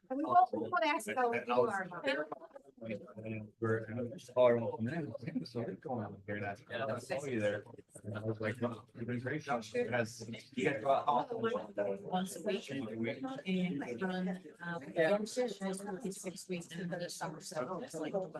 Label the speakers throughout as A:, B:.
A: And we both want to ask how we do our.
B: We're all in. So it's going on very nice. I saw you there. And I was like, no, you've been great. Because you guys go out
C: Once a week. And I run, one session is 6 weeks into the summer, so it's like 12.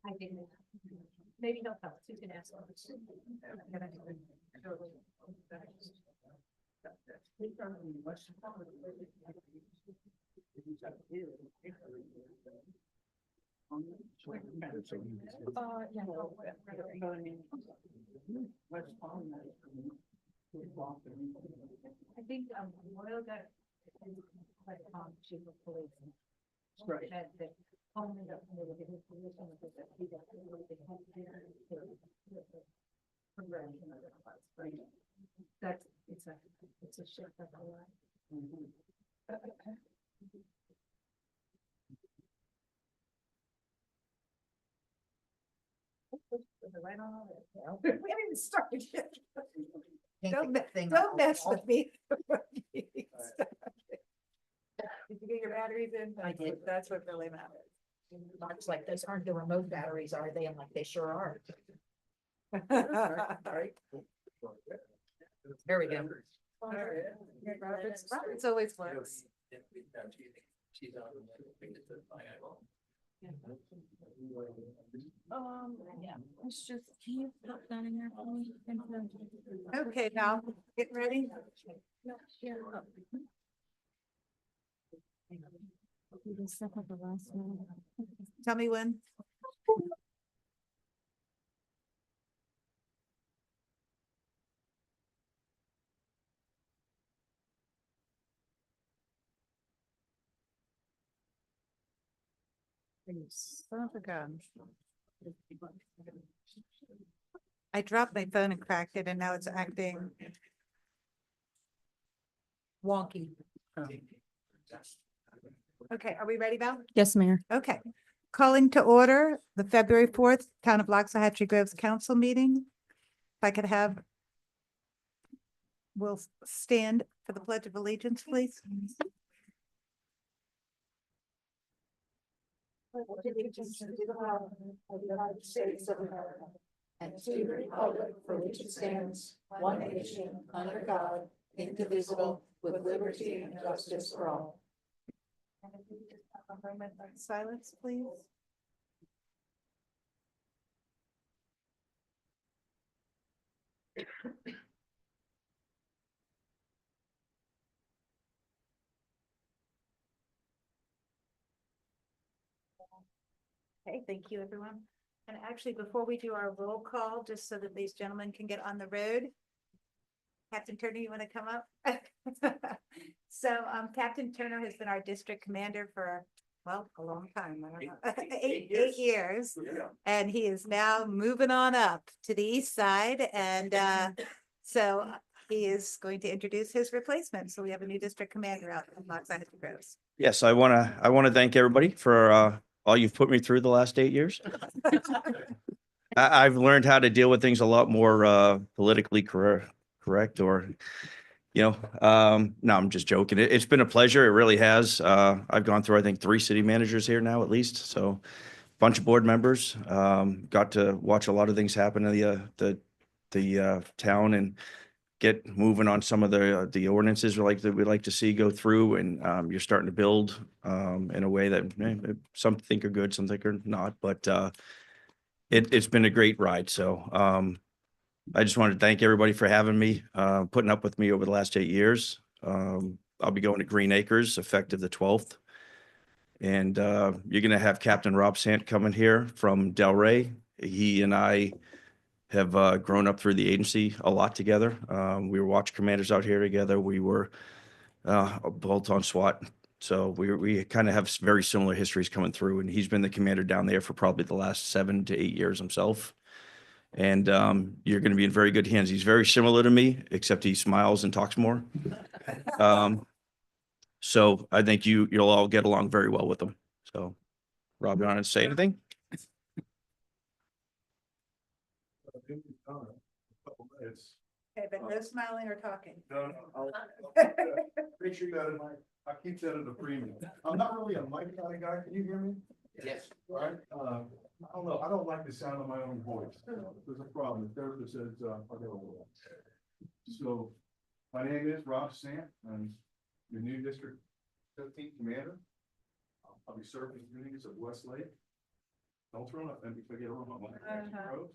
A: I didn't. Maybe no help, you can ask. Yeah. I think, Royal got. Like, chief of police.
D: Right.
A: That only got under the his position of that he got really the head there to progression of the class, right? That's, it's a shift of a lot. Right on all that. We haven't even started yet. Don't mess with me. Did you get your batteries in?
C: I did.
A: That's what really matters.
C: Mark's like, those aren't the remote batteries, are they? I'm like, they sure are. There we go.
A: Robert's always works.
C: Yeah, it's just, can you put that in there for me?
A: Okay, now, get ready. Tell me when. Son of a gun. I dropped my phone and cracked it and now it's acting wonky. Okay, are we ready, Val?
E: Yes, Mayor.
A: Okay. Calling to order the February 4th Town of Loxahatchee Groves Council meeting. If I could have. We'll stand for the Pledge of Allegiance, please. Allegiance to the flag of the United States of America and to the republic for which it stands, one nation, under God, indivisible, with liberty and justice for all. Silence, please. Okay, thank you, everyone. And actually, before we do our roll call, just so that these gentlemen can get on the road. Captain Turner, you want to come up? So, Captain Turner has been our district commander for, well, a long time. I don't know. Eight years. And he is now moving on up to the east side and, so he is going to introduce his replacement. So we have a new district commander out in Loxahatchee Groves.
F: Yes, I want to thank everybody for all you've put me through the last 8 years.
D: I've learned how to deal with things a lot more politically correct or, no, I'm just joking. It's been a pleasure. It really has. I've gone through, I think, 3 city managers here now at least. So bunch of board members, got to watch a lot of things happen in the town and get moving on some of the ordinances we like to see go through, and you're starting to build in a way that some think are good, some think are not, but it's been a great ride. So I just wanted to thank everybody for having me, putting up with me over the last 8 years. I'll be going to Green Acres effective the 12th. And you're going to have Captain Rob Sant coming here from Delray. He and I have grown up through the agency a lot together. We were watch commanders out here together. We were both on SWAT. So we kind of have very similar histories coming through. And he's been the commander down there for probably the last 7 to 8 years himself. And you're going to be in very good hands. He's very similar to me, except he smiles and talks more. So I think you'll all get along very well with him. So, Rob, you want to say anything?
A: Okay, but no smiling or talking.
E: No, I'll make sure that in my, I keep that at a premium. I'm not really a mic kind of guy. Can you hear me?
C: Yes.
E: All right, I don't know. I don't like the sound of my own voice. There's a problem. The therapist says, I'll get over that. So, my name is Rob Sant. I'm the new District 15 commander. I'll be serving the communities of Westlake. Don't throw up and forget around my road.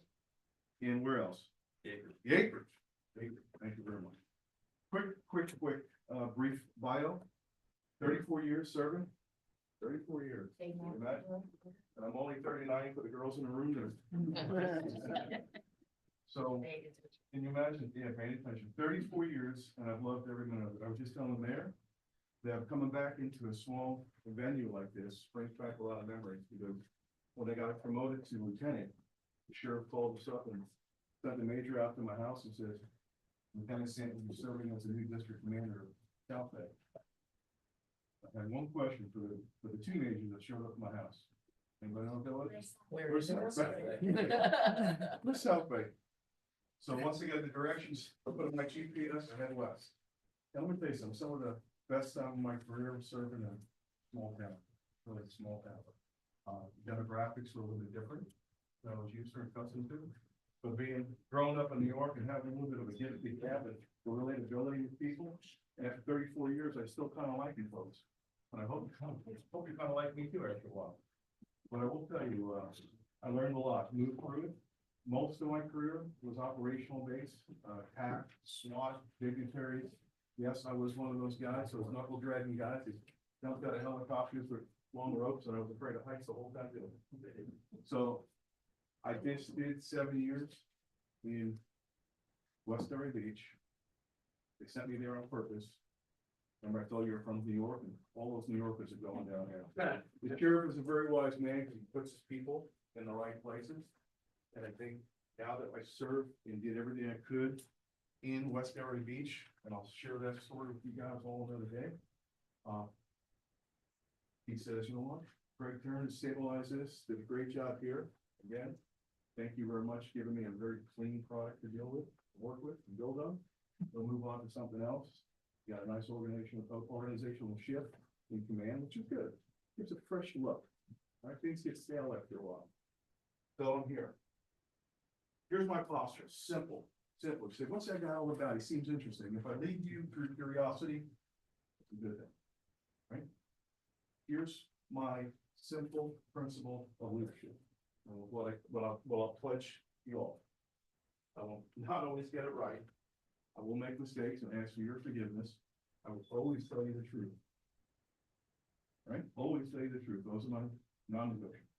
E: And where else? Acreage. Thank you very much. Quick, brief bio. 34 years serving. 34 years. Can you imagine? And I'm only 39 for the girls in the room. So, can you imagine? Yeah, paying attention. 34 years, and I've loved every minute of it. I was just telling the mayor that coming back into a small venue like this brings back a lot of memories, because when I got promoted to lieutenant, the sheriff called us up and sent the major out to my house and said, Lieutenant Sant will be serving as the new district commander of South Bay. I had one question for the 2 majors that showed up at my house. Anybody know what that was? Where's South Bay? Where's South Bay? So once I got the directions, I put on my GPS and head west. And let me tell you something, some of the best time of my career was serving in a small town, really small town. Demographics were a little bit different than I was used to and accustomed to. But being grown up in New York and having a little bit of a gifted habit for relatability with people, and after 34 years, I still kind of like you folks. And I hope you kind of like me too after a while. But I will tell you, I learned a lot, moved through it. Most of my career was operational based, TAC, SWAT, dignitaries. Yes, I was one of those guys, those knuckle dragging guys who jumped out of helicopters with long ropes, and I was afraid of heights the whole time. So I just did 7 years in West Delray Beach. They sent me there on purpose. Remember, I told you you're from New York, and all those New Yorkers are going down there. The sheriff is a very wise man because he puts his people in the right places. And I think now that I served and did everything I could in West Delray Beach, and I'll share that story with you guys all another day. He says, you know what, Greg Turner stabilized this, did a great job here. Again, thank you very much, giving me a very clean product to deal with, work with, and build on. We'll move on to something else. Got a nice organizational shift in command, which is good. Gives a fresh look. All right, things get stale after a while. So I'm here. Here's my posture, simple. You say, what's that guy all about? He seems interesting. If I lead you through curiosity, it's a good thing, right? Here's my simple principle of leadership. What I'll pledge you all. I will not always get it right. I will make mistakes and ask for your forgiveness. I will always tell you the truth. Right? Always tell you the truth. Those are my non-negotiables.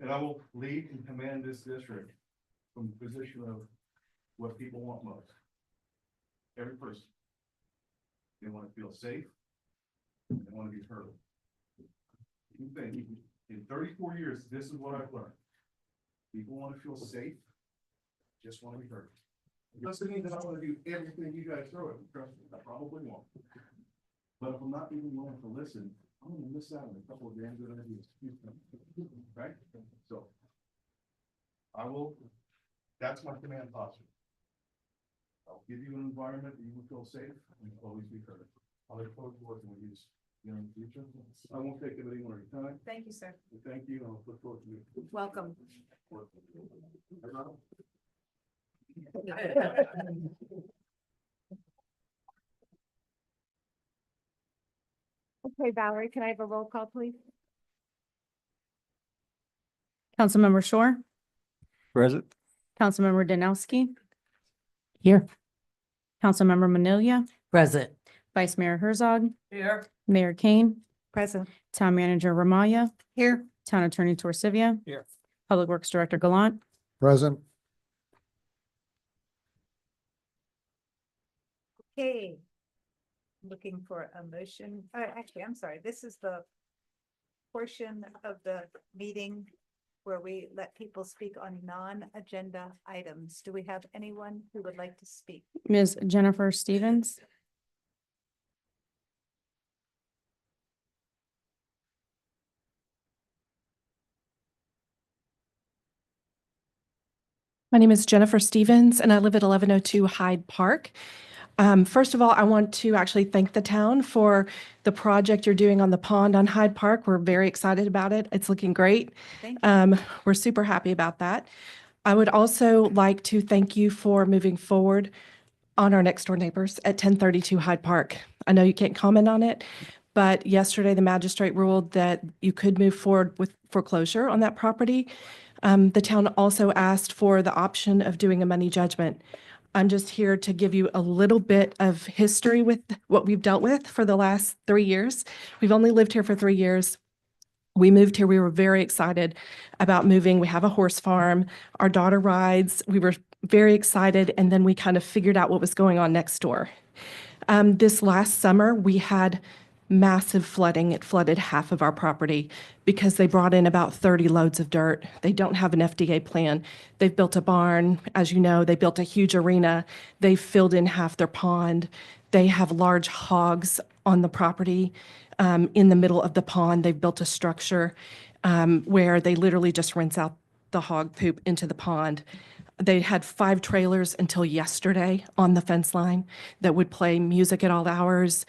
E: And I will lead and command this district from the position of what people want most. Every person. They want to feel safe. They want to be heard. You think in 34 years, this is what I've learned. People want to feel safe. Just want to be heard. It doesn't mean that I want to do everything you guys throw at me. Trust me, I probably won't. But if I'm not even willing to listen, I'm going to miss out on a couple of damn good ideas. Right? So That's my command posture. I'll give you an environment that you will feel safe and always be heard. I look forward to working with you, in the future. I won't take it any more of your time.
A: Thank you, sir.
E: Thank you, and I'll look forward to you.
A: Welcome. Okay, Valerie, can I have a roll call, please?
F: Councilmember Shore,
B: Present.
F: Councilmember Danowski. Here. Councilmember Manila,
C: Present.
F: Vice Mayor Herzog,
C: Here.
F: Mayor Kane,
A: Present.
F: Town Manager Ramaya,
A: Here.
F: Town Attorney Torsiva.
B: Here.
F: Public Works Director Gallant.
G: Present.
A: Okay. Looking for a motion. Actually, I'm sorry. This is the portion of the meeting where we let people speak on non-agenda items. Do we have anyone who would like to speak?
F: Ms. Jennifer Stevens.
H: My name is Jennifer Stevens, and I live at 1102 Hyde Park. First of all, I want to actually thank the town for the project you're doing on the pond on Hyde Park. We're very excited about it. It's looking great.
A: Thank you.
H: We're super happy about that. I would also like to thank you for moving forward on our next door neighbors at 1032 Hyde Park. I know you can't comment on it, but yesterday the magistrate ruled that you could move forward with foreclosure on that property. The town also asked for the option of doing a money judgment. I'm just here to give you a little bit of history with what we've dealt with for the last 3 years. We've only lived here for 3 years. We moved here. We were very excited about moving. We have a horse farm. Our daughter rides. We were very excited. And then we kind of figured out what was going on next door. This last summer, we had massive flooding. It flooded half of our property because they brought in about 30 loads of dirt. They don't have an FDA plan. They've built a barn. As you know, they built a huge arena. They filled in half their pond. They have large hogs on the property. In the middle of the pond, they've built a structure where they literally just rinse out the hog poop into the pond. They had 5 trailers until yesterday on the fence line that would play music at all hours.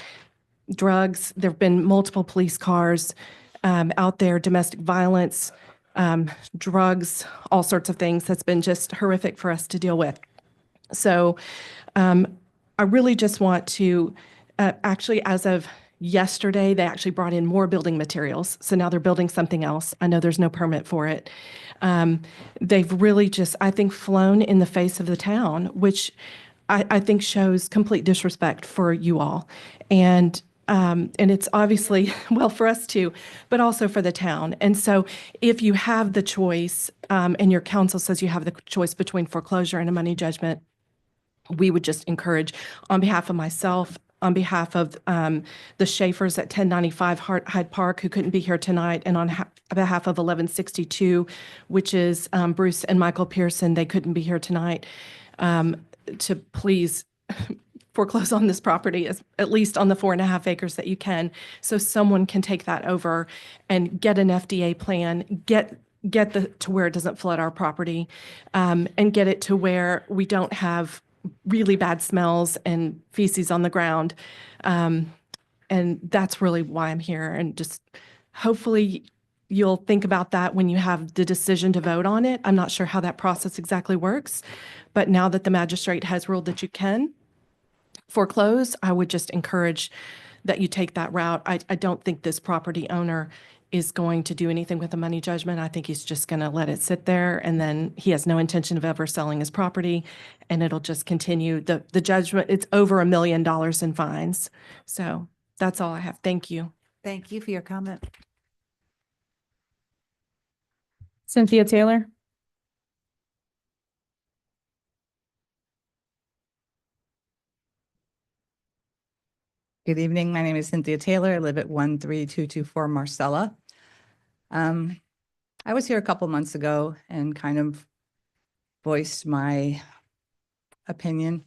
H: Drugs, there have been multiple police cars out there, domestic violence, drugs, all sorts of things. That's been just horrific for us to deal with. So I really just want to, actually, as of yesterday, they actually brought in more building materials. So now they're building something else. I know there's no permit for it. They've really just, I think, flown in the face of the town, which I think shows complete disrespect for you all. And it's obviously, well, for us too, but also for the town. And so if you have the choice, and your council says you have the choice between foreclosure and a money judgment, we would just encourage, on behalf of myself, on behalf of the Schaefers at 1095 Hyde Park, who couldn't be here tonight, and on behalf of 1162, which is Bruce and Michael Pearson, they couldn't be here tonight, to please foreclose on this property, at least on the 4.5 acres that you can, so someone can take that over and get an FDA plan, get to where it doesn't flood our property, and get it to where we don't have really bad smells and feces on the ground. And that's really why I'm here. And just hopefully you'll think about that when you have the decision to vote on it. I'm not sure how that process exactly works, but now that the magistrate has ruled that you can foreclose, I would just encourage that you take that route. I don't think this property owner is going to do anything with the money judgment. I think he's just going to let it sit there, and then he has no intention of ever selling his property, and it'll just continue. The judgment, it's over $1 million in fines. So that's all I have. Thank you.
A: Thank you for your comment.
F: Cynthia Taylor.
I: Good evening. My name is Cynthia Taylor. I live at 13224 Marcella. I was here a couple months ago and kind of voiced my opinion.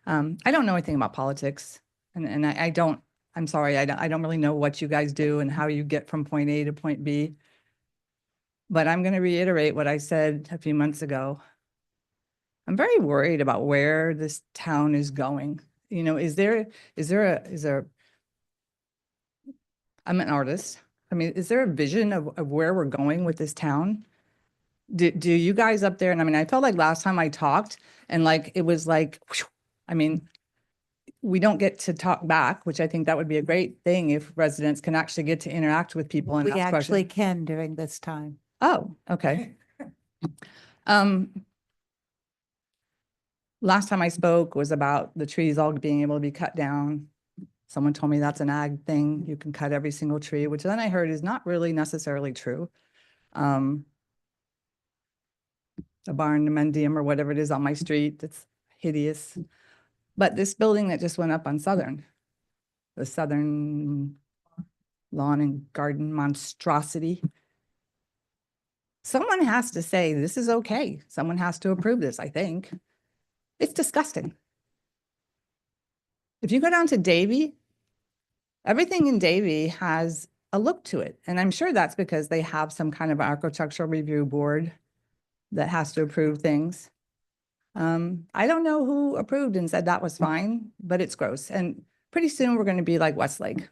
I: I don't know anything about politics, and I don't, I'm sorry, I don't really know what you guys do and how you get from point A to point B. but I'm going to reiterate what I said a few months ago. I'm very worried about where this town is going. You know, is there, I'm an artist. I mean, is there a vision of where we're going with this town? Do you guys up there, and I mean, I felt like last time I talked and like, it was like, whew, I mean, we don't get to talk back, which I think that would be a great thing if residents can actually get to interact with people and
A: We
I: ask
A: actually
I: questions.
A: can during this time.
I: Oh, okay. Last time I spoke was about the trees all being able to be cut down. Someone told me that's an ag thing. You can cut every single tree, which then I heard is not really necessarily true. A barnuminium or whatever it is on my street, that's hideous. But this building that just went up on Southern, the Southern Lawn and Garden monstrosity. Someone has to say, this is okay. Someone has to approve this, I think. It's disgusting. If you go down to Davie, everything in Davie has a look to it. And I'm sure that's because they have some kind of architectural review board that has to approve things. I don't know who approved and said that was fine, but it's gross. And pretty soon we're going to be like Westlake.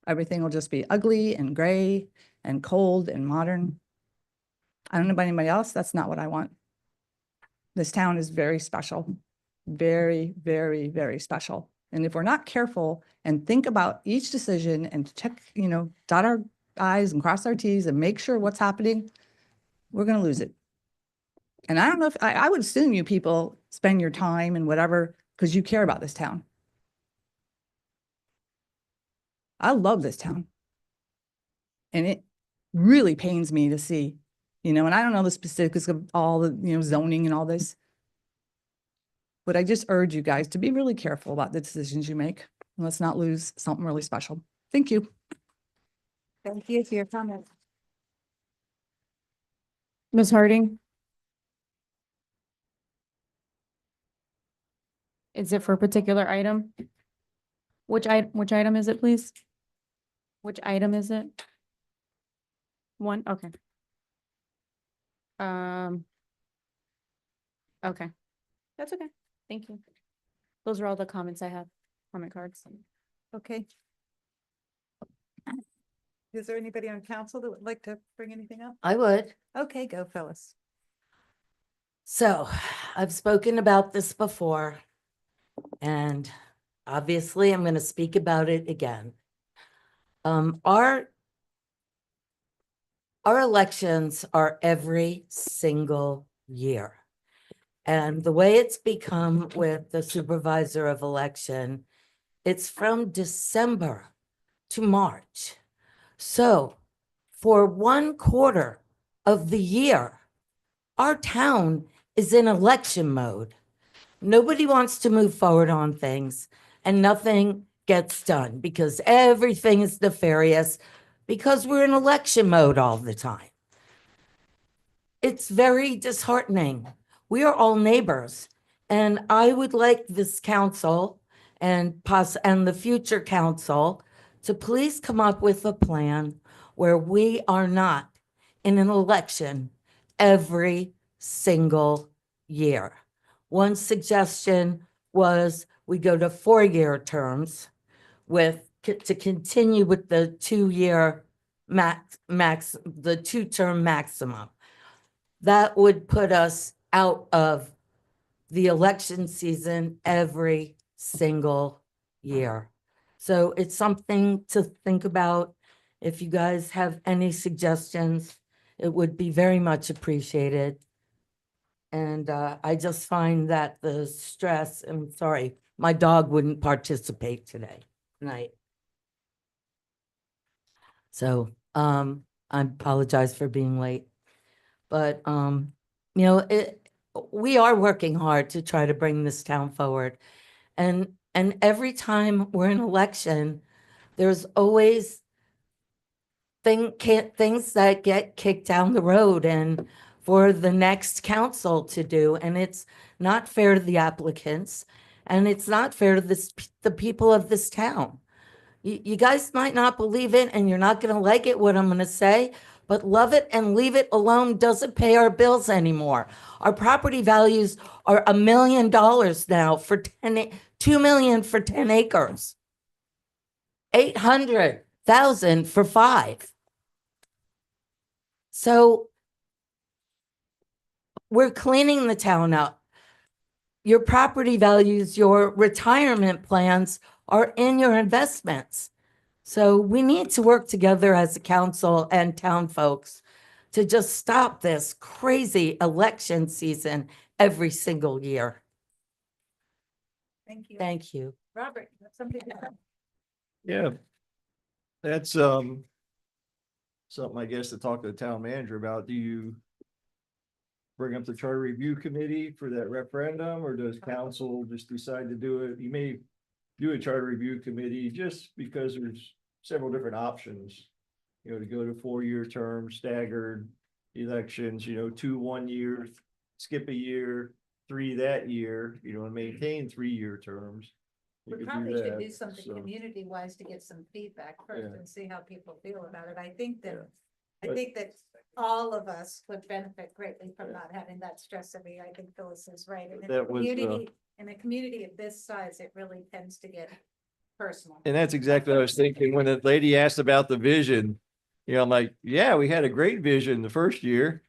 I: Everything will just be ugly and gray and cold and modern. I don't know about anybody else. That's not what I want. This town is very special, very, very, very special. And if we're not careful and think about each decision and check, you know, dot our I's and cross our T's and make sure what's happening, we're going to lose it. And I don't know if, I would assume you people spend your time and whatever, because you care about this town. I love this town. And it really pains me to see, you know, and I don't know the specifics of all the, you know, zoning and all this. But I just urge you guys to be really careful about the decisions you make. And let's not lose something really special. Thank you.
A: Thank you for your comment.
F: Ms. Harding? Is it for a particular item? Which item is it, please? Which item is it? One, okay. Okay, that's okay. Thank you. Those are all the comments I have, comment cards.
A: Okay. Is there anybody on council that would like to bring anything up?
G: I would.
A: Okay, go Phyllis.
G: So I've spoken about this before, and obviously I'm going to speak about it again. Our elections are every single year. And the way it's become with the supervisor of election, it's from December to March. So for 1/4 of the year, our town is in election mode. Nobody wants to move forward on things and nothing gets done because everything is nefarious because we're in election mode all the time. It's very disheartening. We are all neighbors, and I would like this council and the future council to please come up with a plan where we are not in an election every single year. One suggestion was we go to 4-year terms to continue with the 2-year the 2-term maximum. That would put us out of the election season every single year. So it's something to think about. If you guys have any suggestions, it would be very much appreciated. And I just find that the stress, I'm sorry, my dog wouldn't participate tonight. So I apologize for being late. But, you know, we are working hard to try to bring this town forward. And every time we're in election, there's always things that get kicked down the road and for the next council to do. And it's not fair to the applicants. And it's not fair to the people of this town. You guys might not believe it and you're not going to like it, what I'm going to say, but love it and leave it alone doesn't pay our bills anymore. Our property values are $1 million now for 2 million for 10 acres. 800,000 for 5. So we're cleaning the town up. Your property values, your retirement plans are in your investments. So we need to work together as a council and town folks to just stop this crazy election season every single year.
A: Thank you.
G: Thank you.
A: Robert, you have something to add?
J: Yeah. That's, something I guess to talk to the town manager about. Do you bring up the charter review committee for that referendum, or does council just decide to do it? You may do a charter review committee just because there's several different options. You know, to go to 4-year terms, staggered elections, 2 1 year, skip a year, 3 that year, and maintain 3-year terms. You
A: We
J: could
A: probably should
J: that,
A: do something
J: so.
A: community wise to get some feedback first
J: Yeah.
A: and see how people feel about it. I think that,
J: Yeah.
A: I
J: But-
A: think that all of us would benefit greatly from not having that stress every year. I think Phyllis is right. And in a
J: That was,
A: community, in a community of this size, it really tends to get personal.
J: And that's exactly what I was thinking when the lady asked about the vision. I'm like, yeah, we had a great vision the first year,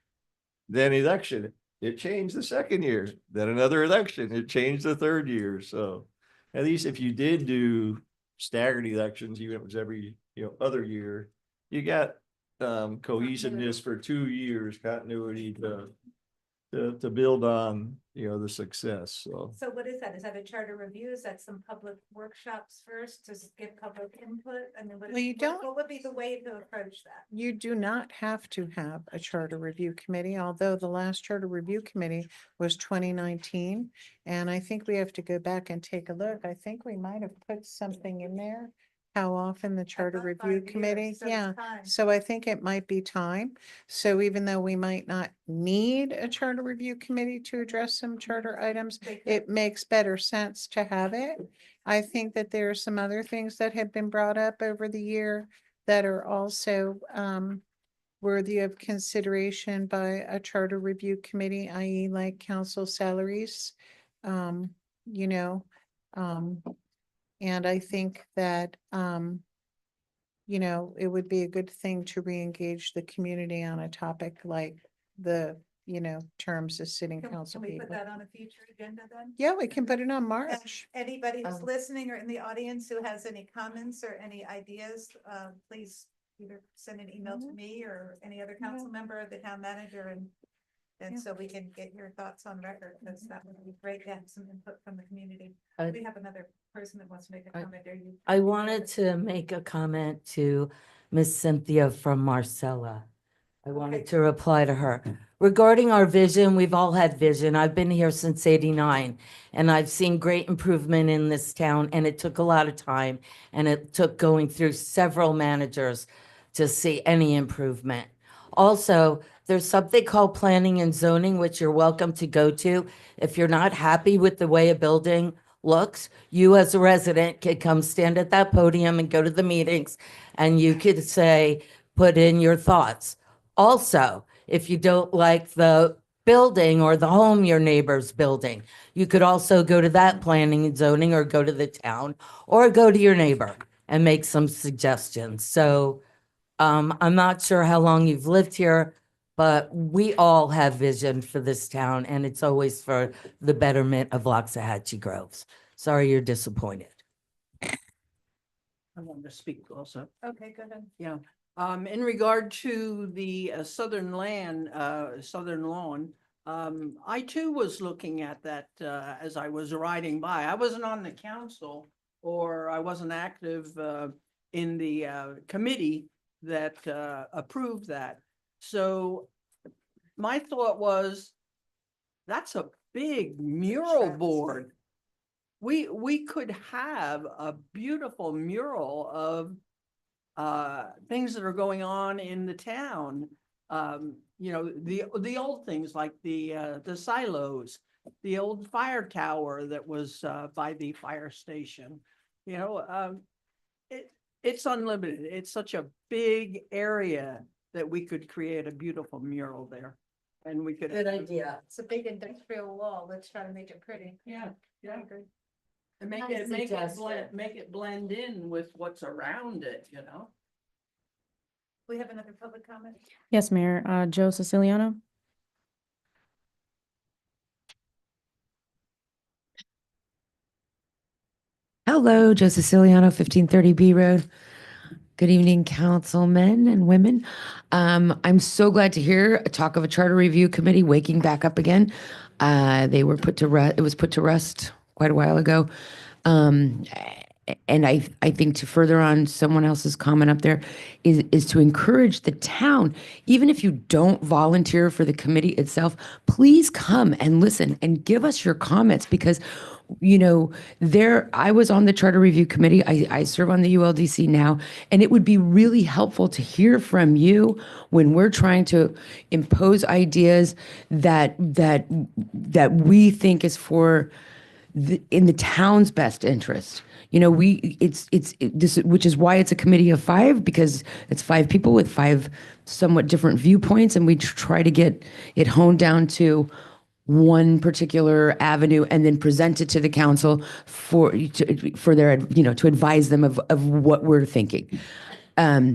J: then election, it changed the second year, then another election, it changed the third year. So at least if you did do staggered elections, even if it was every, other year, you got cohesiveness for 2 years, continuity to build on, the success. So
A: So what is that? Is that a charter review? Is that some public workshops first to get public input? I mean,
C: Well, you don't-
A: what would be the way to approach that?
C: You do not have to have a charter review committee, although the last charter review committee was 2019. And I think we have to go back and take a look. I think we might have put something in there. How often the charter
A: About
C: review
A: 5 years,
C: committee,
A: so it's
C: yeah.
A: time.
C: So I think it might be time. So even though we might not need a charter review committee to address some charter items,
A: They could-
C: it makes better sense to have it. I think that there are some other things that have been brought up over the year that are also worthy of consideration by a charter review committee, i.e. like council salaries. You know, and I think that it would be a good thing to re-engage the community on a topic like the, terms of sitting council
A: Can we put
C: people.
A: that on a future agenda then?
C: Yeah, we can put it on
A: And
C: March.
A: anybody who's
G: Um,
A: listening or in the audience who has any comments or any ideas, please either send an email to me or any other council member or the town manager and
C: Yeah.
A: so we can get your thoughts on record, because that would be great to have some input from the community.
G: I-
A: We have another person that wants to make a comment. Are you?
G: I wanted to make a comment to Miss Cynthia from Marcella. I
A: Okay.
G: wanted to reply to her. Regarding our vision, we've all had vision. I've been here since '89, and I've seen great improvement in this town, and it took a lot of time, and it took going through several managers to see any improvement. Also, there's something called planning and zoning, which you're welcome to go to. If you're not happy with the way a building looks, you as a resident could come stand at that podium and go to the meetings, and you could say, put in your thoughts. Also, if you don't like the building or the home your neighbor's building, you could also go to that planning and zoning or go to the town or go to your neighbor and make some suggestions. So I'm not sure how long you've lived here, but we all have vision for this town, and it's always for the betterment of Loxahatchee Groves. Sorry you're disappointed.
K: I wanted to speak also.
A: Okay, go ahead.
K: Yeah, in regard to the southern lawn, I too was looking at that as I was riding by. I wasn't on the council or I wasn't active in the committee that approved that. So my thought was, that's a big mural
A: travesty.
K: board. We could have a beautiful mural of things that are going on in the town. The old things like the silos, the old fire tower that was by the fire station. It's unlimited. It's such a big area that we could create a beautiful mural there. And we could.
G: Good idea.
A: It's a big industrial wall. Let's try to make it pretty.
K: Yeah, yeah.
A: Agree.
K: And make
G: Nice
K: it,
G: suggestion.
K: make it blend in with what's around it, you know?
A: We have another public comment?
F: Yes, Mayor, Joe Siciliano.
L: Hello, Joe Siciliano, 1530 B Road. Good evening, councilmen and women. I'm so glad to hear a talk of a charter review committee waking back up again. They were put to rest, it was put to rest quite a while ago. And I think to further on someone else's comment up there is to encourage the town, even if you don't volunteer for the committee itself, please come and listen and give us your comments because I was on the charter review committee. I serve on the ULDC now, and it would be really helpful to hear from you when we're trying to impose ideas that we think is in the town's best interest. Which is why it's a committee of 5, because it's 5 people with 5 somewhat different viewpoints, and we try to get it honed down to one particular avenue and then present it to the council for their, to advise them of what we're thinking.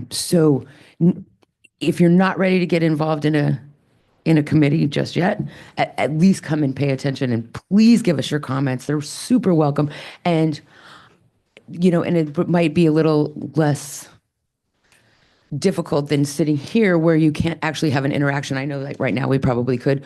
L: So if you're not ready to get involved in a committee just yet, at least come and pay attention and please give us your comments. They're super welcome. And, and it might be a little less difficult than sitting here where you can't actually have an interaction. I know like right now we probably could.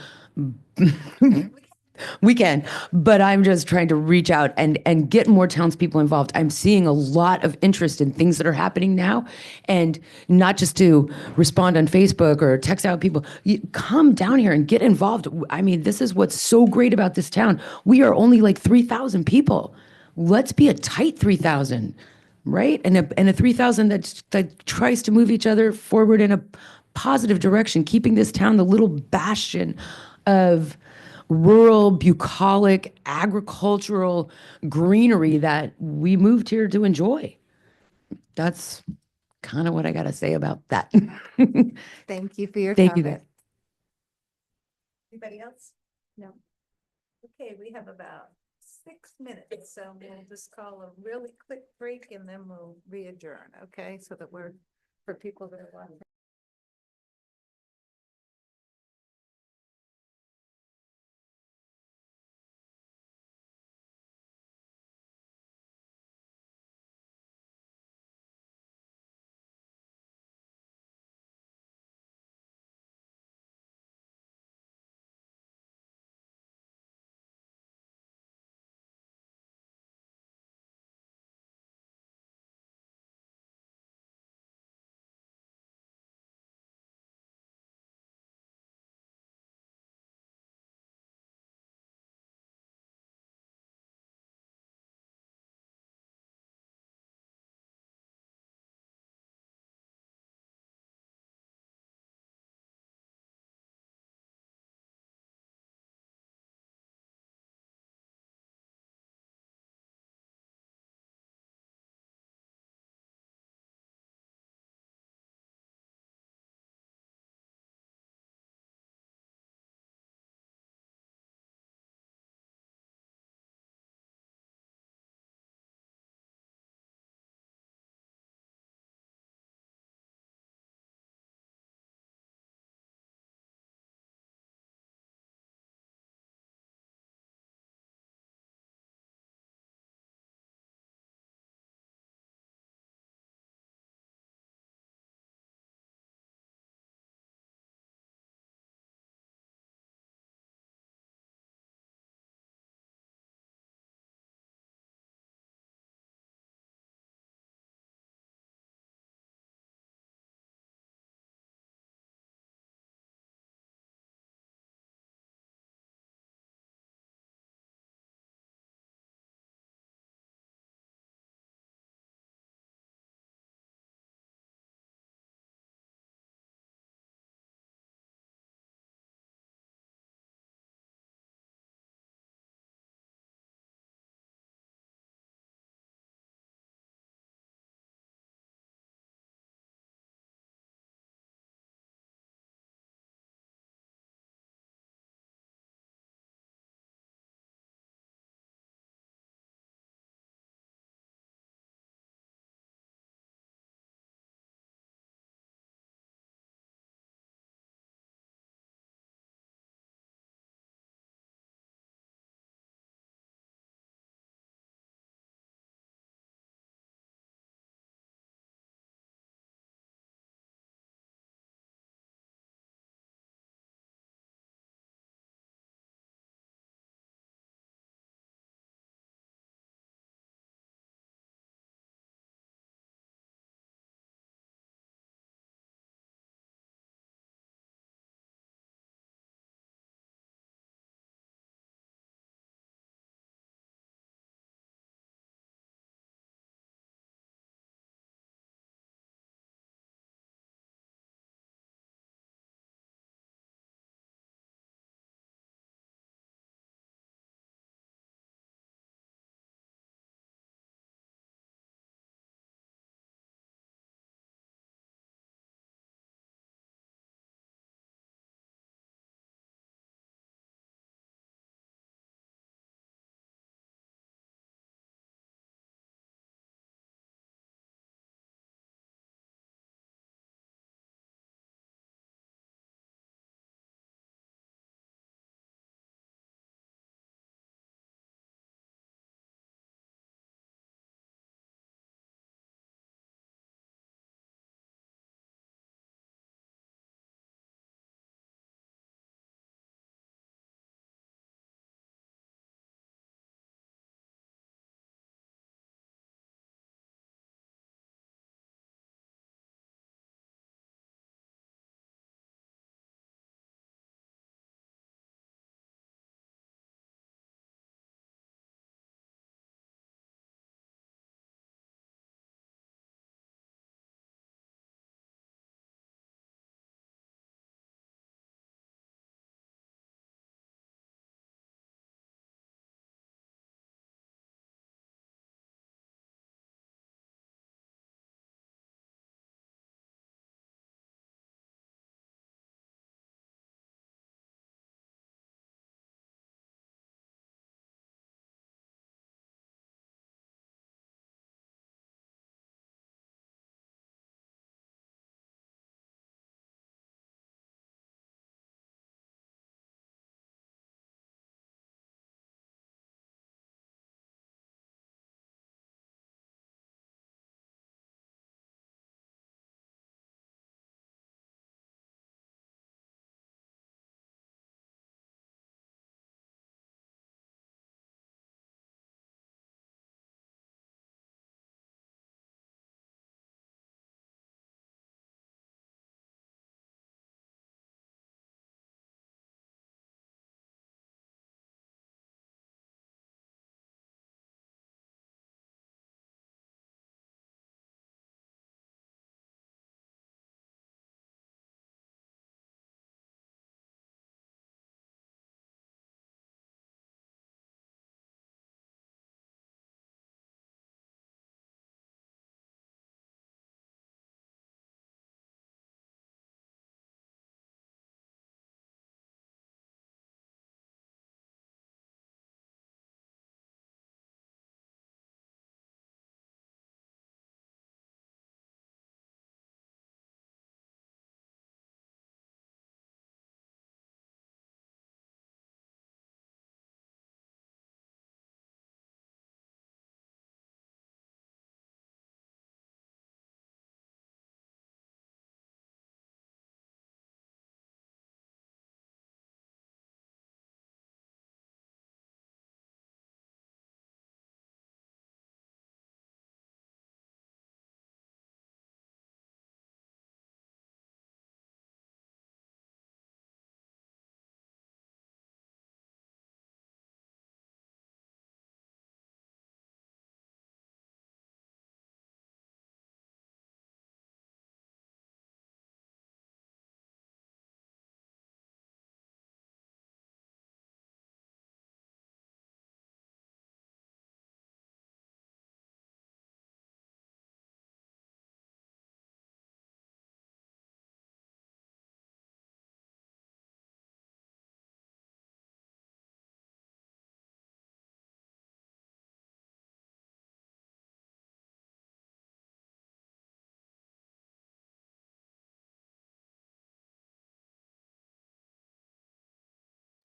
L: We can, but I'm just trying to reach out and get more townspeople involved. I'm seeing a lot of interest in things that are happening now, and not just to respond on Facebook or text out people. Come down here and get involved. I mean, this is what's so great about this town. We are only like 3,000 people. Let's be a tight 3,000, right? And a 3,000 that tries to move each other forward in a positive direction, keeping this town the little bastion of rural, bucolic, agricultural greenery that we moved here to enjoy. That's kind of what I got to say about that.
A: Thank you for your
L: Thank you,
A: comment.
L: guys.
A: Anybody else? No. Okay, we have about 6 minutes, so we'll just call a really quick break and then we'll re-adjourn, okay? So that we're, for people that are watching.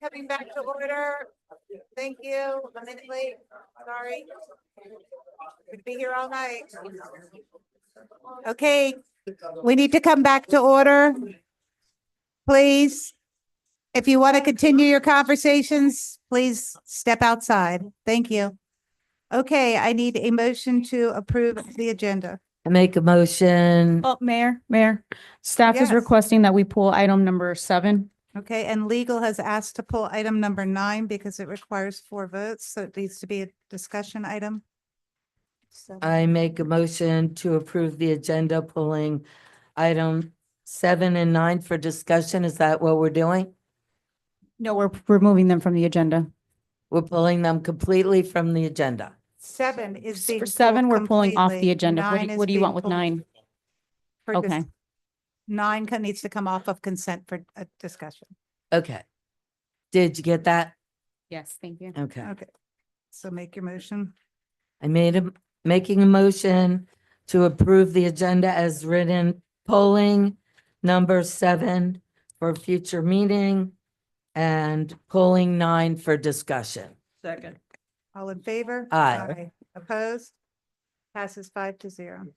A: coming back to order. Thank you. A minute late. Sorry. Could be here all night. Okay, we need to come back to order. Please. If you want to continue your conversations, please step outside. Thank you. Okay, I need a motion to approve the agenda.
G: I make a motion.
F: Oh, Mayor, staff is
A: Yes.
F: requesting that we pull item number 7.
A: Okay, and legal has asked to pull item number 9 because it requires 4 votes, so it needs to be a discussion item. So,
G: I make a motion to approve the agenda, pulling item 7 and 9 for discussion. Is that what we're doing?
F: No, we're removing them from the agenda.
G: We're pulling them completely from the agenda.
A: 7 is being
F: For 7,
A: pulled
F: we're pulling off the
A: completely.
F: agenda.
A: 9 is
F: What do you
A: being
F: want with
A: pulled
F: 9?
A: for dis-
F: Okay.
A: 9 needs to come off of consent for a discussion.
G: Okay. Did you get that?
F: Yes, thank you.
G: Okay.
A: Okay, so make your motion.
G: Making a motion to approve the agenda as written, polling number 7 for future meeting and polling 9 for discussion.
K: Second.
A: All in favor?
G: Aye.
A: Opposed? Passes 5-0.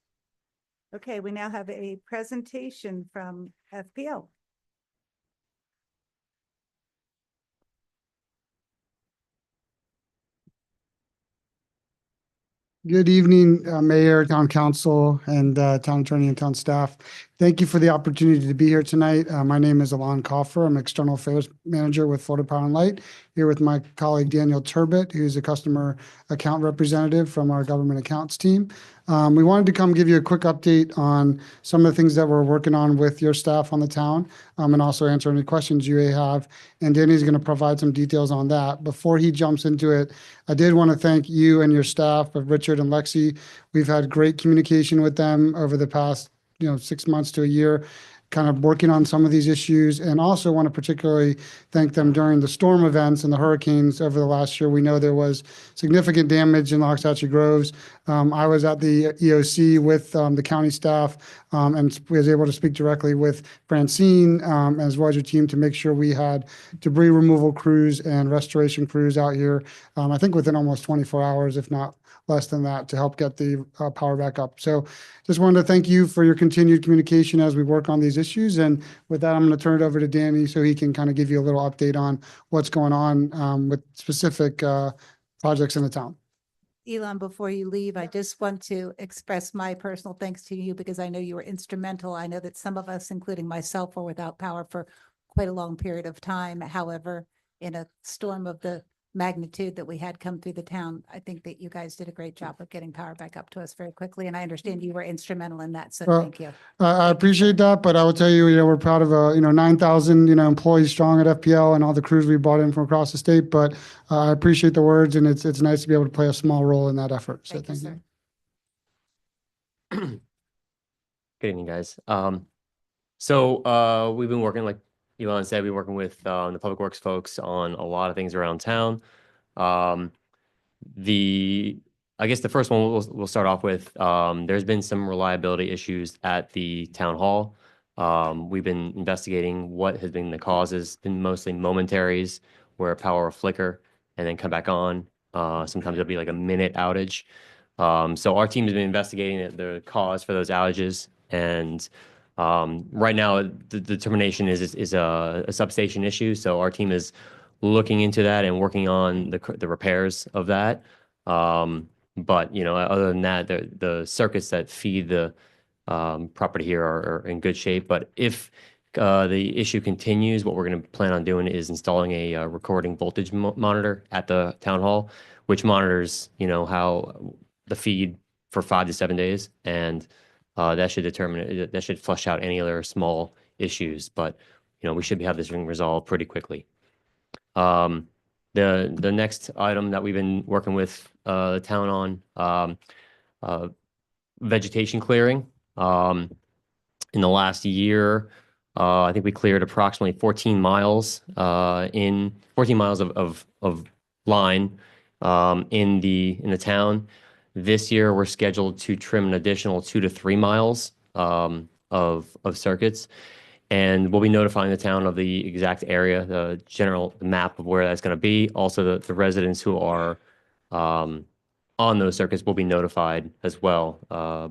A: Okay, we now have a presentation from FPL.
M: Good evening, Mayor, Town Council, and Town Attorney and Town Staff. Thank you for the opportunity to be here tonight. My name is Alon Koffer. I'm External Affairs Manager with Florida Power and Light, here with my colleague Daniel Turbot, who's a customer account representative from our government accounts team. We wanted to come give you a quick update on some of the things that we're working on with your staff on the town, and also answer any questions you may have. And Danny's going to provide some details on that. Before he jumps into it, I did want to thank you and your staff of Richard and Lexi. We've had great communication with them over the past 6 months to a year, kind of working on some of these issues, and also want to particularly thank them during the storm events and the hurricanes over the last year. We know there was significant damage in Loxahatchee Groves. I was at the EOC with the county staff and was able to speak directly with Francine as well as your team to make sure we had debris removal crews and restoration crews out here, I think within almost 24 hours, if not less than that, to help get the power back up. So just wanted to thank you for your continued communication as we work on these issues. And with that, I'm going to turn it over to Danny so he can kind of give you a little update on what's going on with specific projects in the town.
A: Elon, before you leave, I just want to express my personal thanks to you because I know you were instrumental. I know that some of us, including myself, were without power for quite a long period of time. However, in a storm of the magnitude that we had come through the town, I think that you guys did a great job of getting power back up to us very quickly. And I understand you were instrumental in that. So
M: Well,
A: thank you.
M: I appreciate that, but I will tell you, we're proud of 9,000 employees strong at FPL and all the crews we brought in from across the state. But I appreciate the words, and it's nice to be able to play a small role in that effort. So
A: Thank you,
M: thank
A: sir.
M: you.
N: Good evening, guys. We've been working, like Elon said, we've been working with the Public Works folks on a lot of things around town. I guess the first one we'll start off with, there's been some reliability issues at the town hall. We've been investigating what has been the causes, been mostly momentaries where power will flicker and then come back on. Sometimes it'll be like a minute outage. So our team has been investigating the cause for those outages. And right now, the determination is a substation issue. So our team is looking into that and working on the repairs of that. But other than that, the circuits that feed the property here are in good shape. But if the issue continues, what we're going to plan on doing is installing a recording voltage monitor at the town hall, which monitors how the feed for 5 to 7 days, and that should flush out any other small issues. But we should have this thing resolved pretty quickly. The next item that we've been working with the town on, vegetation clearing. In the last year, I think we cleared approximately 14 miles of line in the town. This year, we're scheduled to trim an additional 2 to 3 miles of circuits. And we'll be notifying the town of the exact area, the general map of where that's going to be. Also, the residents who are on those circuits will be notified as well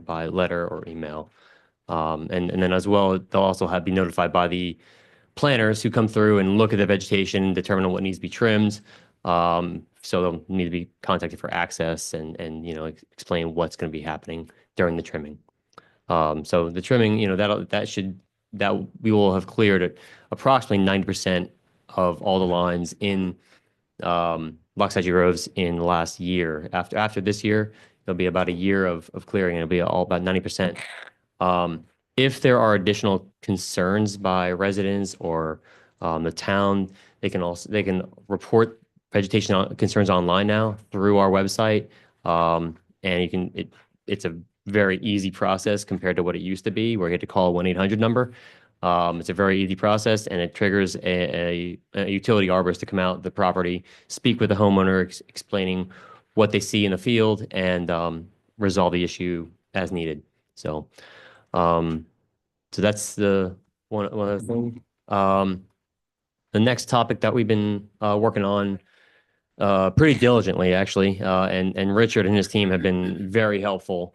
N: by letter or email. And then as well, they'll also be notified by the planners who come through and look at the vegetation, determine what needs to be trimmed. So they'll need to be contacted for access and you know, explain what's going to be happening during the trimming. So the trimming, you know, that we will have cleared at approximately 90% of all the lines in Loxahatchee Groves in the last year. After this year, there'll be about a year of clearing, and it'll be all about 90%. If there are additional concerns by residents or the town, they can report vegetation concerns online now through our website, and it's a very easy process compared to what it used to be, where you had to call a 1-800 number. It's a very easy process, and it triggers a utility arborist to come out the property, speak with the homeowner, explaining what they see in the field, and resolve the issue as needed. So that's the one other thing. The next topic that we've been working on pretty diligently, actually, and Richard and his team have been very helpful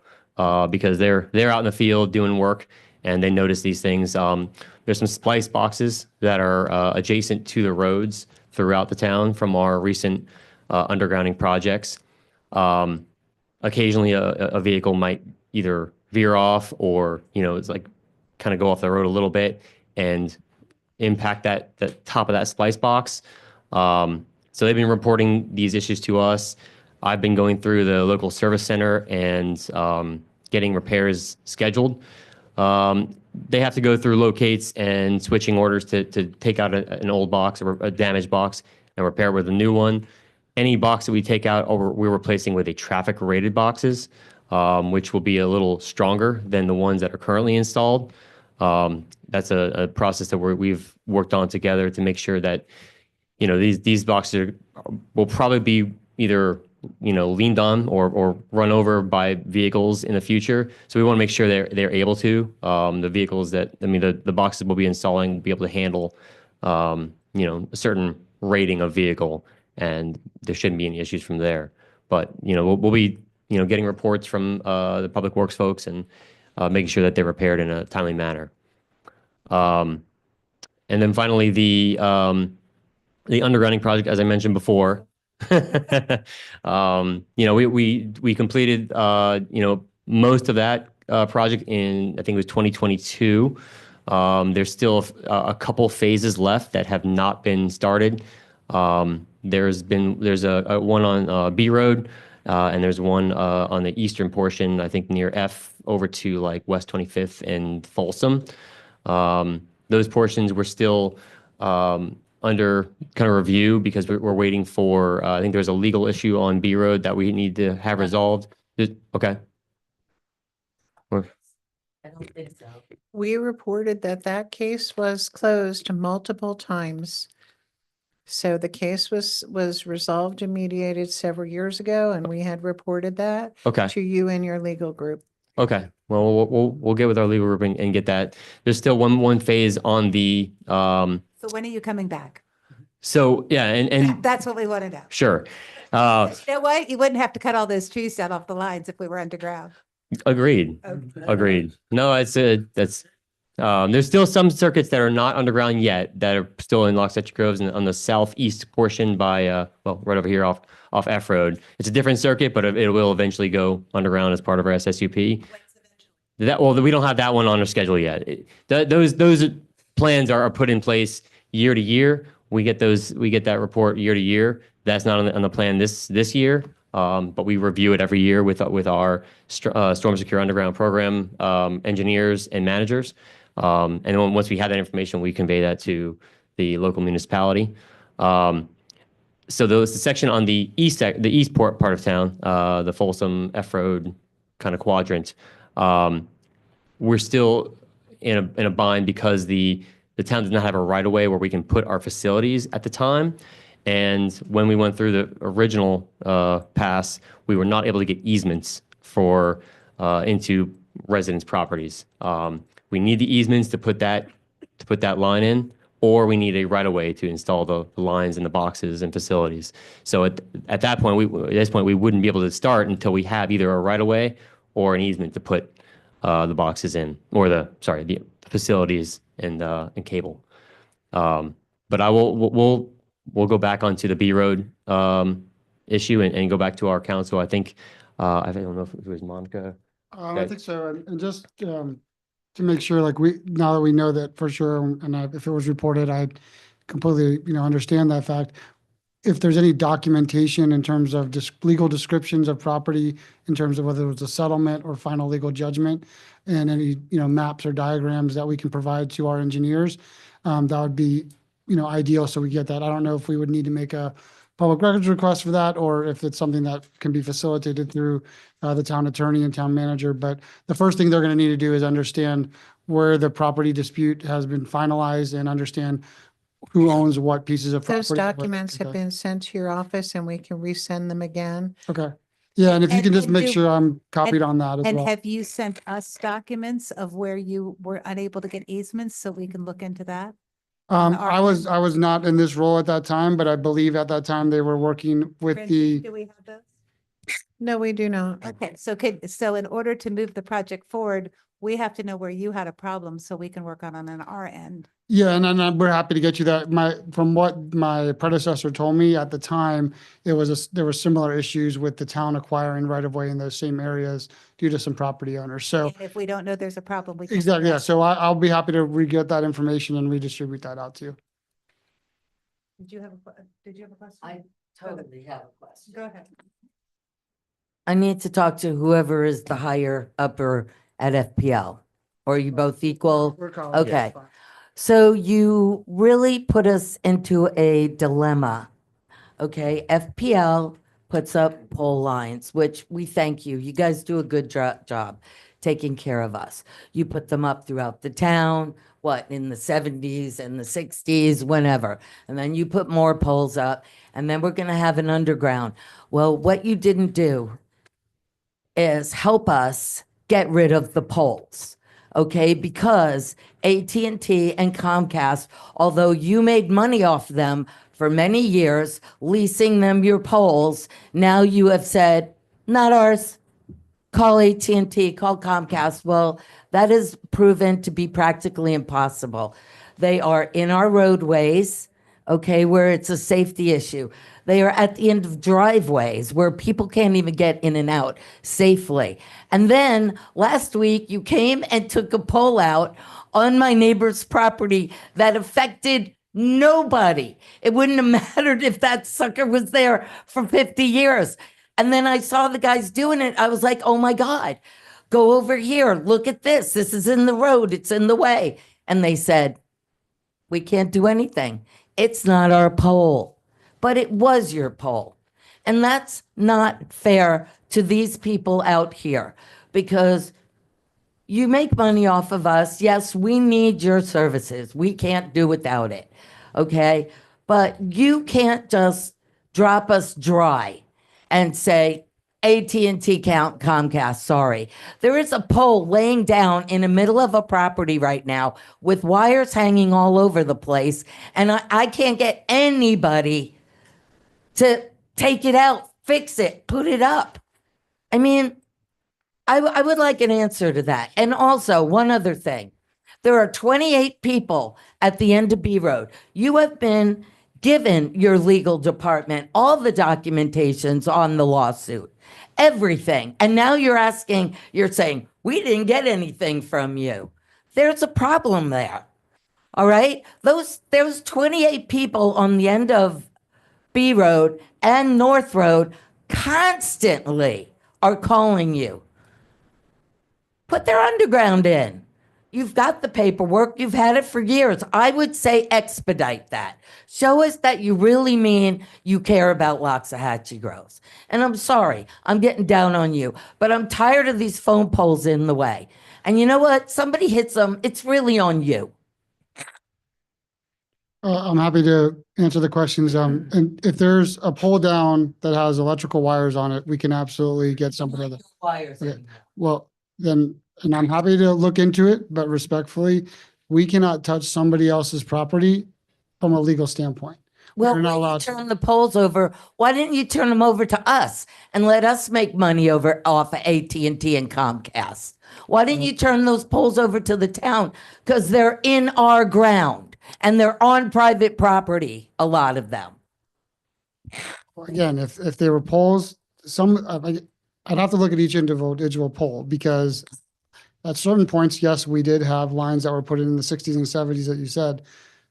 N: because they're out in the field doing work, and they notice these things. There's some splice boxes that are adjacent to the roads throughout the town from our recent undergrounding projects. Occasionally, a vehicle might either veer off or, you know, it's like kind of go off the road a little bit and impact the top of that splice box. So they've been reporting these issues to us. I've been going through the local service center and getting repairs scheduled. They have to go through locates and switching orders to take out an old box or a damaged box and repair it with a new one. Any box that we take out, we're replacing with a traffic rated boxes, which will be a little stronger than the ones that are currently installed. That's a process that we've worked on together to make sure that, you know, these boxes will probably be either, you know, leaned on or run over by vehicles in the future. So we want to make sure they're able to. The vehicles the boxes we'll be installing will be able to handle, you know, a certain rating of vehicle, and there shouldn't be any issues from there. But, you know, we'll be, you know, getting reports from the public works folks and making sure that they're repaired in a timely manner. And then finally, the undergrounding project, as I mentioned before, you know, we completed, you know, most of that project in, I think it was 2022. There's still a couple phases left that have not been started. There's a one on B Road, and there's one on the eastern portion, I think near F over to like West 25th and Folsom. Those portions were still under kind of review because we're waiting for, I think there's a legal issue on B Road that we need to have resolved. Okay.
G: I don't think so.
C: We reported that case was closed multiple times. So the case was resolved and mediated several years ago, and we had reported that
N: Okay.
C: to you and your legal group.
N: Okay. Well, we'll get with our legal group and get that. There's still one phase on the,
A: So when are you coming back?
N: so yeah, and
A: That's what we want to know.
N: sure.
A: You know what? You wouldn't have to cut all those trees down off the lines if we were underground.
N: Agreed. Agreed. No, there's still some circuits that are not underground yet that are still in Loxahatchee Groves and on the southeast portion by, right over here off F Road. It's a different circuit, but it will eventually go underground as part of our SSUP. We don't have that one on our schedule yet. Those plans are put in place year to year. We get that report year to year. That's not on the plan this year. But we review it every year with our Storm Secure Underground program engineers and managers. And then once we have that information, we convey that to the local municipality. So the section on the east part of town, the Folsom F Road kind of quadrant, we're still in a bind because the town does not have a right of way where we can put our facilities at the time. And when we went through the original pass, we were not able to get easements into residents' properties. We need the easements to put that to put that line in, or we need a right of way to install the lines and the boxes and facilities. So at that point, at this point, we wouldn't be able to start until we have either a right of way or an easement to put the boxes in, or the facilities and cable. But we'll go back onto the B Road issue and go back to our council. I think I don't know if it was Monica.
M: I think so. And just to make sure, like now that we know that for sure, and if it was reported, I completely, understand that fact. If there's any documentation in terms of legal descriptions of property, in terms of whether it was a settlement or final legal judgment, and any, maps or diagrams that we can provide to our engineers, that would be, ideal. So we get that. I don't know if we would need to make a public records request for that, or if it's something that can be facilitated through the town attorney and town manager. But the first thing they're going to need to do is understand where the property dispute has been finalized and understand who owns what pieces of property.
C: Those documents have been sent to your office and we can resend them again.
M: Okay. Yeah, and if you
A: And-
M: can just
A: and
M: make
A: do-
M: sure I'm copied on that as
A: And
M: well.
A: have you sent us documents of where you were unable to get easements so we can look into that?
M: I was not in this role at that time, but I believe at that time they were working with
A: Francie,
M: the,
A: do we have those?
C: No, we do not.
A: Okay, so in order to move the project forward, we have to know where you had a problem so we can work on it on our end.
M: yeah, and we're happy to get you that. From what my predecessor told me at the time, there were similar issues with the town acquiring right of way in those same areas due to some property owners. So
A: And if we don't know there's a problem, we can.
M: exactly, yeah. So I'll be happy to re-get that information and redistribute that out to you.
A: Did you have a question?
G: I totally have a question.
A: Go ahead.
G: I need to talk to whoever is the higher upper at FPL. Or are you both equal?
M: We're colleagues,
G: Okay.
M: it's fine.
G: So you really put us into a dilemma. Okay, FPL puts up pole lines, which we thank you. You guys do a good job taking care of us. You put them up throughout the town, in the 70s and the 60s, whenever. And then you put more poles up, and then we're gonna have an underground. Well, what you didn't do is help us get rid of the poles. Okay, because AT&T and Comcast, although you made money off them for many years, leasing them your poles, now you have said, not ours. Call AT&T, call Comcast. Well, that is proven to be practically impossible. They are in our roadways, okay, where it's a safety issue. They are at the end of driveways where people can't even get in and out safely. And then last week you came and took a pole out on my neighbor's property that affected nobody. It wouldn't have mattered if that sucker was there for 50 years. And then I saw the guys doing it. I was like, oh my God, go over here. Look at this. This is in the road. It's in the way. And they said, we can't do anything. It's not our pole. But it was your pole. And that's not fair to these people out here because you make money off of us. Yes, we need your services. We can't do without it. Okay. But you can't just drop us dry and say, AT&T Comcast, sorry. There is a pole laying down in the middle of a property right now with wires hanging all over the place. And I can't get anybody to take it out, fix it, put it up. I mean, I would like an answer to that. And also, one other thing. There are 28 people at the end of B Road. You have been given your legal department all the documentations on the lawsuit, everything. And now you're saying, we didn't get anything from you. There's a problem there. All right? There was 28 people on the end of B Road and North Road constantly are calling you. Put their underground in. You've got the paperwork. You've had it for years. I would say expedite that. Show us that you really mean you care about Loxahatchee Groves. And I'm sorry, I'm getting down on you, but I'm tired of these phone poles in the way. And you know what? Somebody hits them, it's really on you.
M: I'm happy to answer the questions. And if there's a pole down that has electrical wires on it, we can absolutely get something of that.
G: Wires
M: Okay.
G: anymore.
M: Well, then, and I'm happy to look into it, but respectfully, we cannot touch somebody else's property from a legal standpoint.
G: Well,
M: We're not
G: when you
M: allowed to.
G: turn the poles over, why didn't you turn them over to us and let us make money over off of AT&T and Comcast? Why didn't you turn those poles over to the town? Because they're in our ground and they're on private property, a lot of them.
M: Again, if they were polls, I'd have to look at each individual poll, because at certain points, yes, we did have lines that were put in the 60s and 70s that you said.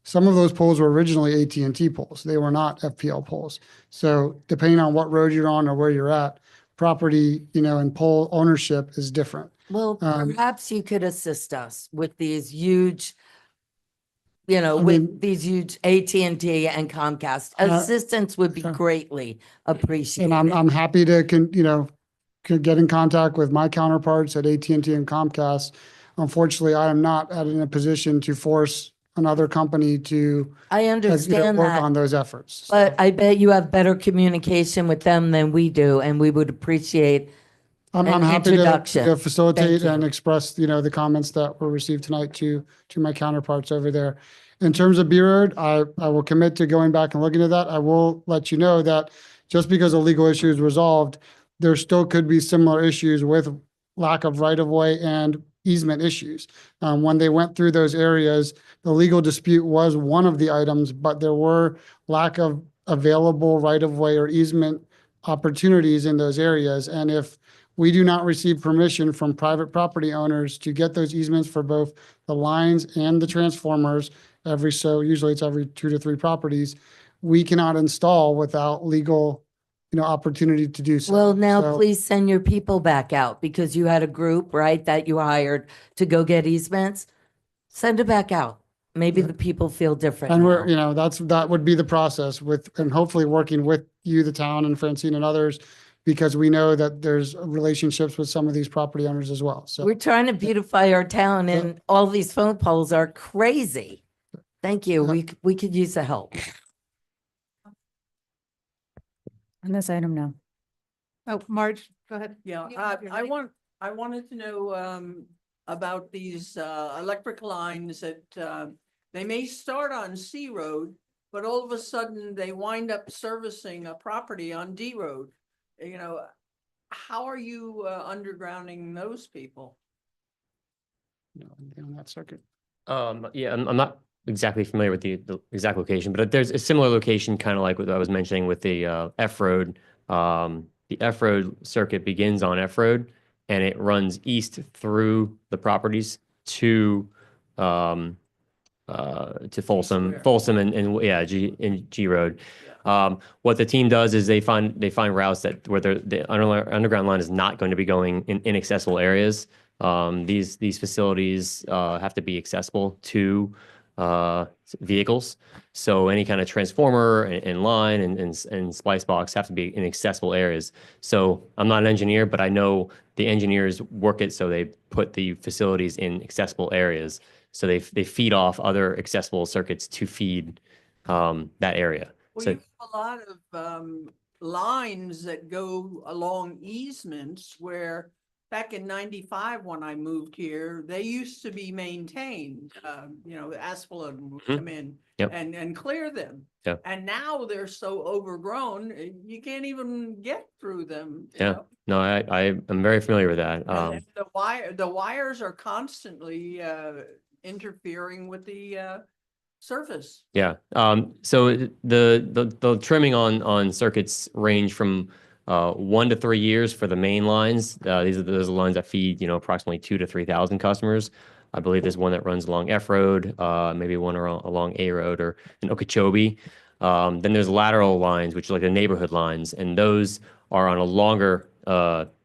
M: Some of those poles were originally AT&T poles. They were not FPL poles. So depending on what road you're on or where you're at, property, and pole ownership is different.
G: Well,
M: Um,
G: perhaps you could assist us with these huge,
M: I
G: with
M: mean-
G: these huge AT&T and Comcast. Assistance would be
M: sure.
G: greatly appreciated.
M: And I'm happy to, could get in contact with my counterparts at AT&T and Comcast. Unfortunately, I am not in a position to force another company to
G: I understand
M: work
G: that.
M: on those efforts.
G: But I bet you have better communication with them than we do, and we would appreciate
M: I'm
G: an
M: happy
G: introduction.
M: to facilitate
G: Thank
M: and
G: you.
M: express, the comments that were received tonight to my counterparts over there. In terms of B Road, I will commit to going back and looking at that. I will let you know that just because a legal issue is resolved, there still could be similar issues with lack of right-of-way and easement issues. When they went through those areas, the legal dispute was one of the items, but there were lack of available right-of-way or easement opportunities in those areas. And if we do not receive permission from private property owners to get those easements for both the lines and the transformers, usually it's every 2 to 3 properties, we cannot install without legal, opportunity to do so.
G: Well, now
M: So-
G: please send your people back out because you had a group, right, that you hired to go get easements. Send it back out. Maybe the people feel different
M: And
G: now.
M: that would be the process and hopefully working with you, the town, and Francine and others, because we know that there's relationships with some of these property owners as well. So
G: We're trying to beautify our town and all these phone poles are crazy. Thank you. We could use the help.
F: On this item, no.
A: Oh, Marge, go ahead.
K: Yeah,
A: You're
K: I
A: ready?
K: wanted to know, about these, electric lines that, they may start on C Road, but all of a sudden they wind up servicing a property on D Road. How are you, undergrounding those people?
M: on that circuit.
N: Yeah, I'm not exactly familiar with the exact location, but there's a similar location, kind of like what I was mentioning with the F Road. The F Road circuit begins on F Road and it runs east through the properties to Folsom and G Road. What the team does is they find routes that where the underground line is not going to be going in inaccessible areas. These facilities have to be accessible to vehicles. So any kind of transformer and line and splice box have to be in accessible areas. So I'm not an engineer, but I know the engineers work it so they put the facilities in accessible areas. So they feed off other accessible circuits to feed that area.
K: Well,
N: So
K: you have a lot of, lines that go along easements where back in 95, when I moved here, they used to be maintained, asphalt would come in
N: Yep.
K: and clear them.
N: Yep.
K: And now they're so overgrown, you can't even get through them. you
N: Yeah.
K: know?
N: No, I am very familiar with that.
K: And the wires are constantly, interfering with the, surface.
N: Yeah. So the trimming on circuits range from 1 to 3 years for the main lines. Those are the lines that feed, approximately 2,000 to 3,000 customers. I believe there's one that runs along F Road, maybe one along A Road or in Okeechobee. Then there's lateral lines, which are like the neighborhood lines, and those are on a longer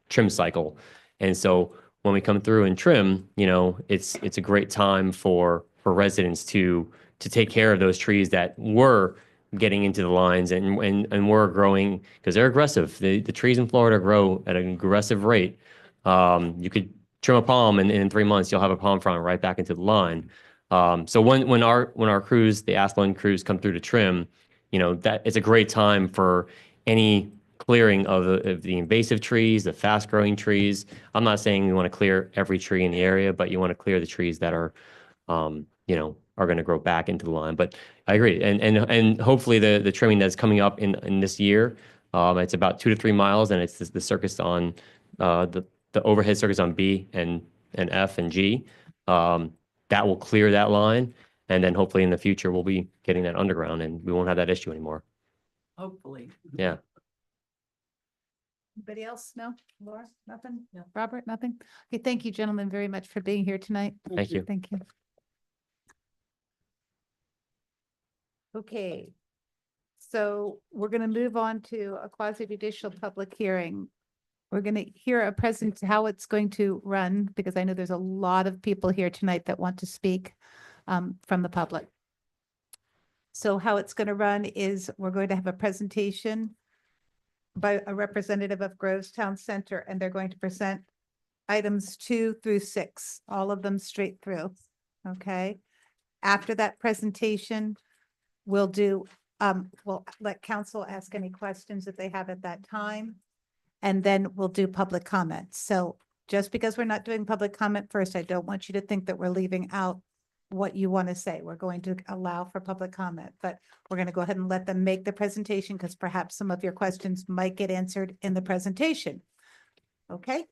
N: trim cycle. And so when we come through and trim, it's a great time for residents to take care of those trees that were getting into the lines and were growing because they're aggressive. The trees in Florida grow at an aggressive rate. You could trim a palm and in 3 months you'll have a palm frond right back into the line. So when our crews, the Asplund crews, come through to trim, that it's a great time for any clearing of the invasive trees, the fast growing trees. I'm not saying we want to clear every tree in the area, but you want to clear the trees that are are going to grow back into the line. But I agree. And hopefully the trimming that's coming up in this year, it's about 2 to 3 miles, and it's the circuits on the overhead circuits on B and F and G. That will clear that line. And then hopefully in the future, we'll be getting that underground and we won't have that issue anymore.
K: Hopefully.
N: Yeah.
A: Anybody else? No? Laura, nothing? No. Robert, nothing? Okay, thank you, gentlemen, very much for being here tonight.
N: Thank you.
A: Thank you. Okay. So we're going to move on to a quasi judicial public hearing. We're going to hear a present how it's going to run, because I know there's a lot of people here tonight that want to speak from the public. So how it's going to run is we're going to have a presentation by a representative of Groves Town Center, and they're going to present items 2 through 6, all of them straight through. Okay. After that presentation, we'll let council ask any questions that they have at that time. And then we'll do public comments. So just because we're not doing public comment first, I don't want you to think that we're leaving out what you want to say. We're going to allow for public comment, but we're going to go ahead and let them make the presentation, because perhaps some of your questions might get answered in the presentation. Okay?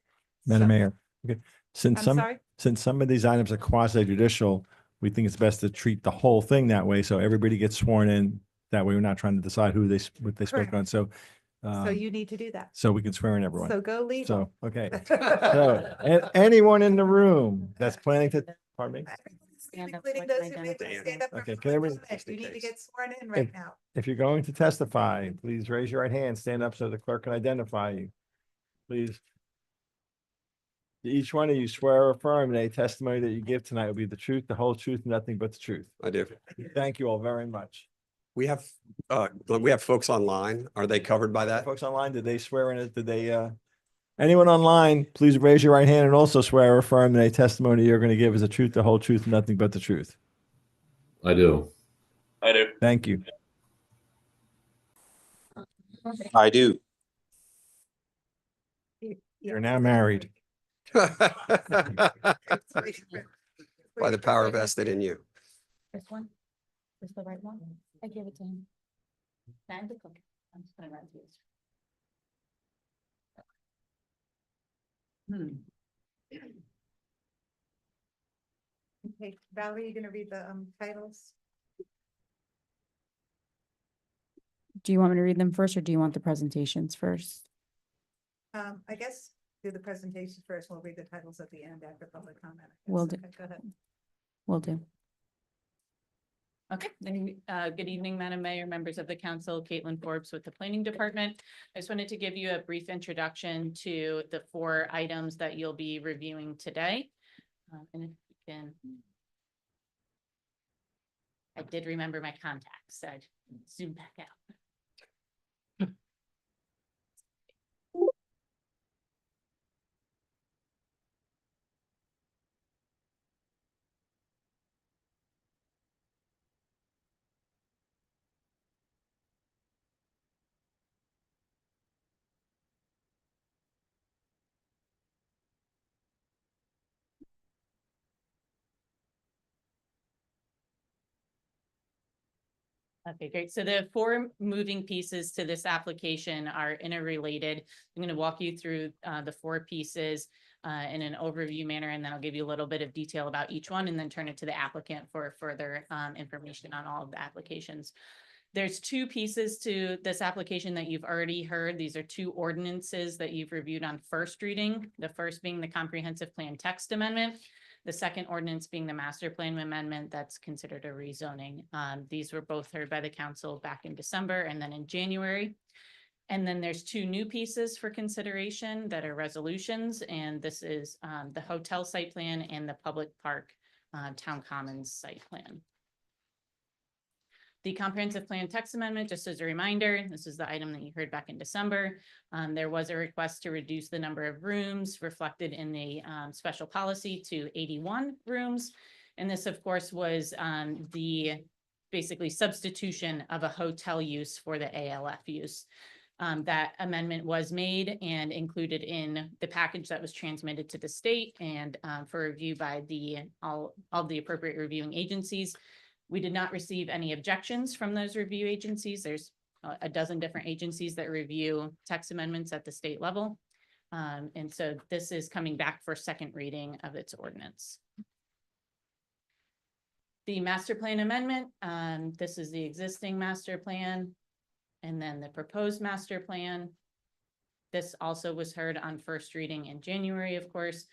J: Madam
A: So-
J: Mayor, okay,
A: I'm sorry?
J: since some of these items are quasi judicial, we think it's best to treat the whole thing that way, so everybody gets sworn in. That way, we're not trying to decide what they spoke
A: Correct.
J: on, so.
A: So you need to do that.
J: So we can swear in everyone.
A: So go leave.
J: So, okay. So, anyone in the room that's planning to, pardon me?
F: Stand up so I
A: Including
F: can
A: those who may
F: identify.
A: stand up. for
J: Okay, can
A: public
J: everybody-
A: comment. You need to get sworn in right now.
J: If you're going to testify, please raise your right hand, stand up so the clerk can identify you. Please. Each one of you swear or affirm that a testimony that you give tonight will be the truth, the whole truth, and nothing but the truth.
O: I do.
J: Thank you all very much.
O: We have folks online. Are they covered by that?
J: Folks online, did they swear in it? Did they, anyone online, please raise your right hand and also swear or affirm that a testimony you're going to give is the truth, the whole truth, and nothing but the truth.
O: I do. I do.
J: Thank you.
O: I do.
J: You're now married.
O: By the power vested in you.
F: This one? Is the right one? I gave it to him. And the cook. I'm just gonna write these.
A: Okay, Valerie, you gonna read the titles?
F: Do you want me to read them first, or do you want the presentations first?
A: I guess do the presentation first. We'll read the titles at the end after public comment. I guess.
F: Will do.
A: Okay, go ahead.
F: Will do.
P: Okay, then, good evening, Madam Mayor, members of the council, Caitlin Forbes with the Planning Department. I just wanted to give you a brief introduction to the 4 items that you'll be reviewing today. And if you can. I did remember my contacts, so I'd zoom back out. Okay, great. So the 4 moving pieces to this application are interrelated. I'm going to walk you through the 4 pieces in an overview manner, and then I'll give you a little bit of detail about each one, and then turn it to the applicant for further information on all of the applications. There's 2 pieces to this application that you've already heard. These are 2 ordinances that you've reviewed on first reading. The first being the comprehensive plan text amendment. The second ordinance being the master plan amendment that's considered a rezoning. These were both heard by the council back in December and then in January. And then there's 2 new pieces for consideration that are resolutions. And this is the hotel site plan and the public park town commons site plan. The comprehensive plan text amendment, just as a reminder, this is the item that you heard back in December. There was a request to reduce the number of rooms reflected in the special policy to 81 rooms. And this, of course, was the basically substitution of a hotel use for the ALF use. That amendment was made and included in the package that was transmitted to the state and for review by all of the appropriate reviewing agencies. We did not receive any objections from those review agencies. There's a dozen different agencies that review text amendments at the state level. And so this is coming back for second reading of its ordinance. The master plan amendment, this is the existing master plan and then the proposed master plan. This also was heard on first reading in January, of course.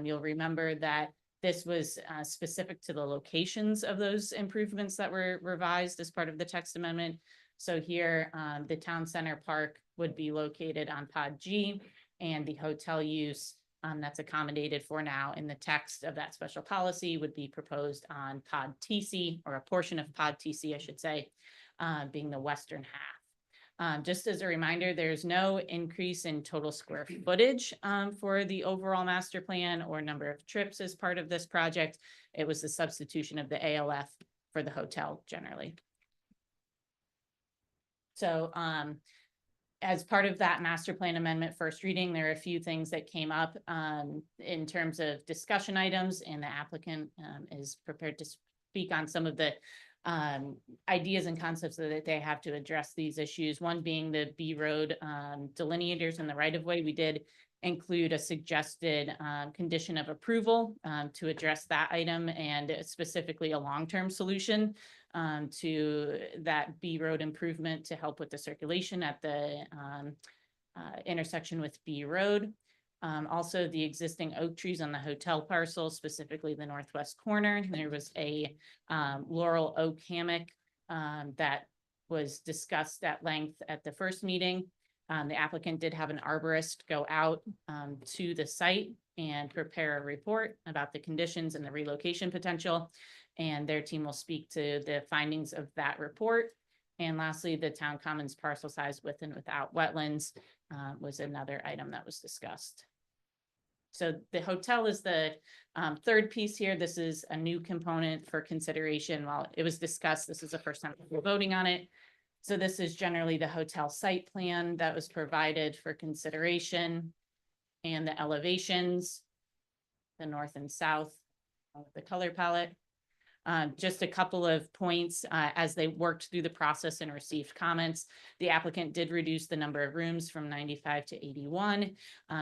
P: You'll remember that this was specific to the locations of those improvements that were revised as part of the text amendment. So here, the town center park would be located on pod G, and the hotel use that's accommodated for now in the text of that special policy would be proposed on pod TC, or a portion of pod TC, I should say, being the western half. Just as a reminder, there's no increase in total square footage for the overall master plan or number of trips as part of this project. It was the substitution of the ALF for the hotel generally. So as part of that master plan amendment first reading, there are a few things that came up in terms of discussion items, and the applicant is prepared to speak on some of the ideas and concepts that they have to address these issues. One being the B Road delineators in the right of way. We did include a suggested condition of approval to address that item, and specifically a long-term solution to that B Road improvement to help with the circulation at the intersection with B Road. Also, the existing oak trees on the hotel parcel, specifically the northwest corner. There was a laurel oak hammock that was discussed at length at the first meeting. The applicant did have an arborist go out to the site and prepare a report about the conditions and the relocation potential. And their team will speak to the findings of that report. And lastly, the town commons parcel size with and without wetlands was another item that was discussed. So the hotel is the third piece here. This is a new component for consideration. While it was discussed, this is the first time we're voting on it. So this is generally the hotel site plan that was provided for consideration, and the elevations, the north and south of the color palette. Just a couple of points as they worked through the process and received comments. The applicant did reduce the number of rooms from 95 to 81.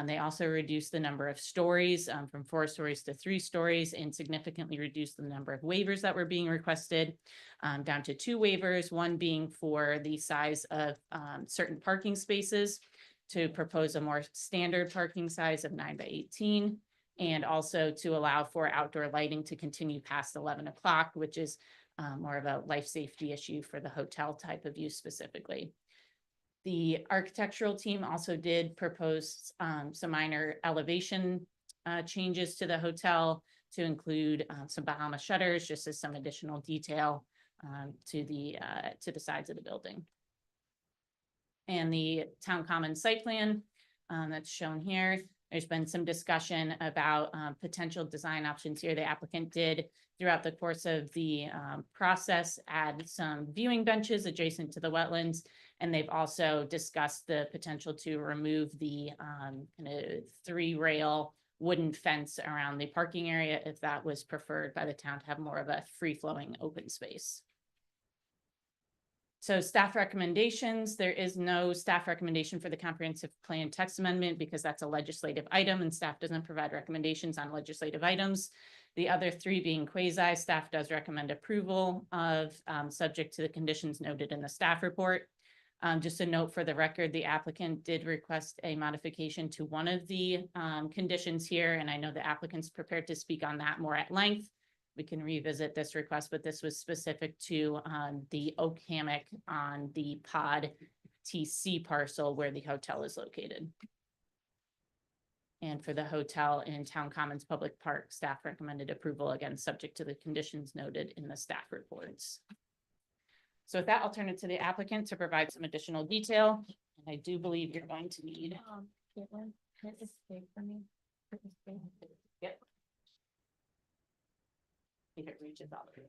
P: They also reduced the number of stories from 4 stories to 3 stories, and significantly reduced the number of waivers that were being requested down to 2 waivers, one being for the size of certain parking spaces to propose a more standard parking size of 9 by 18. And also to allow for outdoor lighting to continue past 11 o'clock, which is more of a life safety issue for the hotel type of use specifically. The architectural team also did propose some minor elevation changes to the hotel to include some Bahama shutters, just as some additional detail to the sides of the building. And the town common site plan that's shown here. There's been some discussion about potential design options here. The applicant did, throughout the course of the process, add some viewing benches adjacent to the wetlands. And they've also discussed the potential to remove the kind of 3-rail wooden fence around the parking area if that was preferred by the town to have more of a free-flowing open space. So staff recommendations, there is no staff recommendation for the comprehensive plan text amendment because that's a legislative item and staff doesn't provide recommendations on legislative items. The other 3 being quasi, staff does recommend approval of subject to the conditions noted in the staff report. Just a note for the record, the applicant did request a modification to one of the conditions here, and I know the applicant's prepared to speak on that more at length. We can revisit this request, but this was specific to the oak hammock on the pod TC parcel where the hotel is located. And for the hotel in Town Commons Public Park, staff recommended approval, again, subject to the conditions noted in the staff reports. So with that, I'll turn it to the applicant to provide some additional detail. And I do believe you're going to need. Caitlin, hit this big for me. Yep. If it reaches all the way.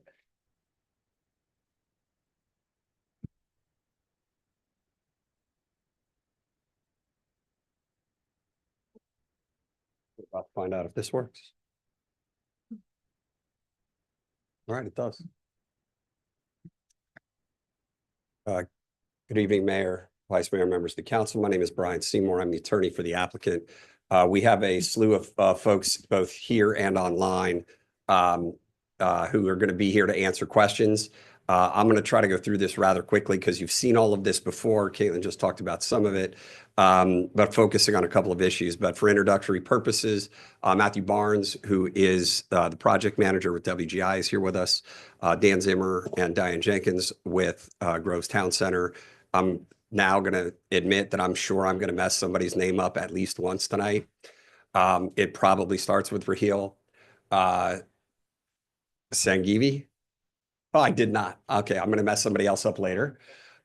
O: About to find out if this works. All right, it does. Good evening, Mayor, Vice Mayor, members of the council. My name is Brian Seymour. I'm the attorney for the applicant. We have a slew of folks both here and online who are going to be here to answer questions. I'm going to try to go through this rather quickly because you've seen all of this before. Caitlin just talked about some of it, but focusing on a couple of issues. But for introductory purposes, Matthew Barnes, who is the project manager with WGI, is here with us. Dan Zimmer and Diane Jenkins with Groves Town Center. I'm now going to admit that I'm sure I'm going to mess somebody's name up at least once tonight. It probably starts with Raheel Sangivi. Oh, I did not. Okay, I'm going to mess somebody else up later.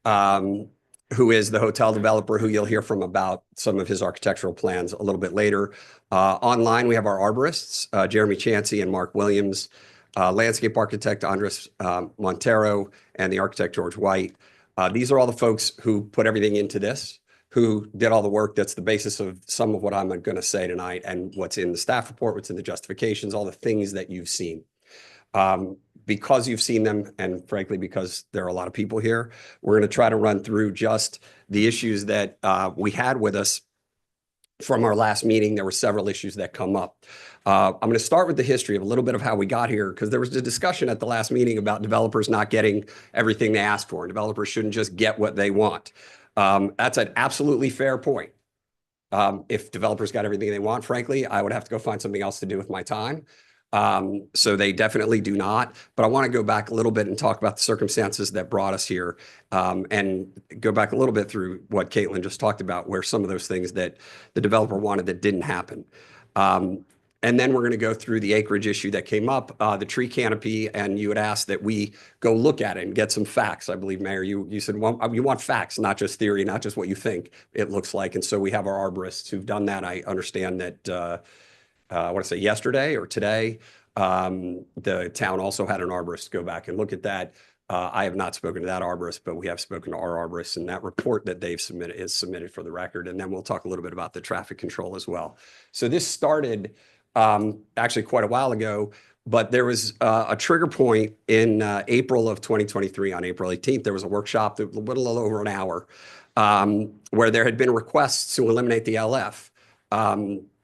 O: Who is the hotel developer who you'll hear from about some of his architectural plans a little bit later. Online, we have our arborists, Jeremy Chansey and Mark Williams, landscape architect Andres Montero, and the architect George White. These are all the folks who put everything into this, who did all the work that's the basis of some of what I'm going to say tonight and what's in the staff report, what's in the justifications, all the things that you've seen. Because you've seen them, and frankly, because there are a lot of people here, we're going to try to run through just the issues that we had with us from our last meeting. There were several issues that come up. I'm going to start with the history of a little bit of how we got here, because there was a discussion at the last meeting about developers not getting everything they asked for, and developers shouldn't just get what they want. That's an absolutely fair point. If developers got everything they want, frankly, I would have to go find something else to do with my time. So they definitely do not. But I want to go back a little bit and talk about the circumstances that brought us here, and go back a little bit through what Caitlin just talked about, where some of those things that the developer wanted that didn't happen. And then we're going to go through the acreage issue that came up, the tree canopy, and you had asked that we go look at it and get some facts. I believe, Mayor, you said, well, you want facts, not just theory, not just what you think it looks like. And so we have our arborists who've done that. I understand that I want to say yesterday or today, the town also had an arborist go back and look at that. I have not spoken to that arborist, but we have spoken to our arborist, and that report that they've submitted is submitted for the record. And then we'll talk a little bit about the traffic control as well. So this started actually quite a while ago, but there was a trigger point in April of 2023. On April 18th, there was a workshop that was a little over an hour where there had been requests to eliminate the LF.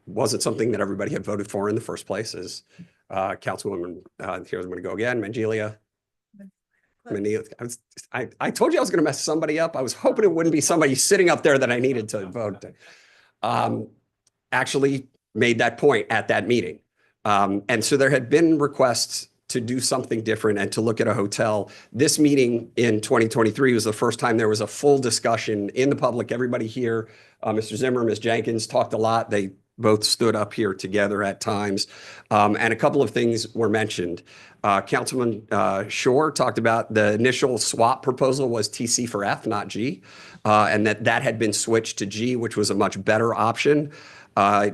O: Wasn't something that everybody had voted for in the first place, as Councilwoman, here's I'm going to go again, Mangelia. I told you I was going to mess somebody up. I was hoping it wouldn't be somebody sitting up there that I needed to vote. Actually made that point at that meeting. And so there had been requests to do something different and to look at a hotel. This meeting in 2023 was the first time there was a full discussion in the public. Everybody here, Mr. Zimmer, Ms. Jenkins talked a lot. They both stood up here together at times. And a couple of things were mentioned. Councilman Shore talked about the initial swap proposal was TC for F, not G, and that had been switched to G, which was a much better option,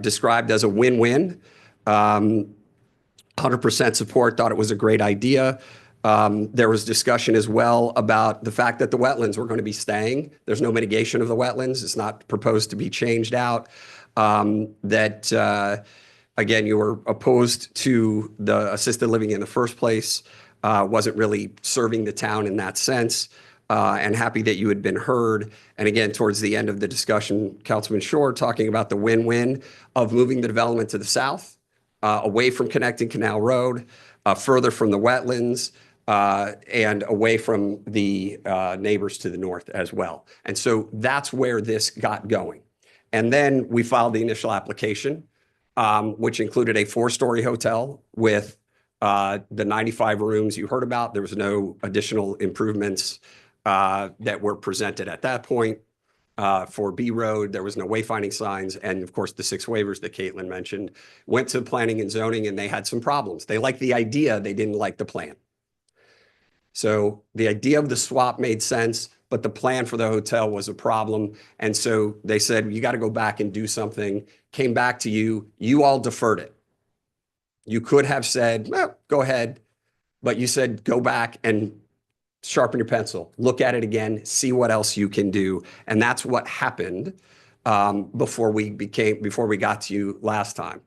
O: described as a win-win. 100% support, thought it was a great idea. There was discussion as well about the fact that the wetlands were going to be staying. There's no mitigation of the wetlands. It's not proposed to be changed out. Again, you were opposed to the assisted living in the first place, wasn't really serving the town in that sense, and happy that you had been heard. And again, towards the end of the discussion, Councilman Shore talking about the win-win of moving the development to the south, away from connecting Canal Road, further from the wetlands, and away from the neighbors to the north as well. And so that's where this got going. And then we filed the initial application, which included a 4-story hotel with the 95 rooms you heard about. There was no additional improvements that were presented at that point. For B Road, there was no wayfinding signs. And of course, the 6 waivers that Caitlin mentioned went to planning and zoning, and they had some problems. They liked the idea, they didn't like the plan. So the idea of the swap made sense, but the plan for the hotel was a problem. And so they said, you got to go back and do something. Came back to you. You all deferred it. You could have said, well, go ahead. But you said, go back and sharpen your pencil. Look at it again. See what else you can do. And that's what happened before we got to you last time.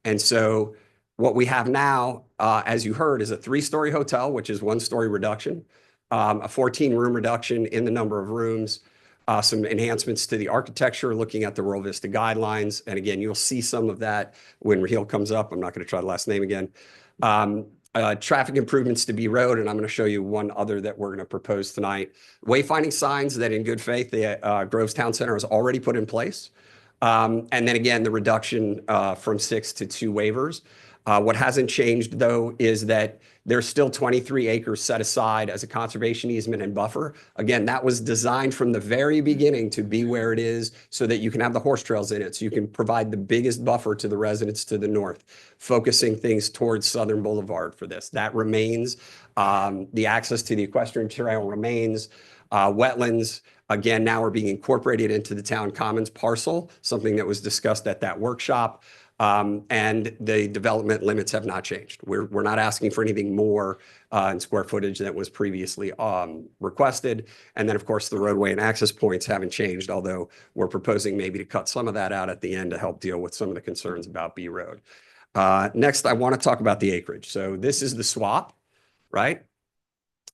O: And so what we have now, as you heard, is a 3-story hotel, which is 1-story reduction, a 14-room reduction in the number of rooms, some enhancements to the architecture, looking at the Rural Vista guidelines. And again, you'll see some of that when Raheel comes up. I'm not going to try the last name again. Traffic improvements to B Road, and I'm going to show you one other that we're going to propose tonight. Wayfinding signs that in good faith, the Groves Town Center has already put in place. And then again, the reduction from 6 to 2 waivers. What hasn't changed, though, is that there's still 23 acres set aside as a conservation easement and buffer. Again, that was designed from the very beginning to be where it is so that you can have the horse trails in it, so you can provide the biggest buffer to the residents to the north, focusing things towards Southern Boulevard for this. That remains. The access to the equestrian trail remains. Wetlands, again, now are being incorporated into the town commons parcel, something that was discussed at that workshop. And the development limits have not changed. We're not asking for anything more in square footage that was previously requested. And then, of course, the roadway and access points haven't changed, although we're proposing maybe to cut some of that out at the end to help deal with some of the concerns about B Road. Next, I want to talk about the acreage. So this is the swap, right?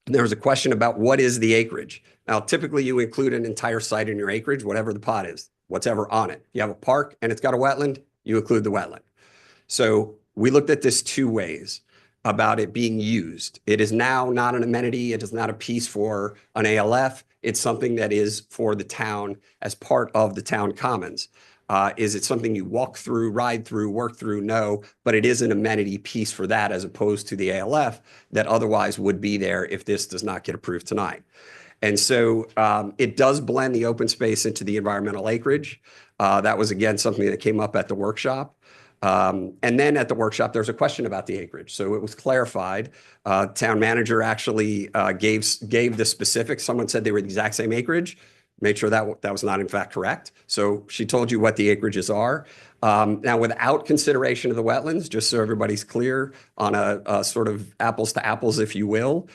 O: There was a question about what is the acreage. Now, typically you include an entire site in your acreage, whatever the pot is, whatever on it. You have a park and it's got a wetland, you include the wetland. So we looked at this 2 ways about it being used. It is now not an amenity. It is not a piece for an ALF. It's something that is for the town as part of the town commons. Is it something you walk through, ride through, work through? No, but it is an amenity piece for that as opposed to the ALF that otherwise would be there if this does not get approved tonight. And so it does blend the open space into the environmental acreage. That was, again, something that came up at the workshop. And then at the workshop, there's a question about the acreage. So it was clarified. Town manager actually gave the specifics. Someone said they were the exact same acreage. Made sure that that was not in fact correct. So she told you what the acreages are. Now, without consideration of the wetlands, just so everybody's clear on a sort of apples to apples, if you will,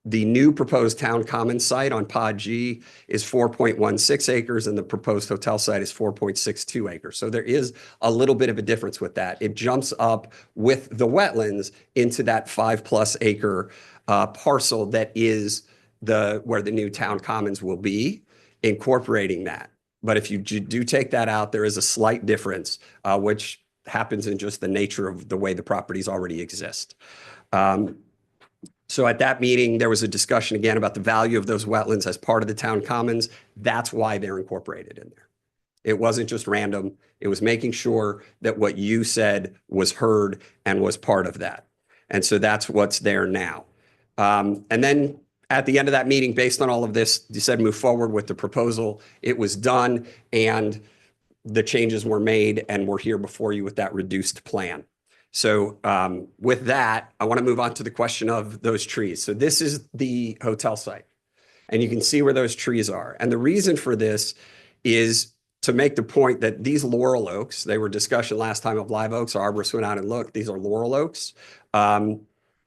O: the new proposed town common site on Pod G is 4.16 acres and the proposed hotel site is 4.62 acres. So there is a little bit of a difference with that. It jumps up with the wetlands into that 5+ acre parcel that is where the new town commons will be, incorporating that. But if you do take that out, there is a slight difference, which happens in just the nature of the way the properties already exist. So at that meeting, there was a discussion again about the value of those wetlands as part of the town commons. That's why they're incorporated in there. It wasn't just random. It was making sure that what you said was heard and was part of that. And so that's what's there now. And then at the end of that meeting, based on all of this, you said move forward with the proposal. It was done and the changes were made and we're here before you with that reduced plan. So with that, I want to move on to the question of those trees. So this is the hotel site and you can see where those trees are. And the reason for this is to make the point that these laurel oaks, they were discussion last time of live oaks. Arborists went out and looked. These are laurel oaks.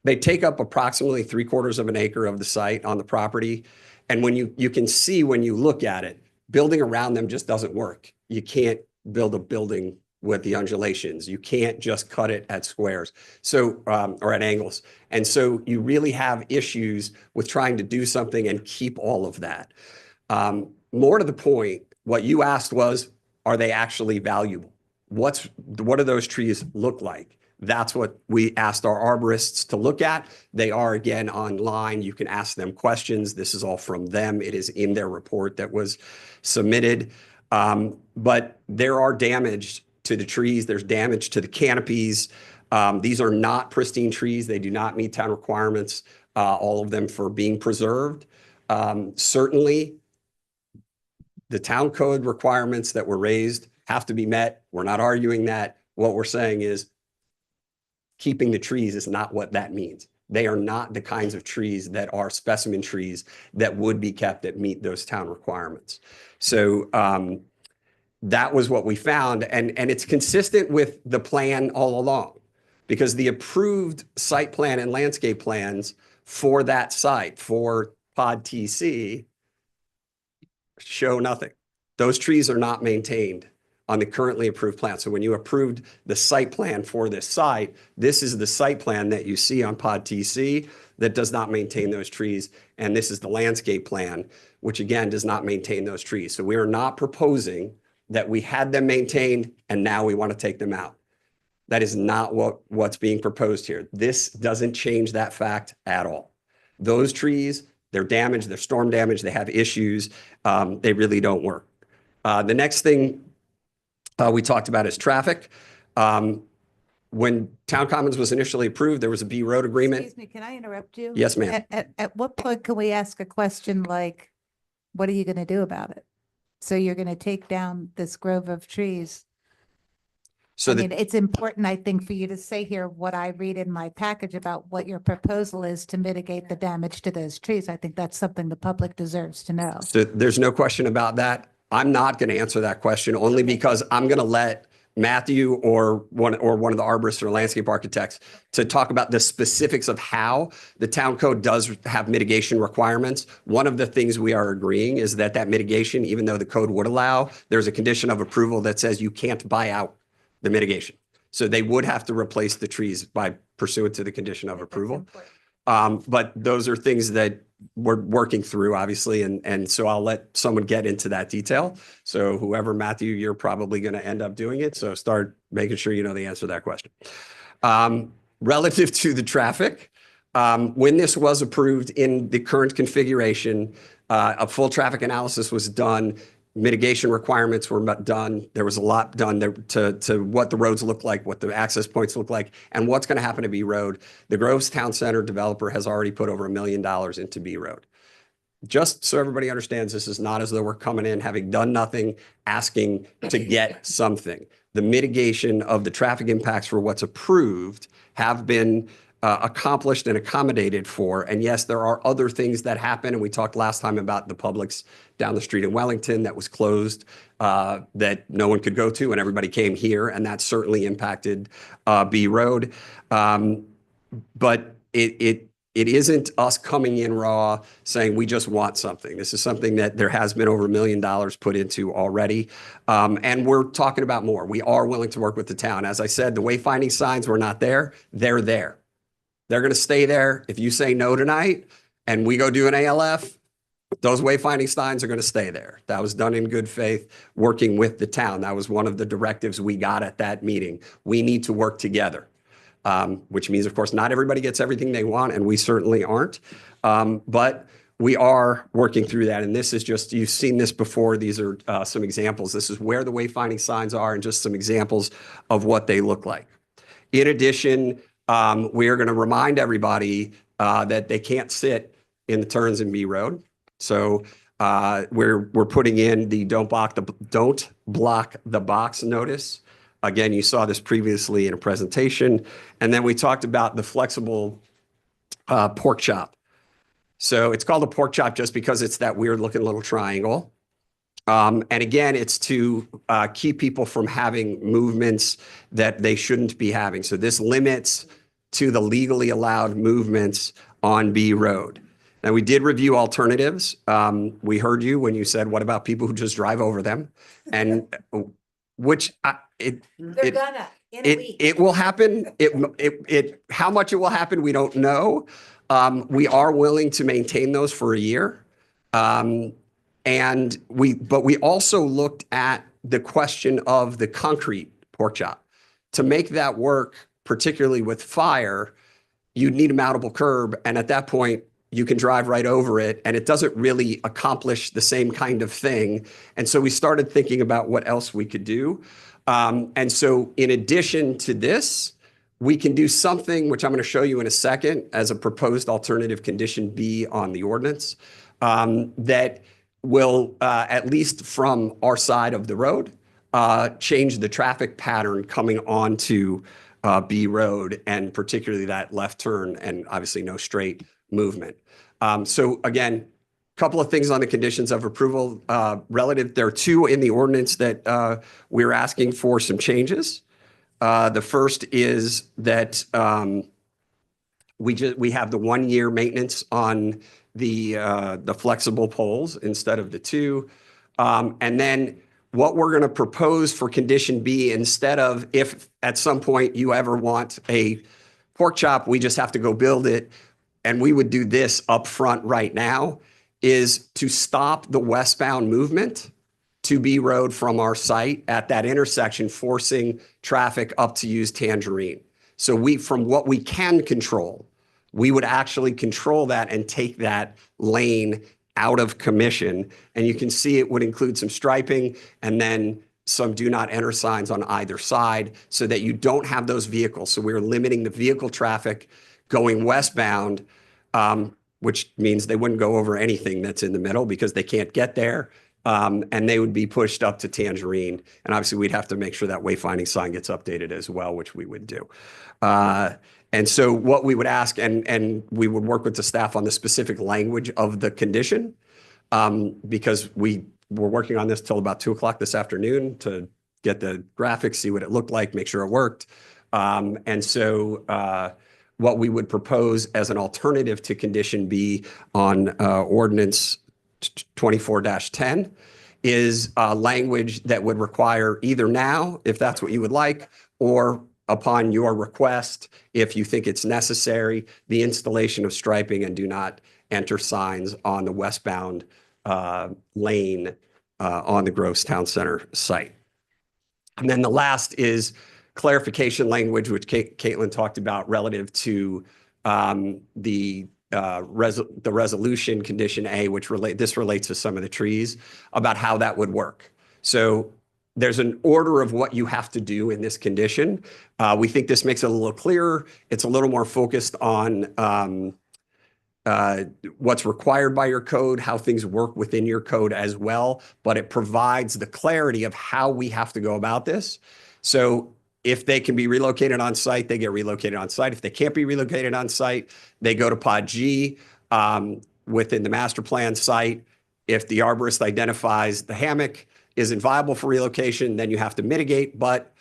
O: They take up approximately 3/4 of an acre of the site on the property. And when you can see when you look at it, building around them just doesn't work. You can't build a building with the undulations. You can't just cut it at squares. So, or at angles. And so you really have issues with trying to do something and keep all of that. More to the point, what you asked was, are they actually valuable? What do those trees look like? That's what we asked our arborists to look at. They are, again, online. You can ask them questions. This is all from them. It is in their report that was submitted. But there are damage to the trees. There's damage to the canopies. These are not pristine trees. They do not meet town requirements, all of them for being preserved. Certainly, the town code requirements that were raised have to be met. We're not arguing that. What we're saying is keeping the trees is not what that means. They are not the kinds of trees that are specimen trees that would be kept that meet those town requirements. So that was what we found. And it's consistent with the plan all along because the approved site plan and landscape plans for that site, for Pod TC, show nothing. Those trees are not maintained on the currently approved plan. So when you approved the site plan for this site, this is the site plan that you see on Pod TC that does not maintain those trees. And this is the landscape plan, which again does not maintain those trees. So we are not proposing that we had them maintained and now we want to take them out. That is not what's being proposed here. This doesn't change that fact at all. Those trees, they're damaged, they're storm damaged, they have issues, they really don't work. The next thing we talked about is traffic. When Town Commons was initially approved, there was a B Road agreement.
A: Excuse me, can I interrupt you?
O: Yes, ma'am.
A: At what point can we ask a question like, what are you going to do about it? So you're going to take down this grove of trees?
O: So
A: I mean, it's important, I think, for you to say here what I read in my package about what your proposal is to mitigate the damage to those trees. I think that's something the public deserves to know.
O: So there's no question about that. I'm not going to answer that question only because I'm going to let Matthew or one of the arborists or landscape architects to talk about the specifics of how the town code does have mitigation requirements. One of the things we are agreeing is that mitigation, even though the code would allow, there's a condition of approval that says you can't buy out the mitigation. So they would have to replace the trees by pursuant to the condition of approval. But those are things that we're working through, obviously, and so I'll let someone get into that detail. So whoever, Matthew, you're probably going to end up doing it. So start making sure you know the answer to that question. Relative to the traffic, when this was approved in the current configuration, a full traffic analysis was done. Mitigation requirements were done. There was a lot done there to what the roads look like, what the access points look like, and what's going to happen to B Road. The Groves Town Center developer has already put over $1 million into B Road. Just so everybody understands, this is not as though we're coming in, having done nothing, asking to get something. The mitigation of the traffic impacts for what's approved have been accomplished and accommodated for. And yes, there are other things that happen. And we talked last time about the Publix down the street in Wellington that was closed, that no one could go to, and everybody came here, and that certainly impacted B Road. But it isn't us coming in raw saying we just want something. This is something that there has been over $1 million put into already. And we're talking about more. We are willing to work with the town. As I said, the wayfinding signs were not there. They're there. They're going to stay there. If you say no tonight and we go do an ALF, those wayfinding signs are going to stay there. That was done in good faith, working with the town. That was one of the directives we got at that meeting. We need to work together, which means, of course, not everybody gets everything they want, and we certainly aren't. But we are working through that. And this is just, you've seen this before. These are some examples. This is where the wayfinding signs are and just some examples of what they look like. In addition, we are going to remind everybody that they can't sit in the turns in B Road. So we're putting in the don't block the box notice. Again, you saw this previously in a presentation. And then we talked about the flexible pork chop. So it's called a pork chop just because it's that weird looking little triangle. And again, it's to keep people from having movements that they shouldn't be having. So this limits to the legally allowed movements on B Road. Now, we did review alternatives. We heard you when you said, what about people who just drive over them? And which it will happen. How much it will happen, we don't know. We are willing to maintain those for a year. But we also looked at the question of the concrete pork chop. To make that work, particularly with fire, you need a mountable curb. And at that point, you can drive right over it, and it doesn't really accomplish the same kind of thing. And so we started thinking about what else we could do. And so in addition to this, we can do something, which I'm going to show you in a second, as a proposed alternative condition B on the ordinance, that will, at least from our side of the road, change the traffic pattern coming onto B Road, and particularly that left turn, and obviously no straight movement. So again, a couple of things on the conditions of approval relative. There are two in the ordinance that we're asking for some changes. The first is that we have the 1 year maintenance on the flexible poles instead of the 2. And then what we're going to propose for condition B, instead of if at some point you ever want a pork chop, we just have to go build it, and we would do this up front right now, is to stop the westbound movement to B Road from our site at that intersection, forcing traffic up to use Tangerine. So we, from what we can control, we would actually control that and take that lane out of commission. And you can see it would include some striping and then some do not enter signs on either side so that you don't have those vehicles. So we're limiting the vehicle traffic going westbound, which means they wouldn't go over anything that's in the middle because they can't get there. And they would be pushed up to Tangerine. And obviously we'd have to make sure that wayfinding sign gets updated as well, which we would do. And so what we would ask, and we would work with the staff on the specific language of the condition, because we were working on this till about 2:00 this afternoon to get the graphics, see what it looked like, make sure it worked. And so what we would propose as an alternative to condition B on ordinance 24-10 is language that would require either now, if that's what you would like, or upon your request, if you think it's necessary, the installation of striping and do not enter signs on the westbound lane on the Groves Town Center site. And then the last is clarification language, which Caitlin talked about relative to the resolution condition A, which this relates to some of the trees, about how that would work. So there's an order of what you have to do in this condition. We think this makes it a little clearer. It's a little more focused on what's required by your code, how things work within your code as well, but it provides the clarity of how we have to go about this. So if they can be relocated on site, they get relocated on site. If they can't be relocated on site, they go to Pod G within the master plan site. If the arborist identifies the hammock isn't viable for relocation, then you have to mitigate, but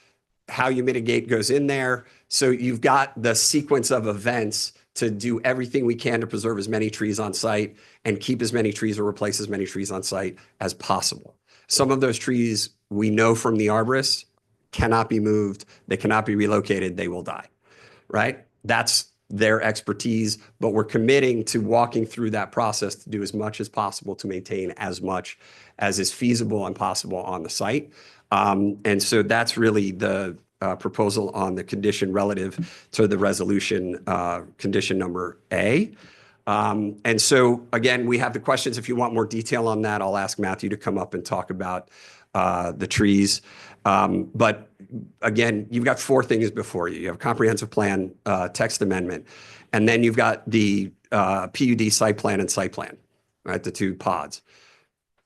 O: how you mitigate goes in there. So you've got the sequence of events to do everything we can to preserve as many trees on site and keep as many trees or replace as many trees on site as possible. Some of those trees we know from the arborists cannot be moved, they cannot be relocated, they will die, right? That's their expertise, but we're committing to walking through that process to do as much as possible to maintain as much as is feasible and possible on the site. And so that's really the proposal on the condition relative to the resolution condition number A. And so again, we have the questions. If you want more detail on that, I'll ask Matthew to come up and talk about the trees. But again, you've got 4 things before you. You have comprehensive plan, text amendment, and then you've got the PUD site plan and site plan, right? The 2 pods.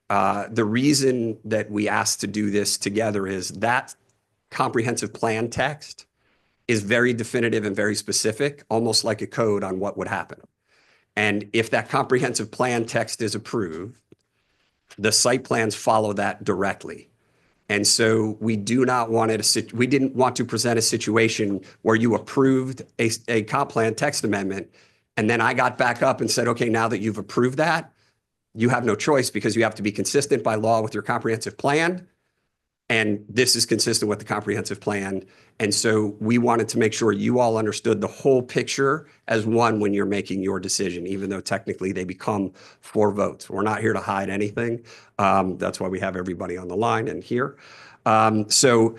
O: The reason that we asked to do this together is that comprehensive plan text is very definitive and very specific, almost like a code on what would happen. And if that comprehensive plan text is approved, the site plans follow that directly. And so we do not want we didn't want to present a situation where you approved a comp plan text amendment, and then I got back up and said, okay, now that you've approved that, you have no choice because you have to be consistent by law with your comprehensive plan. And this is consistent with the comprehensive plan. And so we wanted to make sure you all understood the whole picture as one when you're making your decision, even though technically they become 4 votes. We're not here to hide anything. That's why we have everybody on the line and here. So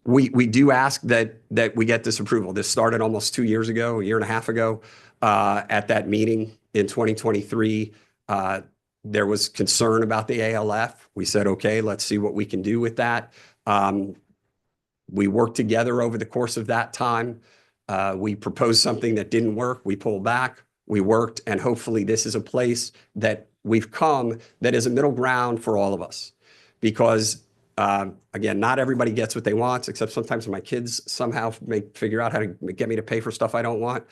O: we do ask that we get this approval. This started almost 2 years ago, 1.5 years ago, at that meeting in 2023. There was concern about the ALF. We said, okay, let's see what we can do with that. We worked together over the course of that time. We proposed something that didn't work. We pulled back, we worked, and hopefully this is a place that we've come that is a middle ground for all of us. Because again, not everybody gets what they want, except sometimes my kids somehow figure out how to get me to pay for stuff I don't want.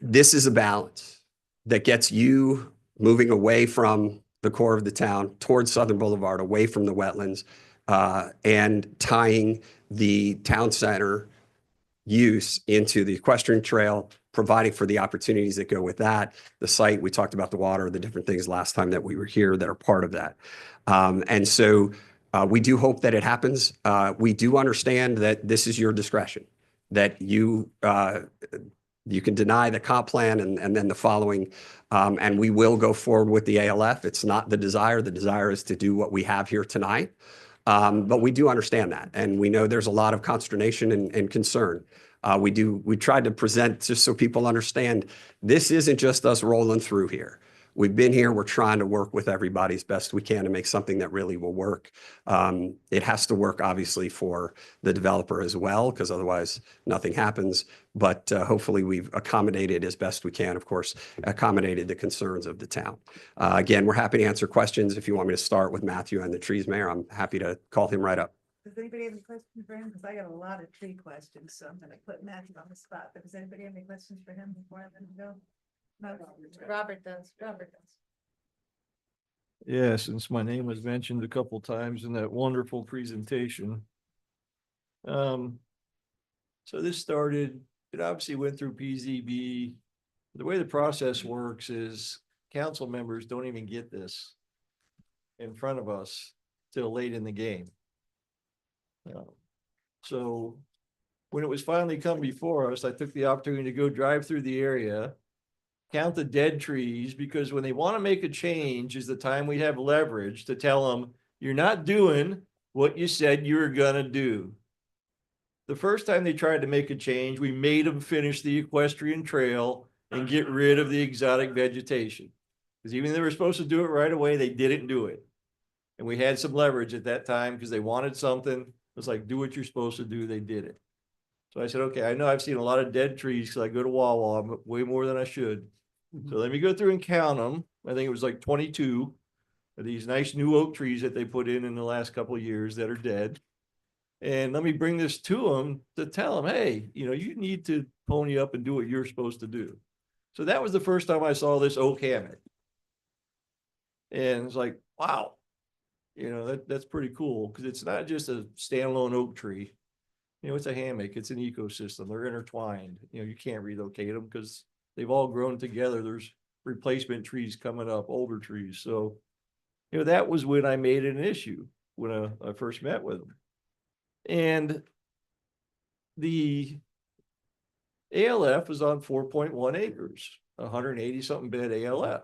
O: This is a balance that gets you moving away from the core of the town towards Southern Boulevard, away from the wetlands, and tying the town center use into the equestrian trail providing for the opportunities that go with that. The site, we talked about the water, the different things last time that we were here that are part of that. And so we do hope that it happens. We do understand that this is your discretion, that you can deny the comp plan and then the following, and we will go forward with the ALF. It's not the desire. The desire is to do what we have here tonight. But we do understand that, and we know there's a lot of consternation and concern. We tried to present just so people understand, this isn't just us rolling through here. We've been here, we're trying to work with everybody as best we can to make something that really will work. It has to work obviously for the developer as well, because otherwise nothing happens. But hopefully we've accommodated as best we can, of course, accommodated the concerns of the town. Again, we're happy to answer questions. If you want me to start with Matthew and the trees mayor, I'm happy to call him right up.
A: Does anybody have any questions for him? Because I got a lot of tree questions, so I'm gonna put Matthew on the spot. But does anybody have any questions for him before I let him go? No, Robert does. Robert does.
J: Yeah, since my name was mentioned a couple times in that wonderful presentation. So this started, it obviously went through PZB. The way the process works is council members don't even get this in front of us till late in the game. So when it was finally come before us, I took the opportunity to go drive through the area, count the dead trees, because when they want to make a change is the time we have leverage to tell them, you're not doing what you said you were gonna do. The first time they tried to make a change, we made them finish the equestrian trail and get rid of the exotic vegetation. Because even though they were supposed to do it right away, they didn't do it. And we had some leverage at that time because they wanted something. It was like, do what you're supposed to do. They did it. So I said, okay, I know I've seen a lot of dead trees because I go to Wawa way more than I should. So let me go through and count them. I think it was like 22 of these nice new oak trees that they put in the last couple of years that are dead. And let me bring this to them to tell them, hey, you know, you need to pony up and do what you're supposed to do. So that was the first time I saw this oak hammock. And it's like, wow, you know, that's pretty cool because it's not just a standalone oak tree. You know, it's a hammock, it's an ecosystem, they're intertwined. You know, you can't relocate them because they've all grown together. There's replacement trees coming up, older trees. So, you know, that was when I made it an issue when I first met with them. And the ALF was on 4.1 acres, 180 something bed ALF.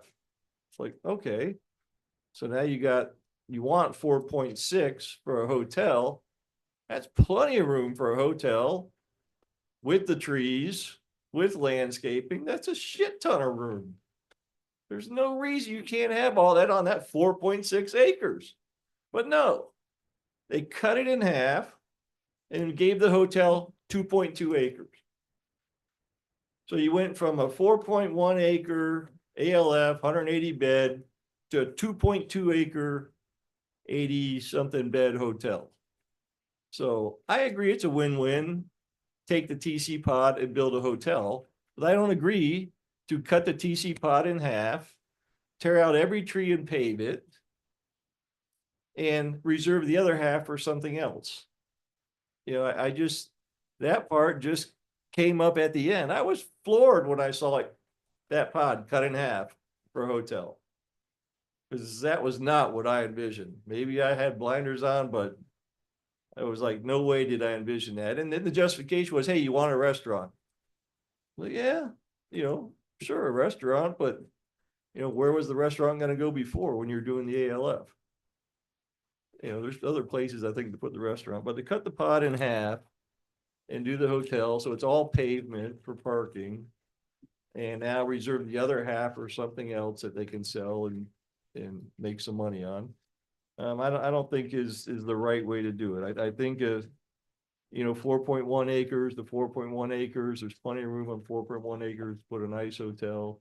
J: It's like, okay, so now you want 4.6 for a hotel. That's plenty of room for a hotel with the trees, with landscaping. That's a shit ton of room. There's no reason you can't have all that on that 4.6 acres. But no, they cut it in half and gave the hotel 2.2 acres. So you went from a 4.1 acre ALF, 180 bed to a 2.2 acre, 80 something bed hotel. So I agree it's a win-win. Take the TC pod and build a hotel, but I don't agree to cut the TC pod in half, tear out every tree and pave it, and reserve the other half for something else. You know, I just, that part just came up at the end. I was floored when I saw like that pod cut in half for a hotel. Because that was not what I envisioned. Maybe I had blinders on, but I was like, no way did I envision that. And then the justification was, hey, you want a restaurant? Well, yeah, you know, sure, a restaurant, but you know, where was the restaurant going to go before when you're doing the ALF? You know, there's other places I think to put the restaurant, but to cut the pod in half and do the hotel, so it's all pavement for parking, and now reserve the other half for something else that they can sell and make some money on. I don't think is the right way to do it. I think you know, 4.1 acres to 4.1 acres, there's plenty of room on 4.1 acres, put a nice hotel.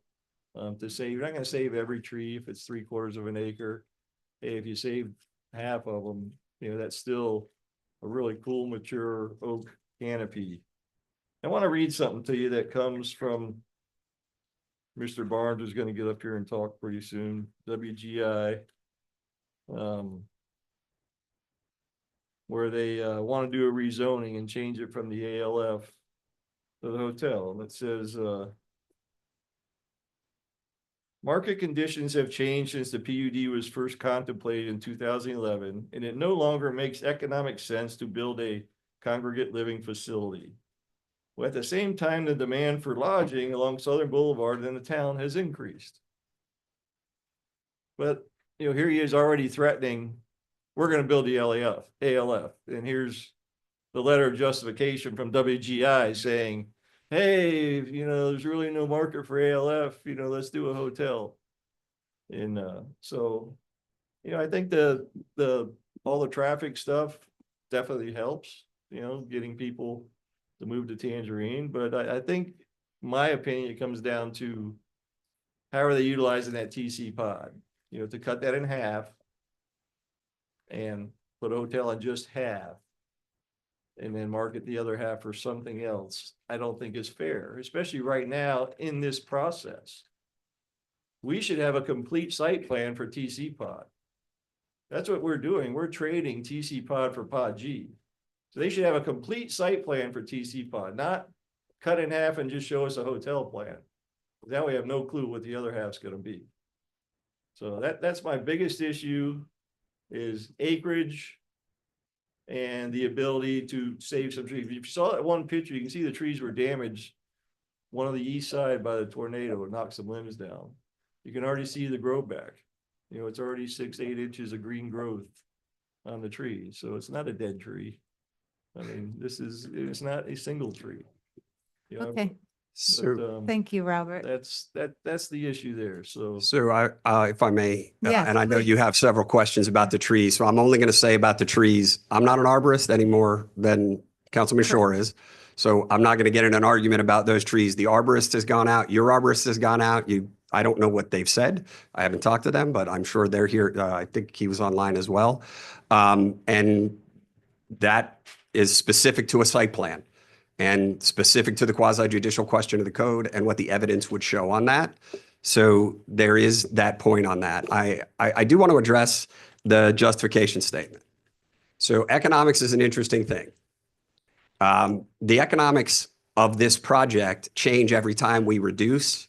J: To save, you're not going to save every tree if it's 3/4 of an acre. Hey, if you save half of them, you know, that's still a really cool mature oak canopy. I want to read something to you that comes from Mr. Barnes, who's going to get up here and talk pretty soon. WGI, where they want to do a rezoning and change it from the ALF of the hotel, and it says, market conditions have changed since the PUD was first contemplated in 2011, and it no longer makes economic sense to build a congregate living facility. Well, at the same time, the demand for lodging along Southern Boulevard in the town has increased. But, you know, here he is already threatening, we're gonna build the ALF, and here's the letter of justification from WGI saying, hey, you know, there's really no market for ALF, you know, let's do a hotel. And so, you know, I think all the traffic stuff definitely helps, you know, getting people to move to Tangerine. But I think, my opinion, it comes down to how are they utilizing that TC pod? You know, to cut that in half and put a hotel on just half and then market the other half for something else, I don't think is fair, especially right now in this process. We should have a complete site plan for TC pod. That's what we're doing. We're trading TC pod for pod G. So they should have a complete site plan for TC pod, not cut in half and just show us a hotel plan. Now we have no clue what the other half's gonna be. So that's my biggest issue, is acreage and the ability to save some trees. If you saw that one picture, you can see the trees were damaged. One on the east side by the tornado, it knocked some limbs down. You can already see the grow back. You know, it's already 6-8 inches of green growth on the tree. So it's not a dead tree. I mean, it's not a single tree. You know,
A: Okay,
O: So,
A: thank you, Robert.
J: that's the issue there. So
O: if I may,
A: Yes,
O: and I know
A: please.
O: you have several questions about the trees, so I'm only going to say about the trees, I'm not an arborist any more than Councilman Shore is. So I'm not going to get in an argument about those trees. The arborist has gone out, your arborist has gone out. I don't know what they've said. I haven't talked to them, but I'm sure they're here. I think he was online as well. And that is specific to a site plan and specific to the quasi judicial question of the code and what the evidence would show on that. So there is that point on that. I do want to address the justification statement. So economics is an interesting thing. The economics of this project change every time we reduce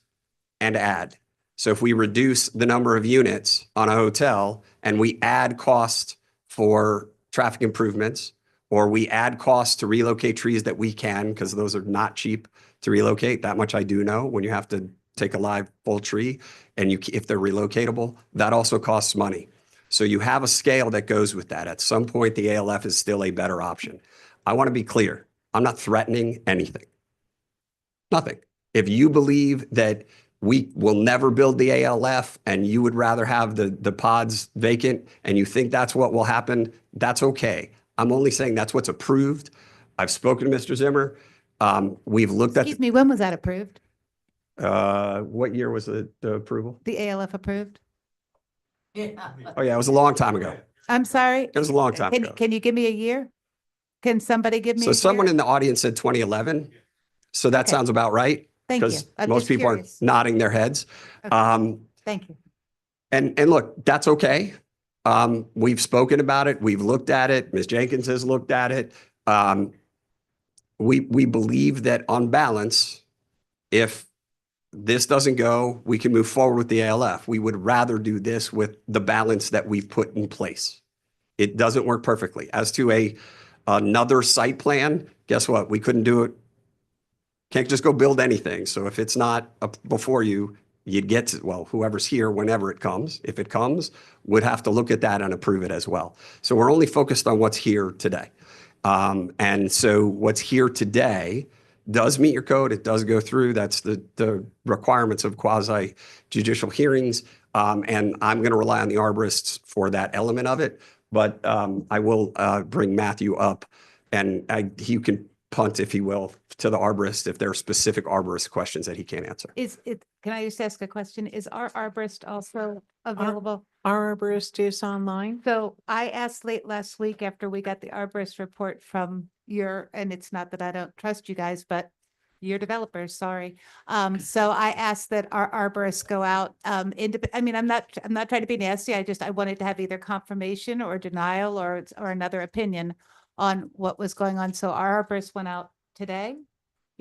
O: and add. So if we reduce the number of units on a hotel and we add cost for traffic improvements, or we add costs to relocate trees that we can, because those are not cheap to relocate. That much I do know. When you have to take a live full tree and if they're relocatable, that also costs money. So you have a scale that goes with that. At some point, the ALF is still a better option. I want to be clear. I'm not threatening anything. Nothing. If you believe that we will never build the ALF and you would rather have the pods vacant and you think that's what will happen, that's okay. I'm only saying that's what's approved. I've spoken to Mr. Zimmer. We've looked at.
A: Excuse me, when was that approved?
O: What year was the approval?
A: The ALF approved?
O: Oh yeah, it was a long time ago.
A: I'm sorry?
O: It was a long time ago.
A: Can you give me a year? Can somebody give me a
O: So
A: year?
O: someone in the audience said 2011. So that
A: Okay.
O: sounds about right.
A: Thank you.
O: Because
A: I'm
O: most
A: just
O: people are
A: curious.
O: nodding their heads.
A: Okay. Thank you.
O: And look, that's okay. We've spoken about it. We've looked at it. Ms. Jenkins has looked at it. We believe that on balance, if this doesn't go, we can move forward with the ALF. We would rather do this with the balance that we've put in place. It doesn't work perfectly. As to another site plan, guess what? We couldn't do it. Can't just go build anything. So if it's not up before you, you'd get to, well, whoever's here, whenever it comes, if it comes, would have to look at that and approve it as well. So we're only focused on what's here today. And so what's here today does meet your code. It does go through. That's the requirements of quasi judicial hearings. And I'm going to rely on the arborists for that element of it. But I will bring Matthew up and he can punt, if he will, to the arborist if there are specific arborist questions that he can't answer.
A: Can I just ask a question? Is our arborist also available?
C: Our arborist is online.
A: So I asked late last week after we got the arborist report from and it's not that I don't trust you guys, but your developers, sorry. So I asked that our arborists go out, I mean, I'm not trying to be nasty. I wanted to have either confirmation or denial or another opinion on what was going on. So our arborist went out today,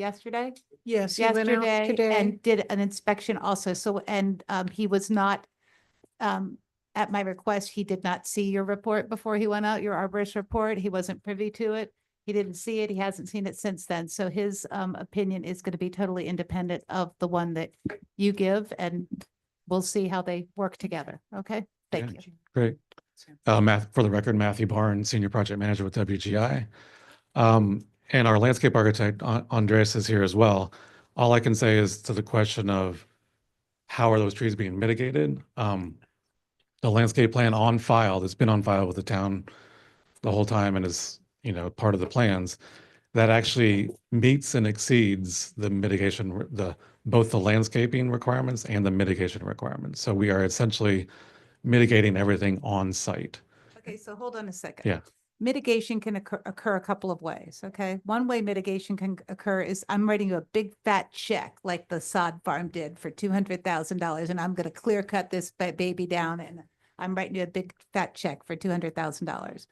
A: yesterday?
C: Yes, he went out
A: Yesterday
C: today.
A: and did an inspection also. So, and he was not, at my request, he did not see your report before he went out, your arborist report. He wasn't privy to it. He didn't see it. He hasn't seen it since then. So his opinion is going to be totally independent of the one that you give, and we'll see how they work together. Okay, thank you.
Q: Great. For the record, Matthew Barnes, Senior Project Manager with WGI. And our landscape architect, Andreas, is here as well. All I can say is to the question of how are those trees being mitigated? The landscape plan on file, that's been on file with the town the whole time and is, part of the plans, that actually meets and exceeds the mitigation, both the landscaping requirements and the mitigation requirements. So we are essentially mitigating everything on site.
A: Okay, so hold on a second.
Q: Yeah.
A: Mitigation can occur a couple of ways, okay? One way mitigation can occur is I'm writing you a big fat check like the sod farm did for $200,000, and I'm gonna clear cut this baby down, and I'm writing you a big fat check for $200,000.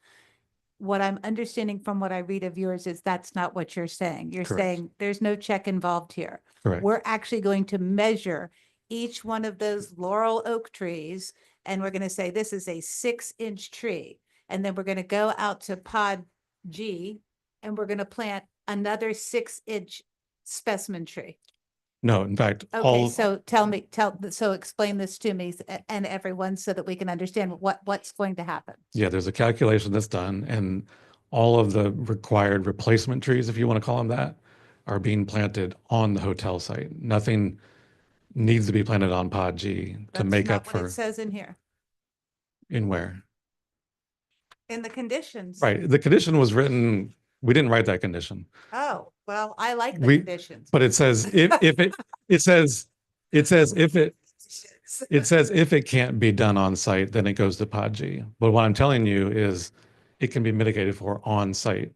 A: What I'm understanding from what I read of yours is that's not what you're saying. You're
Q: Correct.
A: saying there's no check involved here.
Q: Correct.
A: We're actually going to measure each one of those laurel oak trees, and we're gonna say this is a 6-inch tree. And then we're gonna go out to pod G and we're gonna plant another 6-inch specimen tree.
Q: No, in fact,
A: Okay, so so explain this to me and everyone so that we can understand what's going to happen.
Q: yeah, there's a calculation that's done and all of the required replacement trees, if you want to call them that, are being planted on the hotel site. Nothing needs to be planted on pod G to
A: That's
Q: make
A: not
Q: up
A: what
Q: for,
A: it says in here,
Q: in where?
A: in the conditions.
Q: Right, the condition was written, we didn't write that condition.
A: Oh, well, I like the
Q: We-
A: conditions.
Q: But it says if it says if it can't be done on site, then it goes to pod G. But what I'm telling you is it can be mitigated for on site,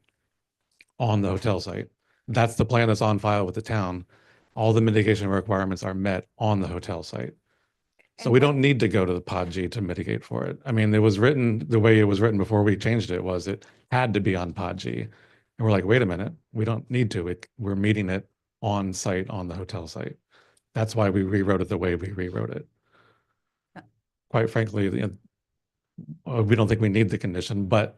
Q: on the hotel site. That's the plan that's on file with the town. All the mitigation requirements are met on the hotel site. So
A: And
Q: we
A: what-
Q: don't need to go to the pod G to mitigate for it. I mean, it was written, the way it was written before we changed it was it had to be on pod G. And we're like, wait a minute, we don't need to. We're meeting it on site, on the hotel site. That's why we rewrote it the way we rewrote it. Quite frankly, we don't think we need the condition, but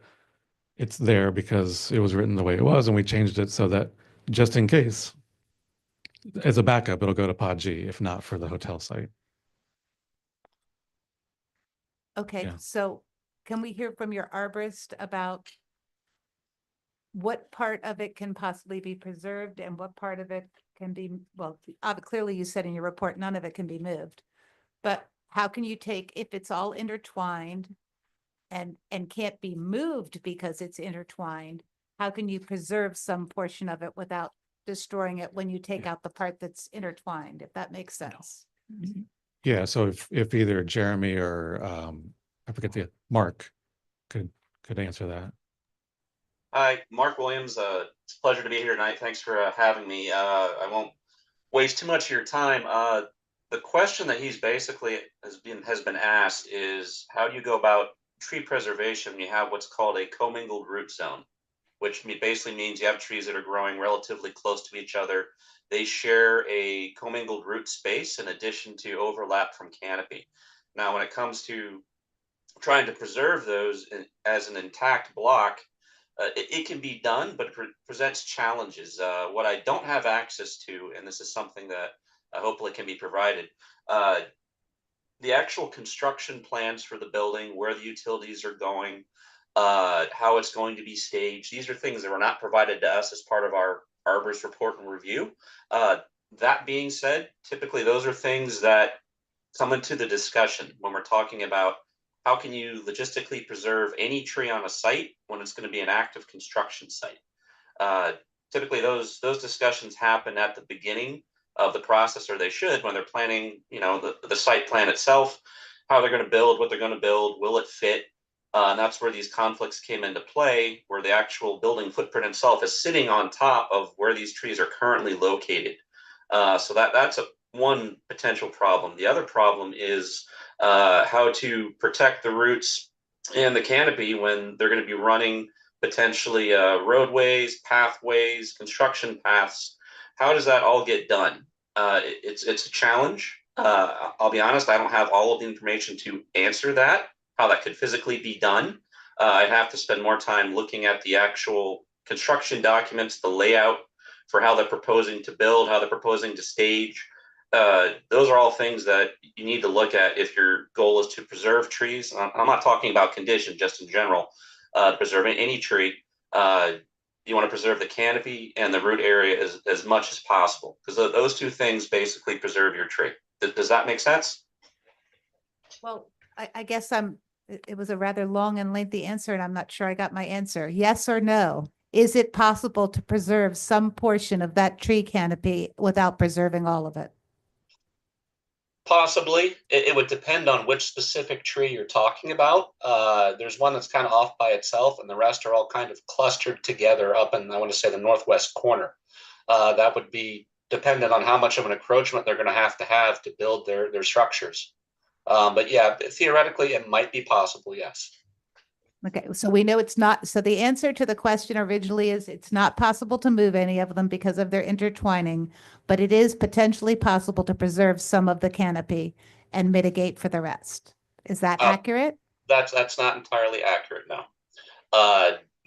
Q: it's there because it was written the way it was and we changed it so that just in case, as a backup, it'll go to pod G, if not for the hotel site.
A: Okay,
Q: Yeah.
A: so can we hear from your arborist about what part of it can possibly be preserved and what part of it can be, well, clearly you said in your report, none of it can be moved. But how can you take, if it's all intertwined and can't be moved because it's intertwined, how can you preserve some portion of it without destroying it when you take out the part that's intertwined, if that makes sense?
Q: Yeah, so if either Jeremy or I forget Mark could answer that.
R: Hi, Mark Williams. It's a pleasure to be here tonight. Thanks for having me. I won't waste too much of your time. The question that he's basically has been asked is, how do you go about tree preservation when you have what's called a commingled root zone, which basically means you have trees that are growing relatively close to each other. They share a commingled root space in addition to overlap from canopy. Now, when it comes to trying to preserve those as an intact block, it can be done, but it presents challenges. What I don't have access to, and this is something that hopefully can be provided, the actual construction plans for the building, where the utilities are going, how it's going to be staged. These are things that were not provided to us as part of our arborist report and review. That being said, typically those are things that come into the discussion when we're talking about how can you logistically preserve any tree on a site when it's going to be an active construction site. Typically those discussions happen at the beginning of the process, or they should, when they're planning, the site plan itself, how they're going to build, what they're going to build, will it fit? And that's where these conflicts came into play, where the actual building footprint itself is sitting on top of where these trees are currently located. So that's one potential problem. The other problem is how to protect the roots and the canopy when they're going to be running potentially roadways, pathways, construction paths How does that all get done? It's a challenge. I'll be honest, I don't have all of the information to answer that, how that could physically be done. I'd have to spend more time looking at the actual construction documents, the layout for how they're proposing to build, how they're proposing to stage. Those are all things that you need to look at if your goal is to preserve trees. I'm not talking about condition, just in general, preserving any tree. You want to preserve the canopy and the root area as much as possible, because those two things basically preserve your tree. Does that make sense?
A: Well, I guess it was a rather long and lengthy answer, and I'm not sure I got my answer. Yes or no? Is it possible to preserve some portion of that tree canopy without preserving all of it?
R: Possibly. It would depend on which specific tree you're talking about. There's one that's kind of off by itself, and the rest are all kind of clustered together up in, I want to say, the northwest corner. That would be dependent on how much of an encroachment they're going to have to build their structures. But yeah, theoretically, it might be possible, yes.
A: Okay, so we know it's not, so the answer to the question originally is it's not possible to move any of them because of their intertwining, but it is potentially possible to preserve some of the canopy and mitigate for the rest. Is that accurate?
R: That's not entirely accurate, no.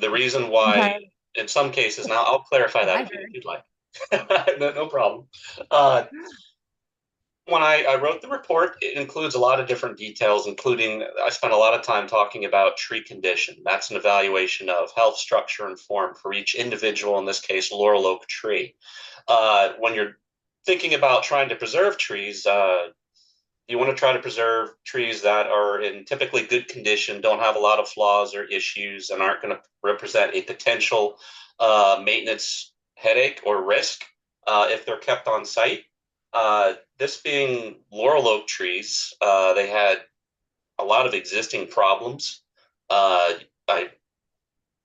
R: The reason why, in some cases, now I'll clarify that if you'd like. No problem. When I wrote the report, it includes a lot of different details, including I spent a lot of time talking about tree condition. That's an evaluation of health, structure, and form for each individual, in this case, laurel oak tree. When you're thinking about trying to preserve trees, you want to try to preserve trees that are in typically good condition, don't have a lot of flaws or issues, and aren't going to represent a potential maintenance headache or risk if they're kept on site. This being laurel oak trees, they had a lot of existing problems. I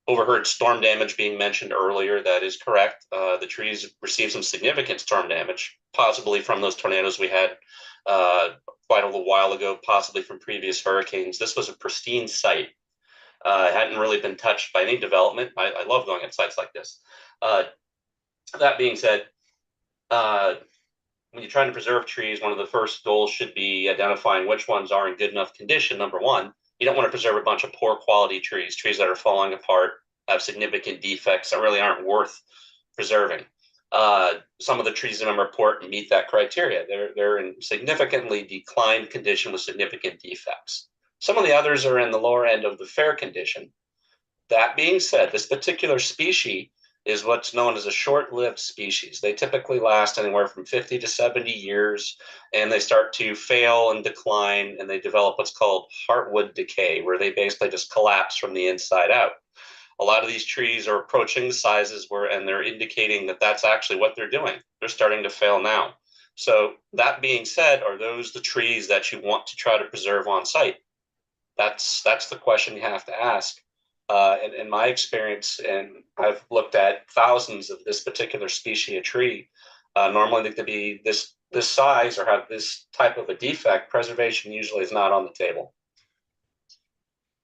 R: overheard storm damage being mentioned earlier. That is correct. The trees received some significant storm damage, possibly from those tornadoes we had quite a little while ago, possibly from previous hurricanes. This was a pristine site. It hadn't really been touched by any development. I love going at sites like this. That being said, when you're trying to preserve trees, one of the first goals should be identifying which ones are in good enough condition. Number one, you don't want to preserve a bunch of poor quality trees that are falling apart, have significant defects that really aren't worth preserving. Some of the trees in my report meet that criteria. They're in significantly declined condition with significant defects. Some of the others are in the lower end of the fair condition. That being said, this particular species is what's known as a short-lived species. They typically last anywhere from 50 to 70 years, and they start to fail and decline, and they develop what's called heartwood decay, where they basically just collapse from the inside out. A lot of these trees are approaching the sizes and they're indicating that that's actually what they're doing. They're starting to fail now. So that being said, are those the trees that you want to try to preserve on site? That's the question you have to ask. In my experience, and I've looked at thousands of this particular species of tree, normally they could be this size or have this type of a defect. Preservation usually is not on the table.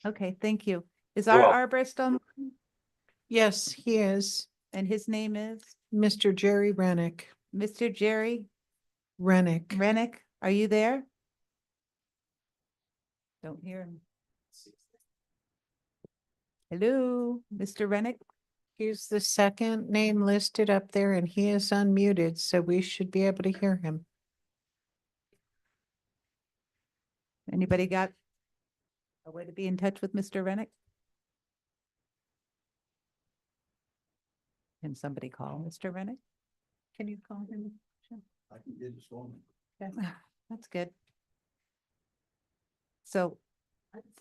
A: Okay, thank you. Is
R: You're
A: our
R: welcome.
A: arborist on?
C: Yes, he is.
A: And his name is?
C: Mr. Jerry Rennick.
A: Mr. Jerry
C: Rennick.
A: Rennick, are you there? Don't hear him. Hello, Mr. Rennick?
C: He's the second name listed up there and he is unmuted, so we should be able to hear him.
A: Anybody got a way to be in touch with Mr. Rennick? Can somebody call Mr. Rennick? Can you call him?
J: I can get this one.
A: Okay, that's good. So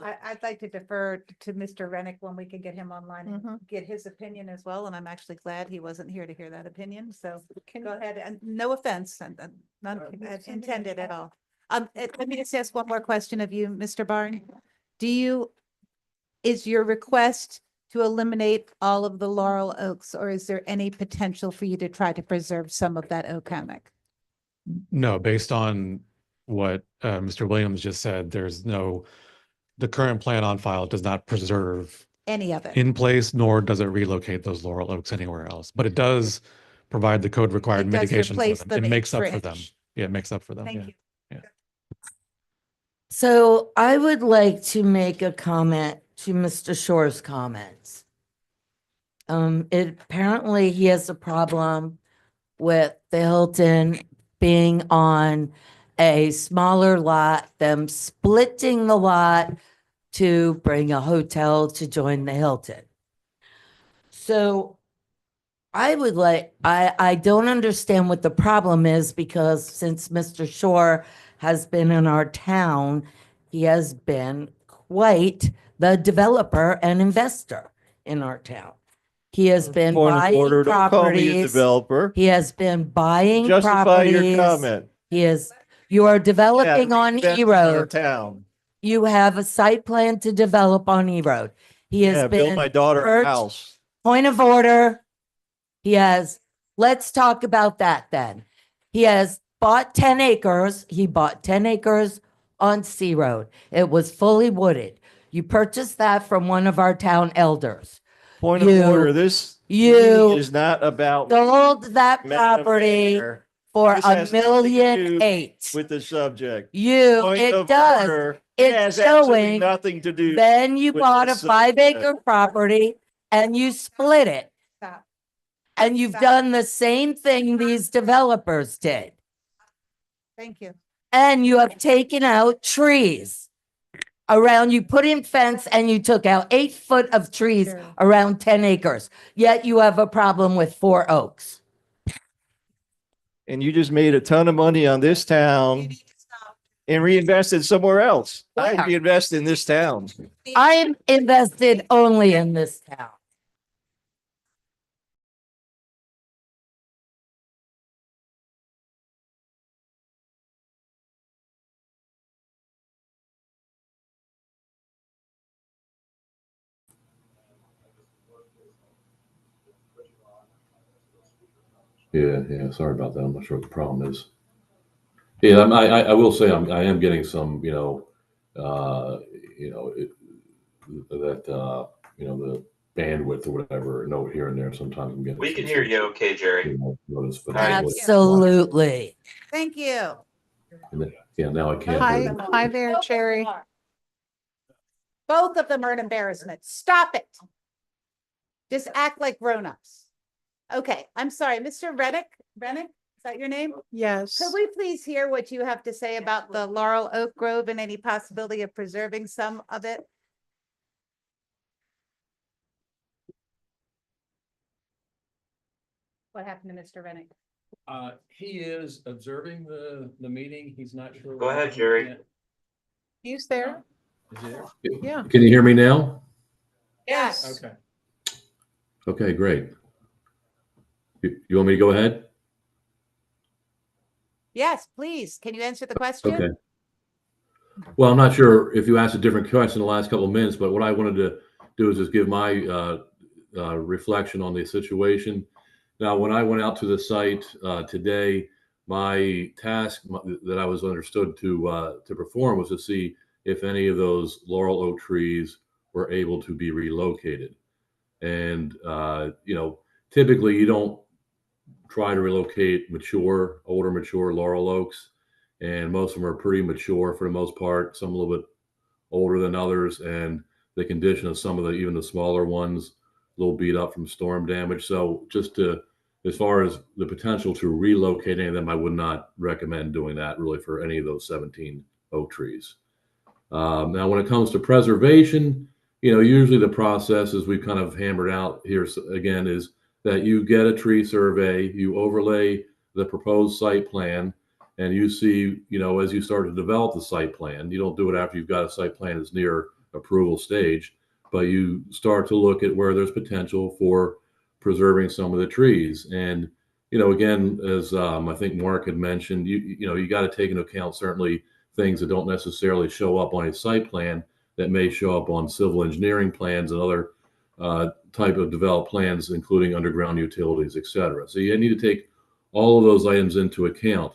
A: I'd like to defer to Mr. Rennick when we can get him online and get his opinion as well. And I'm actually glad he wasn't here to hear that opinion. So go ahead, and no offense, and none intended at all. Let me just ask one more question of you, Mr. Barn. Is your request to eliminate all of the laurel oaks, or is there any potential for you to try to preserve some of that oak hammock?
Q: No, based on what Mr. Williams just said, the current plan on file does not preserve
A: Any of it?
Q: in place, nor does it relocate those laurel oaks anywhere else. But it does provide the code required
A: It does
Q: mitigation for
A: replace
Q: them.
A: the
Q: It makes up for them.
A: drainage.
Q: Yeah, it makes up for them.
A: Thank
Q: Yeah.
A: you.
G: So I would like to make a comment to Mr. Shore's comments. Apparently he has a problem with the Hilton being on a smaller lot, them splitting the lot to bring a hotel to join the Hilton. So I would like, I don't understand what the problem is, because since Mr. Shore has been in our town, he has been quite the developer and investor in our town. He has been
J: Point of
G: buying
J: order, don't call me a
G: properties.
J: developer.
G: He has been buying
J: Justify your
G: properties.
J: comment.
G: He is, you are developing on
J: Invest
G: E
J: in our
G: Road.
J: town.
G: You have a site plan to develop on E Road. He has
J: Yeah, build
G: been.
J: my daughter a
G: purch-
J: house.
G: Point of order. He has, let's talk about that then. He has bought 10 acres. He bought 10 acres on Sea Road. It was fully wooded. You purchased that from one of our town elders.
J: Point
G: You-
J: of order, this
G: you
J: meeting is not about.
G: Sold that
J: Madam
G: property
J: Mayor.
G: for
J: This has nothing to do
G: $1,800,000.
J: With the subject.
G: You,
J: Point
G: it
J: of
G: does.
J: order, it
G: It's
J: has absolutely
G: showing.
J: nothing to do.
G: Then you
J: with
G: bought a
J: the subject.
G: 5-acre property and you split it.
A: Stop.
G: And you've
A: Stop.
G: done the same thing these developers did.
A: Thank you.
G: And you have taken out trees around, you put in fence and you took out 8 foot of trees
A: Sure.
G: around 10 acres. Yet you have a problem with 4 oaks.
J: And you just made a ton of money on this town and reinvested somewhere else. I
G: Where?
J: reinvest in this town.
G: I am invested only in this town.
S: Yeah, sorry about that. I'm not sure what the problem is. Yeah, I will say I am getting some, the bandwidth or whatever note here and there. Sometimes I'm getting.
R: We can hear you okay, Jerry.
S: Notice, but
G: Absolutely.
A: Thank you.
S: yeah, now I can't.
C: Hi,
S: hear you.
C: hi there, Jerry.
A: Both of them are an embarrassment. Stop it. Just act like grown-ups. Okay, I'm sorry, Mr. Rennick, is that your name?
C: Yes.
A: Could we please hear what you have to say about the Laurel Oak Grove and any possibility of preserving some of it? What happened to Mr. Rennick?
T: He is observing the meeting. He's not sure.
R: Go ahead, Jerry.
C: He's there.
T: Is he there?
C: Yeah.
S: Can you hear me now?
A: Yes.
T: Okay.
S: Okay, great. You want me to go ahead?
A: Yes, please. Can you answer the question?
S: Okay. Well, I'm not sure if you asked a different question in the last couple of minutes, but what I wanted to do is just give my reflection on the situation. Now, when I went out to the site today, my task that I was understood to perform was to see if any of those laurel oak trees were able to be relocated. And typically you don't try to relocate older mature laurel oaks, and most of them are pretty mature for the most part. Some a little bit older than others, and the condition of some of even the smaller ones, a little beat up from storm damage. So as far as the potential to relocate any of them, I would not recommend doing that really for any of those 17 oak trees. Now, when it comes to preservation, usually the process, as we've kind of hammered out here again, is that you get a tree survey, you overlay the proposed site plan, and you see, as you start to develop the site plan, you don't do it after you've got a site plan that's near approval stage, but you start to look at where there's potential for preserving some of the trees. And, again, as I think Mark had mentioned, you got to take into account certainly things that don't necessarily show up on a site plan that may show up on civil engineering plans and other type of developed plans, including underground utilities, et cetera. So you need to take all of those items into account.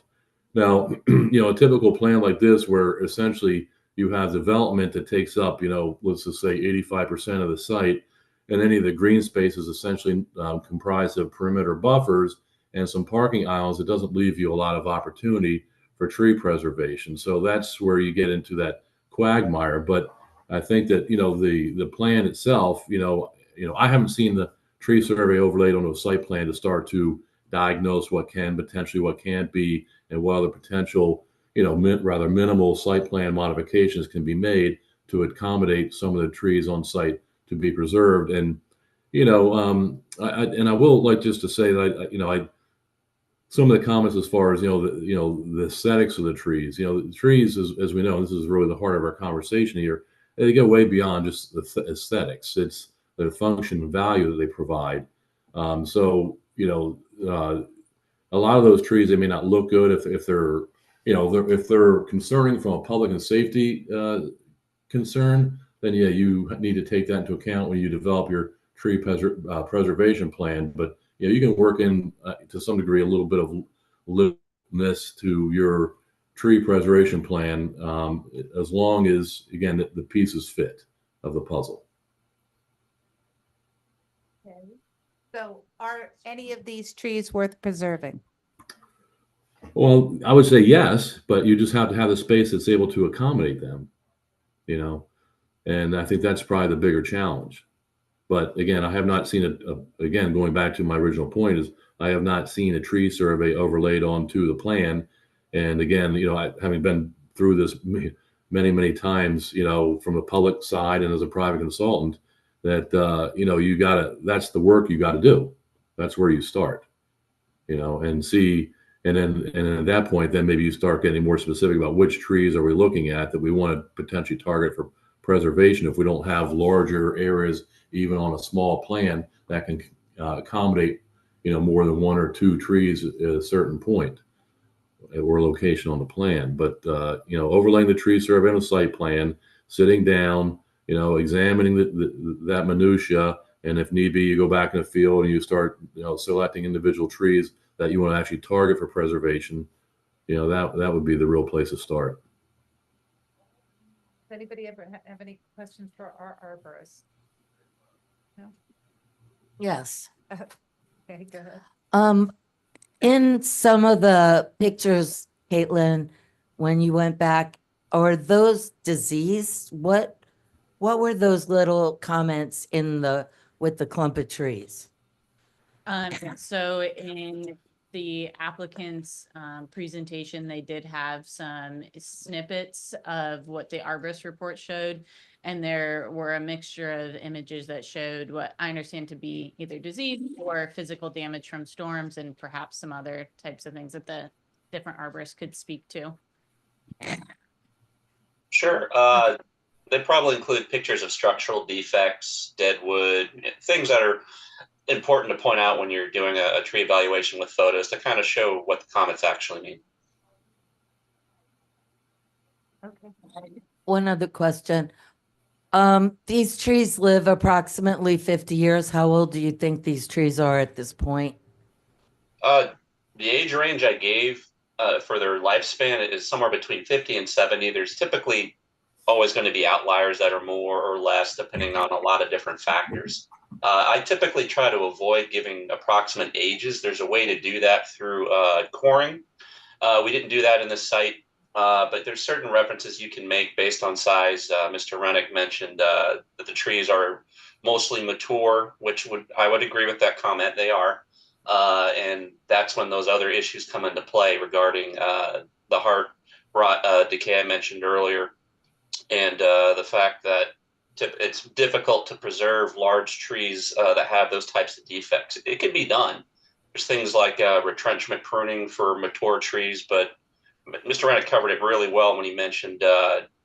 S: Now, a typical plan like this, where essentially you have development that takes up, let's just say 85% of the site, and any of the green space is essentially comprised of perimeter buffers, and some parking aisles, it doesn't leave you a lot of opportunity for tree preservation. So that's where you get into that quagmire. But I think that, the plan itself, I haven't seen the tree survey overlaid onto a site plan to start to diagnose what can potentially, what can't be, and what other potential, rather minimal site plan modifications can be made to accommodate some of the trees on site to be preserved. And, I will like just to say that, some of the comments as far as, the aesthetics of the trees, the trees, as we know, this is really the heart of our conversation here. They go way beyond just the aesthetics. It's the function and value that they provide. A lot of those trees, they may not look good if they're, if they're concerning from a public and safety concern, then yeah, you need to take that into account when you develop your tree preservation plan. But you can work in to some degree a little bit of littleness to your tree preservation plan, as long as, again, the pieces fit of the puzzle.
A: Okay. So are any of these trees worth preserving?
S: Well, I would say yes, but you just have to have the space that's able to accommodate them, and I think that's probably the bigger challenge. But again, I have not seen again, going back to my original point, is I have not seen a tree survey overlaid onto the plan. And again, having been through this many, many times, from the public side and as a private consultant, that, that's the work you got to do. That's where you start, and see. And then at that point, then maybe you start getting more specific about which trees are we looking at that we want to potentially target for preservation if we don't have larger areas, even on a small plan, that can accommodate, more than one or two trees at a certain point or location on the plan. But, overlaying the tree survey on the site plan, sitting down, examining that minutia, and if need be, you go back in the field and you start, selecting individual trees that you want to actually target for preservation. That would be the real place to start.
A: Does anybody ever have any questions for our arborist? No?
G: Yes.
A: Okay, go ahead.
G: In some of the pictures, Caitlin, when you went back, are those diseased? What were those little comments with the clump of trees?
P: So in the applicant's presentation, they did have some snippets of what the arborist report showed. And there were a mixture of images that showed what I understand to be either disease or physical damage from storms, and perhaps some other types of things that the different arborists could speak to.
R: Sure. They probably include pictures of structural defects, dead wood, things that are important to point out when you're doing a tree evaluation with photos to kind of show what the comments actually mean.
A: Okay.
G: One other question. These trees live approximately 50 years. How old do you think these trees are at this point?
R: The age range I gave for their lifespan is somewhere between 50 and 70. There's typically always going to be outliers that are more or less depending on a lot of different factors. I typically try to avoid giving approximate ages. There's a way to do that through coring. We didn't do that in this site, but there's certain references you can make based on size. Mr. Rennick mentioned that the trees are mostly mature, which I would agree with that comment. They are. And that's when those other issues come into play regarding the heart rot decay I mentioned earlier, and the fact that it's difficult to preserve large trees that have those types of defects. It can be done. There's things like retrenchment pruning for mature trees, but Mr. Rennick covered it really well when he mentioned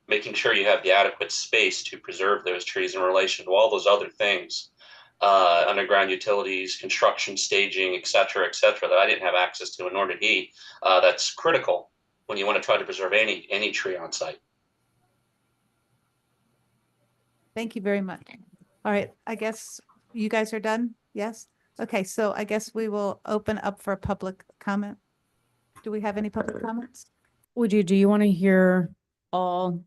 R: making sure you have the adequate space to preserve those trees in relation to all those other things, underground utilities, construction, staging, et cetera, that I didn't have access to, and nor did he. That's critical when you want to try to preserve any tree on site.
A: Thank you very much. All right, I guess you guys are done? Yes? Okay, so I guess we will open up for public comment. Do we have any public comments?
F: Do you want to hear all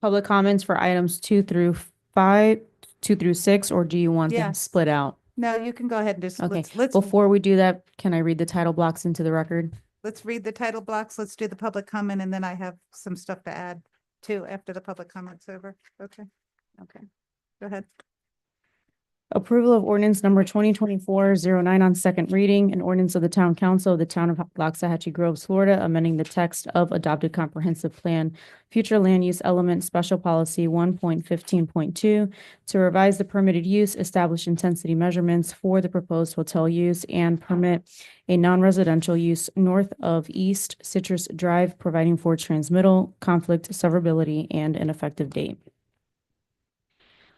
F: public comments for items 2 through 6, or do you want
A: Yeah.
F: them split out?
A: No, you can go ahead and just,
F: Okay,
A: let's
F: before we do that, can I read the title blocks into the record?
A: read the title blocks. Let's do the public comment and then I have some stuff to add too after the public comment's over. Okay. Okay. Go ahead.
F: Approval of ordinance number 2024-09 on second reading, an ordinance of the Town Council of the Town of Loxahatchee Groves, Florida, amending the text of adopted comprehensive plan, future land use element, special policy 1.15.2 to revise the permitted use, establish intensity measurements for the proposed hotel use, and permit a non-residential use north of East Citrus Drive, providing for transmittal, conflict, severability, and an effective date.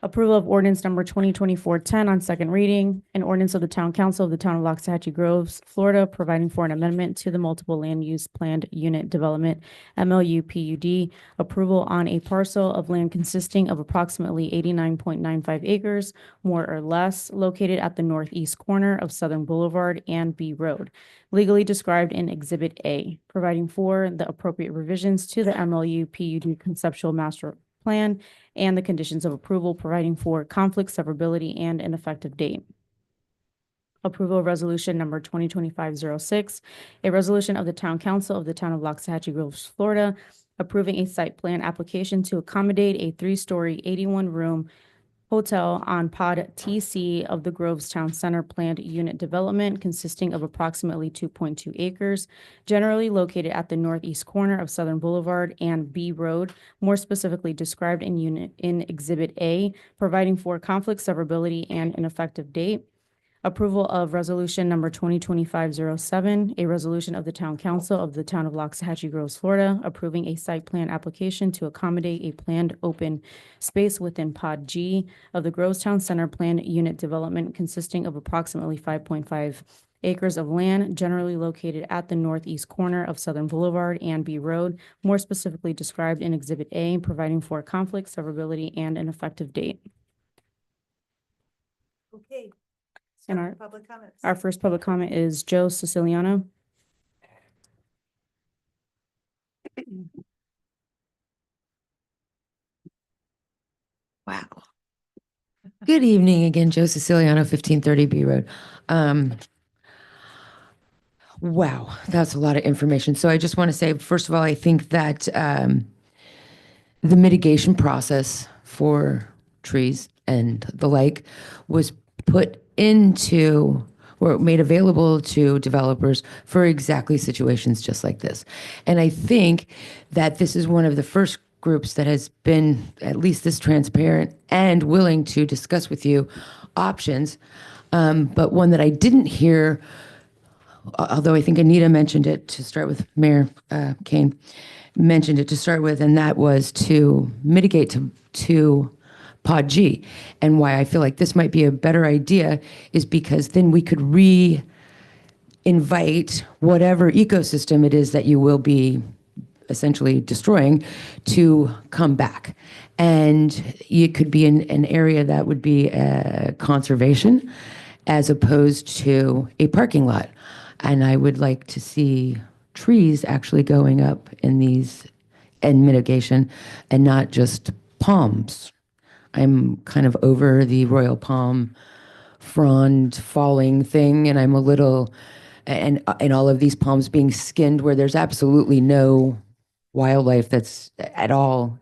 F: Approval of ordinance number 2024-10 on second reading, an ordinance of the Town Council of the Town of Loxahatchee Groves, Florida, providing for an amendment to the multiple land use planned unit development MLU PUD approval on a parcel of land consisting of approximately 89.95 acres, more or less, located at the northeast corner of Southern Boulevard and B Road, legally described in Exhibit A, providing for the appropriate revisions to the MLU PUD conceptual master plan and the conditions of approval, providing for conflict, severability, and an effective date. Approval of resolution number 2025-06, a resolution of the Town Council of the Town of Loxahatchee Groves, Florida, approving a site plan application to accommodate a 3-story, 81-room hotel on Pod TC of the Groves Town Center planned unit development consisting of approximately 2.2 acres, generally located at the northeast corner of Southern Boulevard and B Road, more specifically described in Exhibit A, providing for conflict, severability, and an effective date. Approval of resolution number 2025-07, a resolution of the Town Council of the Town of Loxahatchee Groves, Florida, approving a site plan application to accommodate a planned open space within Pod G of the Groves Town Center planned unit development consisting of approximately 5.5 acres of land generally located at the northeast corner of Southern Boulevard and B Road, more specifically described in Exhibit A, providing for conflict, severability, and an effective date.
A: Okay.
F: And
A: Start with public comments.
F: Our first public comment is Joe Siciliano.
L: Wow. Good evening again, Joe Siciliano, 1530 B Road. Wow, that's a lot of information. So I just want to say, first of all, I think that the mitigation process for trees and the like was put into or made available to developers for exactly situations just like this. And I think that this is one of the first groups that has been at least this transparent and willing to discuss with you options. But one that I didn't hear, although I think Anita mentioned it to start with, Mayor Kane mentioned it to start with, and that was to mitigate to Pod G. And why I feel like this might be a better idea is because then we could invite whatever ecosystem it is that you will be essentially destroying to come back. And it could be an area that would be conservation as opposed to a parking lot. And I would like to see trees actually going up in these and mitigation and not just palms. I'm kind of over the royal palm frond falling thing, and I'm a little, and all of these palms being skinned where there's absolutely no wildlife that's at all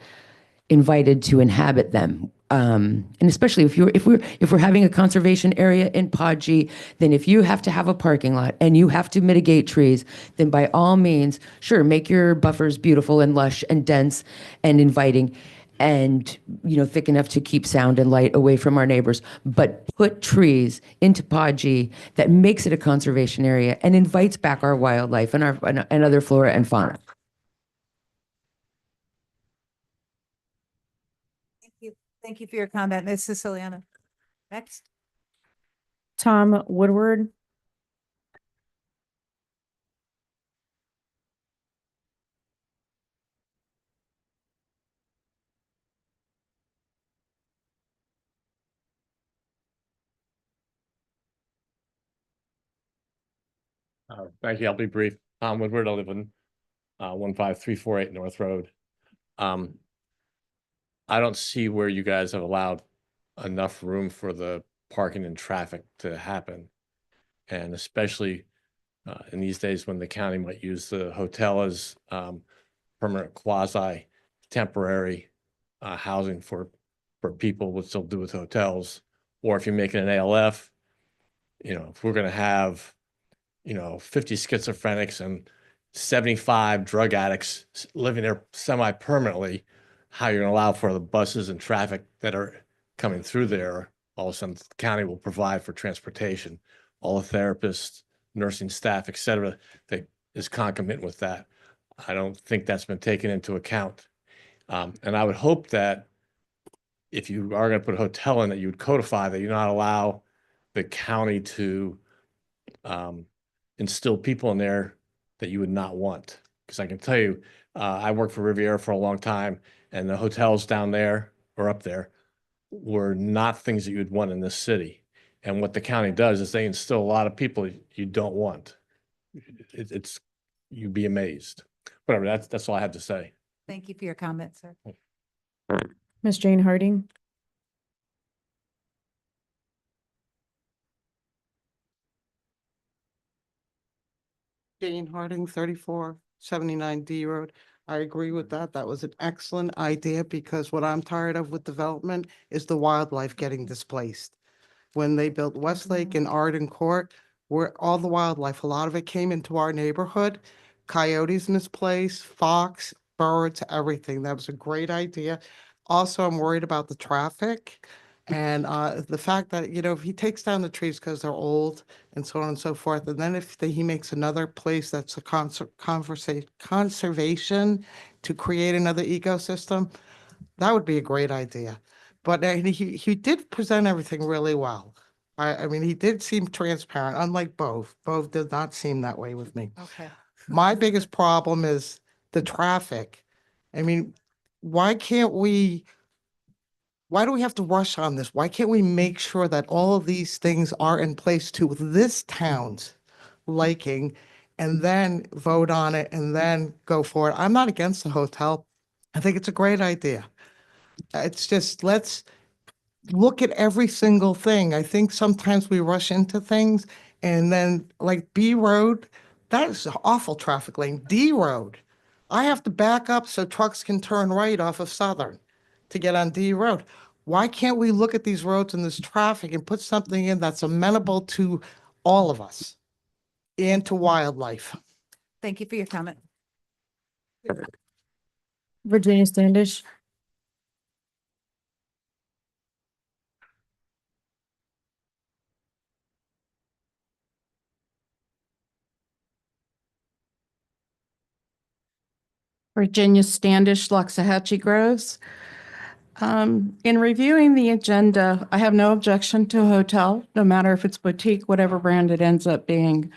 L: invited to inhabit them. And especially if we're having a conservation area in Pod G, then if you have to have a parking lot and you have to mitigate trees, then by all means, sure, make your buffers beautiful and lush and dense and inviting and thick enough to keep sound and light away from our neighbors, but put trees into Pod G that makes it a conservation area and invites back our wildlife and and other flora and fauna.
A: Thank you for your comment, Ms. Siciliano. Next.
F: Tom Woodward.
U: Thank you. I'll be brief. Tom Woodward, I live in 15348 North Road. I don't see where you guys have allowed enough room for the parking and traffic to happen. And especially in these days when the county might use the hotel as permanent quasi temporary housing for people would still do with hotels. Or if you're making an ALF, if we're going to have 50 schizophrenics and 75 drug addicts living there semi-permanently, how you're going to allow for the buses and traffic that are coming through there. All of a sudden, the county will provide for transportation, all the therapists, nursing staff, et cetera, that is concomitant with that. I don't think that's been taken into account. And I would hope that if you are going to put a hotel in, that you would codify that you not allow the county to instill people in there that you would not want. Because I can tell you, I worked for Riviera for a long time, and the hotels down there or up there were not things that you would want in this city. And what the county does is they instill a lot of people you don't want. You'd be amazed. Whatever, that's all I have to say.
A: Thank you for your comments, sir.
F: Ms. Jane Harding.
D: Jane Harding, 3479 D Road. I agree with that. That was an excellent idea because what I'm tired of with development is the wildlife getting displaced. When they built Westlake and Arden Court, where all the wildlife, a lot of it came into our neighborhood. Coyotes misplaced, fox, birds, everything. That was a great idea. Also, I'm worried about the traffic and the fact that, if he takes down the trees because they're old and so on and so forth, and then if he makes another place that's a conservation to create another ecosystem, that would be a great idea. But he did present everything really well. I mean, he did seem transparent, unlike Bove. Bove did not seem that way with me.
A: Okay.
D: My biggest problem is the traffic. I mean, why do we have to rush on this? Why can't we make sure that all of these things are in place to this town's liking and then vote on it and then go for it? I'm not against the hotel. I think it's a great idea. It's just, let's look at every single thing. I think sometimes we rush into things and then like B Road, that is an awful traffic lane. D Road, I have to back up so trucks can turn right off of Southern to get on D Road. Why can't we look at these roads and this traffic and put something in that's amenable to all of us and to wildlife?
A: Thank you for your comment.
F: Virginia Standish.
V: Virginia Standish, Loxahatchee Groves. In reviewing the agenda, I have no objection to a hotel, no matter if it's boutique, whatever brand it ends up being.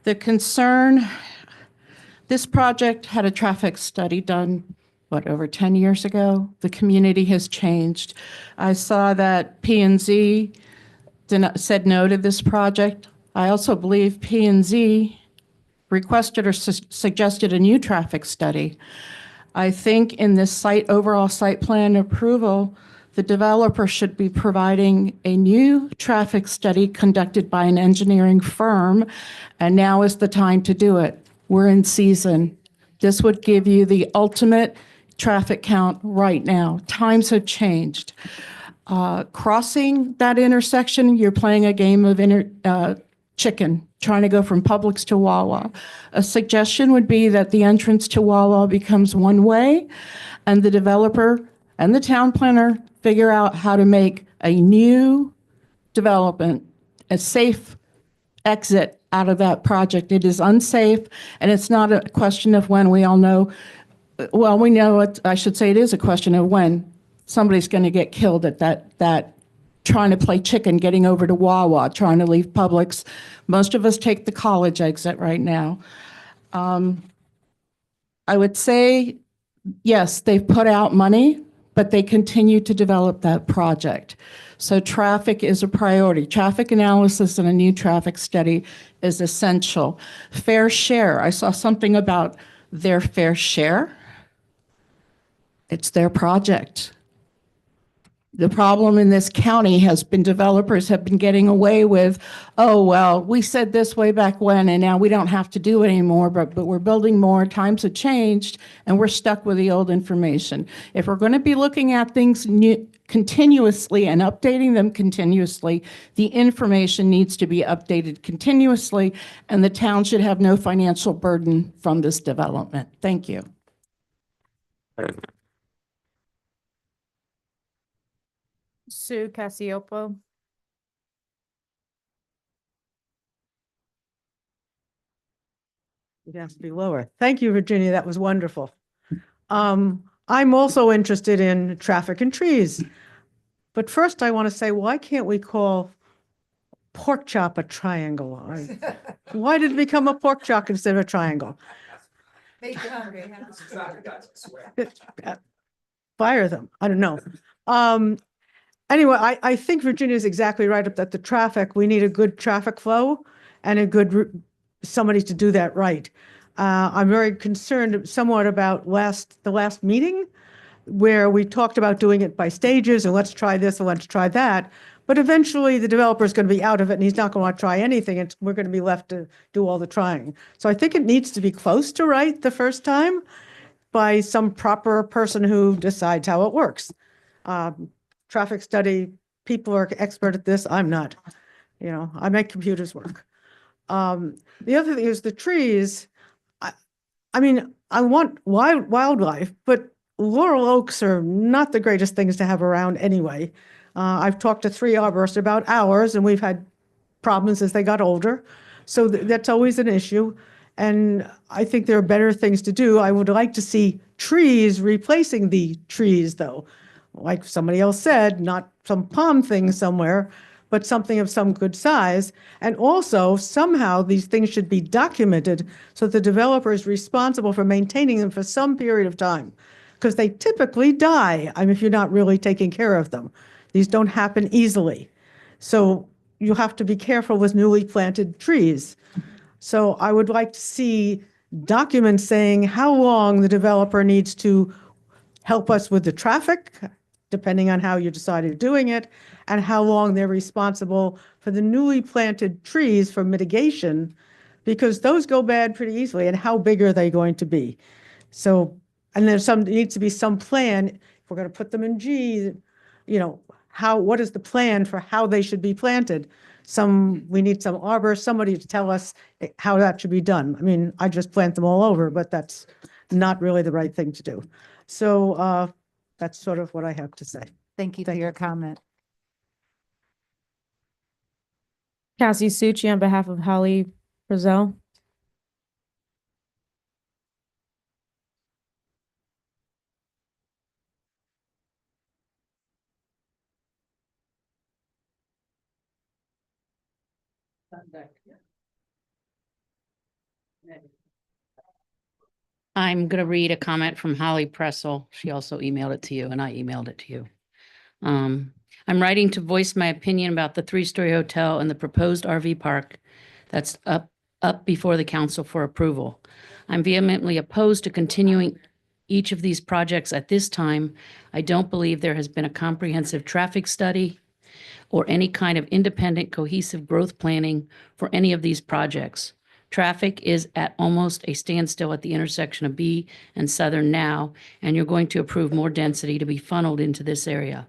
V: The concern, this project had a traffic study done, over 10 years ago? The community has changed. I saw that P&Z said no to this project. I also believe P&Z requested or suggested a new traffic study. I think in this overall site plan approval, the developer should be providing a new traffic study conducted by an engineering firm, and now is the time to do it. We're in season. This would give you the ultimate traffic count right now. Times have changed. Crossing that intersection, you're playing a game of chicken, trying to go from Publix to Wawa. A suggestion would be that the entrance to Wawa becomes one way, and the developer and the town planner figure out how to make a new development, a safe exit out of that project. It is unsafe, and it's not a question of when. We all know, well, we know it, I should say it is a question of when somebody's going to get killed at that trying to play chicken, getting over to Wawa, trying to leave Publix. Most of us take the college exit right now. I would say, yes, they've put out money, but they continue to develop that project. So traffic is a priority. Traffic analysis and a new traffic study is essential. Fair share. I saw something about their fair share. It's their project. The problem in this county has been developers have been getting away with, oh, well, we said this way back when, and now we don't have to do it anymore, but we're building more, times have changed, and we're stuck with the old information. If we're going to be looking at things continuously and updating them continuously, the information needs to be updated continuously, and the town should have no financial burden from this development. Thank you.
F: Sue Cassiopo.
B: It has to be lower. Thank you, Virginia. That was wonderful. I'm also interested in traffic and trees. But first I want to say, why can't we call pork chop a triangle? Why did it become a pork chop instead of a triangle?
A: Make you hungry, huh?
B: Fire them. I don't know. Anyway, I think Virginia is exactly right that the traffic, we need a good traffic flow and a good somebody to do that right. I'm very concerned somewhat about the last meeting where we talked about doing it by stages and let's try this and let's try that. But eventually the developer is going to be out of it and he's not going to want to try anything. And we're going to be left to do all the trying. So I think it needs to be close to right the first time by some proper person who decides how it works. Traffic study, people are expert at this. I'm not, I make computers work. The other thing is the trees. I mean, I want wildlife, but laurel oaks are not the greatest things to have around anyway. I've talked to 3 arborists about ours, and we've had problems as they got older. So that's always an issue. And I think there are better things to do. I would like to see trees replacing the trees, though. Like somebody else said, not some palm thing somewhere, but something of some good size. And also, somehow, these things should be documented so the developer is responsible for maintaining them for some period of time, because they typically die, if you're not really taking care of them. These don't happen easily. So you have to be careful with newly planted trees. So I would like to see documents saying how long the developer needs to help us with the traffic, depending on how you decided doing it, and how long they're responsible for the newly planted trees for mitigation, because those go bad pretty easily, and how big are they going to be? So, and there needs to be some plan, if we're going to put them in G, what is the plan for how they should be planted? We need some arbor, somebody to tell us how that should be done. I just plant them all over, but that's not really the right thing to do. So that's sort of what I have to say.
A: Thank you for your comment.
F: Cassie Suchi on behalf of Holly Brazel.
E: I'm going to read a comment from Holly Pressel. She also emailed it to you, and I emailed it to you. I'm writing to voice my opinion about the 3-story hotel and the proposed RV park that's up before the council for approval. I'm vehemently opposed to continuing each of these projects at this time. I don't believe there has been a comprehensive traffic study or any kind of independent cohesive growth planning for any of these projects. Traffic is at almost a standstill at the intersection of B and Southern now, and you're going to approve more density to be funneled into this area.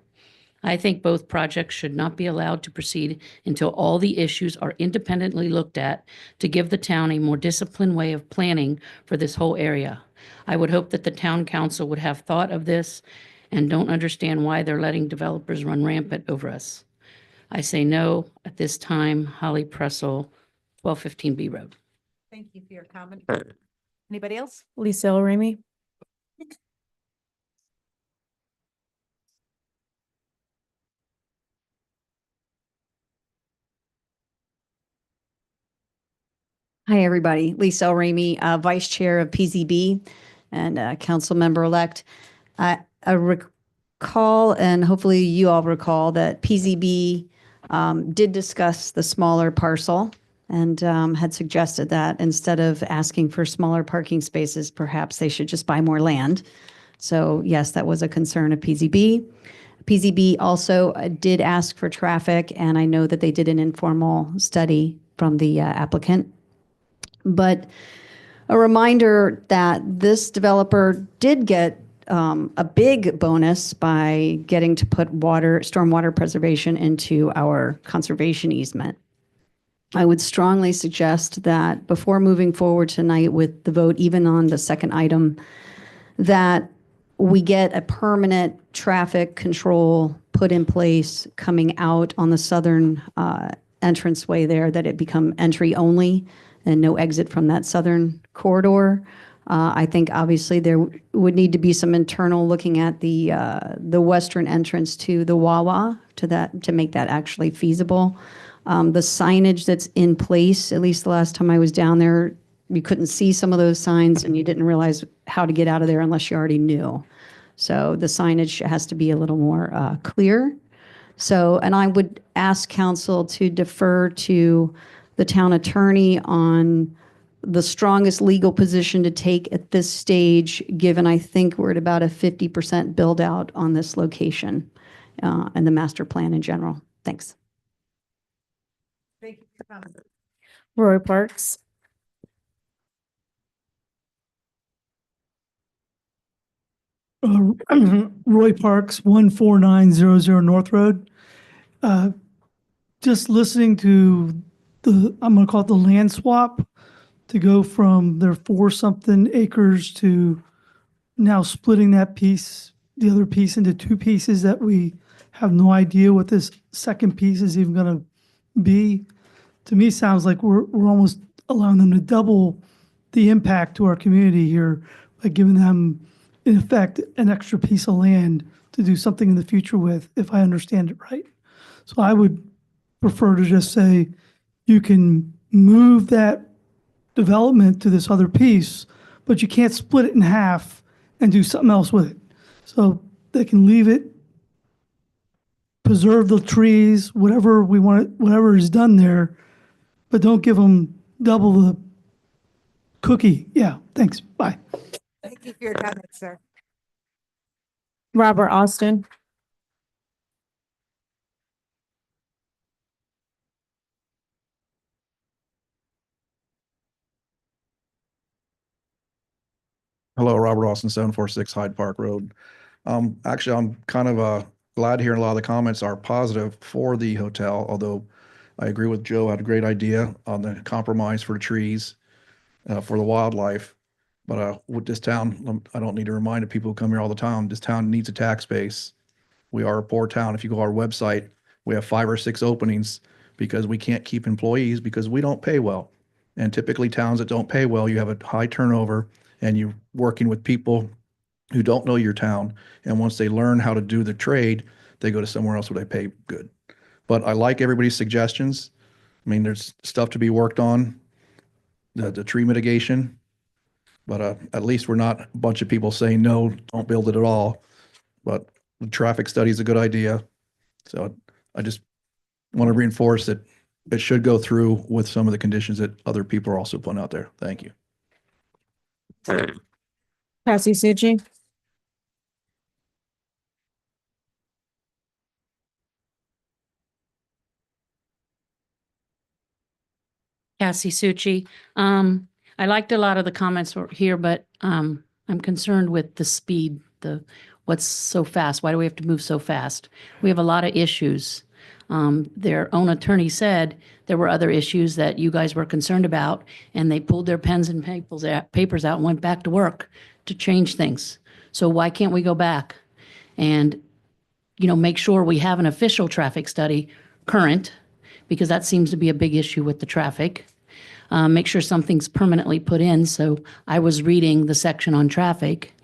E: I think both projects should not be allowed to proceed until all the issues are independently looked at to give the town a more disciplined way of planning for this whole area. I would hope that the town council would have thought of this and don't understand why they're letting developers run rampant over us. I say no at this time. Holly Pressel, 1215 B Road.
A: Thank you for your comment. Anybody else?
F: Lisa Remy.
W: Hi, everybody. Lisa Ramy, Vice Chair of PZB and Council Member-elect. I recall, and hopefully you all recall, that PZB did discuss the smaller parcel and had suggested that instead of asking for smaller parking spaces, perhaps they should just buy more land. So yes, that was a concern of PZB. PZB also did ask for traffic, and I know that they did an informal study from the applicant. But a reminder that this developer did get a big bonus by getting to put stormwater preservation into our conservation easement. I would strongly suggest that before moving forward tonight with the vote, even on the second item, that we get a permanent traffic control put in place coming out on the southern entranceway there, that it become entry only and no exit from that southern corridor. I think obviously there would need to be some internal looking at the western entrance to the Wawa to make that actually feasible. The signage that's in place, at least the last time I was down there, you couldn't see some of those signs and you didn't realize how to get out of there unless you already knew. So the signage has to be a little more clear. So, and I would ask council to defer to the town attorney on the strongest legal position to take at this stage, given I think we're at about a 50% build out on this location and the master plan in general. Thanks.
A: Thank you for your comment.
F: Roy Parks.
H: Roy Parks, 14900 North Road. Just listening to I'm going to call it the land swap, to go from their 4-something acres to now splitting that piece, the other piece, into 2 pieces that we have no idea what this second piece is even going to be. To me, sounds like we're almost allowing them to double the impact to our community here by giving them, in effect, an extra piece of land to do something in the future with, if I understand it right. So I would prefer to just say you can move that development to this other piece, but you can't split it in half and do something else with it. So they can leave it, preserve the trees, whatever we want, whatever is done there, but don't give them double the cookie. Yeah, thanks. Bye.
A: Thank you for your comments, sir.
F: Robert Austin.
I: Hello, Robert Austin, 746 Hyde Park Road. Actually, I'm kind of glad hearing a lot of the comments are positive for the hotel, although I agree with Joe, had a great idea on the compromise for the trees, for the wildlife. But with this town, I don't need to remind the people who come here all the time, this town needs a tax base. We are a poor town. If you go to our website, we have 5 or 6 openings because we can't keep employees because we don't pay well. And typically towns that don't pay well, you have a high turnover and you're working with people who don't know your town. And once they learn how to do the trade, they go to somewhere else where they pay good. But I like everybody's suggestions. I mean, there's stuff to be worked on, the tree mitigation. But at least we're not a bunch of people saying, no, don't build it at all. But the traffic study is a good idea. So I just want to reinforce that it should go through with some of the conditions that other people are also putting out there. Thank you.
F: Cassie Suchi.
E: Cassie Suchi. I liked a lot of the comments here, but I'm concerned with the speed, what's so fast. Why do we have to move so fast? We have a lot of issues. Their own attorney said there were other issues that you guys were concerned about, and they pulled their pens and papers out and went back to work to change things. So why can't we go back and, make sure we have an official traffic study current, because that seems to be a big issue with the traffic. Make sure something's permanently put in. So I was reading the section on traffic,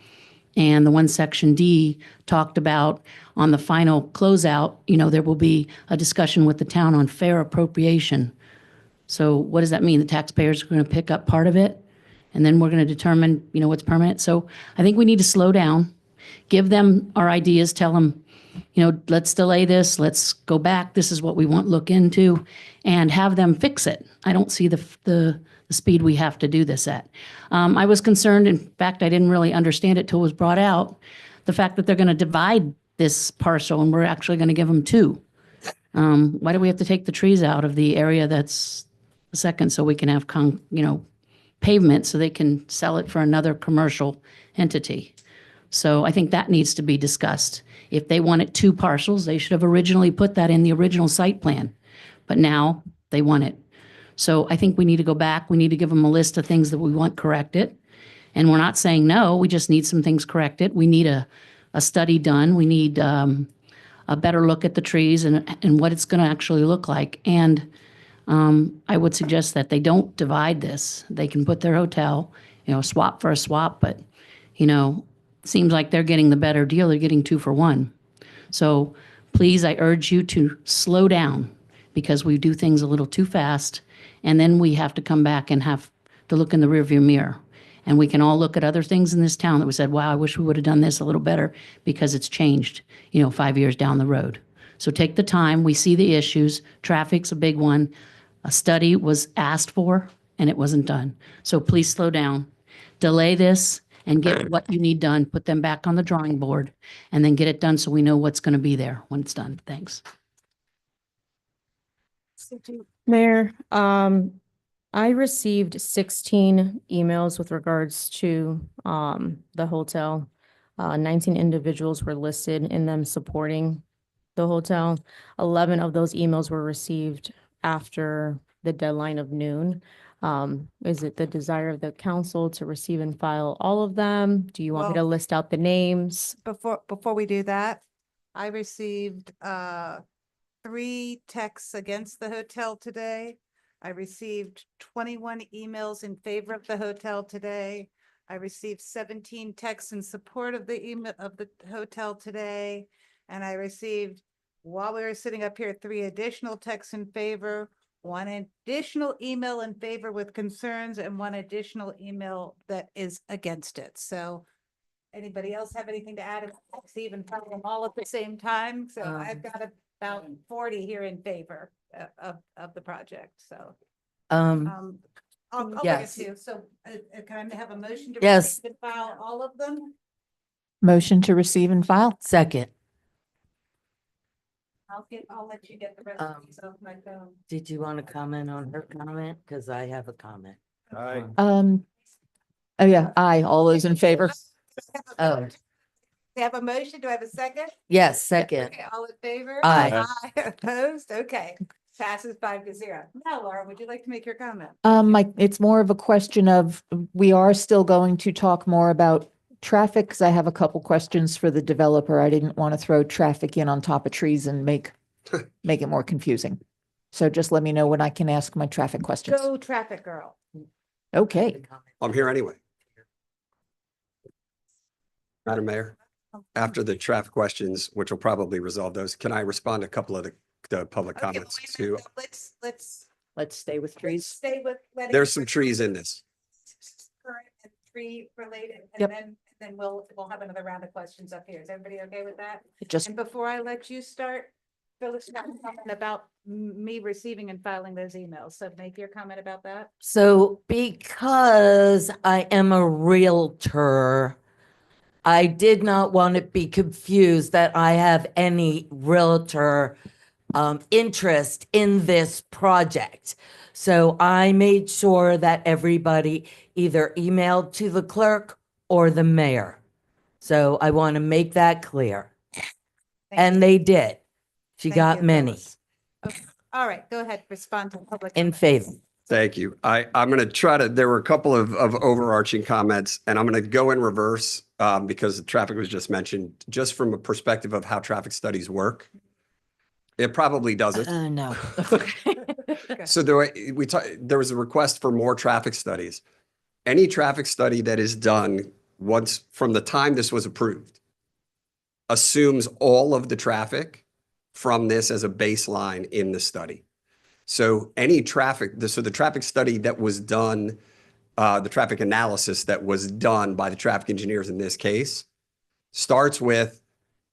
E: and the one section D talked about on the final closeout, there will be a discussion with the town on fair appropriation. So what does that mean? The taxpayers are going to pick up part of it, and then we're going to determine, what's permanent. So I think we need to slow down, give them our ideas, tell them, let's delay this, let's go back, this is what we want, look into, and have them fix it. I don't see the speed we have to do this at. I was concerned, in fact, I didn't really understand it till it was brought out, the fact that they're going to divide this parcel and we're actually going to give them two. Why do we have to take the trees out of the area that's the second so we can have pavement so they can sell it for another commercial entity? So I think that needs to be discussed. If they wanted two parcels, they should have originally put that in the original site plan, but now they want it. So I think we need to go back. We need to give them a list of things that we want corrected. And we're not saying no, we just need some things corrected. We need a study done. We need a better look at the trees and what it's going to actually look like. And I would suggest that they don't divide this. They can put their hotel, swap for a swap, but, seems like they're getting the better deal. They're getting 2 for 1. So please, I urge you to slow down because we do things a little too fast. And then we have to come back and have to look in the rearview mirror. And we can all look at other things in this town that we said, wow, I wish we would have done this a little better because it's changed, 5 years down the road. So take the time. We see the issues. Traffic's a big one. A study was asked for and it wasn't done. So please slow down, delay this and get what you need done, put them back on the drawing board and then get it done so we know what's going to be there when it's done. Thanks.
F: Mayor, I received 16 emails with regards to the hotel. 19 individuals were listed in them supporting the hotel. 11 of those emails were received after the deadline of noon. Is it the desire of the council to receive and file all of them? Do you want me to
A: Well,
F: list out the names?
A: Before we do that, I received 3 texts against the hotel today. I received 21 emails in favor of the hotel today. I received 17 texts in support of the email of the hotel today. And I received, while we were sitting up here, 3 additional texts in favor, 1 additional email in favor with concerns, and 1 additional email that is against it. So anybody else have anything to add? It's even file them all at the same time. So I've got about 40 here in favor of the project. So I'll bring it
G: yes.
A: to you. So can I have a motion to
G: Yes.
A: receive and file all of them?
C: Motion to receive and file.
G: Second,
A: I'll let you get the rest of these off my phone.
G: did you want to comment on her comment? Because I have a comment.
J: Aye.
C: Oh yeah, aye. All those in favor?
G: Oh,
A: Do I have a motion? Do I have a second?
G: yes, second.
A: Okay, all in favor?
G: Aye.
A: Opposed? Okay, passes 5-0. Now, Laura, would you like to make your comment?
C: It's more of a question of, we are still going to talk more about traffic, because I have a couple questions for the developer. I didn't want to throw traffic in on top of trees and make it more confusing. So just let me know when I can ask my traffic questions.
A: Go traffic girl.
C: Okay.
O: I'm here anyway. Madam Mayor, after the traffic questions, which will probably resolve those, can I respond to a couple of the public
A: Okay,
O: comments
A: wait a
O: too?
A: minute. Let's
C: stay with trees.
A: stay with. letting
O: There's
A: it
O: some
A: run.
O: trees in this.
A: Current and tree related,
C: Yep.
A: and then we'll have another round of questions up here. Is everybody okay with that?
C: Just-
A: And before I let you start, Phyllis got a comment about me receiving and filing those emails. So make your comment about that.
G: So because I am a realtor, I did not want to be confused that I have any realtor interest in this project. So I made sure that everybody either emailed to the clerk or the mayor. So I want to make that clear. And they did. She
A: Thank
G: got
A: you,
G: many
A: Phyllis. Okay. All right, go ahead, respond to public.
G: in
A: comments.
G: favor.
O: Thank you. I'm going to try to, there were a couple of overarching comments and I'm going to go in reverse because the traffic was just mentioned, just from a perspective of how traffic studies work. It probably doesn't.
G: No.
O: So there was a request for more traffic studies. Any traffic study that is done once from the time this was approved assumes all of the traffic from this as a baseline in the study. So any traffic, so the traffic study that was done, the traffic analysis that was done by the traffic engineers in this case starts with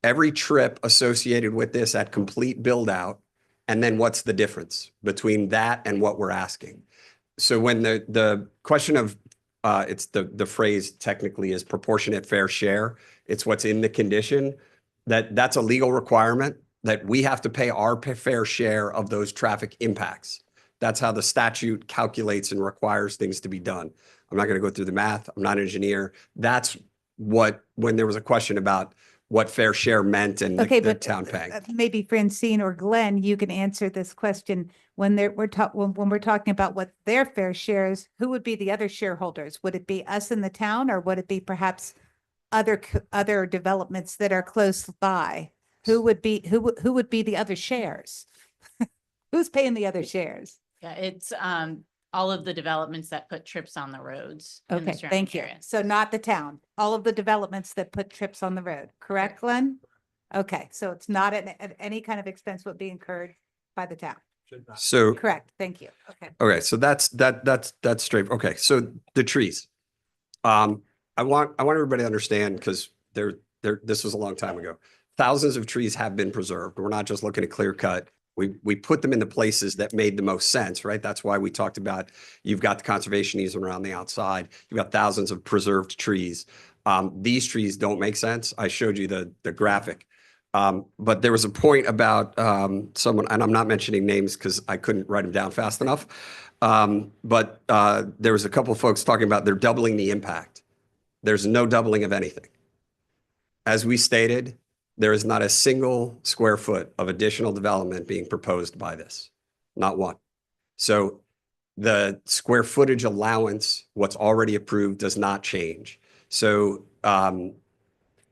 O: every trip associated with this at complete build out. And then what's the difference between that and what we're asking? So when the question of, it's the phrase technically is proportionate fair share. It's what's in the condition. That's a legal requirement that we have to pay our fair share of those traffic impacts. That's how the statute calculates and requires things to be done. I'm not going to go through the math. I'm not an engineer. That's what, when there was a question about what fair share meant and
A: Okay,
O: the
A: but
O: town paying.
A: maybe Francine or Glenn, you can answer this question. When we're talking about what their fair share is, who would be the other shareholders? Would it be us in the town, or would it be perhaps other developments that are close by? Who would be the other shares? Who's paying the other shares?
P: Yeah, it's all of the developments that put trips on the roads. in the
A: Okay,
P: surrounding
A: thank you.
P: area.
A: So not the town, all of the developments that put trips on the road, correct, Glenn? Okay, so it's not at any kind of expense would be incurred by the town.
O: So,
A: Correct, thank you. Okay.
O: okay, so that's straight. Okay, so the trees. I want everybody to understand, because this was a long time ago. Thousands of trees have been preserved. We're not just looking at clear cut. We put them in the places that made the most sense, right? That's why we talked about, you've got the conservation easement around the outside. You've got thousands of preserved trees. These trees don't make sense. I showed you the graphic. But there was a point about someone, and I'm not mentioning names because I couldn't write them down fast enough. But there was a couple of folks talking about they're doubling the impact. There's no doubling of anything. As we stated, there is not a single square foot of additional development being proposed by this, not one. So the square footage allowance, what's already approved, does not change. So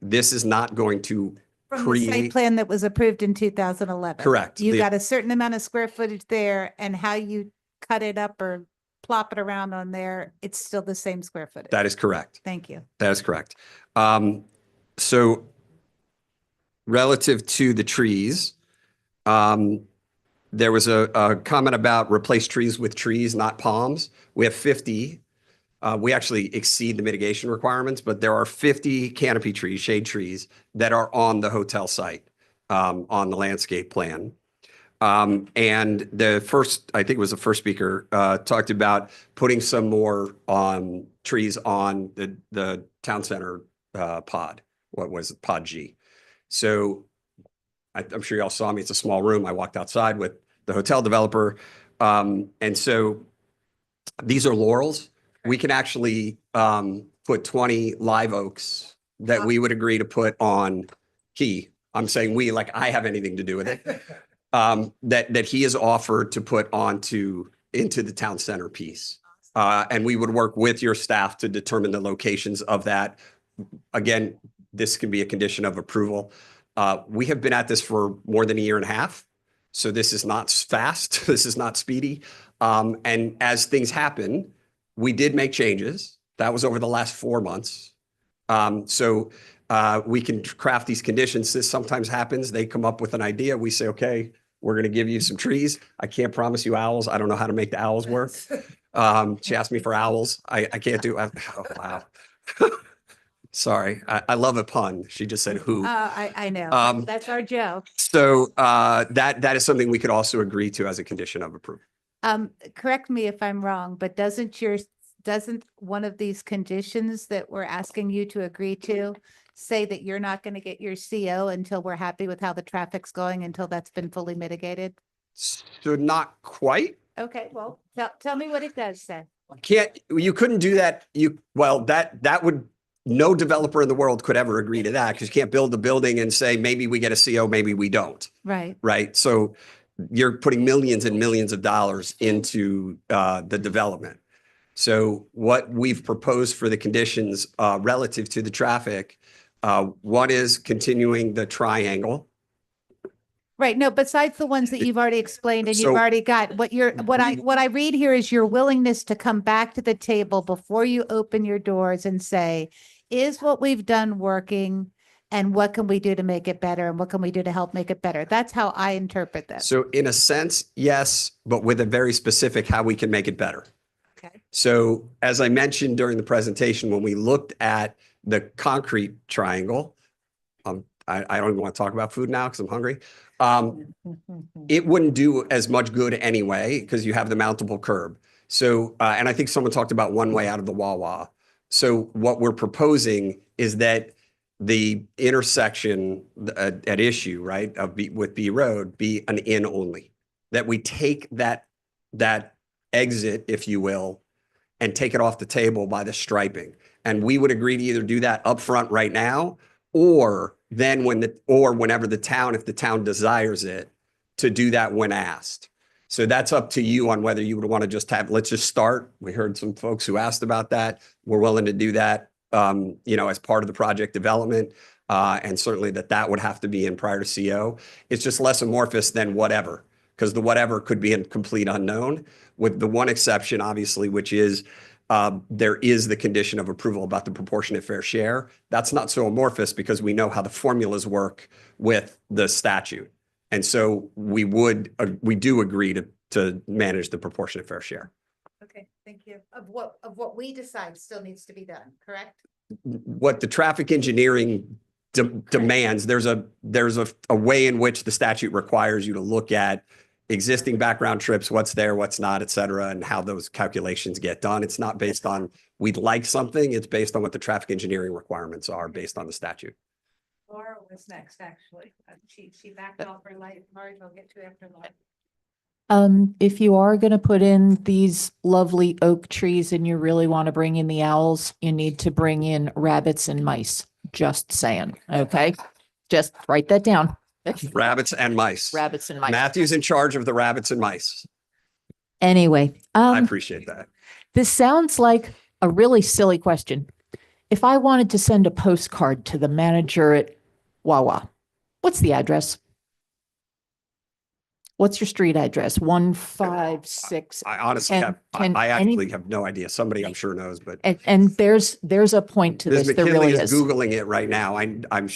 O: this is not going to
A: From the site
O: create.
A: plan that was approved in 2011.
O: Correct.
A: You
O: The-
A: got a certain amount of square footage there, and how you cut it up or plop it around on there, it's still the same square footage.
O: That is correct.
A: Thank you.
O: That is correct. So relative to the trees, there was a comment about replace trees with trees, not palms. We have 50. We actually exceed the mitigation requirements, but there are 50 canopy trees, shade trees, that are on the hotel site, on the landscape plan. And the first, I think it was the first speaker, talked about putting some more trees on the town center pod. What was it? Pod G. So I'm sure y'all saw me. It's a small room. I walked outside with the hotel developer. And so these are laurels. We can actually put 20 live oaks that we would agree to put on Key. I'm saying we, like I have anything to do with it. That he has offered to put into the town center piece. And we would work with your staff to determine the locations of that. Again, this can be a condition of approval. We have been at this for more than a year and a half. So this is not fast. This is not speedy. And as things happen, we did make changes. That was over the last 4 months. So we can craft these conditions. This sometimes happens. They come up with an idea. We say, okay, we're going to give you some trees. I can't promise you owls. I don't know how to make the owls work. She asked me for owls. I can't do. Oh, wow. Sorry. I love a pun. She just said who.
A: I know. That's our joke.
O: So that is something we could also agree to as a condition of approval.
A: Correct me if I'm wrong, but doesn't one of these conditions that we're asking you to agree to say that you're not going to get your CO until we're happy with how the traffic's going, until that's been fully mitigated?
O: So not quite.
A: Okay, well, tell me what it does then.
O: You couldn't do that. That would, no developer in the world could ever agree to that, because you can't build a building and say, maybe we get a CO, maybe we don't.
A: Right.
O: Right. So you're putting millions and millions of dollars into the development. So what we've proposed for the conditions relative to the traffic, one is continuing the triangle.
A: Right. No, besides the ones that you've already explained and you've
O: So-
A: already got, what I read here is your willingness to come back to the table before you open your doors and say, is what we've done working? And what can we do to make it better? And what can we do to help make it better? That's how I interpret this.
O: So in a sense, yes, but with a very specific how we can make it better.
A: Okay.
O: So as I mentioned during the presentation, when we looked at the concrete triangle, I don't even want to talk about food now because I'm hungry. It wouldn't do as much good anyway because you have the mountable curb. So, and I think someone talked about one way out of the Wawa. So what we're proposing is that the intersection at issue, right, with B Road be an in only. That we take that exit, if you will, and take it off the table by the striping. And we would agree to either do that upfront right now, or then whenever the town, if the town desires it, to do that when asked. So that's up to you on whether you would want to just let's just start. We heard some folks who asked about that. We're willing to do that, as part of the project development. And certainly that would have to be in prior to CO. It's just less amorphous than whatever, because the whatever could be a complete unknown, with the one exception, obviously, which is there is the condition of approval about the proportionate fair share. That's not so amorphous because we know how the formulas work with the statute. And so we do agree to manage the proportionate fair share.
A: Okay, thank you. Of what we decide still needs to be done, correct?
O: What the traffic engineering demands, there's a way in which the statute requires you to look at existing background trips, what's there, what's not, et cetera, and how those calculations get done. It's not based on we'd like something, it's based on what the traffic engineering requirements are based on the statute.
A: Laura was next, actually. She backed off her light. Marge, I'll get to after Laura.
K: If you are going to put in these lovely oak trees and you really want to bring in the owls, you need to bring in rabbits and mice. Just saying, okay? Just write that down.
O: Rabbits and mice.
K: Rabbits and mice.
O: Matthew's in charge of the rabbits and mice.
K: Anyway,
O: I appreciate that.
K: this sounds like a really silly question. If I wanted to send a postcard to the manager at Wawa, what's the address? What's your street address? 156.
O: I honestly have no idea. Somebody I'm sure knows, but
K: And there's a point to
O: Ms.
K: this. There
O: McKinley
K: really
O: is
K: is.
O: Googling it right now. I'm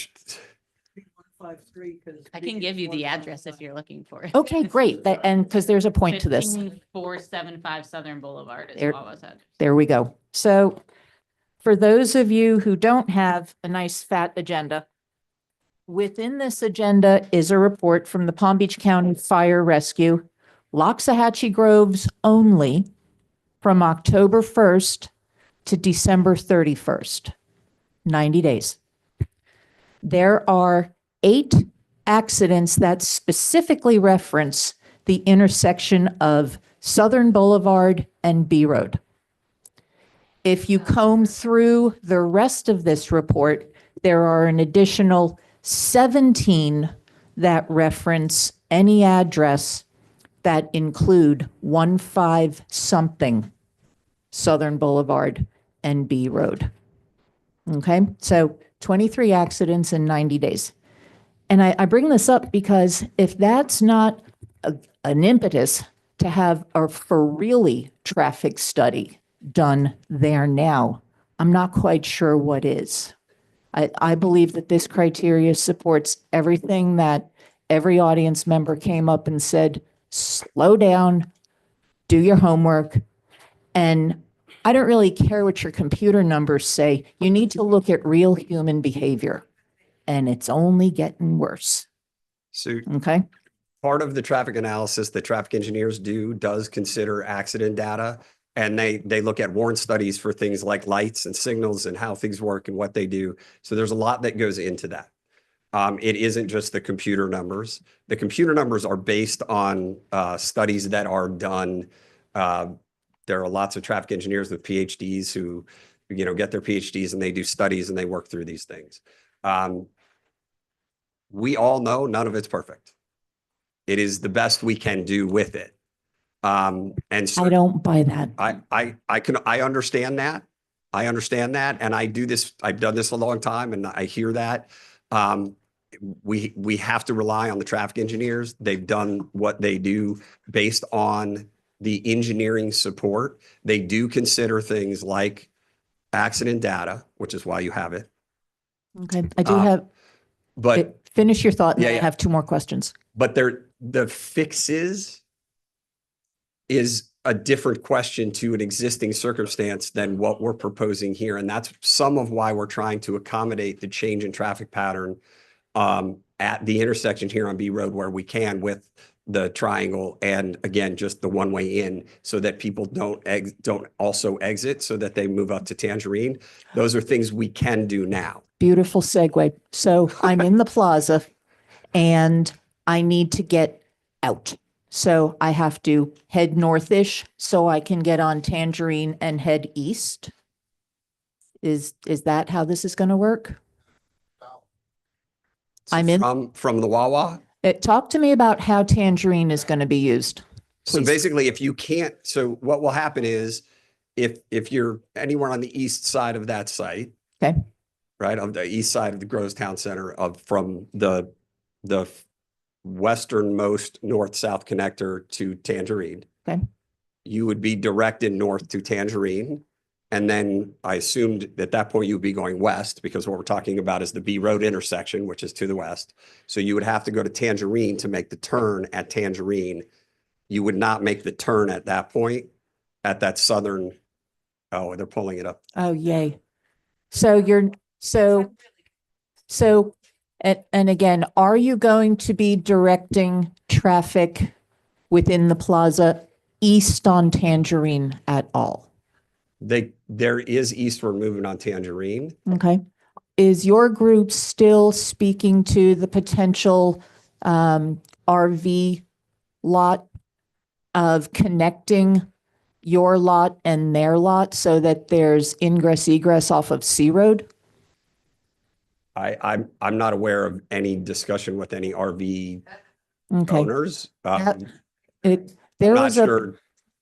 P: I can give you the address if you're looking for it.
K: Okay, great. And because there's a point to this.
P: 15475 Southern Boulevard is
K: There-
P: Wawa's address.
K: There we go. So for those of you who don't have a nice fat agenda, within this agenda is a report from the Palm Beach County Fire Rescue, Loxahatchee Groves only, from October 1st to December 31st, 90 days. There are 8 accidents that specifically reference the intersection of Southern Boulevard and B Road. If you comb through the rest of this report, there are an additional 17 that reference any address that include 15 something Southern Boulevard and B Road. Okay, so 23 accidents in 90 days. And I bring this up because if that's not an impetus to have a for really traffic study done there now, I'm not quite sure what is. I believe that this criteria supports everything that every audience member came up and said, slow down, do your homework. And I don't really care what your computer numbers say. You need to look at real human behavior. And it's only getting worse.
O: So
K: Okay.
O: part of the traffic analysis that traffic engineers does consider accident data. And they look at warrant studies for things like lights and signals and how things work and what they do. So there's a lot that goes into that. It isn't just the computer numbers. The computer numbers are based on studies that are done. There are lots of traffic engineers with PhDs who, get their PhDs and they do studies and they work through these things. We all know none of it's perfect. It is the best we can do with it. And so
K: I don't buy that.
O: I understand that. I understand that. And I do this, I've done this a long time and I hear that. We have to rely on the traffic engineers. They've done what they do based on the engineering support. They do consider things like accident data, which is why you have it.
K: Okay. I do have,
O: But
K: finish your thought. And
O: Yeah,
K: then I
O: yeah.
K: have 2 more questions.
O: But the fixes is a different question to an existing circumstance than what we're proposing here. And that's some of why we're trying to accommodate the change in traffic pattern at the intersection here on B Road where we can with the triangle and again, just the one way in so that people don't also exit so that they move up to Tangerine. Those are things we can do now.
K: Beautiful segue. So I'm in the plaza and I need to get out. So I have to head northish so I can get on Tangerine and head east. Is that how this is going to work? I'm in.
O: From the Wawa.
K: Talk to me about how Tangerine is going to be used.
O: So
K: please.
O: basically, if you can't, so what will happen is if you're anywhere on the east side of that site,
K: Okay.
O: right, on the east side of the Groves Town Center from the westernmost north-south connector to Tangerine.
K: Okay.
O: You would be directed north to Tangerine. And then I assumed at that point you would be going west because what we're talking about is the B Road intersection, which is to the west. So you would have to go to Tangerine to make the turn at Tangerine. You would not make the turn at that point at that southern, oh, they're pulling it up.
K: Oh, yay. So and again, are you going to be directing traffic within the plaza east on Tangerine at all?
O: There is eastward movement on Tangerine.
K: Okay. Is your group still speaking to the potential RV lot of connecting your lot and their lot so that there's ingress egress off of C Road?
O: I'm not aware of any discussion with any RV
K: Okay.
O: owners.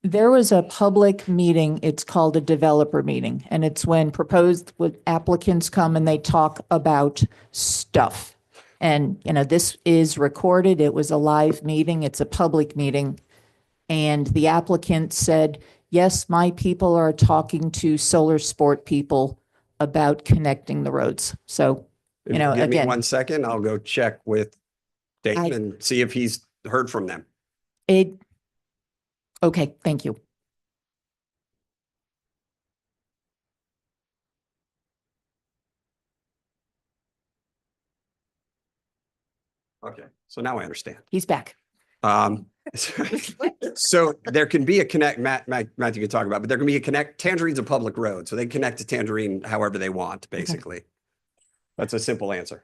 K: There was a public meeting, it's called a developer meeting, and it's when proposed with applicants come and they talk about stuff. And, this is recorded, it was a live meeting, it's a public meeting. And the applicant said, yes, my people are talking to Solar Sport people about connecting the roads. So,
O: Give me
K: again,
O: 1 second. I'll go check with Dave and see if he's heard from them.
K: Okay, thank you.
O: Okay, so now I understand.
K: He's back.
O: So there can be a connect, Matt, you can talk about, but there can be a connect. Tangerine's a public road, so they connect to Tangerine however they want, basically. Okay. That's a simple answer.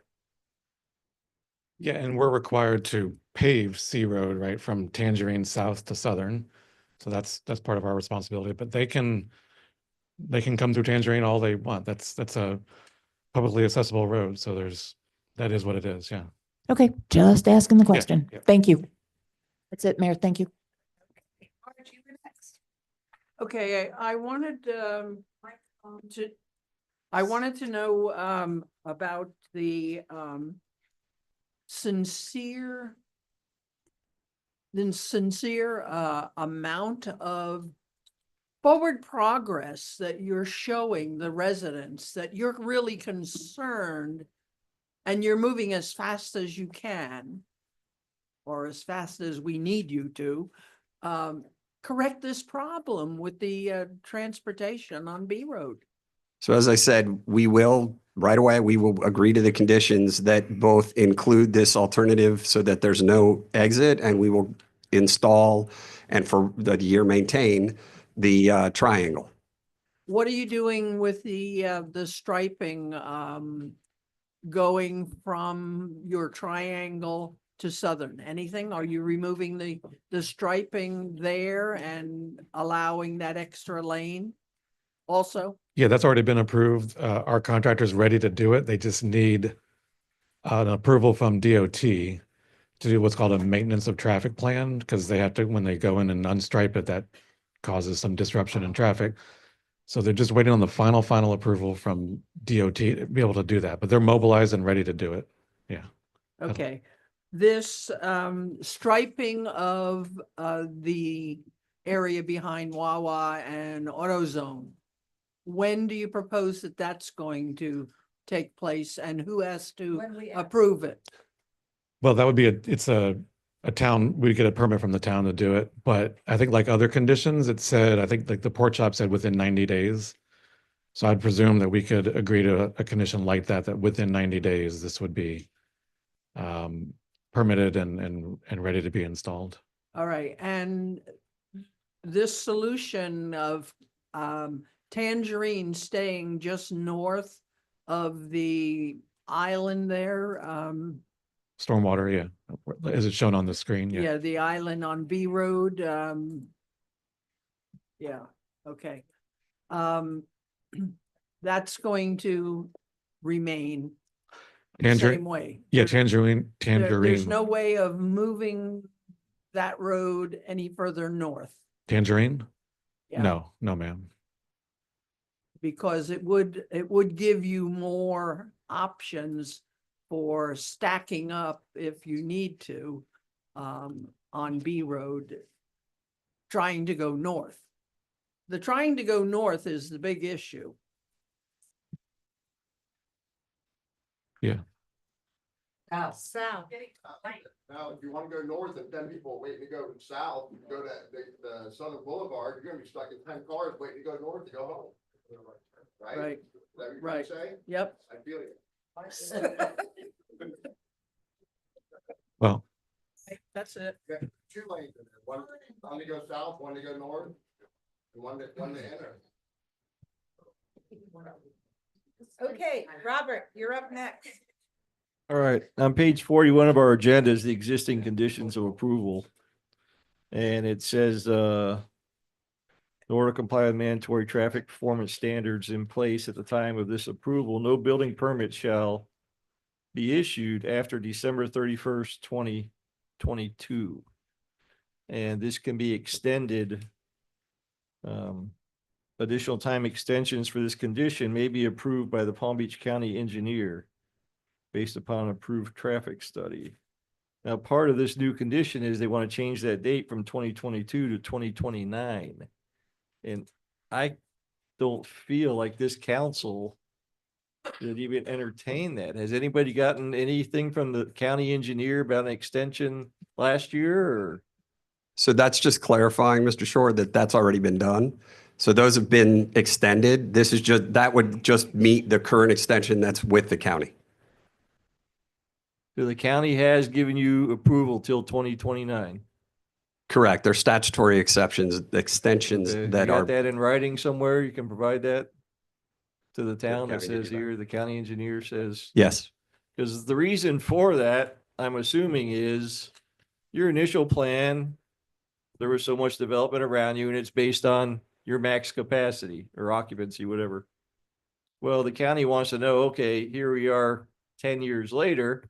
M: Yeah, and we're required to pave C Road, right, from Tangerine south to Southern. So that's part of our responsibility, but they can come through Tangerine all they want. That's a publicly accessible road. So that is what it is. Yeah.
K: Okay, just asking the question.
M: Yeah.
K: Thank you. That's it, Mayor. Thank you.
N: Okay, I wanted to know about the sincere amount of forward progress that you're showing the residents, that you're really concerned and you're moving as fast as you can, or as fast as we need you to, correct this problem with the transportation on B Road.
O: So as I said, we will right away, we will agree to the conditions that both include this alternative so that there's no exit, and we will install and for the year maintain the triangle.
N: What are you doing with the striping going from your triangle to Southern? Anything? Are you removing the striping there and allowing that extra lane also?
M: Yeah, that's already been approved. Our contractor's ready to do it. They just need an approval from DOT to do what's called a maintenance of traffic plan, because they have to, when they go in and unstripe it, that causes some disruption in traffic. So they're just waiting on the final approval from DOT to be able to do that, but they're mobilized and ready to do it. Yeah.
N: Okay. This striping of the area behind Wawa and AutoZone, when do you propose that that's going to take place, and who has to approve it?
M: Well, that would be it's a town, we'd get a permit from the town to do it. But I think like other conditions, it said, I think like the pork chop said within 90 days. So I'd presume that we could agree to a condition like that within 90 days, this would be permitted and ready to be installed.
N: All right. And this solution of Tangerine staying just north of the island there.
M: Stormwater, yeah. Is it shown on the screen? Yeah.
N: Yeah, the island on B Road. Yeah, okay. That's going to remain the same way.
M: Yeah,
N: There's
M: Tangerine.
N: no way of moving that road any further north.
M: Tangerine?
N: Yeah.
M: No, no, ma'am.
N: Because it would give you more options for stacking up if you need to on B Road, trying to go north. The trying to go north is the big issue.
M: Yeah.
A: South.
Q: Now, if you want to go north and 10 people waiting to go south, you go to the Southern Boulevard, you're gonna be stuck in 10 cars waiting to go north to go home. Right?
N: Right.
Q: Is that what you're
N: Right.
Q: trying to say?
N: Yep.
Q: I feel you.
M: Well,
N: That's it.
Q: Yeah, 2 lanes in there, one to go south, one to go north, and one to enter.
A: Okay, Robert, you're up next.
J: All right, on page 41 of our agenda is the existing conditions of approval. And it says, in order to comply with mandatory traffic performance standards in place at the time of this approval, no building permit shall be issued after December 31st, 2022. And this can be extended. Additional time extensions for this condition may be approved by the Palm Beach County engineer based upon an approved traffic study. Now, part of this new condition is they want to change that date from 2022 to 2029. And I don't feel like this council should even entertain that. Has anybody gotten anything from the county engineer about an extension last year or?
O: So that's just clarifying, Mr. Shore, that that's already been done. So those have been extended. This is just, that would just meet the current extension that's with the county.
J: So the county has given you approval till 2029.
O: Correct. There's statutory exceptions, extensions
J: Okay,
O: that
J: you
O: are.
J: got that in writing somewhere? You can provide that to the town that
O: county
J: says
O: engineer.
J: here, the county engineer says.
O: Yes.
J: Because the reason for that, I'm assuming, is your initial plan, there was so much development around you and it's based on your max capacity or occupancy, whatever. Well, the county wants to know, okay, here we are 10 years later.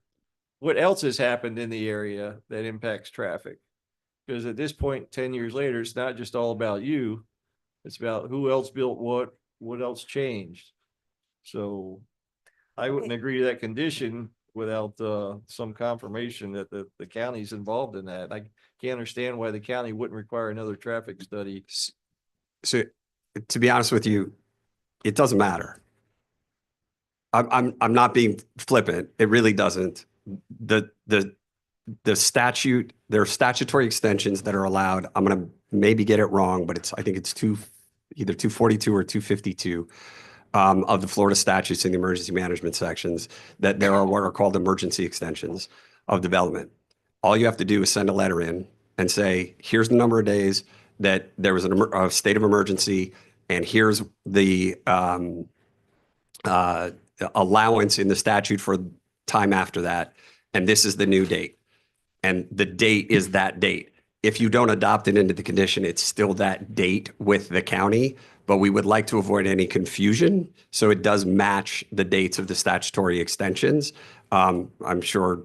J: What else has happened in the area that impacts traffic? Because at this point, 10 years later, it's not just all about you. It's about who else built what else changed. So I wouldn't agree to that condition without some confirmation that the county's involved in that. I can't understand why the county wouldn't require another traffic study.
O: So to be honest with you, it doesn't matter. I'm not being flippant. It really doesn't. The statute, there are statutory extensions that are allowed. I'm going to maybe get it wrong, but I think it's either 242 or 252 of the Florida statutes in the emergency management sections, that there are what are called emergency extensions of development. All you have to do is send a letter in and say, here's the number of days that there was a state of emergency, and here's the allowance in the statute for time after that. And this is the new date. And the date is that date. If you don't adopt it into the condition, it's still that date with the county, but we would like to avoid any confusion. So it does match the dates of the statutory extensions. I'm sure,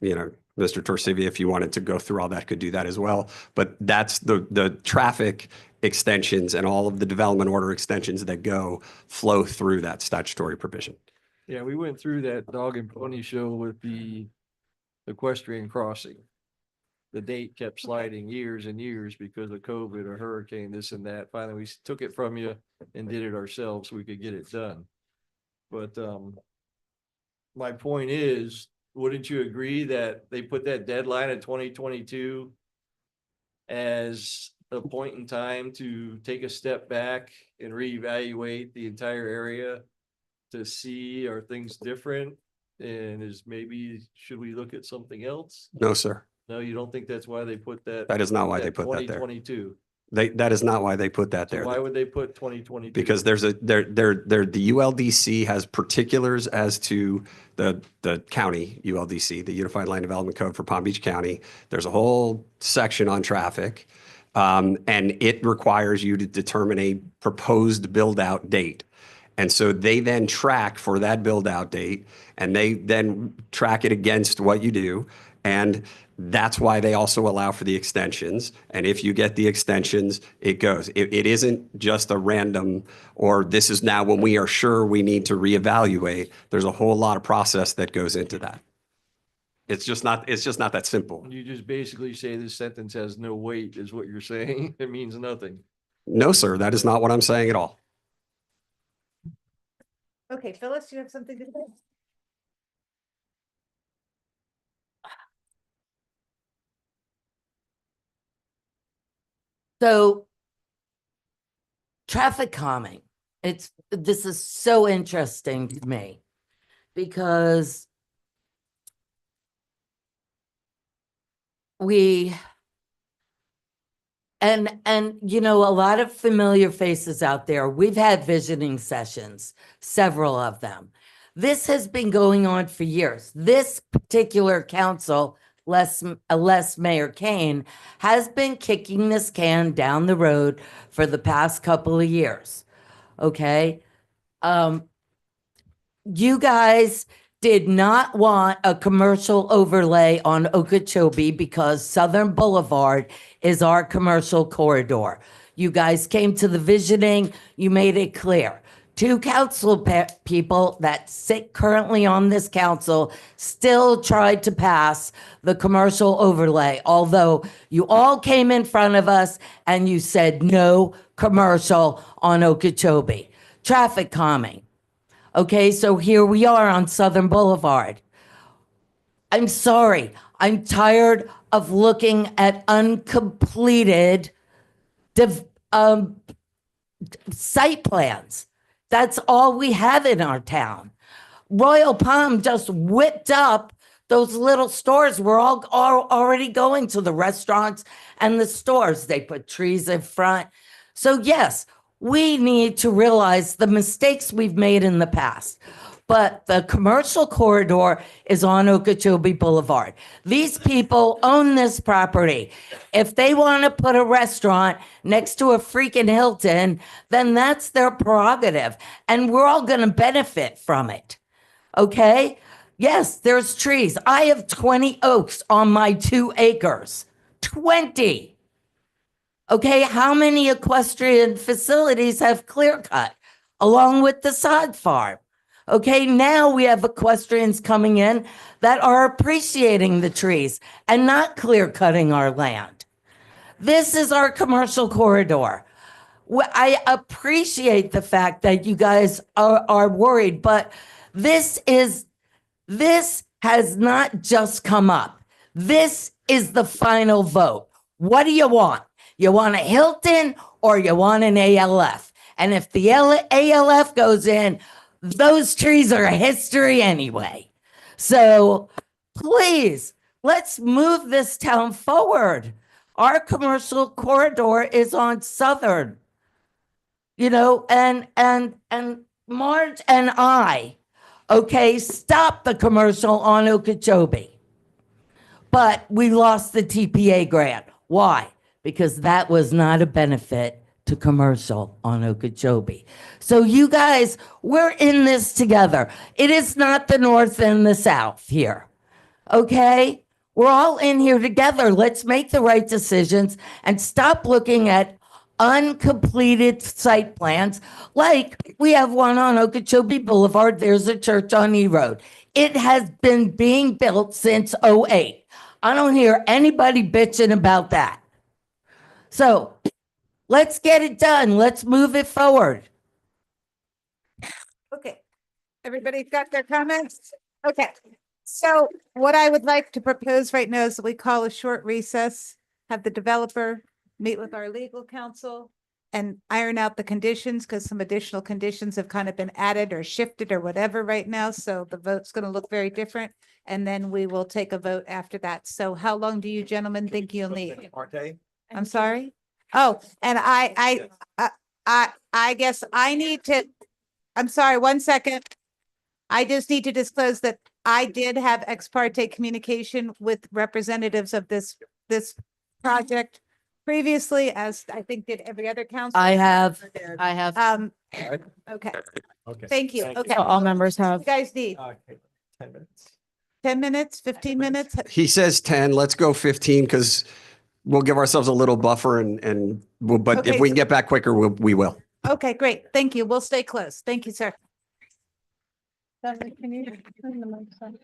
O: Mr. Torsivi, if you wanted to go through all that, could do that as well. But that's the traffic extensions and all of the development order extensions that flow through that statutory provision.
J: Yeah, we went through that dog and pony show with the equestrian crossing. The date kept sliding years and years because of COVID or hurricane, this and that. Finally, we took it from you and did it ourselves so we could get it done. But my point is, wouldn't you agree that they put that deadline at 2022 as a point in time to take a step back and reevaluate the entire area to see, are things different? And should we look at something else?
O: No, sir.
J: No, you don't think that's why they put that?
O: That is not why they put that there.
J: 2022.
O: That is not why they put that
J: So
O: there.
J: why would they put 2022?
O: Because the ULDC has particulars as to the county ULDC, the Unified Land Development Code for Palm Beach County. There's a whole section on traffic. And it requires you to determine a proposed build out date. And so they then track for that build out date, and they then track it against what you do. And that's why they also allow for the extensions. And if you get the extensions, it goes. It isn't just a random, or this is now when we are sure we need to reevaluate. There's a whole lot of process that goes into that. It's just not that simple.
J: You just basically say this sentence has no weight is what you're saying. It means nothing.
O: No, sir, that is not what I'm saying at all.
A: Okay, Phyllis, you have something to say?
G: So traffic calming, this is so interesting to me because and you know, a lot of familiar faces out there. We've had visioning sessions, several of them. This has been going on for years. This particular council, less Mayor Kane, has been kicking this can down the road for the past couple of years. Okay. You guys did not want a commercial overlay on Okeechobee because Southern Boulevard is our commercial corridor. You guys came to the visioning, you made it clear. Two council people that sit currently on this council still tried to pass the commercial overlay, although you all came in front of us and you said no commercial on Okeechobee. Traffic calming. Okay, so here we are on Southern Boulevard. I'm sorry, I'm tired of looking at uncompleted site plans. That's all we have in our town. Royal Palm just whipped up those little stores. We're all already going to the restaurants and the stores. They put trees in front. So yes, we need to realize the mistakes we've made in the past. But the commercial corridor is on Okeechobee Boulevard. These people own this property. If they want to put a restaurant next to a freaking Hilton, then that's their prerogative. And we're all going to benefit from it. Okay? Yes, there's trees. I have 20 oaks on my 2 acres. 20. Okay, how many equestrian facilities have clear cut along with the sod farm? Okay, now we have equestrians coming in that are appreciating the trees and not clear cutting our land. This is our commercial corridor. I appreciate the fact that you guys are worried, but this has not just come up. This is the final vote. What do you want? You want a Hilton or you want an ALF? And if the ALF goes in, those trees are history anyway. So please, let's move this town forward. Our commercial corridor is on Southern, you know, and Marge and I, okay, stop the commercial on Okeechobee. But we lost the TPA grant. Why? Because that was not a benefit to commercial on Okeechobee. So you guys, we're in this together. It is not the North and the South here, okay? We're all in here together. Let's make the right decisions and stop looking at uncompleted site plans. Like we have one on Okeechobee Boulevard. There's a church on E Road. It has been being built since 2008. I don't hear anybody bitching about that. So let's get it done. Let's move it forward.
A: Okay, everybody's got their comments? Okay, so what I would like to propose right now is that we call a short recess, have the developer meet with our legal counsel and iron out the conditions, because some additional conditions have kind of been added or shifted or whatever right now. So the vote's going to look very different. And then we will take a vote after that. So how long do you gentlemen think you'll need? I'm sorry? Oh, and I guess I need to, I'm sorry, 1 second. I just need to disclose that I did have ex parte communication with representatives of this project previously, as I think did every other council.
G: I have.
K: I have.
A: Okay,
J: Okay.
A: thank you. Okay.
F: All members
A: What do
F: have.
A: You guys need
J: 10 minutes.
A: 10 minutes, 15 minutes?
O: He says 10, let's go 15 because we'll give ourselves a little buffer but
A: Okay.
O: if we can get back quicker, we will.
A: Okay, great. Thank you. We'll stay close. Thank you, sir.
K: Can you turn the mic on?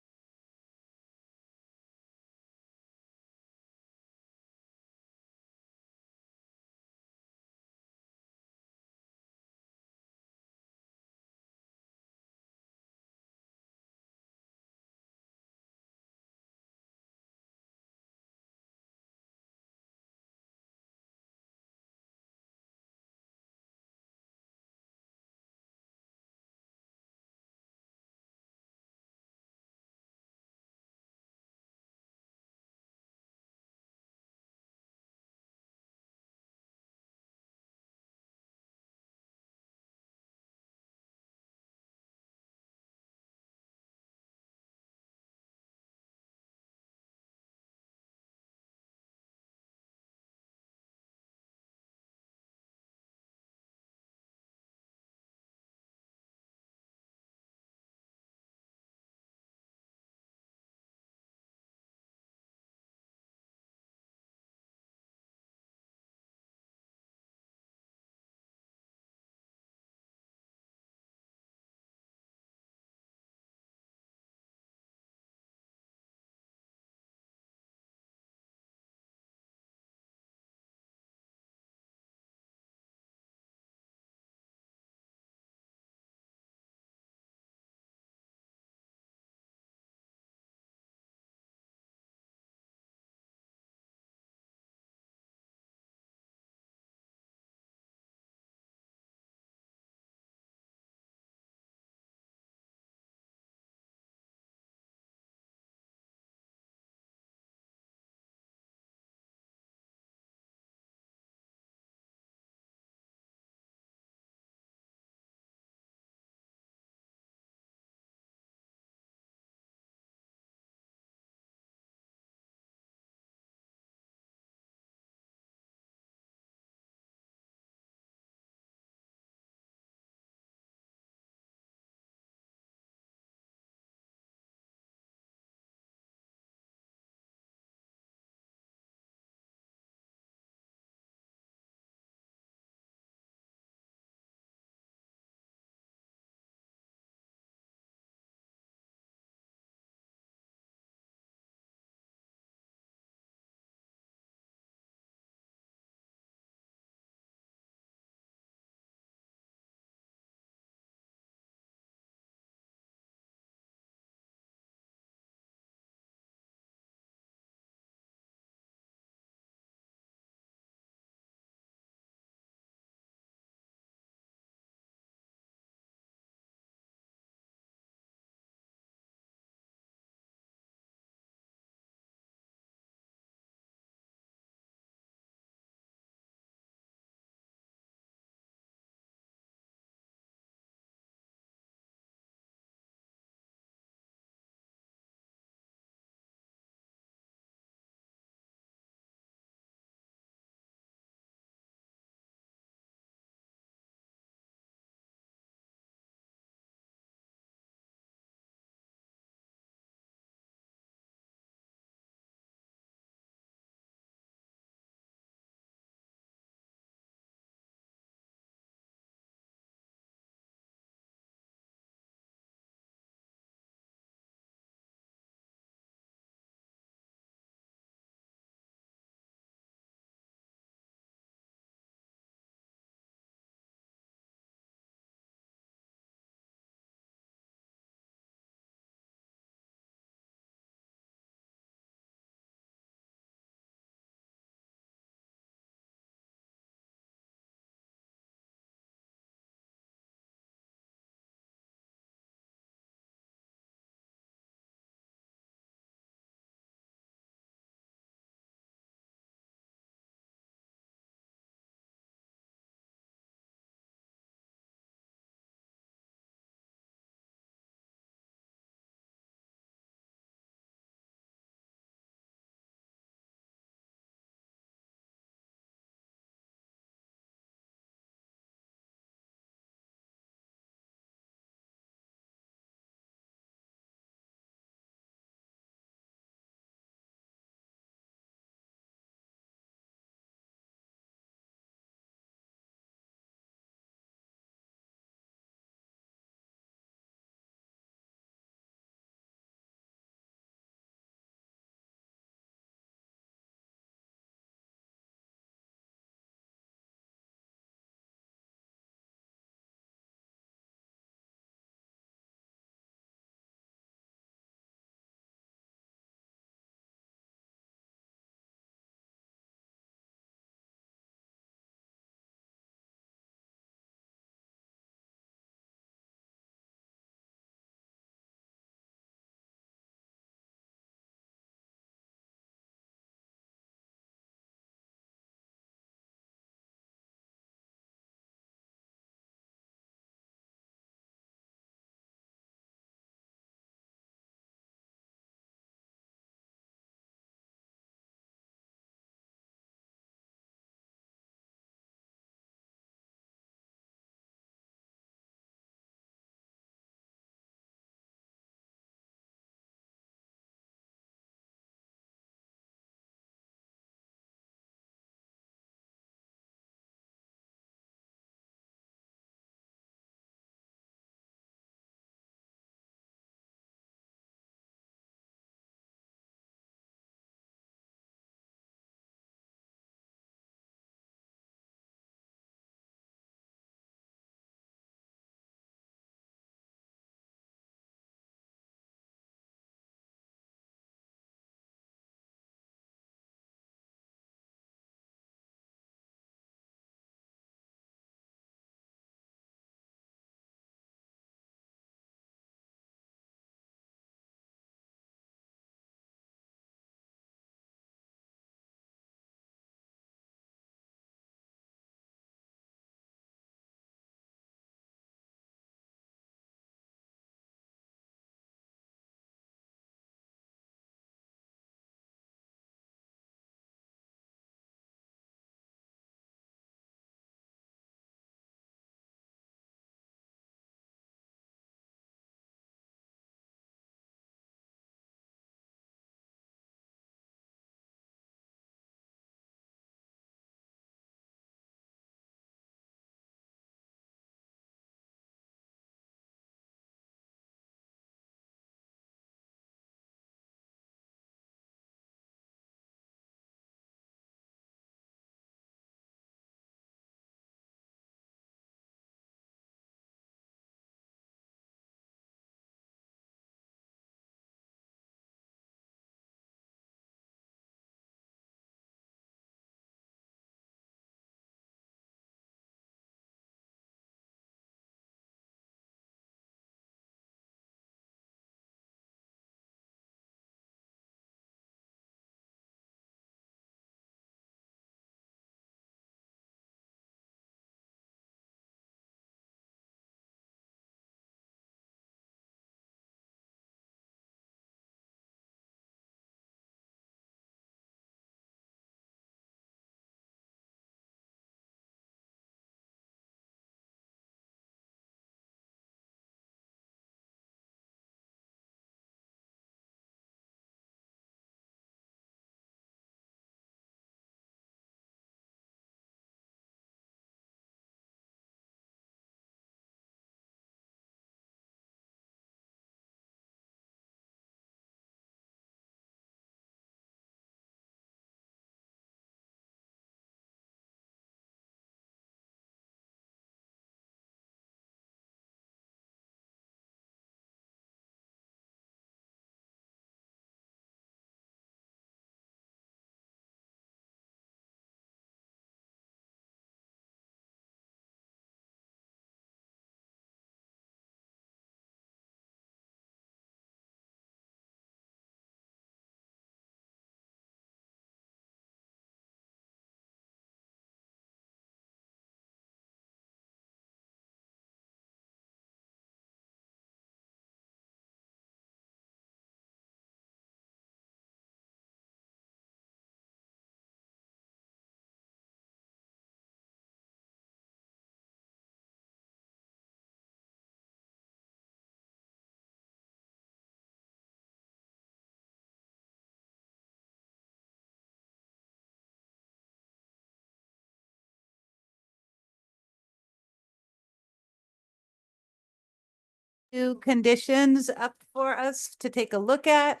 A: new conditions up for us to take a look at.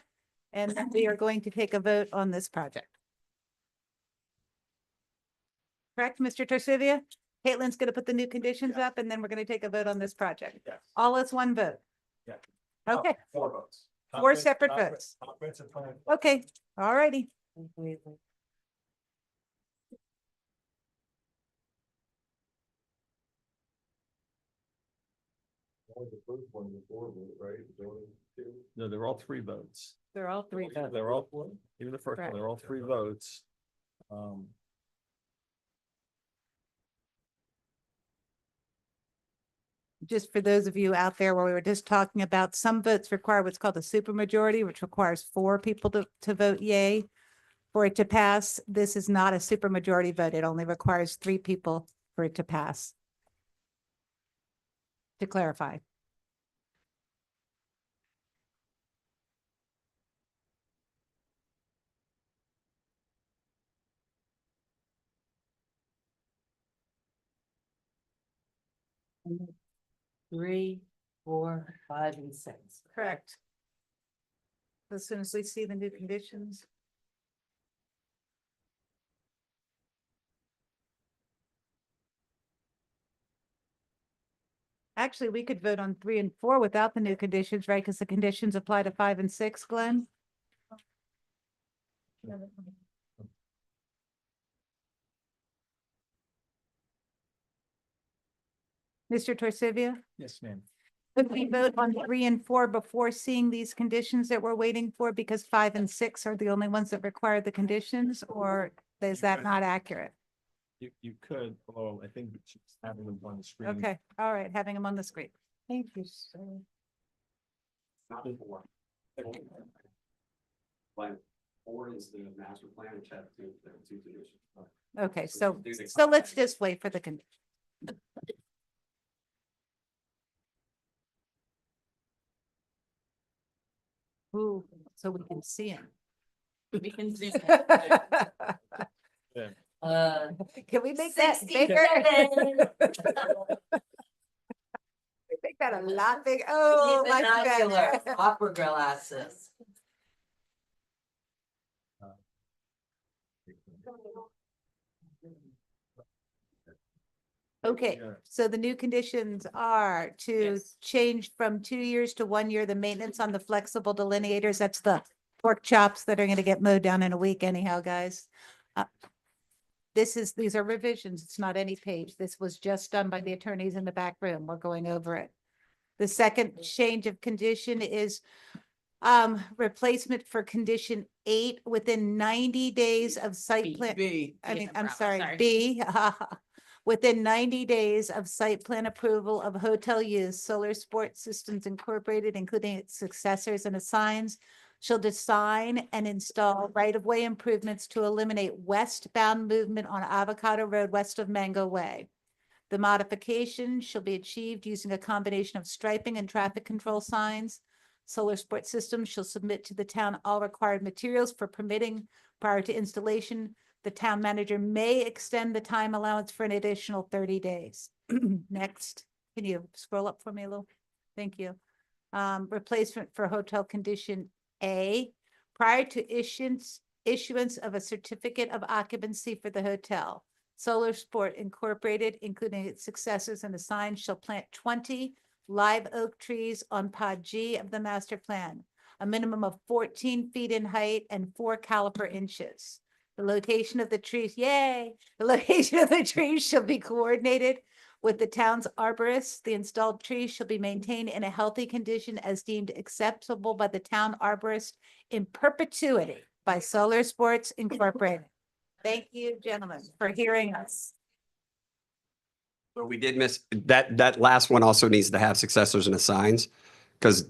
A: And then we are going to take a vote on this project. Correct, Mr. Torsilia? Caitlin's going to put the new conditions up and then we're going to take a vote on this project.
J: Yes.
A: All as one vote.
J: Yeah.
A: Okay,
J: 4 votes.
A: Four separate votes.
J: Comprehensive plan.
A: Okay, all righty.
J: No, they're all 3 votes.
A: They're all 3 votes.
J: They're all, even the first one,
A: Correct.
J: they're all 3 votes.
A: Just for those of you out there where we were just talking about, some votes require what's called a supermajority, which requires 4 people to vote yay for it to pass. This is not a supermajority vote. It only requires 3 people for it to pass. To clarify.
G: Three, 4, 5, and 6.
A: Correct. As soon as we see the new conditions. Actually, we could vote on 3 and 4 without the new conditions, right? Because the conditions apply to 5 and 6, Glenn? Mr. Torsilia?
J: Yes, ma'am.
A: Could we vote on 3 and 4 before seeing these conditions that we're waiting for, because 5 and 6 are the only ones that require the conditions, or is that not accurate?
J: You could, although I think she's having them on the screen.
A: Okay, all right, having them on the screen.
W: Thank you, sir.
O: Not 4. Plan 4 is the master plan, which has 2 conditions.
A: Okay, so let's just wait for the condition. Ooh, so we can see him.
P: We can zoom.
A: Can we make that bigger? Make that a lot bigger. Oh, much better.
G: Opera glasses.
A: Okay, so the new conditions are to change from 2 years to 1 year, the maintenance on the flexible delineators. That's the pork chops that are gonna get mowed down in a week anyhow, guys. These are revisions. It's not any page. This was just done by the attorneys in the back room. We're going over it. The second change of condition is replacement for condition 8 within 90 days of site plan.
N: B.
A: I'm sorry, B. Within 90 days of site plan approval of hotel use, Solar Sport Systems Incorporated, including its successors and assigns, shall design and install right-of-way improvements to eliminate westbound movement on Avocado Road west of Mango Way. The modification shall be achieved using a combination of striping and traffic control signs. Solar Sport Systems shall submit to the town all required materials for permitting prior to installation. The town manager may extend the time allowance for an additional 30 days. Next, can you scroll up for me a little? Thank you. Replacement for hotel condition A, prior to issuance of a certificate of occupancy for the hotel. Solar Sport Incorporated, including its successors and assigns, shall plant 20 live oak trees on Pod G of the master plan, a minimum of 14 feet in height and 4 caliper inches. The location of the trees, yay! The location of the trees shall be coordinated with the town's arborist. The installed trees shall be maintained in a healthy condition as deemed acceptable by the town arborist in perpetuity by Solar Sports Incorporated. Thank you, gentlemen, for hearing us.
O: But we did miss, that last one also needs to have successors and assigns, because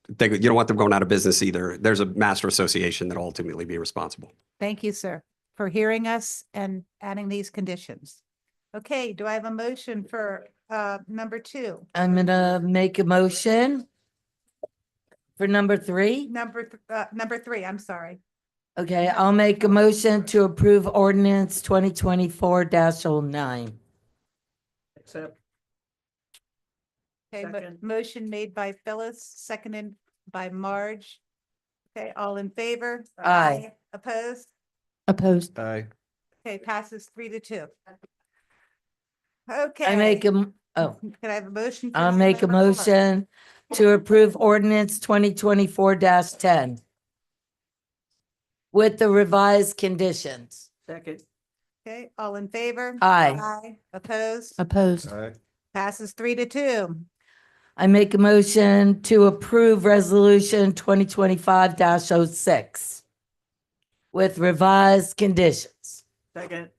O: you don't want them going out of business either. There's a master association that'll ultimately be responsible.
A: Thank you, sir, for hearing us and adding these conditions. Okay, do I have a motion for number 2?
G: I'm gonna make a motion for number 3.
A: Number 3, I'm sorry.
G: Okay, I'll make a motion to approve ordinance 2024-09.
J: Accept.
A: Okay,
N: Second.
A: motion made by Phyllis, seconded by Marge. Okay, all in favor?
G: Aye.
A: Opposed?
F: Opposed.
J: Aye.
A: Okay, passes 3-2. Okay.
G: I make a, oh,
A: Can I have a motion? for
G: I'll
A: item
G: make a
A: number 4?
G: motion to approve ordinance 2024-10 with the revised conditions.
N: Second.
A: Okay, all in favor?
G: Aye.
A: Opposed?
F: Opposed.
J: Aye.
A: Passes 3-2.
G: I make a motion to approve resolution 2025-06 with revised conditions.
N: Second.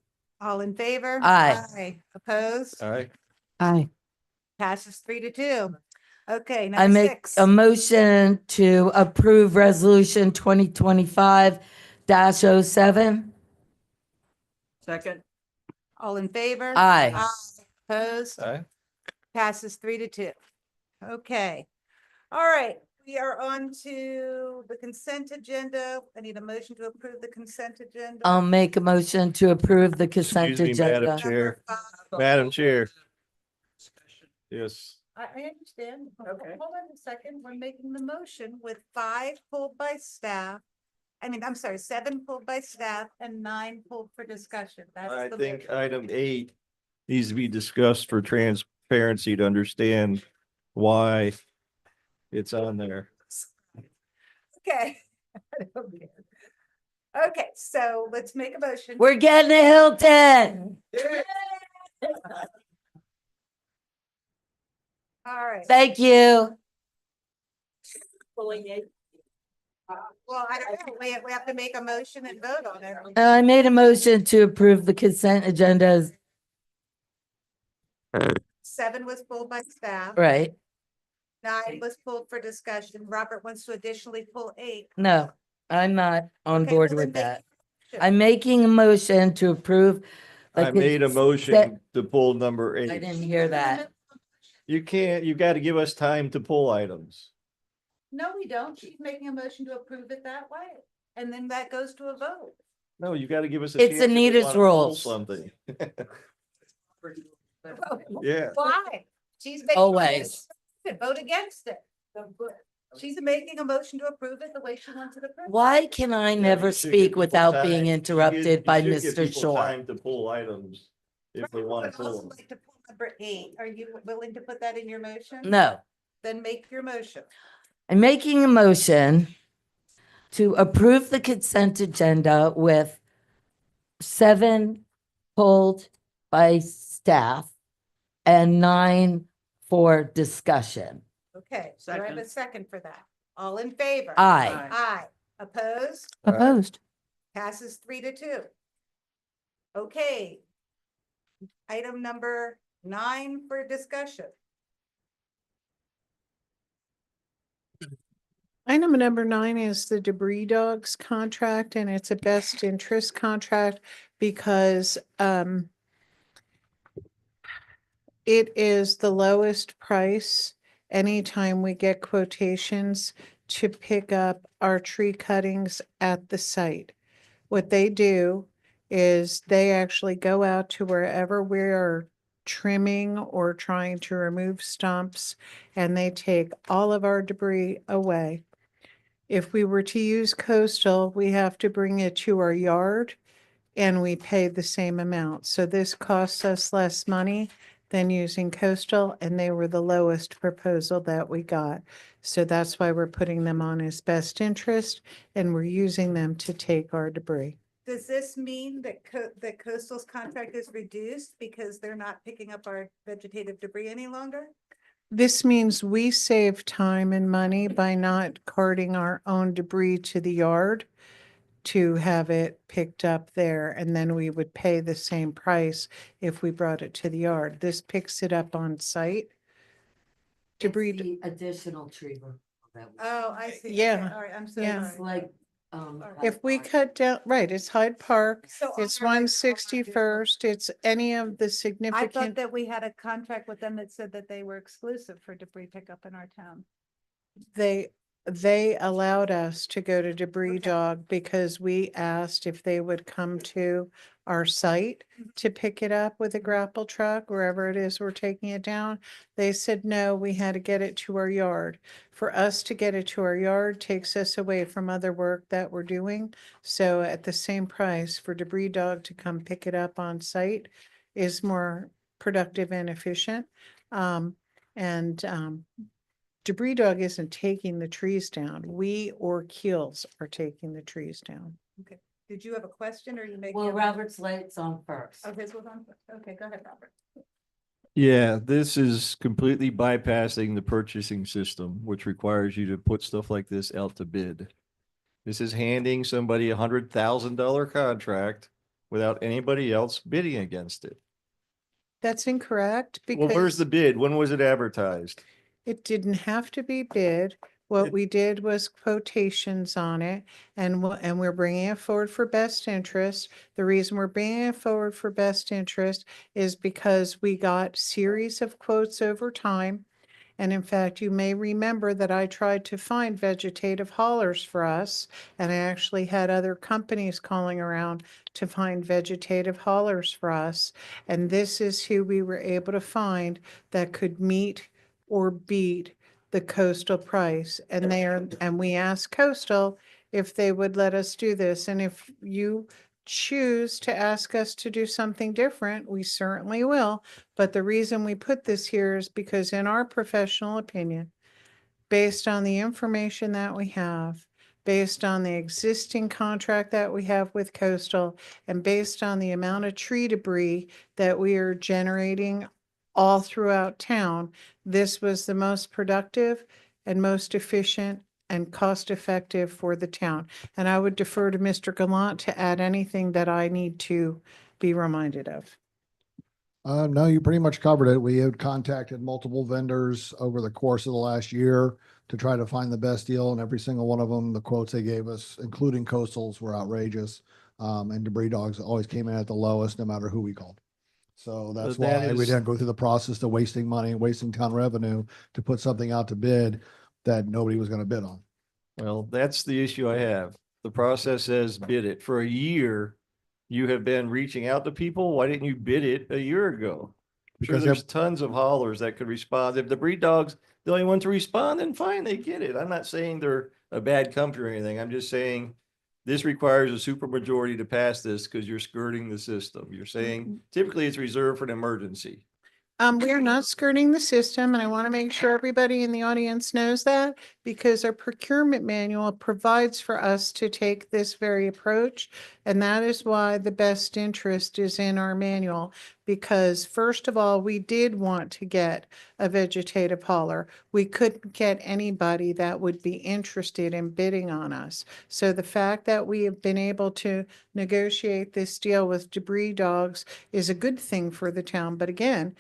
A: All in favor?
G: Aye.
A: Opposed?
J: Aye.
F: Aye.
A: Passes 3-2. Okay,
G: I
A: number
G: make
A: 6.
G: a motion to approve resolution 2025-07.
N: Second.
A: All in favor?
G: Aye.
A: Opposed?
J: Aye.
A: Passes 3-2. Okay. All right, we are on to the consent agenda. I need a motion to approve the consent agenda.
G: I'll make a motion to approve the consent
J: Excuse me, Madam
G: agenda.
J: Chair. Madam Chair. Yes.
A: I understand. Okay. Hold on a second. We're making the motion with 5 pulled by staff. I'm sorry, 7 pulled by staff and 9 pulled for discussion. That's
J: I
A: the
J: think
A: motion.
J: item 8 needs to be discussed for transparency to understand why it's on there.
A: Okay. Okay, so let's make a motion.
G: We're getting a Hilton.
A: All right.
G: Thank you.
A: Well, I don't know. We have to make a motion and vote on it.
G: I made a motion to approve the consent agendas.
A: 7 was pulled by staff.
G: Right.
A: 9 was pulled for discussion. Robert wants to additionally pull 8.
G: No, I'm not on
A: Okay,
G: board
A: well,
G: with
A: then
G: that.
A: make-
G: I'm making a motion to approve. the
J: I made a
G: consent-
J: motion to pull number 8.
G: I didn't hear that.
J: You can't, you got to give us time to pull items.
A: No, we don't. She's making a motion to approve it that way. And then that goes to a vote.
J: No, you got to give us a
G: It's
J: chance if we
G: Anita's
J: wanna pull
G: rules.
J: Something. Yeah.
A: Why? She's making. a
G: Always.
A: motion to Vote against it. She's making a motion to approve it the way she wants it approved.
G: Why can I
J: Yeah,
G: never
J: you should give
G: speak
J: people
G: without
J: time.
G: being
J: You
G: interrupted by
J: should give
G: Mr.
J: people
G: Shore?
J: Time to pull items if they want
A: Would
J: to pull
A: also
J: them.
A: like to pull number 8. Are you willing to put that in your motion?
G: No.
A: Then make your motion.
G: I'm making a motion to approve the consent agenda with 7 pulled by staff and 9 for discussion.
A: Okay, so I have a second for that. All in favor?
G: Aye.
A: Aye. Opposed?
F: Opposed.
A: Passes 3-2. Okay. Item number 9 for discussion.
C: Item number 9 is the Debris Dogs contract, and it's a best interest contract because it is the lowest price anytime we get quotations to pick up our tree cuttings at the site. What they do is they actually go out to wherever we are trimming or trying to remove stumps, and they take all of our debris away. If we were to use Coastal, we have to bring it to our yard and we pay the same amount. So this costs us less money than using Coastal, and they were the lowest proposal that we got. So that's why we're putting them on as best interest, and we're using them to take our debris.
A: Does this mean that that Coastal's contract is reduced because they're not picking up our vegetative debris any longer?
C: This means we save time and money by not carting our own debris to the yard to have it picked up there, and then we would pay the same price if we brought it to the yard. This picks it up on site. Debris.
G: The additional tree removal that we-
A: Oh, I see. Okay,
C: Yeah.
A: all right, I'm so
C: Yeah.
A: sorry.
G: It's like,
C: If we cut down, right, it's Hyde Park,
A: So on
C: it's
A: our-
C: 161st, it's any of the
A: I thought
C: significant.
A: that we had a contract with them that said that they were exclusive for debris pickup in our town.
C: They allowed us to go to Debris Dog because we asked if they would come to our site to pick it up with a grapple truck, wherever it is we're taking it down. They said, no, we had to get it to our yard. For us to get it to our yard takes us away from other work that we're doing. So at the same price for Debris Dog to come pick it up on site is more productive and efficient. Debris Dog isn't taking the trees down. We or Keels are taking the trees down.
A: Okay. Did you have a question or you make?
G: Well, Robert's light's on first.
A: Oh, his was on. Okay, go ahead, Robert.
J: Yeah, this is completely bypassing the purchasing system, which requires you to put stuff like this out to bid. This is handing somebody $100,000 contract without anybody else bidding against it.
C: That's incorrect
J: Well, where's the
C: because
J: bid? When was it advertised?
C: it didn't have to be bid. What we did was quotations on it and we're bringing it forward for best interest. The reason we're bringing it forward for best interest is because we got series of quotes over time. And in fact, you may remember that I tried to find vegetative haulers for us, and I actually had other companies calling around to find vegetative haulers for us. And this is who we were able to find that could meet or beat the Coastal price. And we asked Coastal if they would let us do this. And if you choose to ask us to do something different, we certainly will. But the reason we put this here is because in our professional opinion, based on the information that we have, based on the existing contract that we have with Coastal, and based on the amount of tree debris that we are generating all throughout town, this was the most productive and most efficient and cost-effective for the town. And I would defer to Mr. Gallant to add anything that I need to be reminded of.
R: No, you pretty much covered it. We had contacted multiple vendors over the course of the last year to try to find the best deal, and every single one of them, the quotes they gave us, including Coastals, were outrageous. And Debris Dogs always came in at the lowest, no matter who we called. So that's
J: So that
R: why we
J: is-
R: didn't go through the process of wasting money, wasting town revenue to put something out to bid that nobody was going to bid on.
J: Well, that's the issue I have. The process says bid it. For a year, you have been reaching out to people. Why didn't you bid it a year ago? I'm sure
R: Because
J: there's tons of haulers that could respond. If the Debris Dog's the only one to respond, then fine, they get it. I'm not saying they're a bad company or anything. I'm just saying this requires a supermajority to pass this because you're skirting the system. You're saying typically it's reserved for an emergency.
C: We are not skirting the system, and I want to make sure everybody in the audience knows that because our procurement manual provides for us to take this very approach. And that is why the best interest is in our manual. Because first of all, we did want to get a vegetative hauler. We couldn't get anybody that would be interested in bidding on us. So the fact that we have been able to negotiate this deal with Debris Dogs is a good thing for the town. But again,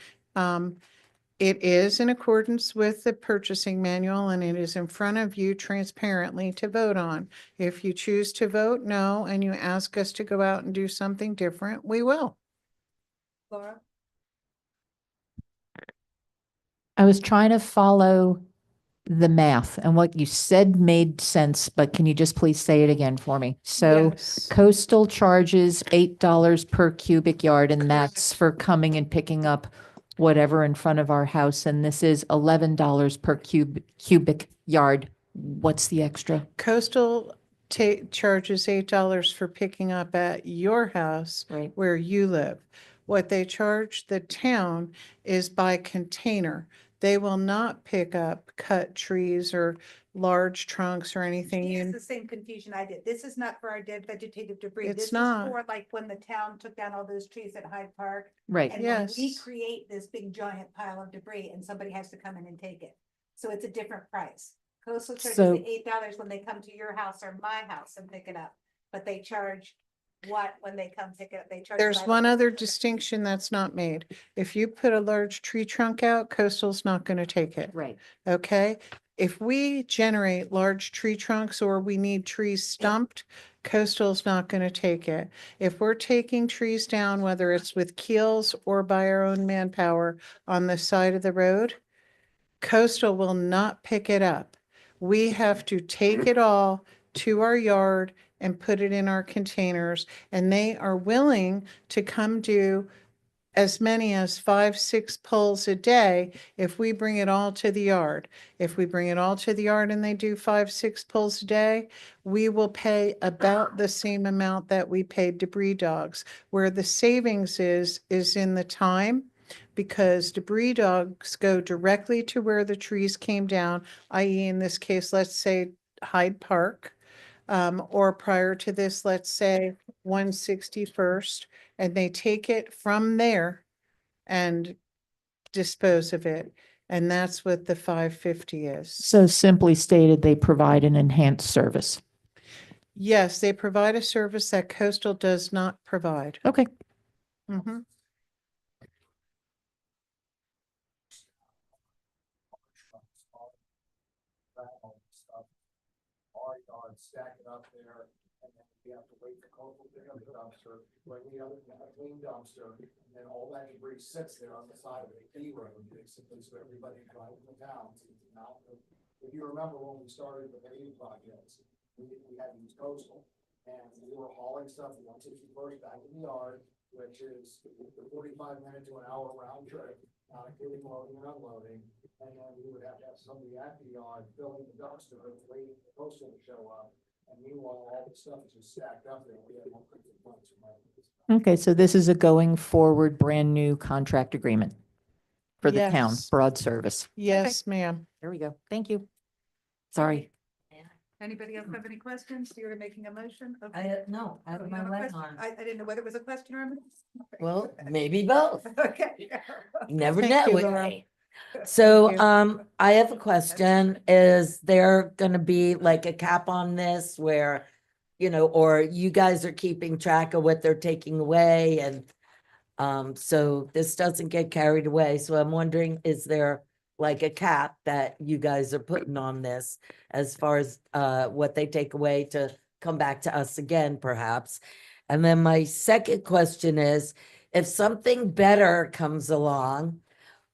C: it is in accordance with the purchasing manual and it is in front of you transparently to vote on. If you choose to vote no and you ask us to go out and do something different, we will.
A: Laura?
K: I was trying to follow the math and what you said made sense, but can you just please say it again for me? So
C: Yes.
K: Coastal charges $8 per cubic yard, and that's for coming and picking up whatever in front of our house. And this is $11 per cubic yard. What's the extra?
C: Coastal charges $8 for picking up at your house
K: Right.
C: where you live. What they charge the town is by container. They will not pick up cut trees or large trunks or anything.
A: It's the same confusion I did. This is not for our dead vegetative debris.
C: It's
A: This is
C: not.
A: for like when the town took down all those trees at Hyde Park.
K: Right.
A: And when we
C: Yes.
A: create this big giant pile of debris and somebody has to come in and take it. So it's a different price. Coastal charges
K: So-
A: the $8 when they come to your house or my house and pick it up. But they charge what when they come pick it up? They charge.
C: There's
A: by
C: one
A: the-
C: other distinction that's not made. If you put a large tree trunk out, Coastal's not going to take it.
K: Right.
C: Okay? If we generate large tree trunks or we need trees stumped, Coastal's not going to take it. If we're taking trees down, whether it's with keels or by our own manpower on the side of the road, Coastal will not pick it up. We have to take it all to our yard and put it in our containers. And they are willing to come do as many as 5, 6 pulls a day if we bring it all to the yard. If we bring it all to the yard and they do 5, 6 pulls a day, we will pay about the same amount that we paid debris dogs. Where the savings is in the time, because debris dogs go directly to where the trees came down, i.e. in this case, let's say Hyde Park. Or prior to this, let's say 161st, and they take it from there and dispose of it. And that's what the 550 is.
K: So simply stated, they provide an enhanced service.
C: Yes, they provide a service that Coastal does not provide.
K: Okay.
C: Mhm.
R: Our yard, stack it up there, and then we have to wait for Coastal to pick up the dumpster, bring the other, a clean dumpster, and then all that debris sits there on the side of the B road, basically, so everybody driving the town. If you remember when we started the paving projects, we had to use Coastal, and we were hauling stuff from 161st back in the yard, which is the 45-minute to an hour round trip, including loading and unloading. And then we would have to have somebody at the yard filling the dumpster, waiting for the Coastal to show up. And meanwhile, all the stuff is just stacked up there. We had all kinds of points.
K: Okay, so this is a going forward, brand new contract agreement for the town,
C: Yes.
K: broad service.
C: Yes, ma'am.
K: There we go. Thank you. Sorry.
A: Anybody else have any questions? You're making a motion?
G: I,
A: Okay.
G: no, I
A: Oh,
G: have
A: you
G: my
A: have a
G: light
A: question?
G: on.
A: I didn't know whether it was a question or a motion.
G: Well, maybe both.
A: Okay.
G: You never
C: Thank
G: know
C: you,
G: with
C: Laura.
G: me. So,
C: you.
G: I have a question. Is there gonna be like a cap on this where, or you guys are keeping track of what they're taking away and so this doesn't get carried away. So I'm wondering, is there like a cap that you guys are putting on this as far as what they take away to come back to us again, perhaps? And then my second question is, if something better comes along,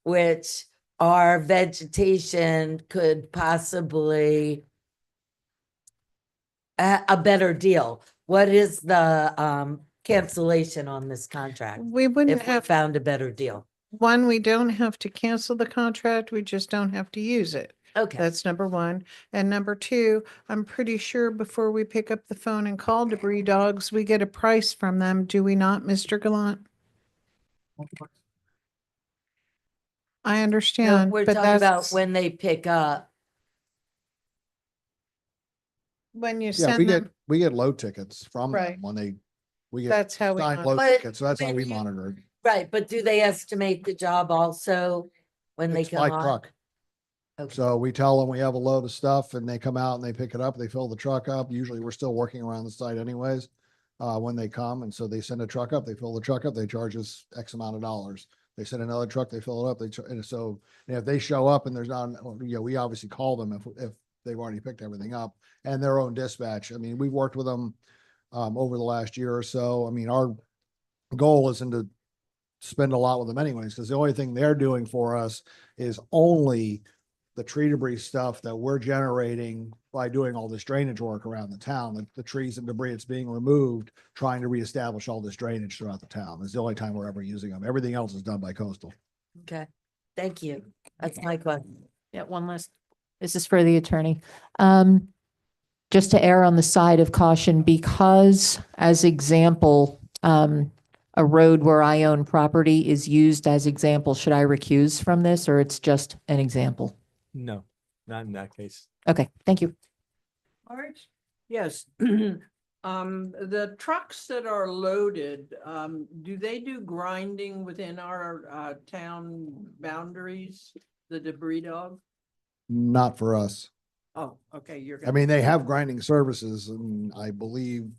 G: which our vegetation could possibly a better deal, what is the cancellation on this contract?
C: We wouldn't
G: If we
C: have,
G: found a better deal?
C: one, we don't have to cancel the contract. We just don't have to use it.
G: Okay,
C: That's number one. And number two, I'm pretty sure before we pick up the phone and call debris dogs, we get a price from them. Do we not, Mr. Gallant? I
G: no,
C: understand,
G: we're
C: but
G: talking about
C: that's
G: when they pick up.
C: when you
R: Yeah, we
C: send
R: get,
C: them,
R: we get load tickets from them
C: Right.
R: when we get
C: that's how we.
R: signed
C: monitor.
R: load
G: But
R: tickets, so that's how
G: when
R: we
G: you-
R: monitor it.
G: Right, but do they estimate the job also when they
R: It's
G: come
R: by
G: on?
R: truck.
G: Okay.
R: So we tell them we have a load of stuff and they come out and they pick it up, they fill the truck up. Usually we're still working around the site anyways. When they come, and so they send a truck up, they fill the truck up, they charge us X amount of dollars. They send another truck, they fill it up, and so, and if they show up and there's not, we obviously call them if they've already picked everything up, and their own dispatch. I mean, we've worked with them over the last year or so. I mean, our goal isn't to spend a lot with them anyways, because the only thing they're doing for us is only the tree debris stuff that we're generating by doing all this drainage work around the town, the trees and debris that's being removed, trying to reestablish all this drainage throughout the town. It's the only time we're ever using them. Everything else is done by Coastal.
G: Okay, thank you. That's my question.
K: Yeah, one last. This is for the attorney. Just to err on the side of caution, because as example, a road where I own property is used as example, should I recuse from this or it's just an example?
J: No, not in that case.
K: Okay, thank you.
A: Marge?
N: Yes. The trucks that are loaded, do they do grinding within our town boundaries, the debris dog?
R: Not for us.
N: Oh, okay, you're.
R: I mean, they have grinding services and I believe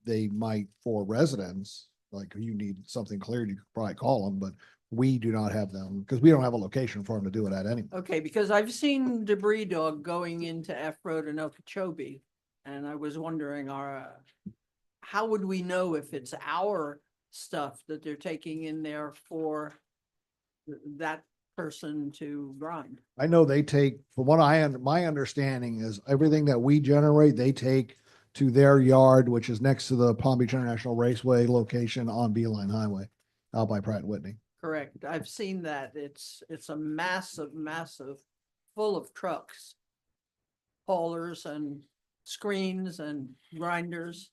R: they might for residents, like you need something cleared, you could probably call them, but we do not have them because we don't have a location for them to do it at anyway.
N: Okay, because I've seen debris dog going into F Road in Okeechobee. And I was wondering, how would we know if it's our stuff that they're taking in there for that person to grind?
R: I know they take, from what my understanding is everything that we generate, they take to their yard, which is next to the Palm Beach International Raceway location on Beeline Highway, out by Pratt and Whitney.
N: Correct. I've seen that. It's a massive, full of trucks. Haulers and screens and grinders.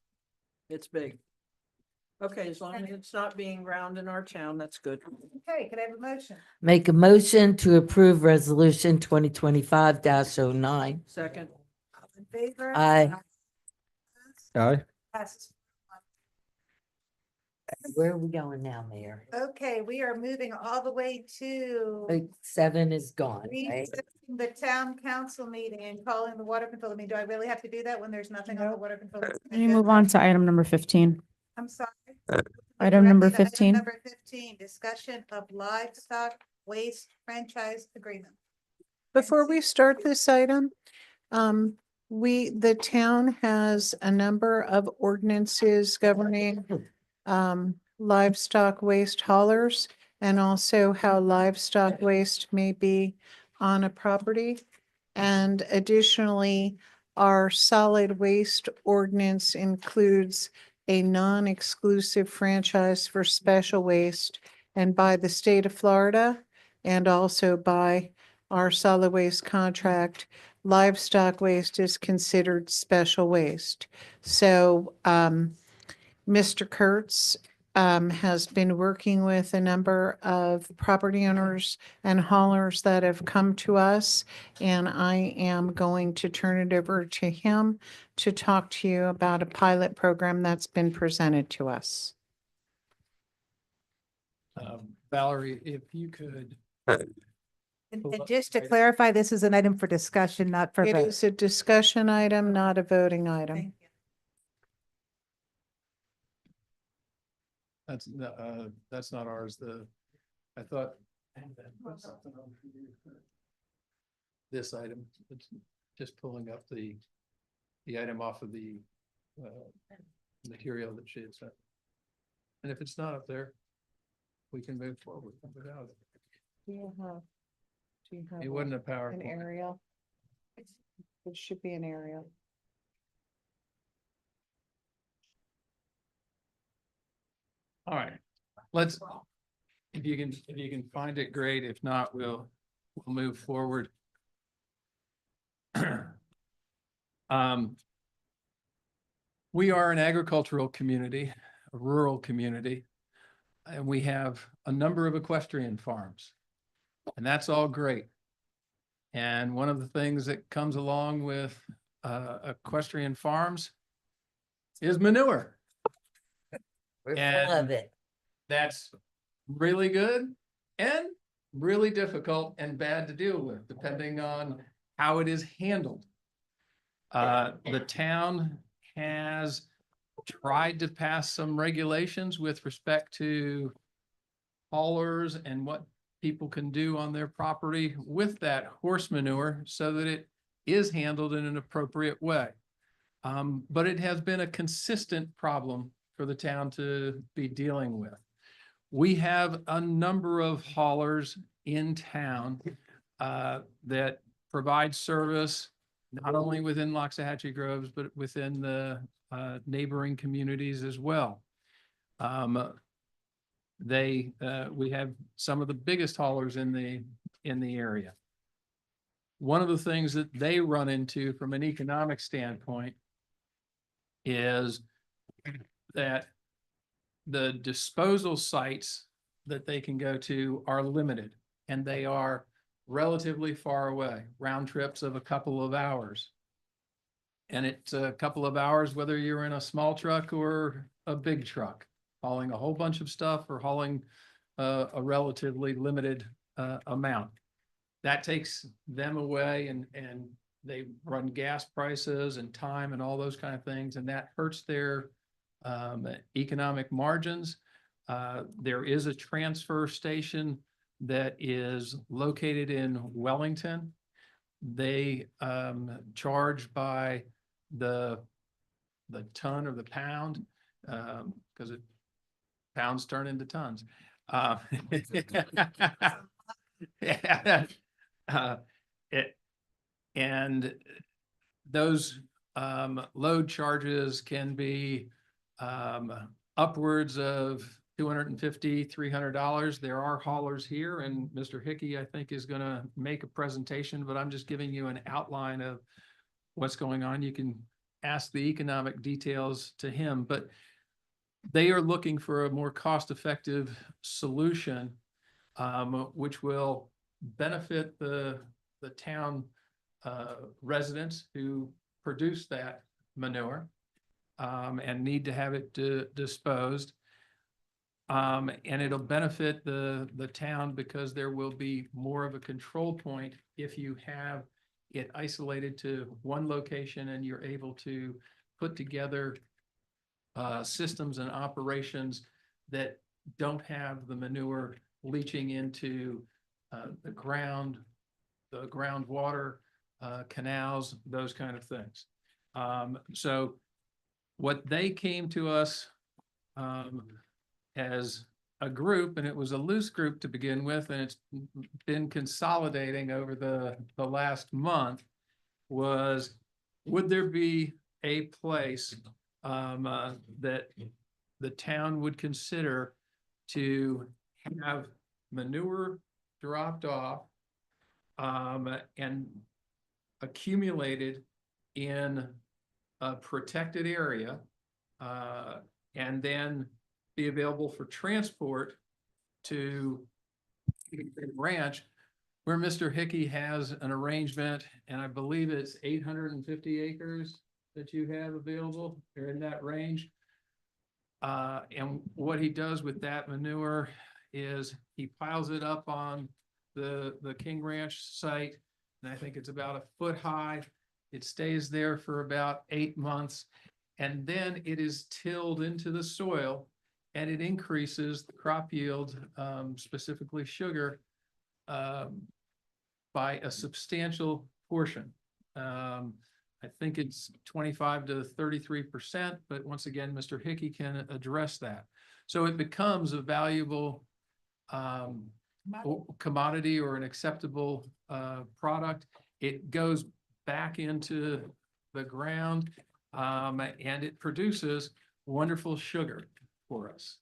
N: It's big. Okay, as long as it's not being ground in our town, that's good.
A: Okay, could I have a motion?
G: Make a motion to approve resolution 2025-09.
N: Second.
A: All in favor?
G: Aye.
J: Aye.
A: Passes.
G: Where are we going now, Mayor?
A: Okay, we are moving all the way to
G: Like 7 is gone, right?
A: recessing the town council meeting and calling the water control meeting. Do I really have to do that when there's nothing on the water control?
F: Can you move on to item number 15?
A: I'm sorry.
F: Item number
A: Directed to item
F: 15.
A: Number 15, discussion of livestock waste franchise agreement.
C: Before we start this item, the town has a number of ordinances governing livestock waste haulers and also how livestock waste may be on a property. And additionally, our solid waste ordinance includes a non-exclusive franchise for special waste, and by the state of Florida and also by our solid waste contract, livestock waste is considered special waste. So Mr. Kurtz has been working with a number of property owners and haulers that have come to us, and I am going to turn it over to him to talk to you about a pilot program that's been presented to us.
L: Valerie, if you could.
A: And just to clarify, this is an item for discussion, not for
C: It
A: vote.
C: is a discussion item, not a voting item.
A: Thank you.
L: That's not ours. I thought. This item, it's just pulling up the item off of the material that she had sent. And if it's not up there, we can move forward without it.
C: Do you have
L: It wasn't a PowerPoint.
C: an aerial? It should be an aerial.
L: All right, if you can find it, great. If not, we'll move forward. We are an agricultural community, a rural community, and we have a number of equestrian farms, and that's all great. And one of the things that comes along with equestrian farms is manure.
G: We're full
L: And
G: of it.
L: that's really good and really difficult and bad to deal with, depending on how it is handled. The town has tried to pass some regulations with respect to haulers and what people can do on their property with that horse manure so that it is handled in an appropriate way. But it has been a consistent problem for the town to be dealing with. We have a number of haulers in town that provide service not only within Loxahatchee Groves, but within the neighboring communities as well. We have some of the biggest haulers in the area. One of the things that they run into from an economic standpoint is that the disposal sites that they can go to are limited, and they are relatively far away, round trips of a couple of hours. And it's a couple of hours, whether you're in a small truck or a big truck, hauling a whole bunch of stuff or hauling a relatively limited amount. That takes them away, and they run gas prices and time and all those kind of things, and that hurts their economic margins. There is a transfer station that is located in Wellington. They charge by the ton or the pound, because pounds turn into tons. And those Load charges can be upwards of $250, $300. There are haulers here, and Mr. Hickey, I think, is going to make a presentation, but I'm just giving you an outline of what's going on. You can ask the economic details to him, but they are looking for a more cost-effective solution, which will benefit the town residents who produce that manure and need to have it disposed. And it'll benefit the town because there will be more of a control point if you have it isolated to one location and you're able to put together systems and operations that don't have the manure leaching into the groundwater, canals, those kind of things. So what they came to us as a group, and it was a loose group to begin with, and it's been consolidating over the last month, was would there be a place that the town would consider to have manure dropped off and accumulated in a protected area and then be available for transport to the ranch where Mr. Hickey has an arrangement, and I believe it's 850 acres that you have available, or in that range. And what he does with that manure is he piles it up on the King Ranch site, and I think it's about 1 foot high. It stays there for about 8 months, and then it is tilled into the soil, and it increases the crop yield, specifically sugar, by a substantial portion. I think it's 25 to 33%, but once again, Mr. Hickey can address that. So it becomes a valuable commodity or an acceptable product. It goes back into the ground and it produces wonderful sugar for us,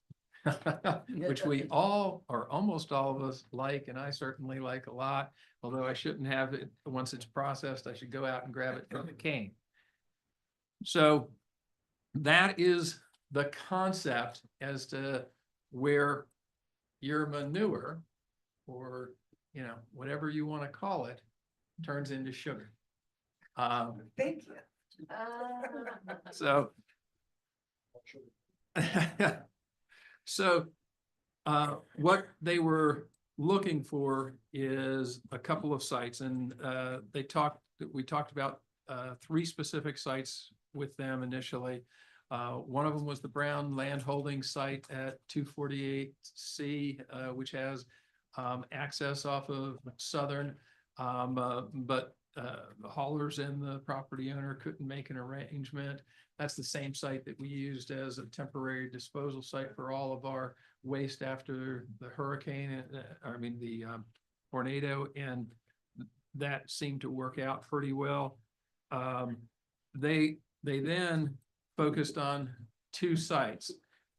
L: which we all, or almost all of us, like, and I certainly like a lot. Although I shouldn't have it once it's processed, I should go out and grab it from the cane. So that is the concept as to where your manure, or whatever you want to call it, turns into sugar.
A: Thank you.
L: So, what they were looking for is a couple of sites, and we talked about 3 specific sites with them initially. One of them was the Brown Land Holdings site at 248C, which has access off of Southern, but the haulers and the property owner couldn't make an arrangement. That's the same site that we used as a temporary disposal site for all of our waste after the hurricane, the tornado, and that seemed to work out pretty well. They then focused on 2 sites,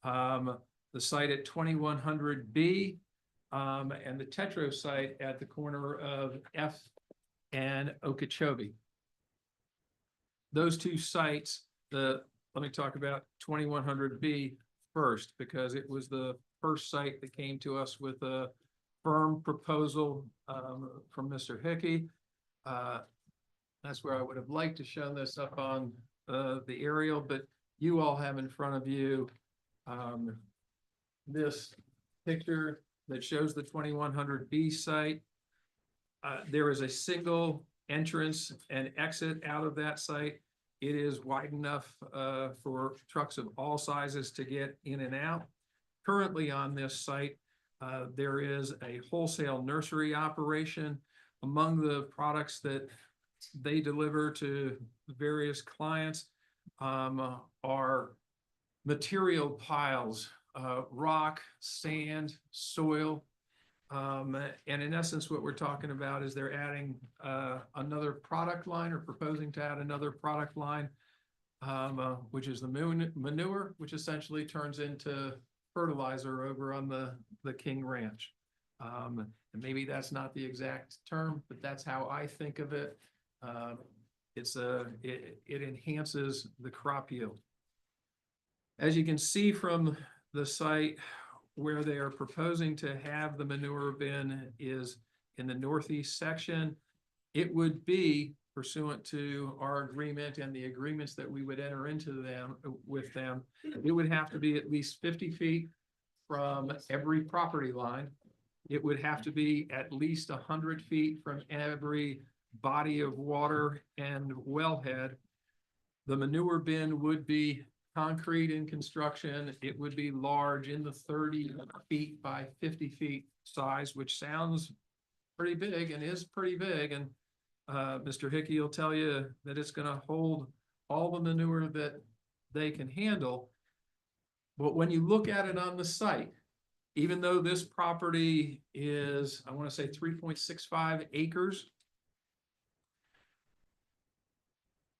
L: the site at 2100B and the Tetro site at the corner of F and Okeechobee. Those 2 sites, let me talk about 2100B first, because it was the first site that came to us with a firm proposal from Mr. Hickey. That's where I would have liked to show this up on the aerial, but you all have in front of you this picture that shows the 2100B site. There is a single entrance and exit out of that site. It is wide enough for trucks of all sizes to get in and out. Currently on this site, there is a wholesale nursery operation. Among the products that they deliver to various clients are material piles, rock, sand, soil. And in essence, what we're talking about is they're adding another product line, or proposing to add another product line which is the manure, which essentially turns into fertilizer over on the King Ranch. And maybe that's not the exact term, but that's how I think of it. It enhances the crop yield. As you can see from the site, where they are proposing to have the manure bin is in the northeast section. It would be pursuant to our agreement and the agreements that we would enter into them with them. It would have to be at least 50 feet from every property line. It would have to be at least 100 feet from every body of water and wellhead. The manure bin would be concrete in construction. It would be large, in the 30 feet by 50 feet size, which sounds pretty big and is pretty big. And Mr. Hickey will tell you that it's going to hold all the manure that they can handle. But when you look at it on the site, even though this property is, I want to say 3.65 acres,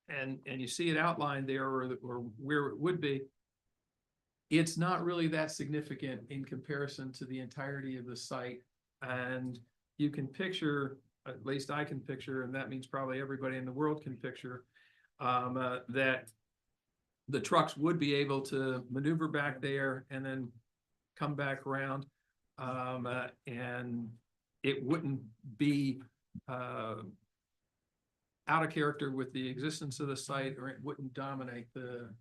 L: and you see it outlined there, or where it would be, it's not really that significant in comparison to the entirety of the site. And you can picture, at least I can picture, and that means probably everybody in the world can picture, that the trucks would be able to maneuver back there and then come back around, and it wouldn't be out of character with the existence of the site, or it wouldn't dominate the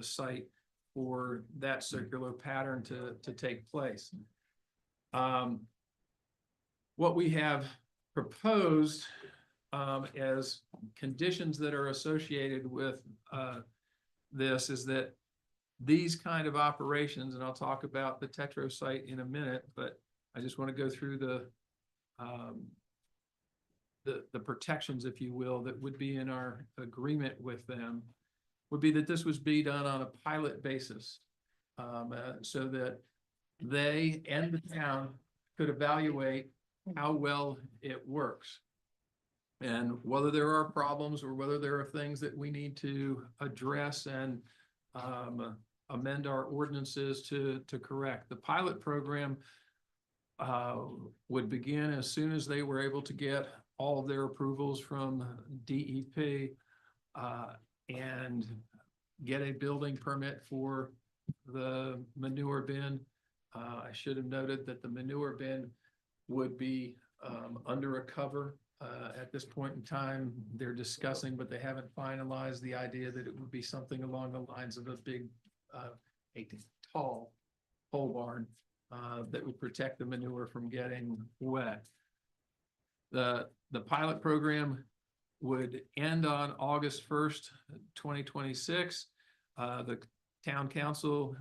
L: site for that circular pattern to take place. What we have proposed as conditions that are associated with this is that these kind of operations, and I'll talk about the Tetro site in a minute, but I just want to go through the protections, if you will, that would be in our agreement with them, would be that this was be done on a pilot basis, so that they and the town could evaluate how well it works, and whether there are problems or whether there are things that we need to address and amend our ordinances to correct. The pilot program would begin as soon as they were able to get all of their approvals from DEP and get a building permit for the manure bin. I should have noted that the manure bin would be under a cover. At this point in time, they're discussing, but they haven't finalized the idea that it would be something along the lines of a big, a tall pole barn that would protect the manure from getting wet. The pilot program would end on August 1st, 2026. The town council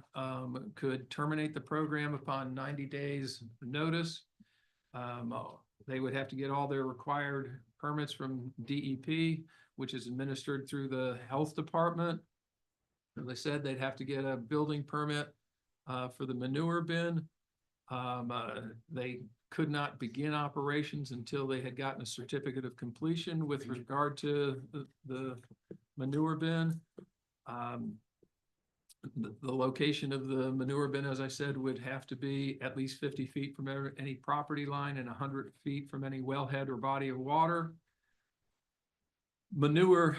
L: could terminate the program upon 90 days notice. They would have to get all their required permits from DEP, which is administered through the health department. As I said, they'd have to get a building permit for the manure bin. They could not begin operations until they had gotten a certificate of completion with regard to the manure bin. The location of the manure bin, as I said, would have to be at least 50 feet from any property line and 100 feet from any wellhead or body of water. Manure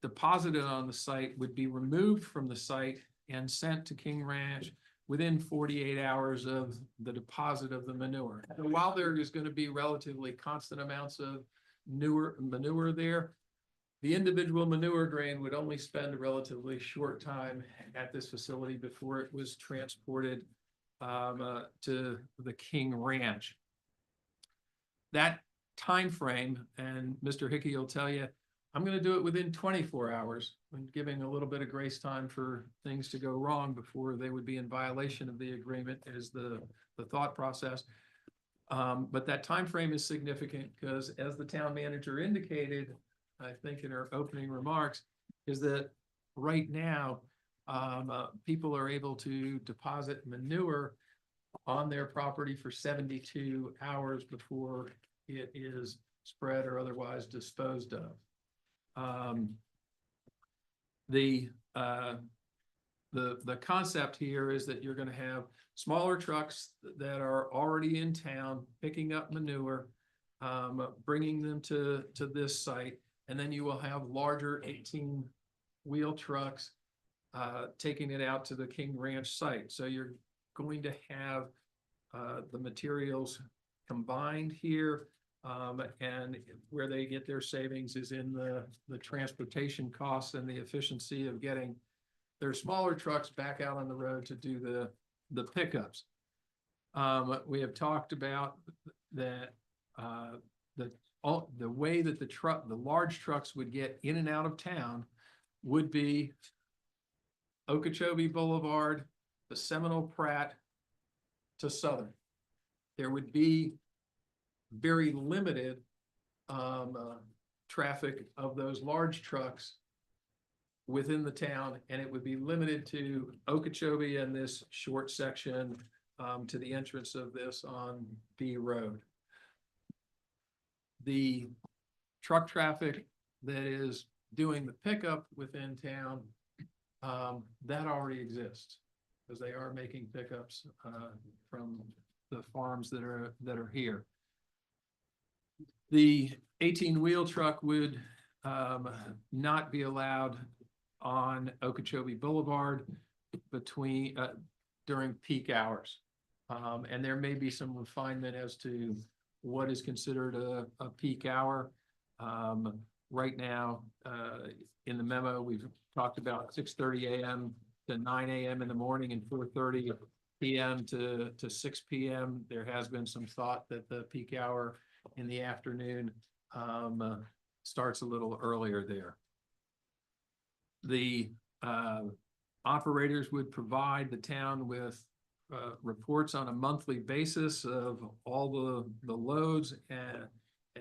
L: deposited on the site would be removed from the site and sent to King Ranch within 48 hours of the deposit of the manure. And while there is going to be relatively constant amounts of manure there, the individual manure grain would only spend a relatively short time at this facility before it was transported to the King Ranch. That time frame, and Mr. Hickey will tell you, I'm going to do it within 24 hours, and giving a little bit of grace time for things to go wrong before they would be in violation of the agreement is the thought process. But that time frame is significant because, as the town manager indicated, I think in her opening remarks, is that right now people are able to deposit manure on their property for 72 hours before it is spread or otherwise disposed of. The, the concept here is that you're gonna have smaller trucks that are already in town picking up manure, bringing them to this site, and then you will have larger 18-wheel trucks taking it out to the King Ranch site. So you're going to have the materials combined here, and where they get their savings is in the transportation costs and the efficiency of getting their smaller trucks back out on the road to do the pickups. We have talked about that, the way that the large trucks would get in and out of town would be Okeechobee Boulevard, the Seminole Pratt to Southern. There would be very limited traffic of those large trucks within the town, and it would be limited to Okeechobee and this short section to the entrance of this on B Road. The truck traffic that is doing the pickup within town, that already exists, because they are making pickups from the farms that are here. The 18-wheel truck would not be allowed on Okeechobee Boulevard during peak hours. And there may be some refinement as to what is considered a peak hour. Right now, in the memo, we've talked about 6:30 a.m. to 9 a.m. in the morning and 4:30 p.m. to 6 p.m. There has been some thought that the peak hour in the afternoon starts a little earlier there. The operators would provide the town with reports on a monthly basis of all the loads and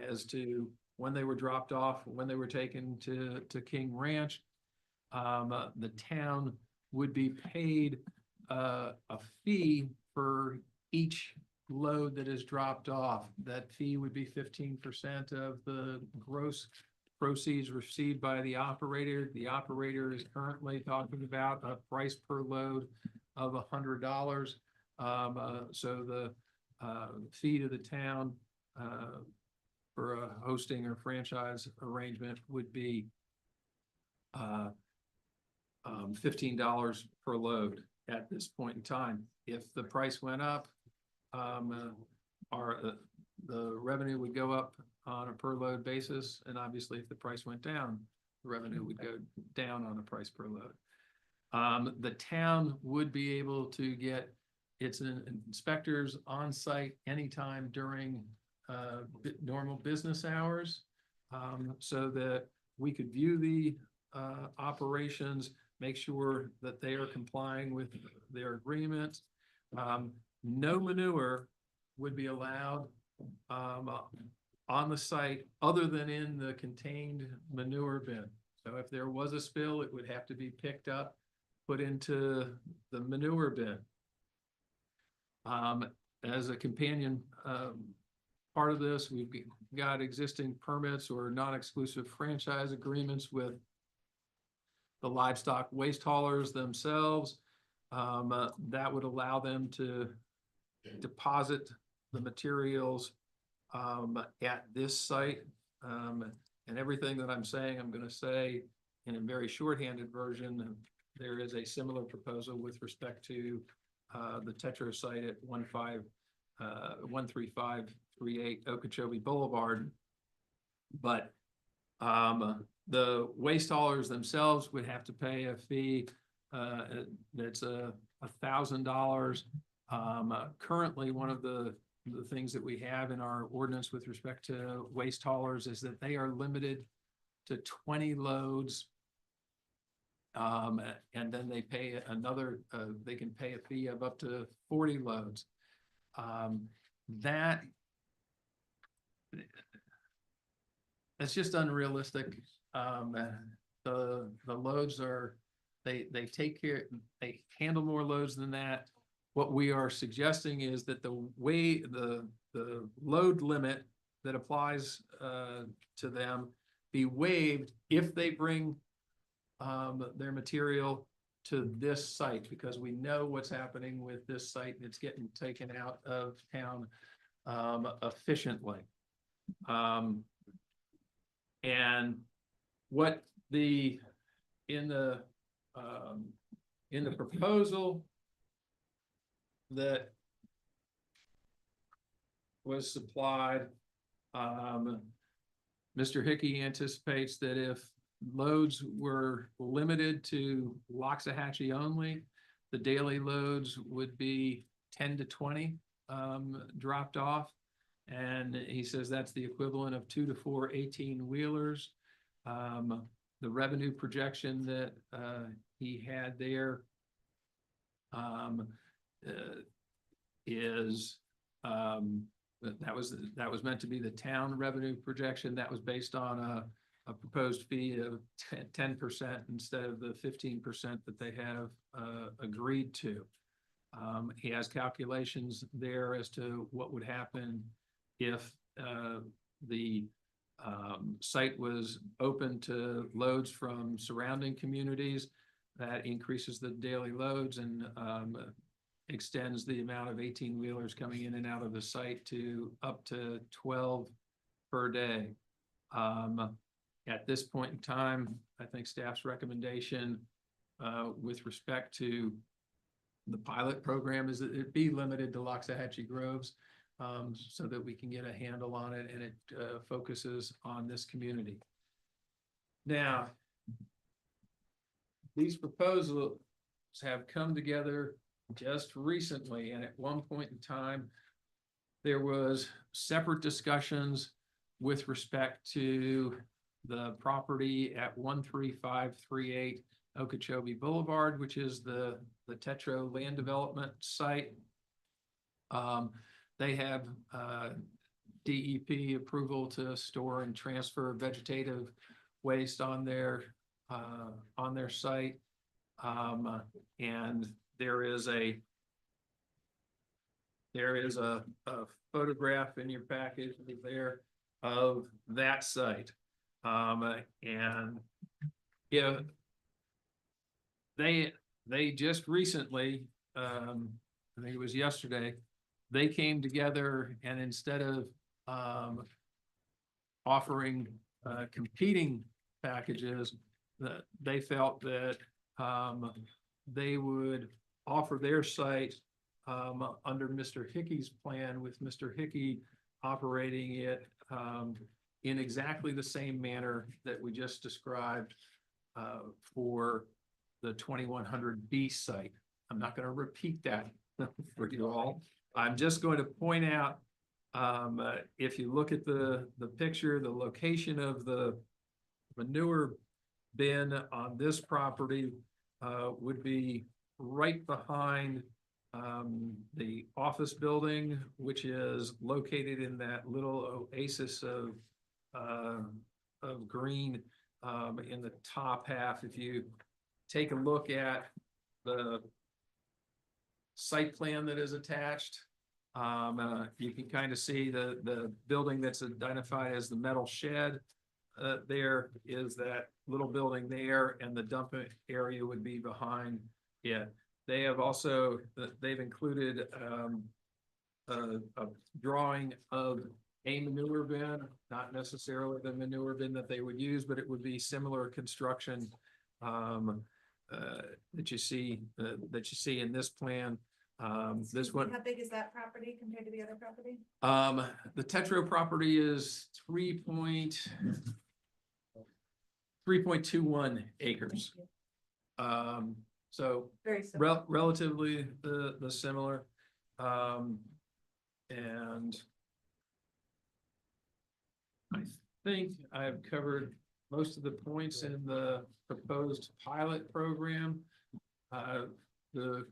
L: as to when they were dropped off, when they were taken to King Ranch. The town would be paid a fee for each load that is dropped off. That fee would be 15% of the gross proceeds received by the operator. The operator is currently talking about a price per load of $100. So the fee to the town for a hosting or franchise arrangement would be $15 per load at this point in time. If the price went up, the revenue would go up on a per load basis, and obviously if the price went down, the revenue would go down on a price per load. The town would be able to get its inspectors on site anytime during normal business hours, so that we could view the operations, make sure that they are complying with their agreements. No manure would be allowed on the site other than in the contained manure bin. So if there was a spill, it would have to be picked up, put into the manure bin. As a companion part of this, we've got existing permits or non-exclusive franchise agreements with the livestock waste haulers themselves. That would allow them to deposit the materials at this site. And everything that I'm saying, I'm going to say in a very shorthanded version. There is a similar proposal with respect to the Tetra site at 13538 Okeechobee Boulevard. But the waste haulers themselves would have to pay a fee that's $1,000. Currently, one of the things that we have in our ordinance with respect to waste haulers is that they are limited to 20 loads. And then they pay another, they can pay a fee of up to 40 loads. That's just unrealistic. The loads are, they take care, they handle more loads than that. What we are suggesting is that the way the load limit that applies to them be waived if they bring their material to this site because we know what's happening with this site and it's getting taken out of town efficiently. And what in the proposal that was supplied, Mr. Hickey anticipates that if loads were limited to Loxahatchee only, the daily loads would be 10 to 20 dropped off. And he says that's the equivalent of 2 to 4 18-wheelers. The revenue projection that he had there is that was meant to be the town revenue projection. That was based on a proposed fee of 10% instead of the 15% that they have agreed to. He has calculations there as to what would happen if the site was open to loads from surrounding communities. That increases the daily loads and extends the amount of 18-wheelers coming in and out of the site to up to 12 per day. At this point in time, I think staff's recommendation with respect to the pilot program is that it be limited to Loxahatchee Groves so that we can get a handle on it and it focuses on this community. Now, these proposals have come together just recently, and at one point in time, there was separate discussions with respect to the property at 13538 Okeechobee Boulevard, which is the Tetro land development site. They have DEP approval to store and transfer vegetative waste on their site, and there is a photograph in your package there of that site, and yeah, they just recently, I think it was yesterday, they came together and instead of offering competing packages, that they felt that they would offer their site under Mr. Hickey's plan, with Mr. Hickey operating it in exactly the same manner that we just described for the 2100B site. I'm not going to repeat that for you all. I'm just going to point out, if you look at the picture, the location of the manure bin on this property would be right behind the office building, which is located in that little oasis of green in the top half. If you take a look at the site plan that is attached, you can kind of see the building that's identified as the metal shed. There is that little building there, and the dump area would be behind it. They have also, they've included a drawing of a manure bin, not necessarily the manure bin that they would use, but it would be similar construction that you see in this plan. This one.
A: How big is that property compared to the other property?
L: The Tetro property is 3.21 acres. So
A: very similar.
L: Relatively the similar. And I think I've covered most of the points in the proposed pilot program. The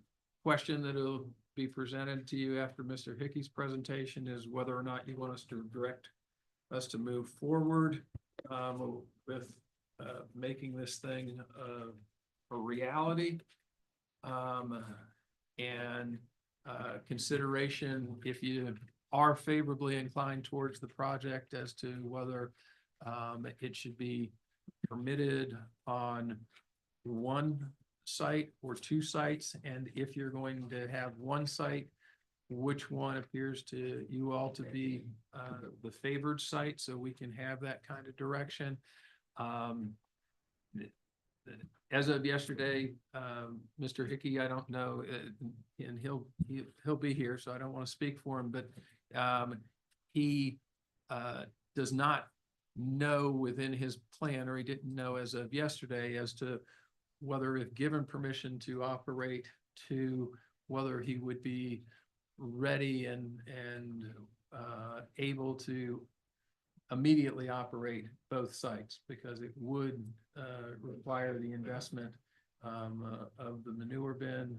L: question that will be presented to you after Mr. Hickey's presentation is whether or not you want us to direct us to move forward with making this thing a reality, and consideration if you are favorably inclined towards the project as to whether it should be permitted on one site or two sites? And if you're going to have one site, which one appears to you all to be the favored site, so we can have that kind of direction? As of yesterday, Mr. Hickey, I don't know, and he'll be here, so I don't want to speak for him, but he does not know within his plan, or he didn't know as of yesterday, as to whether, if given permission to operate, to whether he would be ready and able to immediately operate both sites, because it would require the investment of the manure bin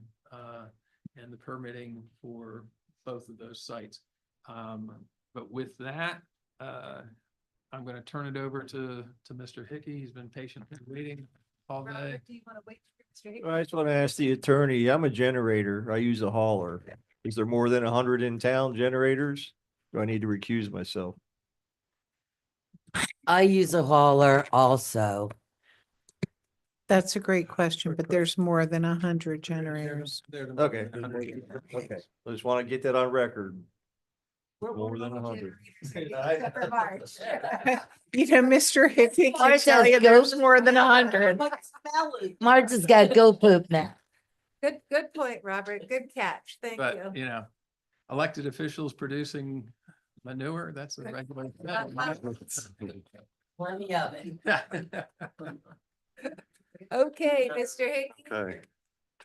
L: and the permitting for both of those sites. But with that, I'm going to turn it over to Mr. Hickey. He's been patiently waiting all day.
A: Robert, do you want to wait for Mr. Hickey?
J: I just want to ask the attorney, I'm a generator. I use a hauler. Is there more than 100 in town generators? Do I need to recuse myself?
G: I use a hauler also.
C: That's a great question, but there's more than 100 generators.
J: Okay. Okay. I just want to get that on record. More than 100.
A: Except for March.
C: You know, Mr. Hickey can
G: Marge
C: tell
G: has
C: you there's
G: goat-
C: more than 100.
G: Marge has got goat poop now.
A: Good point, Robert. Good catch. Thank
L: But,
A: you.
L: you know, elected officials producing manure, that's a regular.
G: Plenty of it.
A: Okay, Mr. Hickey.
S: Okay.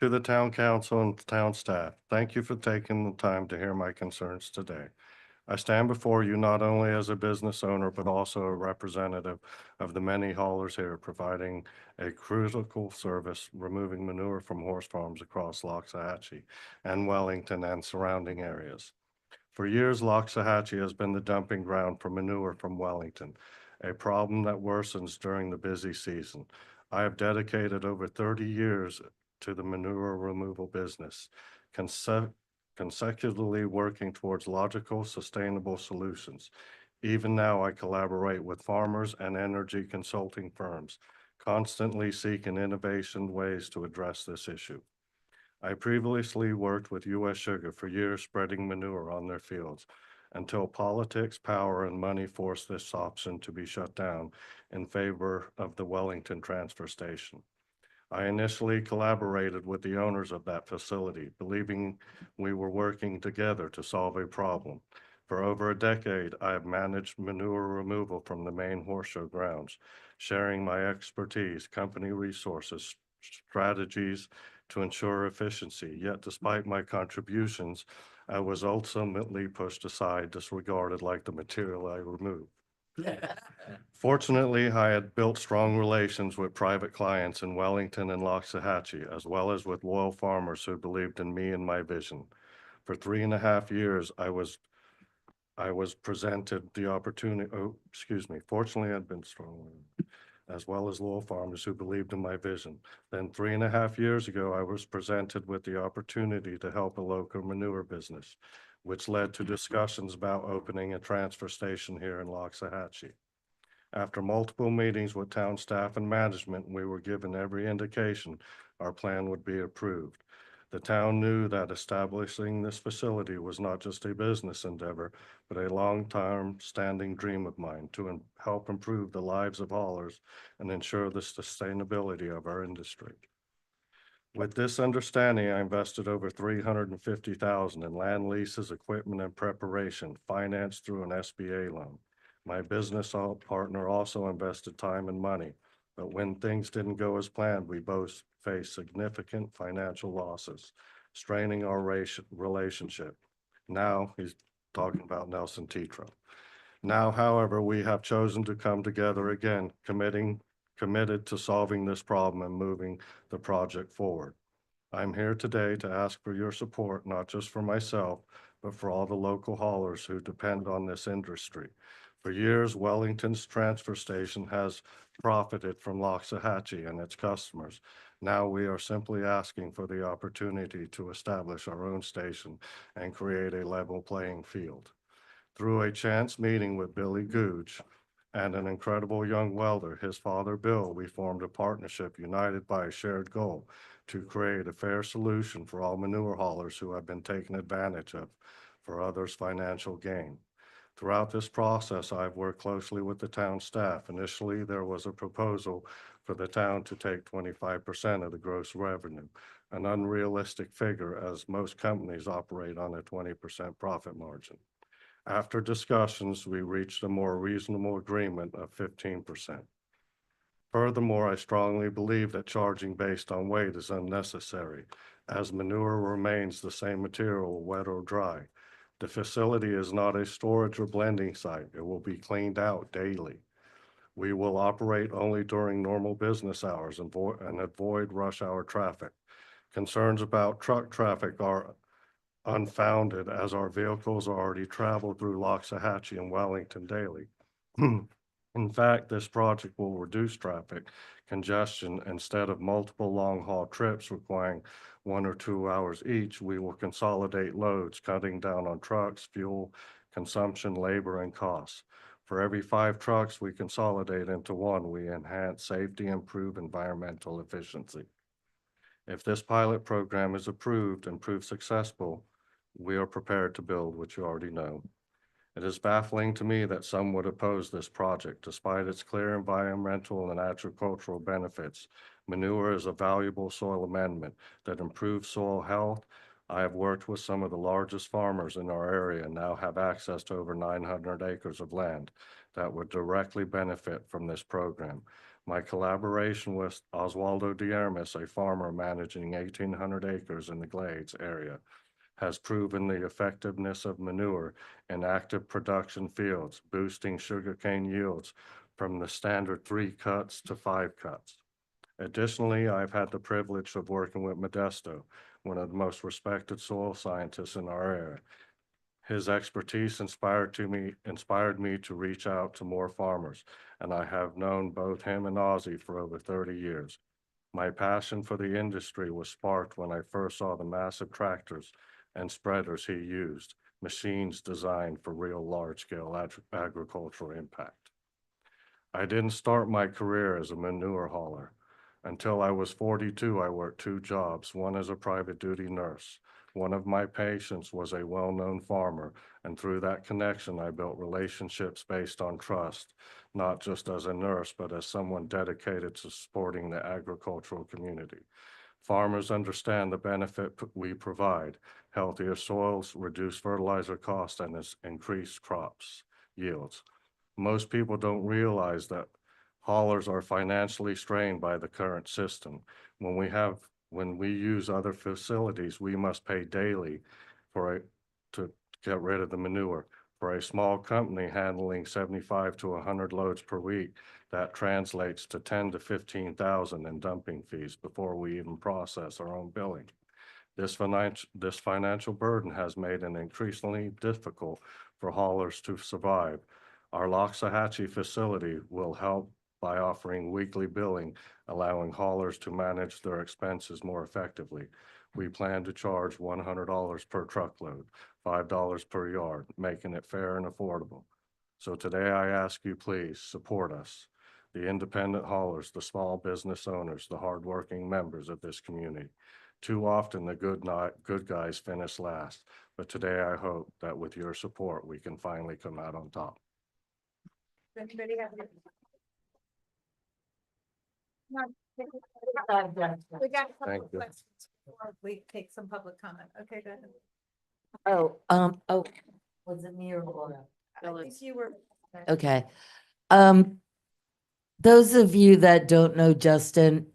S: To the town council and town staff, thank you for taking the time to hear my concerns today. I stand before you not only as a business owner, but also a representative of the many haulers here providing a critical service, removing manure from horse farms across Loxahatchee and Wellington and surrounding areas. For years, Loxahatchee has been the dumping ground for manure from Wellington, a problem that worsens during the busy season. I have dedicated over 30 years to the manure removal business, consecutively working towards logical, sustainable solutions. Even now, I collaborate with farmers and energy consulting firms, constantly seeking innovation ways to address this issue. I previously worked with U.S. Sugar for years spreading manure on their fields until politics, power, and money forced this option to be shut down in favor of the Wellington transfer station. I initially collaborated with the owners of that facility, believing we were working together to solve a problem. For over a decade, I have managed manure removal from the main horse show grounds, sharing my expertise, company resources, strategies to ensure efficiency. Yet despite my contributions, I was ultimately pushed aside, disregarded like the material I removed. Fortunately, I had built strong relations with private clients in Wellington and Loxahatchee, as well as with loyal farmers who believed in me and my vision. For 3.5 years, I was presented the opportunity, fortunately, I'd been strong, as well as loyal farmers who believed in my vision. Then 3.5 years ago, I was presented with the opportunity to help a local manure business, which led to discussions about opening a transfer station here in Loxahatchee. After multiple meetings with town staff and management, we were given every indication our plan would be approved. The town knew that establishing this facility was not just a business endeavor, but a long-term standing dream of mine to help improve the lives of haulers and ensure the sustainability of our industry. With this understanding, I invested over $350,000 in land leases, equipment, and preparation, financed through an SBA loan. My business partner also invested time and money, but when things didn't go as planned, we both faced significant financial losses, straining our relationship. Now, he's talking about Nelson Tetro. Now, however, we have chosen to come together again, committed to solving this problem and moving the project forward. I'm here today to ask for your support, not just for myself, but for all the local haulers who depend on this industry. For years, Wellington's transfer station has profited from Loxahatchee and its customers. Now we are simply asking for the opportunity to establish our own station and create a level playing field. Through a chance meeting with Billy Googe and an incredible young welder, his father, Bill, we formed a partnership united by a shared goal to create a fair solution for all manure haulers who have been taken advantage of for others' financial gain. Throughout this process, I've worked closely with the town staff. Initially, there was a proposal for the town to take 25% of the gross revenue, an unrealistic figure as most companies operate on a 20% profit margin. After discussions, we reached a more reasonable agreement of 15%. Furthermore, I strongly believe that charging based on weight is unnecessary, as manure remains the same material, wet or dry. The facility is not a storage or blending site. It will be cleaned out daily. We will operate only during normal business hours and avoid rush hour traffic. Concerns about truck traffic are unfounded, as our vehicles already travel through Loxahatchee and Wellington daily. In fact, this project will reduce traffic congestion. Instead of multiple long-haul trips requiring 1 or 2 hours each, we will consolidate loads, cutting down on trucks, fuel consumption, labor, and costs. For every 5 trucks we consolidate into 1, we enhance safety and improve environmental efficiency. If this pilot program is approved and proved successful, we are prepared to build, which you already know. It is baffling to me that some would oppose this project. Despite its clear environmental and agricultural benefits, manure is a valuable soil amendment that improves soil health. I have worked with some of the largest farmers in our area and now have access to over 900 acres of land that would directly benefit from this program. My collaboration with Oswaldo Diermes, a farmer managing 1,800 acres in the Glades area, has proven the effectiveness of manure in active production fields, boosting sugarcane yields from the standard 3 cuts to 5 cuts. Additionally, I've had the privilege of working with Modesto, one of the most respected soil scientists in our area. His expertise inspired me to reach out to more farmers, and I have known both him and Ozzy for over 30 years. My passion for the industry was sparked when I first saw the massive tractors and spreaders he used, machines designed for real large-scale agricultural impact. I didn't start my career as a manure hauler. Until I was 42, I worked 2 jobs, one as a private duty nurse. One of my patients was a well-known farmer, and through that connection, I built relationships based on trust, not just as a nurse, but as someone dedicated to supporting the agricultural community. Farmers understand the benefit we provide: healthier soils, reduced fertilizer costs, and increased crops yields. Most people don't realize that haulers are financially strained by the current system. When we use other facilities, we must pay daily to get rid of the manure. For a small company handling 75 to 100 loads per week, that translates to 10 to 15,000 in dumping fees before we even process our own billing. This financial burden has made it increasingly difficult for haulers to survive. Our Loxahatchee facility will help by offering weekly billing, allowing haulers to manage their expenses more effectively. We plan to charge $100 per truckload, $5 per yard, making it fair and affordable. So today I ask you, please support us, the independent haulers, the small business owners, the hardworking members of this community. Too often the good guys finish last, but today I hope that with your support, we can finally come out on top.
A: Does anybody have any- We got a couple
S: Thank
A: of
S: you.
A: questions before we take some public comment. Okay, go ahead.
G: Was it me or Laura?
A: I think you were.
G: Okay. Those of you that don't know Justin,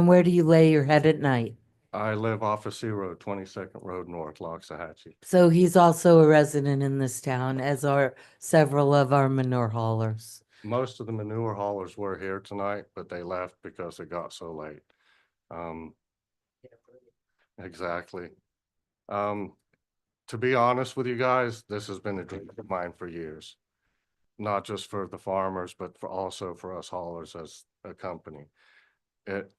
G: where do you lay your head at night?
S: I live off of C Road, 22nd Road North, Loxahatchee.
G: So he's also a resident in this town, as are several of our manure haulers.
S: Most of the manure haulers were here tonight, but they left because it got so late. Exactly. To be honest with you guys, this has been a dream of mine for years. Not just for the farmers, but also for us haulers as a company.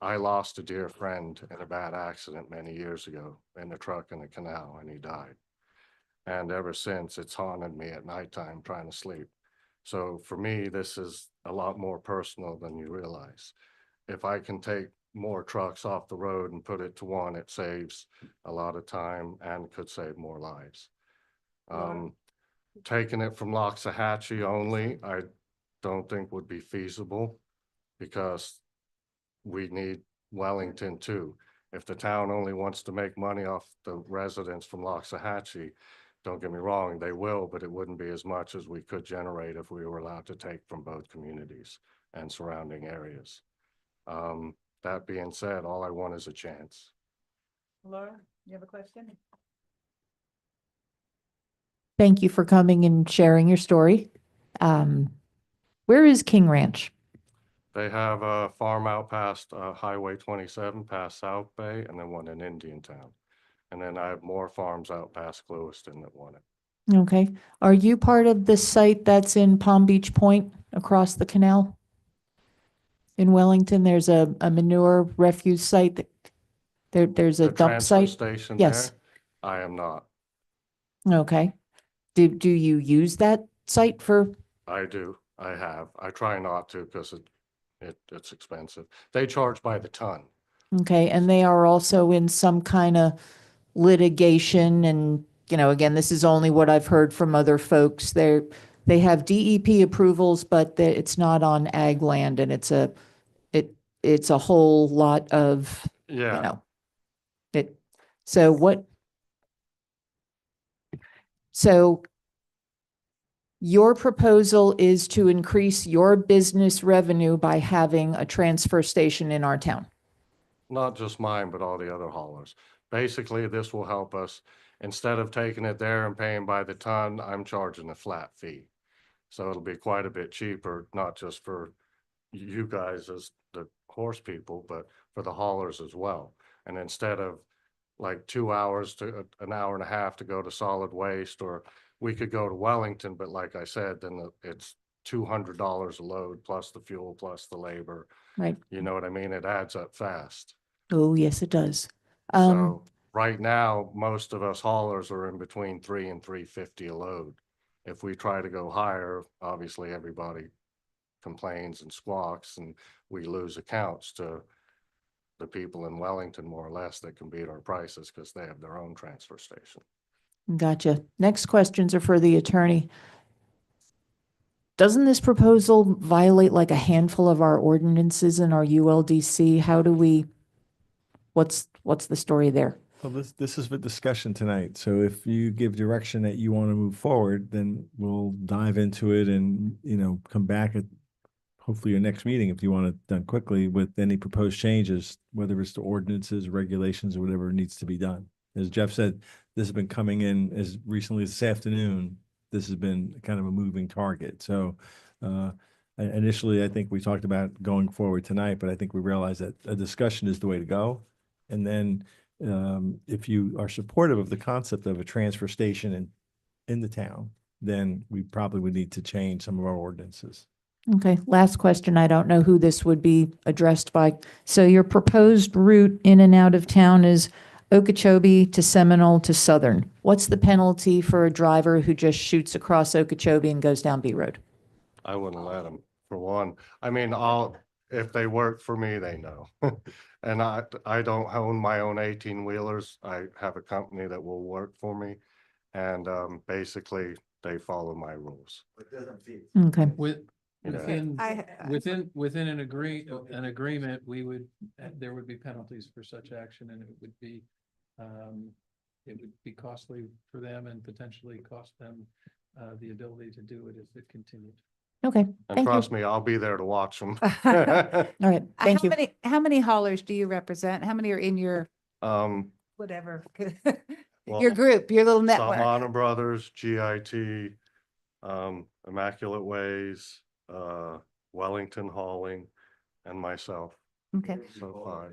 S: I lost a dear friend in a bad accident many years ago in a truck in a canal, and he died. And ever since, it's haunted me at nighttime trying to sleep. So for me, this is a lot more personal than you realize. If I can take more trucks off the road and put it to one, it saves a lot of time and could save more lives. Taking it from Loxahatchee only, I don't think would be feasible because we need Wellington too. If the town only wants to make money off the residents from Loxahatchee, don't get me wrong, they will, but it wouldn't be as much as we could generate if we were allowed to take from both communities and surrounding areas. That being said, all I want is a chance.
A: Laura, you have a question?
K: Thank you for coming and sharing your story. Where is King Ranch?
S: They have a farm out past Highway 27, past South Bay, and then one in Indiantown. And then I have more farms out past Clewiston that want it.
K: Okay. Are you part of the site that's in Palm Beach Point across the canal? In Wellington, there's a manure refuse site that there's a
S: The
K: dump
S: transfer
K: site?
S: station
K: Yes.
S: there, I am not.
K: Okay. Do you use that site for,
S: I do. I have. I try not to because it's expensive. They charge by the ton.
K: okay, and they are also in some kind of litigation and, again, this is only what I've heard from other folks. They have DEP approvals, but it's not on ag land and it's a whole lot of,
S: Yeah.
K: So your proposal is to increase your business revenue by having a transfer station in our town.
S: Not just mine, but all the other haulers. Basically, this will help us. Instead of taking it there and paying by the ton, I'm charging a flat fee. So it'll be quite a bit cheaper, not just for you guys as the horse people, but for the haulers as well. And instead of like 2 hours to an hour and a half to go to solid waste, or we could go to Wellington, but like I said, then it's $200 a load plus the fuel, plus the labor.
K: Right.
S: You know what I mean? It adds up fast.
K: Oh, yes, it does.
S: So right now, most of us haulers are in between $3 and $3.50 a load. If we try to go higher, obviously everybody complains and squawks and we lose accounts to the people in Wellington more or less that can beat our prices because they have their own transfer station.
K: Gotcha. Next questions are for the attorney. Doesn't this proposal violate like a handful of our ordinances in our ULDC? How do we, what's the story there?
D: Well, this is the discussion tonight. So if you give direction that you want to move forward, then we'll dive into it and, come back at hopefully your next meeting if you want it done quickly with any proposed changes, whether it's to ordinances, regulations, or whatever needs to be done. As Jeff said, this has been coming in as recently as this afternoon. This has been kind of a moving target. So initially, I think we talked about going forward tonight, but I think we realized that a discussion is the way to go. And then if you are supportive of the concept of a transfer station in the town, then we probably would need to change some of our ordinances.
K: Okay, last question. I don't know who this would be addressed by. So your proposed route in and out of town is Okeechobee to Seminole to Southern. What's the penalty for a driver who just shoots across Okeechobee and goes down B Road?
S: I wouldn't let them, for one. I mean, if they work for me, they know. And I don't own my own 18-wheelers. I have a company that will work for me. And basically, they follow my rules.
K: Okay.
L: Within an agreement, there would be penalties for such action, and it would be costly for them and potentially cost them the ability to do it if it continued.
K: Okay.
S: And trust me, I'll be there to watch them.
K: All right, thank you.
A: How many haulers do you represent? How many are in your whatever? Your group, your little network?
S: Salmana Brothers, GIT, Immaculate Ways, Wellington Hauling, and myself.
A: Okay.
S: So 5.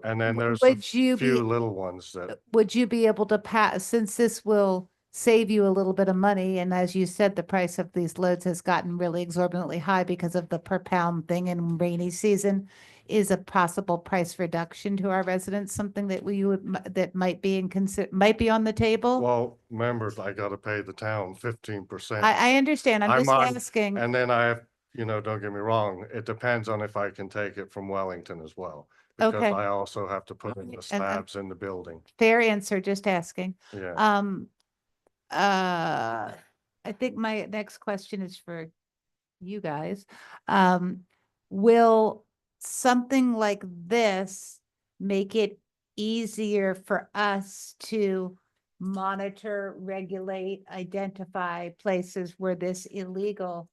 S: And then there's
A: Would
S: a
A: you
S: few
A: be-
S: little ones that,
A: Would you be able to pass, since this will save you a little bit of money, and as you said, the price of these loads has gotten really exorbitantly high because of the per pound thing in rainy season, is a possible price reduction to our residents, something that we would, that might be might be on the table?
S: Well, members, I gotta pay the town 15%.
A: I understand. I'm just
S: on-
A: asking.
S: And then I have, don't get me wrong, it depends on if I can take it from Wellington as well. Because
A: Okay.
S: I also have to put in the
A: And-
S: slabs in the building.
A: Fair answer, just asking.
S: Yeah.
A: I think my next question is for you guys. Will something like this make it easier for us to monitor, regulate, identify places where this illegal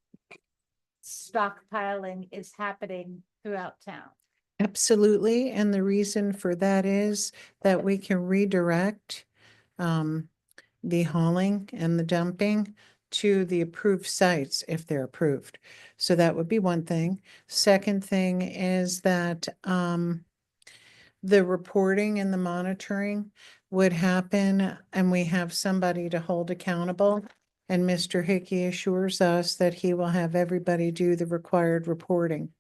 A: stockpiling is happening throughout town?
C: Absolutely. And the reason for that is that we can redirect the hauling and the dumping to the approved sites if they're approved. So that would be one thing. Second thing is that the reporting and the monitoring would happen and we have somebody to hold accountable. And Mr. Hickey assures us that he will have everybody do the required reporting.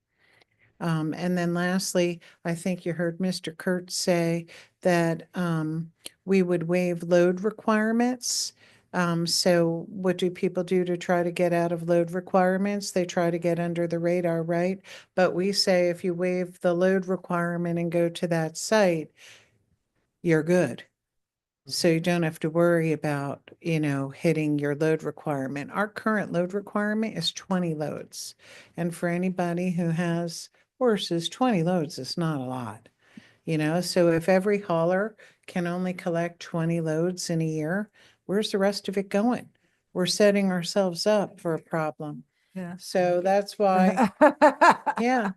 C: And then lastly, I think you heard Mr. Kurtz say that we would waive load requirements. So what do people do to try to get out of load requirements? They try to get under the radar, right? But we say if you waive the load requirement and go to that site, you're good. So you don't have to worry about, hitting your load requirement. Our current load requirement is 20 loads. And for anybody who has horses, 20 loads is not a lot. So if every hauler can only collect 20 loads in a year, where's the rest of it going? We're setting ourselves up for a problem.
A: Yeah.
C: So that's why, yeah.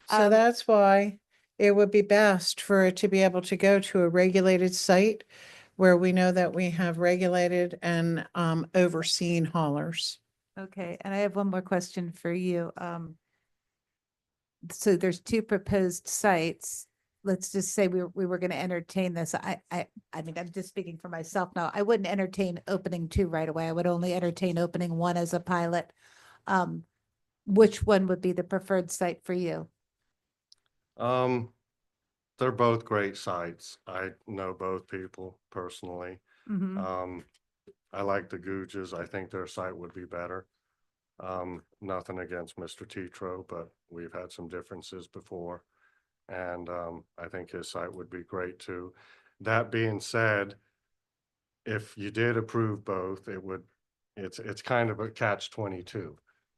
C: So that's why it would be best for it to be able to go to a regulated site where we know that we have regulated and overseen haulers.
A: Okay, and I have one more question for you. So there's two proposed sites. Let's just say we were going to entertain this. I mean, I'm just speaking for myself now. I wouldn't entertain opening two right away. I would only entertain opening one as a pilot. Which one would be the preferred site for you?
S: They're both great sites. I know both people personally.
A: Mhm.
S: I like the Googes. I think their site would be better. Nothing against Mr. Tetro, but we've had some differences before. And I think his site would be great too. That being said, if you did approve both, it's kind of a catch-22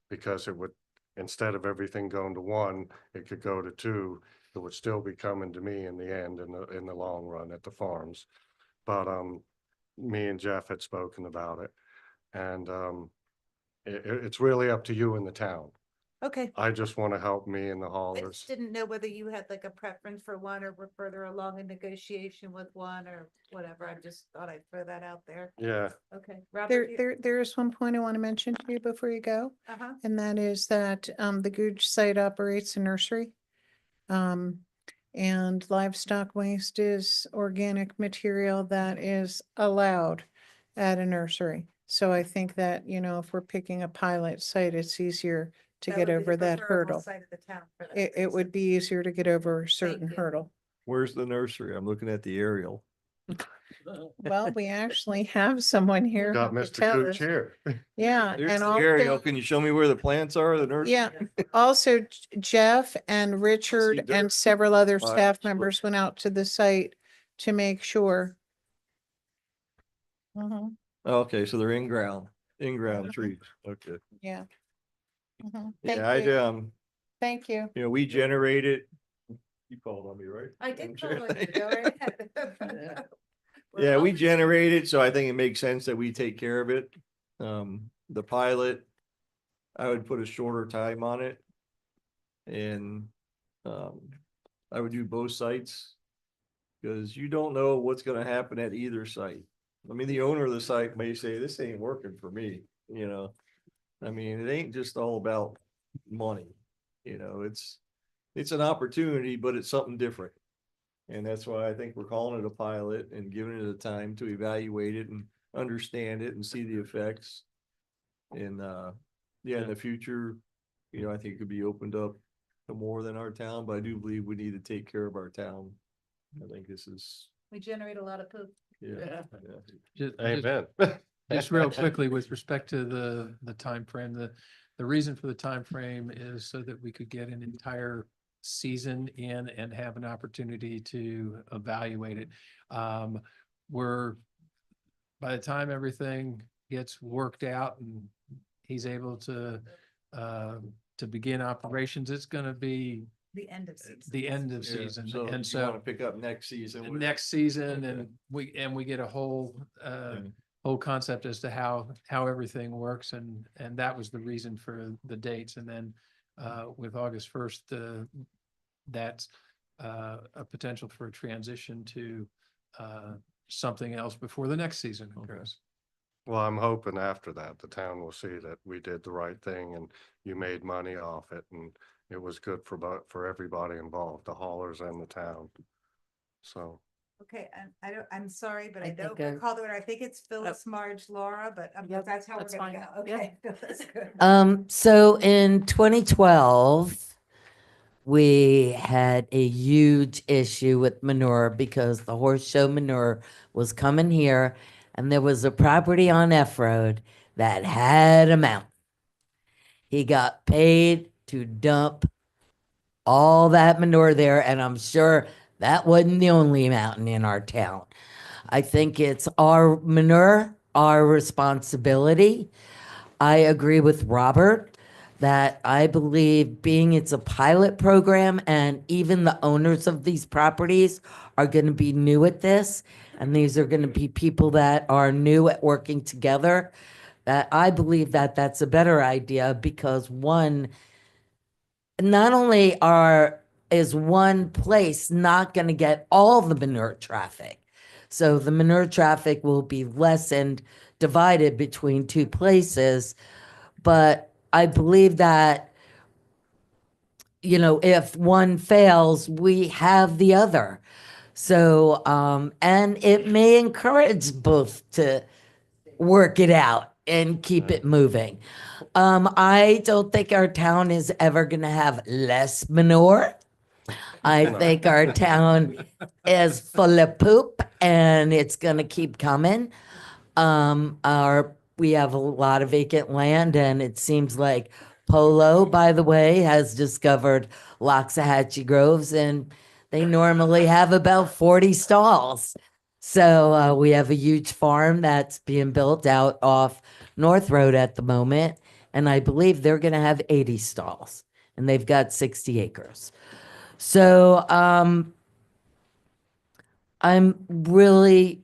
S: because it would, instead of everything going to one, it could go to two. It would still be coming to me in the end, in the long run at the farms. But me and Jeff had spoken about it, and it's really up to you in the town.
A: Okay.
S: I just want to help me and the
A: I
S: haulers.
A: just didn't know whether you had like a preference for one or were further along in negotiation with one or whatever. I just thought I'd throw that out there.
S: Yeah.
A: Okay, Robert.
C: There is one point I want to mention to you before you go.
A: Uh-huh.
C: And that is that the Gooch site operates a nursery. And livestock waste is organic material that is allowed at a nursery. So I think that, if we're picking a pilot site, it's easier to
A: That
C: get
A: would be the
C: over that
A: preferable
C: hurdle.
A: site of the town for that
C: It would be easier to get over a certain
A: you.
C: hurdle.
J: Where's the nursery? I'm looking at the aerial.
C: Well, we actually have someone here.
S: Got
C: who could
S: Mr.
C: tell
S: Cooch
C: us.
S: here.
C: Yeah,
J: There's
C: and
J: the aerial.
C: also,
J: Can you show me where the plants are, the nursery?
C: yeah, also Jeff and Richard
J: dirt.
C: and several other
J: All right,
C: staff
J: sure.
C: members went out to the site to make sure. Mhm,
J: Okay, so they're in-ground trees. Okay.
C: yeah. Mhm,
J: Yeah,
C: Thank you,
J: Thank
C: you.
J: we generated. You called on me, right?
A: I did
J: I'm
A: call
J: sure.
A: on you, don't worry.
J: Yeah, we generated, so I think it makes sense that we take care of it. The pilot, I would put a shorter time on it. And, I would do both sites. Cause you don't know what's gonna happen at either site. I mean, the owner of the site may say, this ain't working for me, I mean, it ain't just all about money, it's an opportunity, but it's something different. And that's why I think we're calling it a pilot and giving it a time to evaluate it and understand it and see the effects. And, in the future, I think it could be opened up more than our town, but I do believe we need to take care of our town. I think this is,
A: We generate a lot of poop.
J: yeah.
L: Amen. Just real quickly, with respect to the timeframe, the reason for the time frame is so that we could get an entire season in and have an opportunity to evaluate it. By the time everything gets worked out and he's able to begin operations, it's gonna be
A: The end of season.
L: the end of
J: Yeah,
L: season.
J: so
L: And
J: if you wanna
L: so
J: pick up next season.
L: next season, and we get a whole whole concept as to how everything works, and that was the reason for the dates. And then with August 1st, that's a potential for a transition to something else before the next season occurs.
S: Well, I'm hoping after that, the town will see that we did the right thing and you made money off it, and it was good for everybody involved, the haulers and the town. So.
A: Okay, I'm sorry, but I don't
G: think,
A: recall the order. I think it's Phyllis, Marge, Laura, but that's how we're
K: that's
A: gonna
K: fine.
A: go. Okay, Phyllis, good.
G: So in 2012, we had a huge issue with manure because the horse show manure was coming here, and there was a property on F Road that had a mountain. He got paid to dump all that manure there, and I'm sure that wasn't the only mountain in our town. I think it's our manure, our responsibility. I agree with Robert that I believe being it's a pilot program and even the owners of these properties are going to be new at this, and these are going to be people that are new at working together, that I believe that that's a better idea because one, not only is one place not going to get all the manure traffic, so the manure traffic will be lessened, divided between two places, but I believe that, you know, if one fails, we have the other. So, and it may encourage both to work it out and keep it moving. I don't think our town is ever going to have less manure. I think our town is full of poop and it's going to keep coming. We have a lot of vacant land, and it seems like Polo, by the way, has discovered Loxahatchee Groves, and they normally have about 40 stalls. So we have a huge farm that's being built out off North Road at the moment, and I believe they're going to have 80 stalls, and they've got 60 acres. So I'm really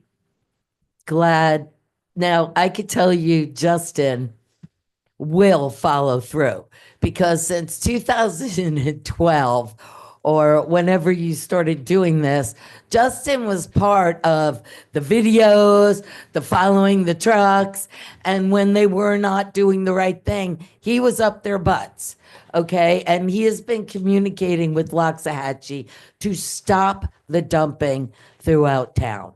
G: glad. Now, I could tell you Justin will follow through because since 2012 or whenever you started doing this, Justin was part of the videos, the following the trucks, and when they were not doing the right thing, he was up their butts. Okay, and he has been communicating with Loxahatchee to stop the dumping throughout town.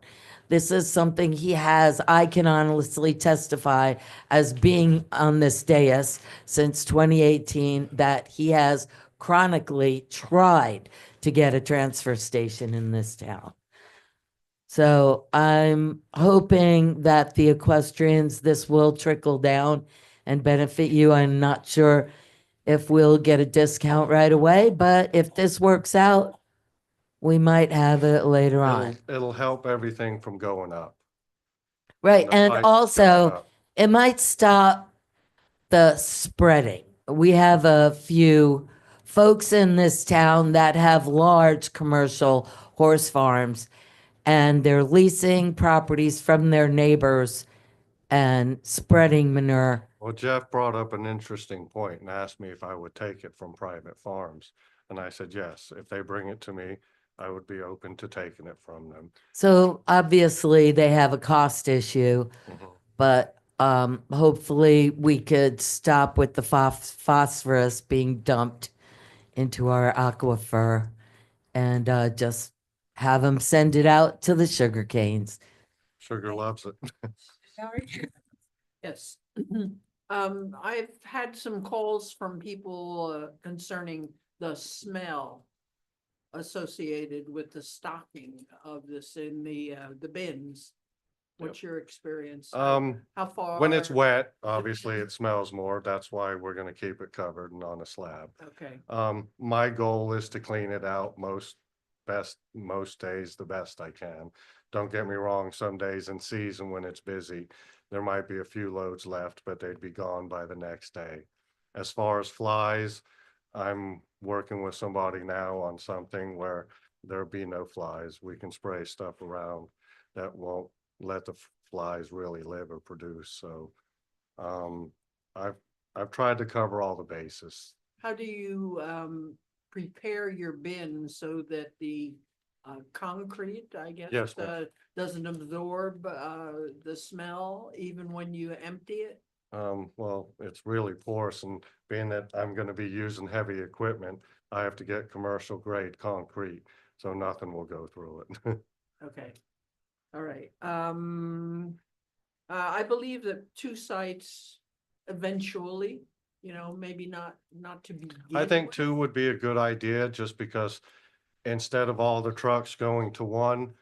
G: This is something he has, I can honestly testify as being on this dais since 2018, that he has chronically tried to get a transfer station in this town. So I'm hoping that the equestrians, this will trickle down and benefit you. I'm not sure if we'll get a discount right away, but if this works out, we might have it later on.
S: It'll help everything from going up.
G: Right,
S: the
G: and
S: price
G: also
S: going up.
G: it might stop the spreading. We have a few folks in this town that have large commercial horse farms, and they're leasing properties from their neighbors and spreading manure.
S: Well, Jeff brought up an interesting point and asked me if I would take it from private farms. And I said, yes, if they bring it to me, I would be open to taking it from them.
G: So obviously they have a cost issue, but hopefully we could stop with the phosphorus being dumped into our aquifer and just have them send it out to the sugar canes.
S: Sugar loves it.
N: Yes. I've had some calls from people concerning the smell associated with the stocking of this in the bins? What's your experience? How far?
S: When it's wet, obviously it smells more. That's why we're gonna keep it covered and on a slab.
N: Okay,
S: My goal is to clean it out most days, the best I can. Don't get me wrong, some days in season when it's busy, there might be a few loads left, but they'd be gone by the next day. As far as flies, I'm working with somebody now on something where there'll be no flies. We can spray stuff around that won't let the flies really live or produce. So I've tried to cover all the bases.
N: how do you prepare your bin so that the concrete, I guess?
S: Yes, ma'am.
N: Doesn't absorb the smell even when you empty it?
S: Well, it's really porous, and being that I'm gonna be using heavy equipment, I have to get commercial grade concrete, so nothing will go through it.
N: Okay, all right. I believe that 2 sites eventually, maybe not to be.
S: I think 2 would be a good idea, just because instead of all the trucks going to one,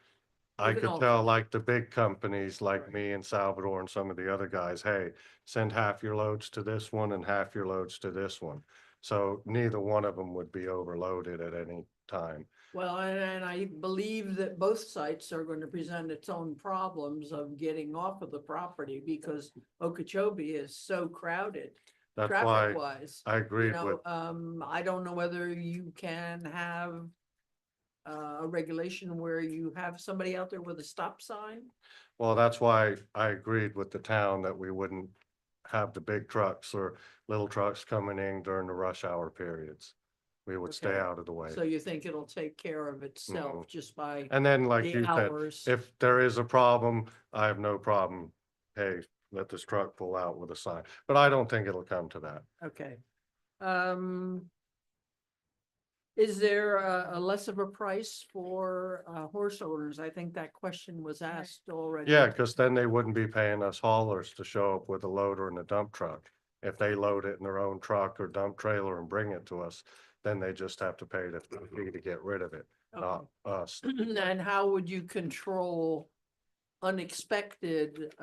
S: I
N: You can
S: could tell
N: alternate.
S: like the big companies like me and Salvador and some of the other guys, hey, send half your loads to this one and half your loads to this one. So neither one of them would be overloaded at any time.
N: Well, and I believe that both sites are going to present its own problems of getting off of the property because Okeechobee is so crowded.
S: That's
N: Traffic
S: why
N: wise.
S: I agreed with,
N: I don't know whether you can have a regulation where you have somebody out there with a stop sign.
S: well, that's why I agreed with the town that we wouldn't have the big trucks or little trucks coming in during the rush hour periods. We would stay
N: Okay.
S: out of the way.
N: So you think it'll take care of itself
S: Mhm.
N: just by
S: And then, like
N: the
S: you said,
N: hours?
S: if there is a problem, I have no problem. Hey, let this truck pull out with a sign, but I don't think it'll come to that.
N: Okay. Is there a less of a price for horse owners? I think that question was asked already.
S: Yeah, because then they wouldn't be paying us haulers to show up with a loader and a dump truck. If they load it in their own truck or dump trailer and bring it to us, then they just have to pay the fee to get rid of it, not us.
N: And how would you control unexpected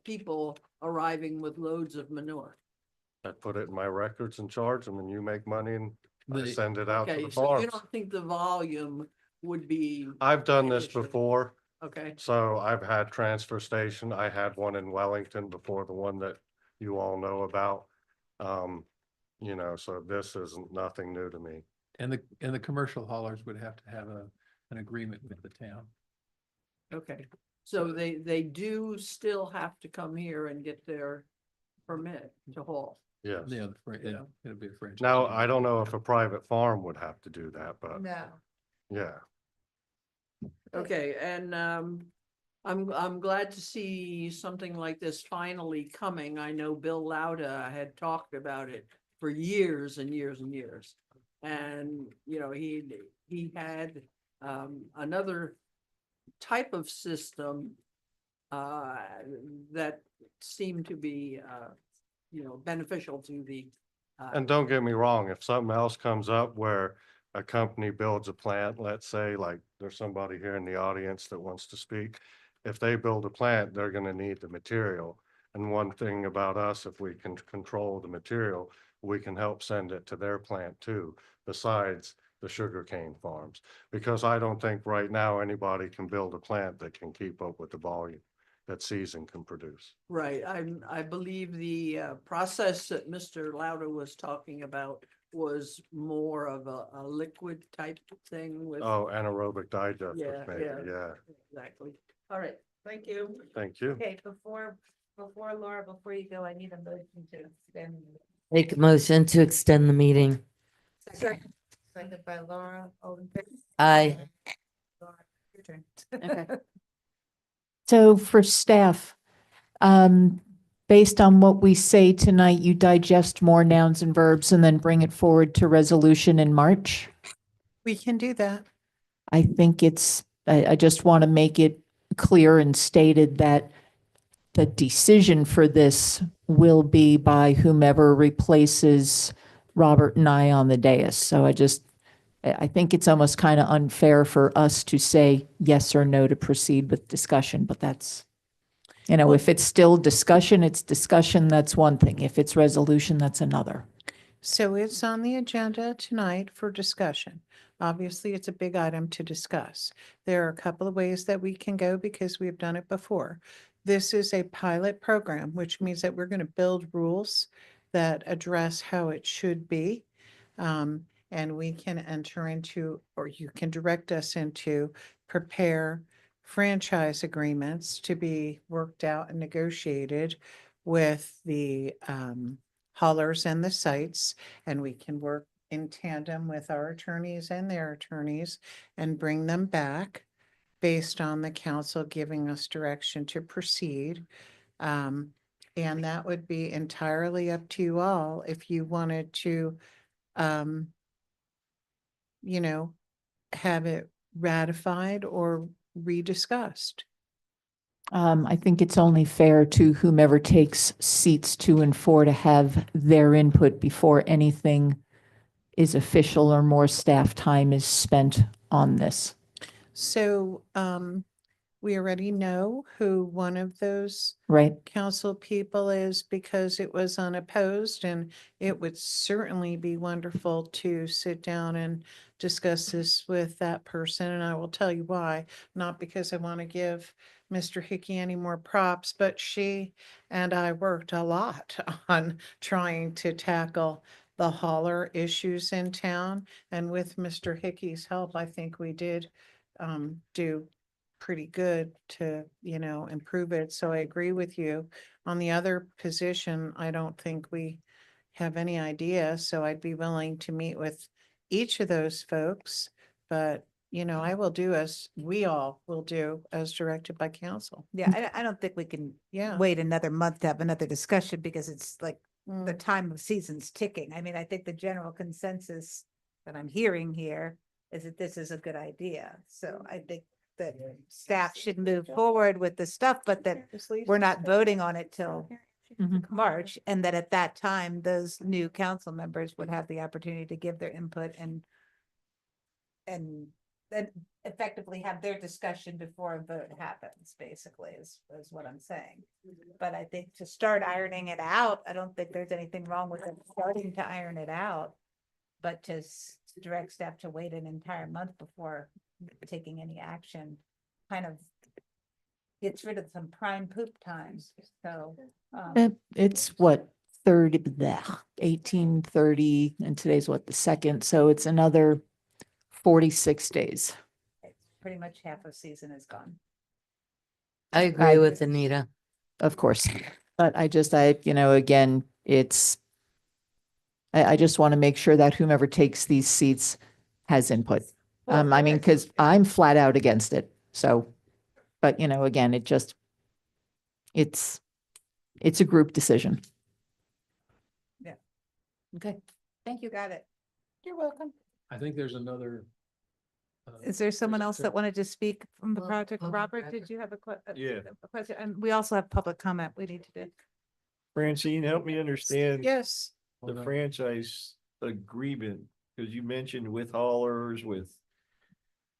N: people arriving with loads of manure?
S: I put it in my records and charge them, and you make money and I send it out to
N: Okay,
S: the
N: so you
S: farms.
N: don't think the volume would be,
S: I've done this before.
N: okay,
S: So I've had transfer station. I had one in Wellington before the one that you all know about. So this isn't nothing new to me.
L: And the commercial haulers would have to have an agreement with the town.
N: okay. So they do still have to come here and get their permit to haul.
S: Yes.
L: Yeah, it'll be a franchise.
S: Now, I don't know if a private farm would have to do that, but
N: No.
S: yeah.
N: Okay, and I'm glad to see something like this finally coming. I know Bill Lauda had talked about it for years and years and years. And, he had another type of system that seemed to be beneficial to the
S: And don't get me wrong, if something else comes up where a company builds a plant, let's say, like there's somebody here in the audience that wants to speak. If they build a plant, they're gonna need the material. And one thing about us, if we can control the material, we can help send it to their plant too, besides the sugarcane farms. Because I don't think right now anybody can build a plant that can keep up with the volume that season can produce.
N: right. I believe the process that Mr. Lauda was talking about was more of a liquid type thing with.
S: Oh, anaerobic digester,
N: Yeah,
S: maybe,
N: yeah.
S: yeah.
N: Exactly. All right, thank you.
S: Thank you.
A: Okay, before Laura, before you go, I need a motion to extend.
G: Make a motion to extend the meeting.
A: Second by Laura, all in favor?
G: Aye.
A: Laura, your turn.
K: Okay. So for staff, based on what we say tonight, you digest more nouns and verbs and then bring it forward to resolution in March?
C: We can do that.
K: I think I just want to make it clear and stated that the decision for this will be by whomever replaces Robert and I on the dais. So I think it's almost kind of unfair for us to say yes or no to proceed with discussion, but that's, if it's still discussion, it's discussion, that's one thing. If it's resolution, that's another.
C: So it's on the agenda tonight for discussion. Obviously, it's a big item to discuss. There are a couple of ways that we can go because we've done it before. This is a pilot program, which means that we're going to build rules that address how it should be. And we can enter into, or you can direct us into, prepare franchise agreements to be worked out and negotiated with the haulers and the sites, and we can work in tandem with our attorneys and their attorneys and bring them back based on the council giving us direction to proceed. And that would be entirely up to you all if you wanted to, have it ratified or rediscussed.
K: I think it's only fair to whomever takes seats 2 and 4 to have their input before anything is official or more staff time is spent on this.
C: So, we already know who one of those
K: Right.
C: council people is because it was unopposed, and it would certainly be wonderful to sit down and discuss this with that person. And I will tell you why, not because I want to give Mr. Hickey any more props, but she and I worked a lot on trying to tackle the hauler issues in town. And with Mr. Hickey's help, I think we did do pretty good to, improve it. So I agree with you. On the other position, I don't think we have any idea. So I'd be willing to meet with each of those folks. But, I will do as we all will do as directed by council.
A: Yeah, I don't think we can
C: Yeah.
A: wait another month to have another discussion because it's like the time of season's ticking. I mean, I think the general consensus that I'm hearing here is that this is a good idea. So I think that staff should move forward with the stuff, but that we're not voting on it till March, and that at that time, those new council members would have the opportunity to give their input and then effectively have their discussion before a vote happens, basically, is what I'm saying. But I think to start ironing it out, I don't think there's anything wrong with them starting to iron it out. But to direct staff to wait an entire month before taking any action kind of gets rid of some prime poop times. So
K: It's what, 1830, and today's what, the 2nd, so it's another 46 days.
A: pretty much half of season is gone.
G: I agree with Anita.
K: Of course, but I again, I just want to make sure that whomever takes these seats has input. Because I'm flat out against it, so, but again, it's a group decision.
A: Yeah.
K: Okay, thank you.
A: Got it.
C: You're welcome.
L: I think there's another.
A: Is there someone else that wanted to speak from the project? Robert, did you have a
J: Yeah.
A: question? And we also have public comment we need to do.
J: Francine, help me understand
C: Yes.
J: the franchise agreement, because you mentioned with haulers,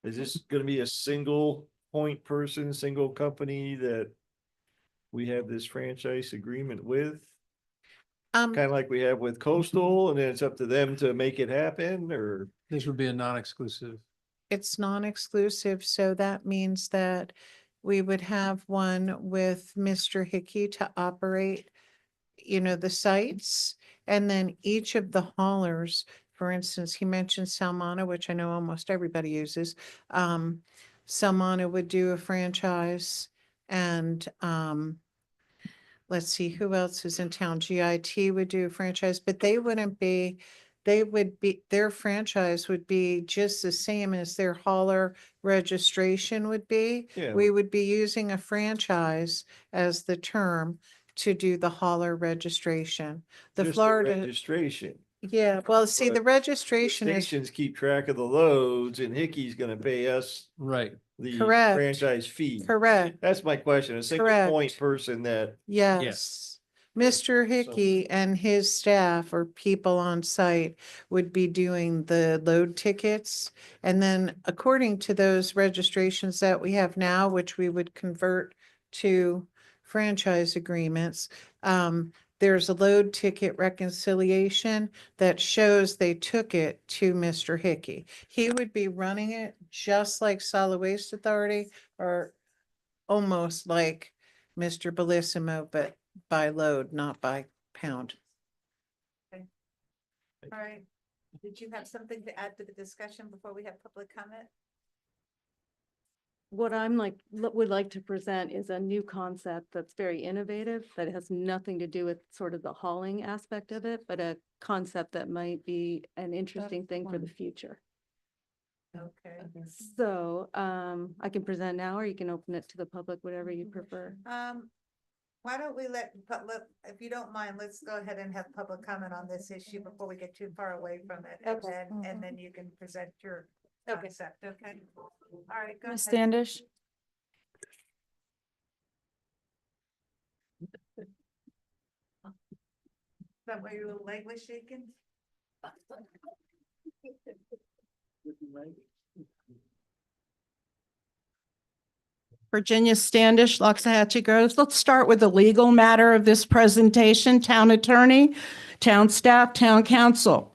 J: is this gonna be a single point person, single company that we have this franchise agreement with? Kind of like we have with Coastal, and then it's up to them to make it happen, or?
L: This would be a non-exclusive.
C: It's non-exclusive, so that means that we would have one with Mr. Hickey to operate, the sites. And then each of the haulers, for instance, he mentioned Salmona, which I know almost everybody uses. Salmona would do a franchise, and let's see, who else is in town? GIT would do a franchise, but their franchise would be just the same as their hauler registration would be.
J: Yeah.
C: We would be using a franchise as the term to do the hauler registration. The
J: Just
C: Florida,
J: registration.
C: yeah, well, see, the
J: But
C: registration is
J: Stations keep track of the loads, and Hickey's gonna pay us
L: Right.
J: the
C: Correct.
J: franchise fee.
C: correct.
J: That's my question, a single
C: Correct.
J: point person that,
C: Yes. Mr. Hickey and his staff or people on site would be doing the load tickets. And then according to those registrations that we have now, which we would convert to franchise agreements, there's a load ticket reconciliation that shows they took it to Mr. Hickey. He would be running it just like Solid Waste Authority or almost like Mr. Bellissimo, but by load, not by pound.
A: All right. Did you have something to add to the discussion before we have public comment?
T: What I'm would like to present is a new concept that's very innovative, that has nothing to do with sort of the hauling aspect of it, but a concept that might be an interesting thing for the future.
A: Okay.
T: So, I can present now, or you can open it to the public, whatever you prefer.
A: Why don't we if you don't mind, let's go ahead and have public comment on this issue before we get too far away from it.
T: Okay.
A: And then you can present your concept, okay? All right, go ahead.
F: Ms. Standish?
A: Is that why your little leg was shaking?
C: Virginia Standish, Loxahatchee Groves. Let's start with the legal matter of this presentation. Town attorney, town staff, town council.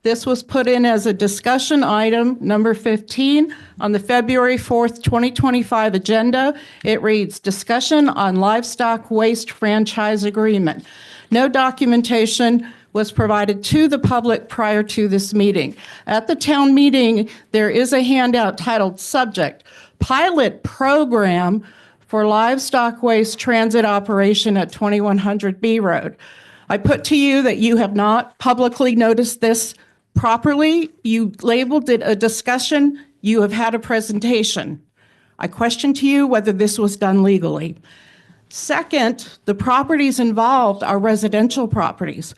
C: This was put in as a discussion item, number 15, on the February 4th, 2025 agenda. It reads, discussion on livestock waste franchise agreement. No documentation was provided to the public prior to this meeting. At the town meeting, there is a handout titled Subject, Pilot Program for Livestock Waste Transit Operation at 2100 B Road. I put to you that you have not publicly noticed this properly. You labeled it a discussion. You have had a presentation. I question to you whether this was done legally. Second, the properties involved are residential properties.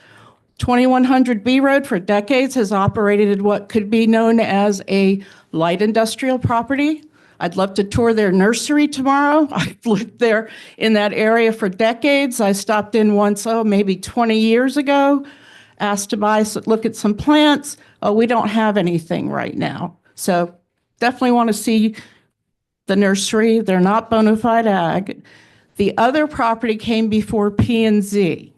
C: 2100 B Road for decades has operated what could be known as a light industrial property. I'd love to tour their nursery tomorrow. I've lived there in that area for decades. I stopped in once, maybe 20 years ago, asked to look at some plants. Oh, we don't have anything right now. So definitely want to see the nursery. They're not bona fide ag. The other property came before P&Z.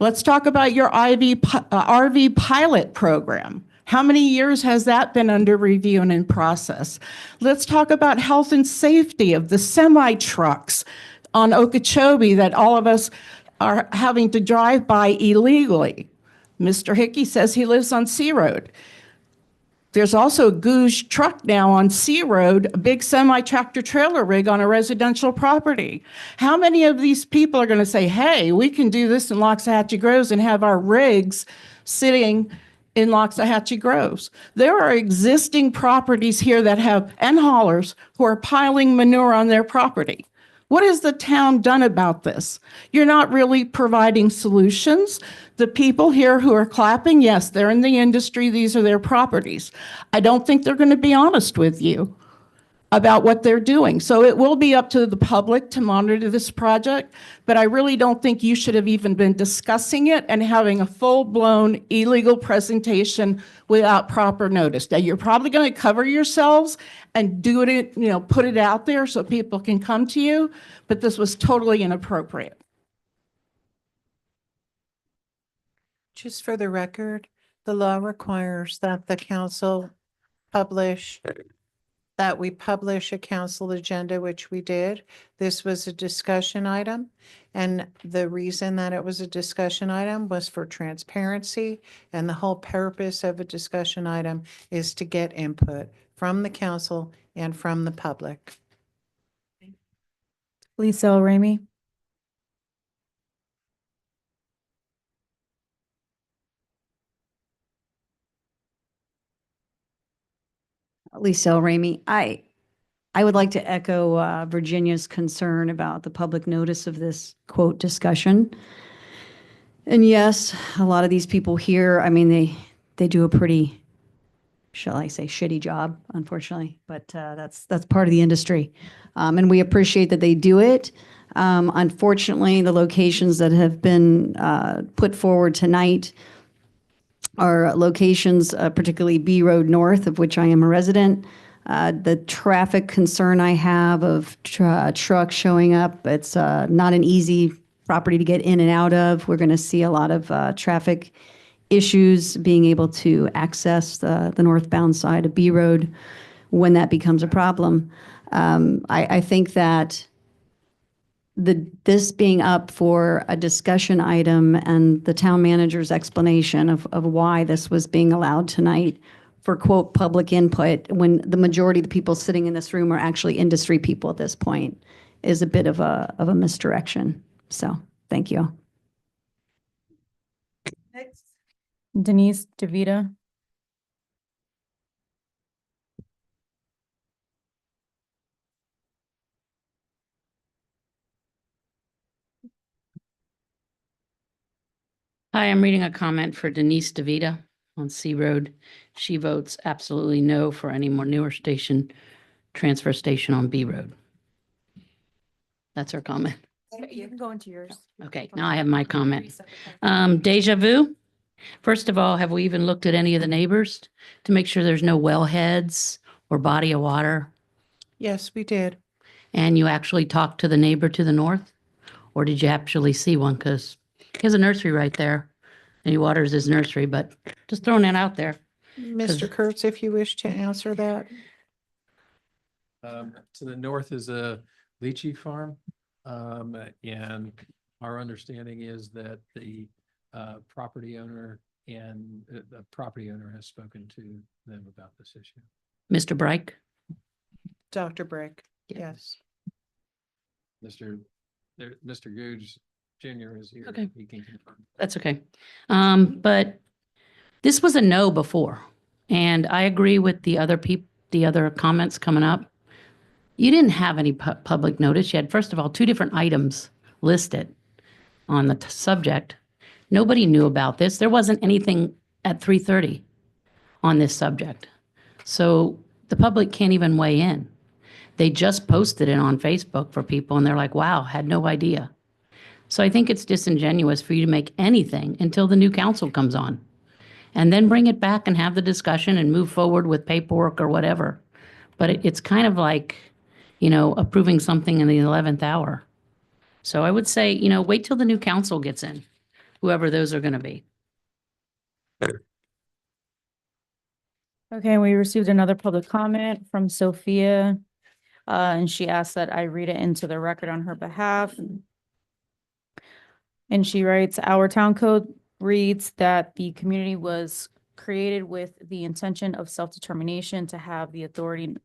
C: Let's talk about your RV pilot program. How many years has that been under review and in process? Let's talk about health and safety of the semi trucks on Okeechobee that all of us are having to drive by illegally. Mr. Hickey says he lives on C Road. There's also a Gouge truck now on C Road, a big semi-tractor trailer rig on a residential property. How many of these people are going to say, hey, we can do this in Loxahatchee Groves and have our rigs sitting in Loxahatchee Groves? There are existing properties here that have, and haulers, who are piling manure on their property. What has the town done about this? You're not really providing solutions. The people here who are clapping, yes, they're in the industry. These are their properties. I don't think they're going to be honest with you about what they're doing. So it will be up to the public to monitor this project, but I really don't think you should have even been discussing it and having a full-blown illegal presentation without proper notice. Now, you're probably going to cover yourselves and do it, put it out there so people can come to you, but this was totally inappropriate. Just for the record, the law requires that the council that we publish a council agenda, which we did. This was a discussion item. And the reason that it was a discussion item was for transparency. And the whole purpose of a discussion item is to get input from the council and from the public.
F: Lisa L. Ramey?
W: Lisa L. Ramey, I would like to echo Virginia's concern about the public notice of this quote discussion. And yes, a lot of these people here, I mean, they do a pretty, shall I say, shitty job, unfortunately, but that's part of the industry. And we appreciate that they do it. Unfortunately, the locations that have been put forward tonight are locations, particularly B Road North, of which I am a resident. The traffic concern I have of trucks showing up, it's not an easy property to get in and out of. We're going to see a lot of traffic issues being able to access the northbound side of B Road when that becomes a problem. I think that this being up for a discussion item and the town manager's explanation of why this was being allowed tonight for quote public input when the majority of the people sitting in this room are actually industry people at this point is a bit of a misdirection. So thank you.
A: Next.
F: Denise DeVita.
E: Hi, I'm reading a comment for Denise DeVita on C Road. She votes absolutely no for any more newer station, transfer station on B Road. That's her comment.
F: You can go into yours.
E: Okay, now I have my comment. Deja vu. First of all, have we even looked at any of the neighbors to make sure there's no wellheads or body of water?
C: Yes, we did.
E: And you actually talked to the neighbor to the north? Or did you actually see one? Because he has a nursery right there and he waters his nursery, but just throwing that out there.
C: Mr. Kurtz, if you wish to answer that.
L: To the north is a lychee farm. And our understanding is that the property owner and the property owner has spoken to them about this issue.
E: Mr. Breik?
C: Dr. Brick, yes.
L: Mr. Googe Jr. is here.
E: Okay.
L: He can confirm.
E: That's okay. But this was a no before. And I agree with the other comments coming up. You didn't have any public notice. You had, first of all, 2 different items listed on the subject. Nobody knew about this. There wasn't anything at 3:30 on this subject. So the public can't even weigh in. They just posted it on Facebook for people and they're like, wow, had no idea. So I think it's disingenuous for you to make anything until the new council comes on. And then bring it back and have the discussion and move forward with paperwork or whatever. But it's kind of like, approving something in the 11th hour. So I would say, wait till the new council gets in, whoever those are going to be.
F: Okay, we received another public comment from Sophia. And she asked that I read it into the record on her behalf. And she writes, our town code reads that the community was created with the intention of self-determination to have the authority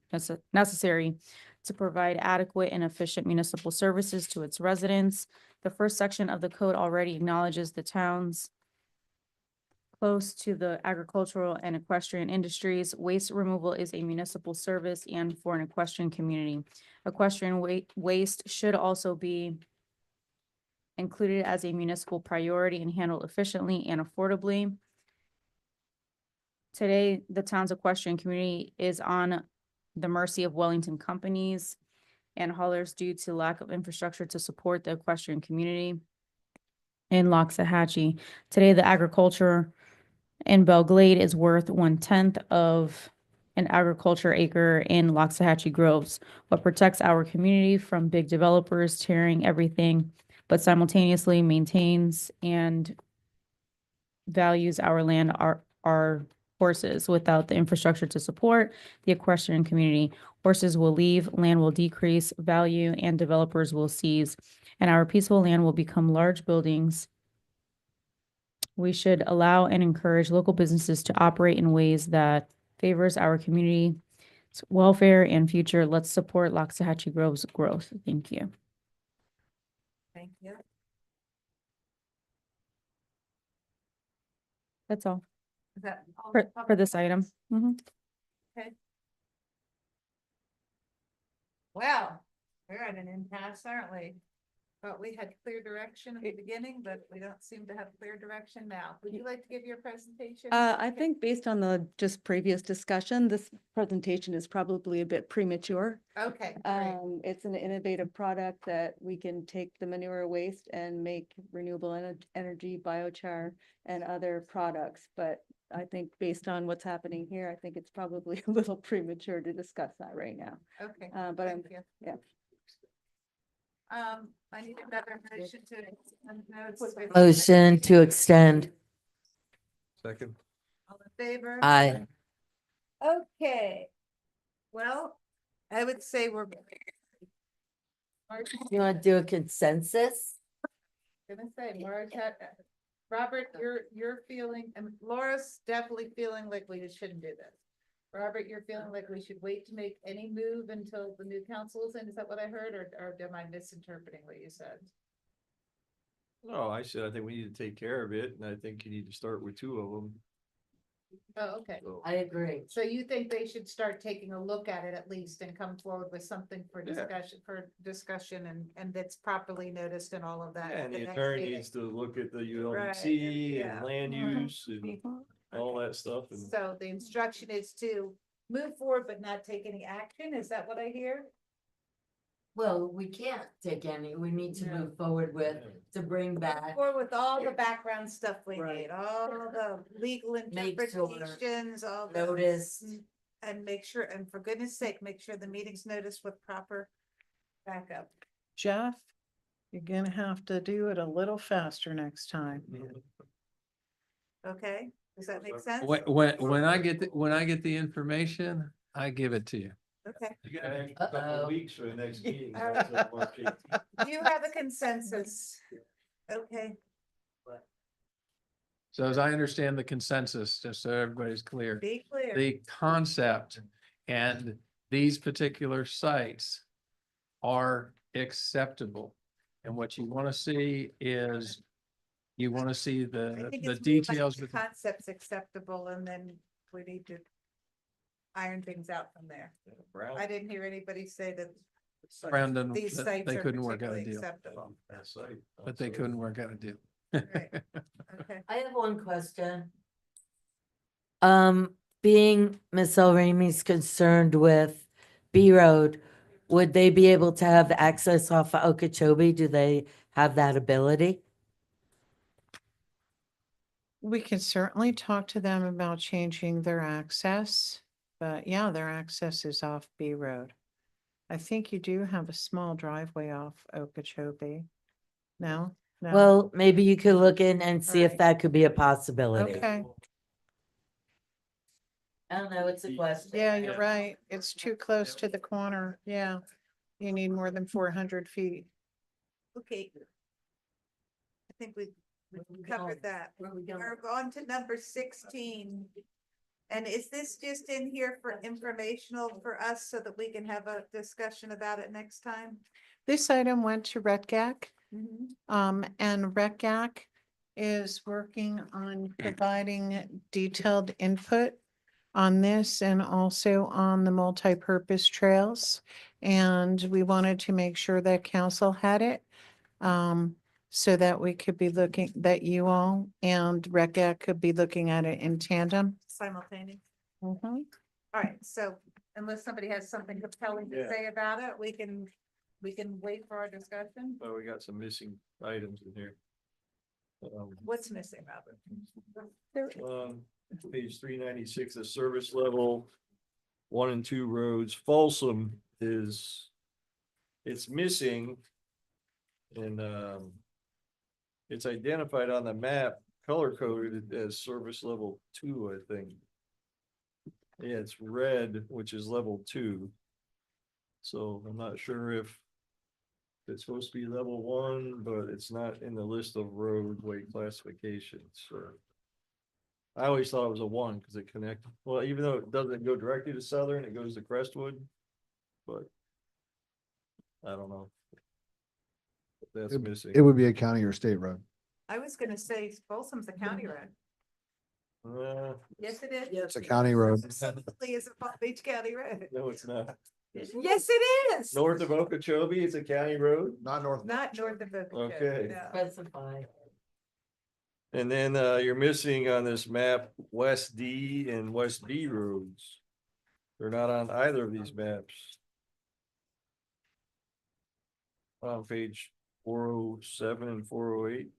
F: necessary to provide adequate and efficient municipal services to its residents. The first section of the code already acknowledges the towns close to the agricultural and equestrian industries. Waste removal is a municipal service and for an equestrian community. Equestrian waste should also be included as a municipal priority and handled efficiently and affordably. Today, the town's equestrian community is on the mercy of Wellington companies and haulers due to lack of infrastructure to support the equestrian community in Loxahatchee. Today, the agriculture in Belle Glade is worth 1/10 of an agriculture acre in Loxahatchee Groves. What protects our community from big developers tearing everything, but simultaneously maintains and values our land are horses. Without the infrastructure to support the equestrian community, horses will leave, land will decrease value, and developers will seize, and our peaceful land will become large buildings. We should allow and encourage local businesses to operate in ways that favors our community's welfare and future. Let's support Loxahatchee Grove's growth. Thank you.
A: Thank you.
F: That's all
A: Is that all
F: for
A: the public
F: this item.
A: comments? Okay. Well, we're at an impasse, aren't we? Thought we had clear direction at the beginning, but we don't seem to have clear direction now. Would you like to give your presentation?
T: I think based on the just previous discussion, this presentation is probably a bit premature.
A: Okay, great.
T: It's an innovative product that we can take the manure waste and make renewable energy, biochar, and other products. But I think based on what's happening here, I think it's probably a little premature to discuss that right now.
A: Okay.
T: But I'm,
A: thank you.
T: yeah.
A: I need another motion to. extend notes with-
G: Motion to extend.
J: Second.
A: All in favor?
G: Aye.
A: Okay. Well, I would say we're.
G: You want to do a consensus?
A: Gonna say, Marge had, Robert, you're feeling, and Laura's definitely feeling like we shouldn't do this. Robert, you're feeling like we should wait to make any move until the new council is in, is that what I heard, or am I misinterpreting what you said?
J: No, I said, I think we need to take care of it, and I think you need to start with 2 of them.
A: Oh, okay.
G: I agree.
A: So you think they should start taking a look at it at least and come forward with something for
J: Yeah.
A: discussion, and that's properly noticed and all of that. at
J: And
A: the
J: the
A: next
J: attorney
A: meeting.
J: needs to look at the
A: Right,
J: ULC
A: yeah.
J: and land use and all that stuff. And
A: So the instruction is to move forward but not take any action, is that what I hear?
G: Well, we can't take any, we need to move forward with, to bring back.
A: Or with all the background stuff we
G: Right.
A: need, all the legal
G: Make sure
A: interpretations, all the.
G: notice.
A: And make sure, and for goodness sake, make sure the meeting's noticed with proper backup.
C: Jeff, you're gonna have to do it a little faster next time.
A: Okay, does that make sense?
L: When I get the information, I give it to you.
A: Okay.
J: you got an extra couple
G: Uh-oh.
J: of weeks for the next meeting.
A: All
J: That's March 18th.
A: You have a consensus. Okay,
L: So as I understand the consensus, just so everybody's clear,
A: be clear.
L: the concept and these particular sites are acceptable. And what you want to see is, you want to see
A: I
L: the
A: think it's more like
L: details.
A: the
L: with-
A: concept's acceptable, and then we need to iron things out from there.
J: Brown.
A: I didn't hear anybody say that.
L: Brandon,
A: These
L: that
A: sites
L: they
A: are
L: couldn't work out a
A: particularly
L: deal,
A: acceptable.
J: That site.
L: but they couldn't work out a deal.
A: Right. Okay.
G: I have one question. Being Ms. El Rami's concerned with B Road, would they be able to have access off of Okeechobee? Do they have that ability?
C: We can certainly talk to them about changing their access, but yeah, their access is off B Road. I think you do have a small driveway off Okeechobee. No? No?
G: Well, maybe you could look in and see if
C: Right.
G: that could be a possibility.
C: Okay,
G: I don't know, it's a question.
C: yeah, you're right. It's too close to the corner. Yeah. You need more than 400 feet.
A: Okay. I think we covered that. We're going to number 16. And is this just in here for informational for us so that we can have a discussion about it next time?
C: This item went to RETGAC.
A: Mhm.
C: And RECAC is working on providing detailed input on this and also on the multi-purpose trails. And we wanted to make sure that council had it, so that we could be looking, that you all and RECAC could be looking at it in tandem.
A: Simultaneous.
C: Mhm.
A: All right, so unless somebody has something compelling to
J: Yeah.
A: say about it, we can wait for our discussion.
J: But we got some missing items in here.
A: What's missing, Robert?
J: Page 396, the service level 1 and 2 roads, Folsom it's missing. And it's identified on the map, color coded as service level 2, I think. Yeah, it's red, which is level 2. So I'm not sure if it's supposed to be level 1, but it's not in the list of roadway classifications, so. I always thought it was a 1 because it connected, well, even though it doesn't go directly to Southern, it goes to Crestwood, but. I don't know. But that's missing.
R: It would be a county or state road.
A: I was gonna say Folsom's a county road. Yes, it is.
R: It's a county road.
A: Absolutely is a Palm Beach County road.
J: No, it's not.
A: Yes, it is.
J: North of Okeechobee, it's a county road?
R: Not north.
A: Not north of Okeechobee.
J: Okay.
A: no.
G: Specify.
J: And then you're missing on this map, West D and West B roads. They're not on either of these maps. On page 407 and 408.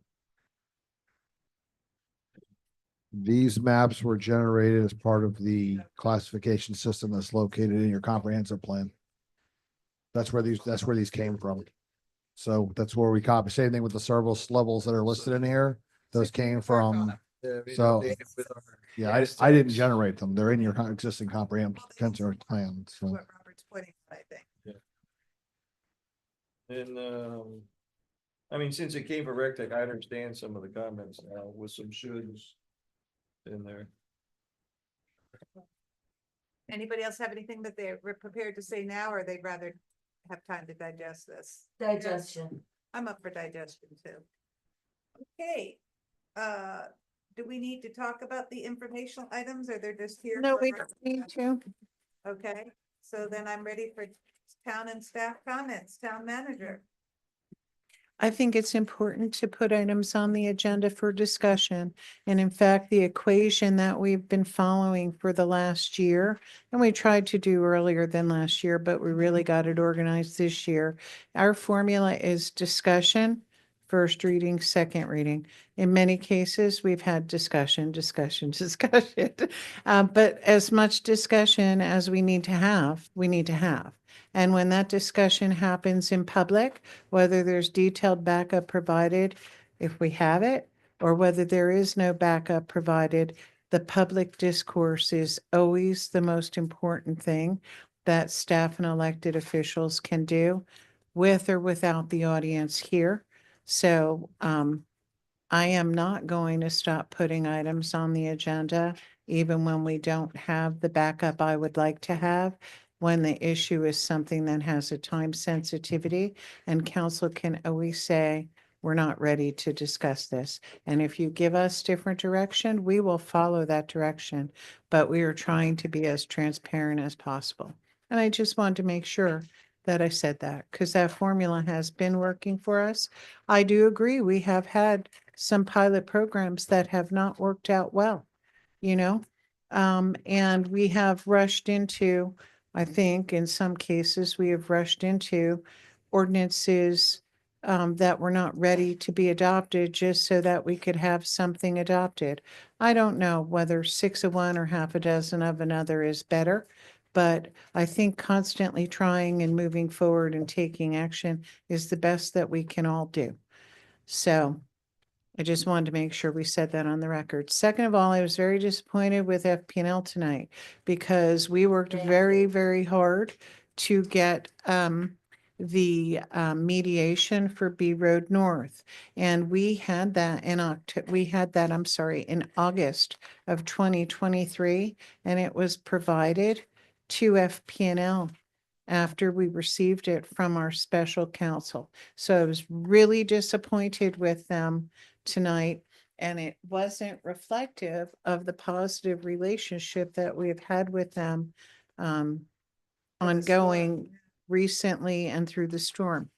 R: These maps were generated as part of the classification system that's located in your comprehensive plan. That's where these came from. So that's where we copy, same thing with the service levels that are listed in here. Those came from, so, yeah, I didn't generate them. They're in your existing comprehensive plan. So.
A: What Robert's pointing, out, I think.
J: And I mean, since it came from Rectech, I understand some of the comments now with some shoulds in there.
A: Anybody else have anything that they're prepared to say now, or they'd rather have time to digest this?
G: Digestion.
A: I'm up for digestion too. Okay, do we need to talk about the informational items, or they're just here?
C: No,
A: for
C: we
A: our-
C: don't need to.
A: Okay, so then I'm ready for town and staff comments, town manager.
C: I think it's important to put items on the agenda for discussion. And in fact, the equation that we've been following for the last year, and we tried to do earlier than last year, but we really got it organized this year. Our formula is discussion, first reading, second reading. In many cases, we've had discussion. But as much discussion as we need to have, we need to have. And when that discussion happens in public, whether there's detailed backup provided, if we have it, or whether there is no backup provided, the public discourse is always the most important thing that staff and elected officials can do with or without the audience here. So I am not going to stop putting items on the agenda, even when we don't have the backup I would like to have, when the issue is something that has a time sensitivity, and council can always say, we're not ready to discuss this. And if you give us different direction, we will follow that direction, but we are trying to be as transparent as possible. And I just wanted to make sure that I said that, because that formula has been working for us. I do agree, we have had some pilot programs that have not worked out well, you know? And we have rushed into, I think in some cases, we have rushed into ordinances that were not ready to be adopted just so that we could have something adopted. I don't know whether 6 of one or half a dozen of another is better, but I think constantly trying and moving forward and taking action is the best that we can all do. So I just wanted to make sure we said that on the record. Second of all, I was very disappointed with FP&L tonight because we worked very, very hard to get the mediation for B Road North. And we had that in in August of 2023, and it was provided to FP&L after we received it from our special counsel. So I was really disappointed with them tonight, and it wasn't reflective of the positive relationship that we've had with them ongoing recently and through the storm.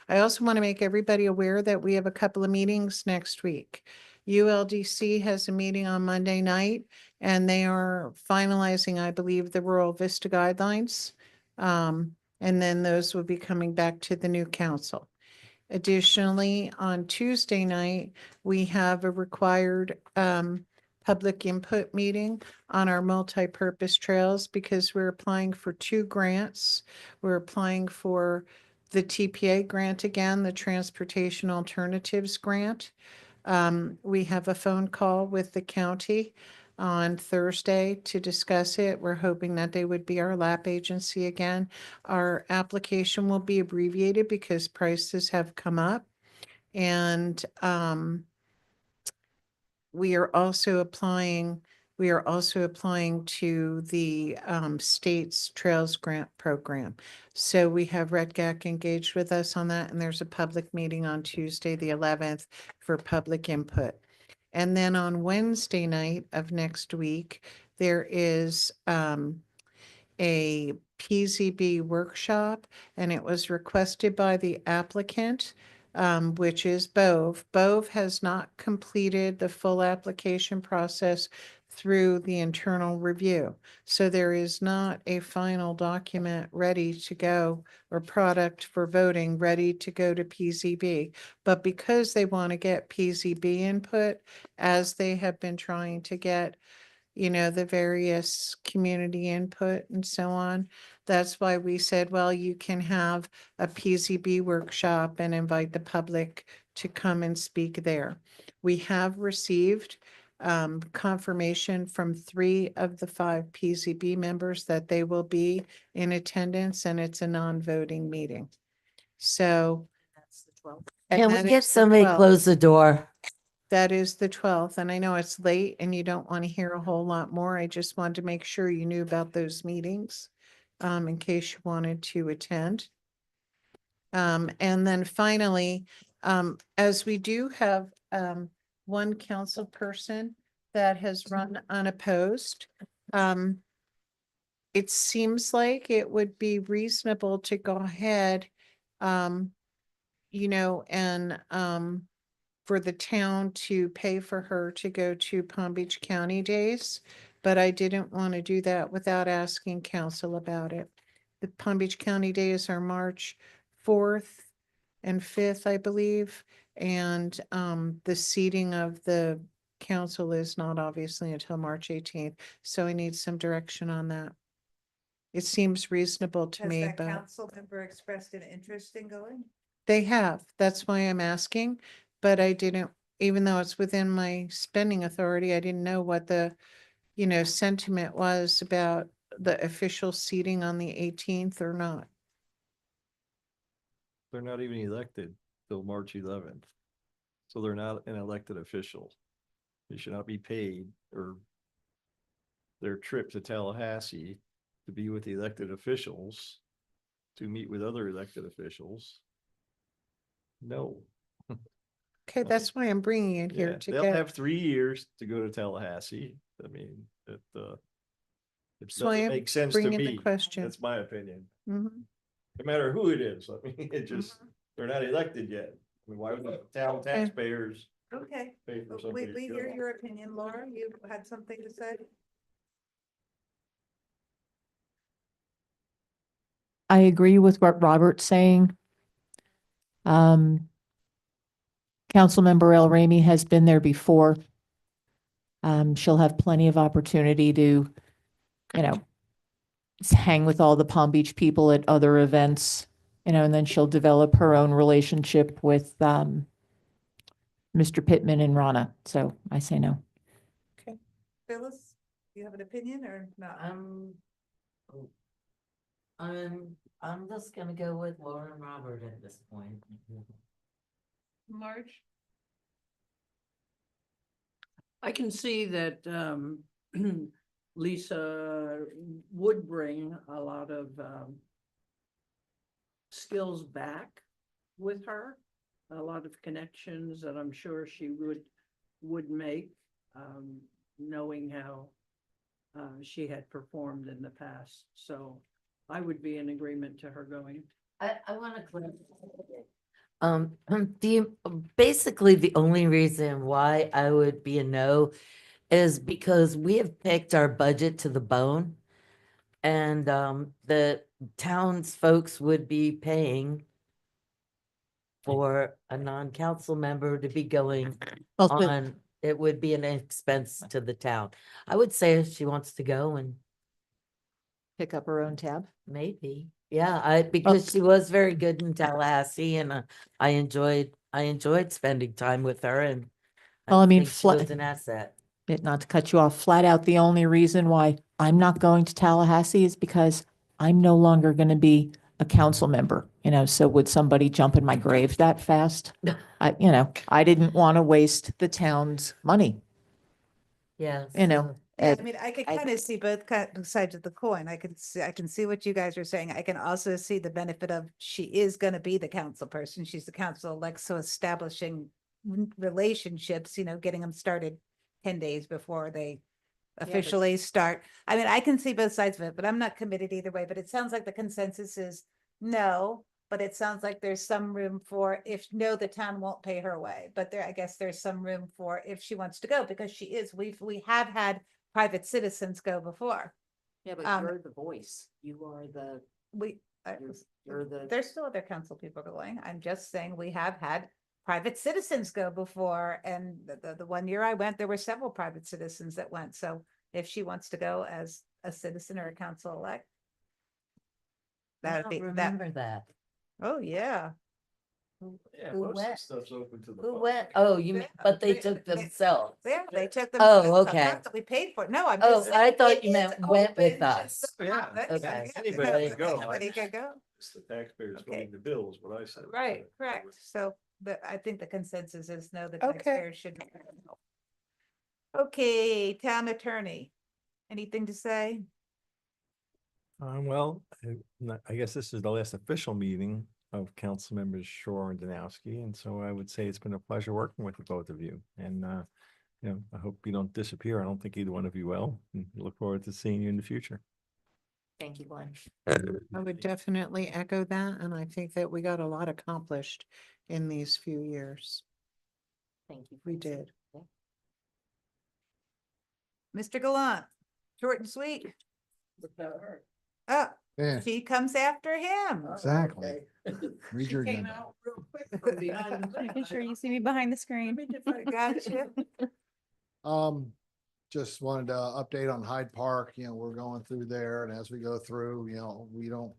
C: I also want to make everybody aware that we have a couple of meetings next week. ULDC has a meeting on Monday night, and they are finalizing, I believe, the Rural Vista guidelines. And then those will be coming back to the new council. Additionally, on Tuesday night, we have a required public input meeting on our multi-purpose trails because we're applying for 2 grants. We're applying for the TPA grant again, the Transportation Alternatives Grant. We have a phone call with the county on Thursday to discuss it. We're hoping that they would be our LAP agency again. Our application will be abbreviated because prices have come up. And we are also applying to the state's Trails Grant Program. So we have RedGAC engaged with us on that, and there's a public meeting on Tuesday, the 11th, for public input. And then on Wednesday night of next week, there is a PZB workshop, and it was requested by the applicant, which is Bove. Bove has not completed the full application process through the internal review. So there is not a final document ready to go or product for voting ready to go to PZB. But because they want to get PZB input, as they have been trying to get, you know, the various community input and so on. That's why we said, well, you can have a PZB workshop and invite the public to come and speak there. We have received confirmation from 3 of the 5 PZB members that they will be in attendance, and it's a non-voting meeting. So.
G: That's the 12th.
C: and
G: Can we
C: that
G: get
C: is the
G: somebody
C: 12th.
G: close the door?
C: That is the 12th, and I know it's late and you don't want to hear a whole lot more. I just wanted to make sure you knew about those meetings, in case you wanted to attend. And then finally, as we do have, one council person that has run unopposed, it seems like it would be reasonable to go ahead, you know, and, for the town to pay for her to go to Palm Beach County Days, but I didn't want to do that without asking council about it. The Palm Beach County Days are March 4th and 5th, I believe, and the seating of the council is not obviously until March 18th, so I need some direction on that. It seems reasonable to
A: Has
C: me,
A: that
C: but
A: council member expressed an interest in going?
C: they have. That's why I'm asking. But I didn't, even though it's within my spending authority, I didn't know what the, you know, sentiment was about the official seating on the 18th or not.
J: They're not even elected till March 11th. So they're not an elected official. They should not be paid or their trip to Tallahassee to be with the elected officials, to meet with other elected officials. No.
C: Okay, that's why I'm bringing it here
J: Yeah,
C: to
J: they'll
C: get.
J: have 3 years to go to Tallahassee. I mean, it
C: So I
J: doesn't
C: am
J: make sense to
C: bringing the
J: me.
C: question.
J: That's my opinion.
C: Mhm.
J: No matter who it is. I mean, it just, they're not elected yet. I mean, why would the town taxpayers
A: Okay,
J: pay for
A: we,
J: somebody?
A: we
J: to
A: hear
J: go?
A: your opinion. Laura, you had something to say?
K: I agree with what Robert's saying. Councilmember El Rami has been there before. She'll have plenty of opportunity to, you know, hang with all the Palm Beach people at other events, you know, and then she'll develop her own relationship with, Mr. Pittman and Rana. So I say no.
A: Phyllis, do you have an opinion or not?
G: I'm just gonna go with Laura and Robert at this point.
A: March?
N: I can see that Lisa would bring a lot of skills back with her, a lot of connections that I'm sure she would make, knowing how she had performed in the past. So I would be in agreement to her going.
G: I want to clarify. Basically, the only reason why I would be a no is because we have picked our budget to the bone. And the town's folks would be paying for a non-council member to be going on. It would be an expense to the town. I would say if she wants to go and
K: Pick up her own tab.
G: maybe, yeah, because she was very good in Tallahassee and I enjoyed spending time with her and
K: Well, I mean,
G: think she was an asset.
K: Not to cut you off, flat out, the only reason why I'm not going to Tallahassee is because I'm no longer going to be a council member, you know, so would somebody jump in my grave that fast? I didn't want to waste the town's money,
G: Yeah.
K: you know.
A: Yeah, I mean, I could kind of see both sides of the coin. I can see what you guys are saying. I can also see the benefit of she is going to be the council person. She's the council elect, so establishing relationships, you know, getting them started 10 days before they officially start. I mean, I can see both sides of it, but I'm not committed either way, but it sounds like the consensus is no, but it sounds like there's some room for, if no, the town won't pay her way, but there, I guess there's some room for if she wants to go, because we have had private citizens go before.
K: Yeah, but
A: Um,
K: you're the voice. You are the,
A: We,
K: you're the.
A: there's still other council people going. I'm just saying we have had private citizens go before, and the 1 year I went, there were several private citizens that went. So if she wants to go as a citizen or a council elect,
G: I
A: that'd
G: don't
A: be that.
G: remember that.
A: Oh, yeah.
J: Yeah,
G: Who
J: most of the
G: went?
J: stuff's open to the.
G: Who
J: public.
G: went? Oh, you mean,
A: Yeah,
G: but they
A: they-
G: took
A: they-
G: themselves.
A: Yeah, they took them.
G: Oh,
A: themselves.
G: okay.
A: Not that we paid for it. No, I'm
G: Oh,
A: just.
G: I
A: saying
G: thought
A: it
G: you
A: is
G: meant went with
A: open to
G: us.
A: the
J: Yeah,
A: public.
G: okay.
J: Anybody can go.
A: Anybody can go.
J: It's the taxpayers
A: Okay.
J: footing the bill is what I said.
A: Right, correct. So I think the consensus is no, the
C: Okay.
A: taxpayers should. Okay, town attorney, anything to say?
D: Well, I guess this is the last official meeting of council members Shore and Danowski, and so I would say it's been a pleasure working with the both of you. And I hope you don't disappear. I don't think either one of you will. And look forward to seeing you in the future.
K: Thank you, Glenn.
C: I would definitely echo that, and I think that we got a lot accomplished in these few years.
K: Thank you.
C: We did.
A: Mr. Gallant, short and sweet. Oh,
R: Yeah,
A: she comes after him.
R: exactly. Read your
N: Came
R: agenda.
N: out real quick from behind the
W: Making sure
N: thing.
W: you see me behind the screen.
A: Gotcha.
R: Just wanted to update on Hyde Park, we're going through there, and as we go through, we don't,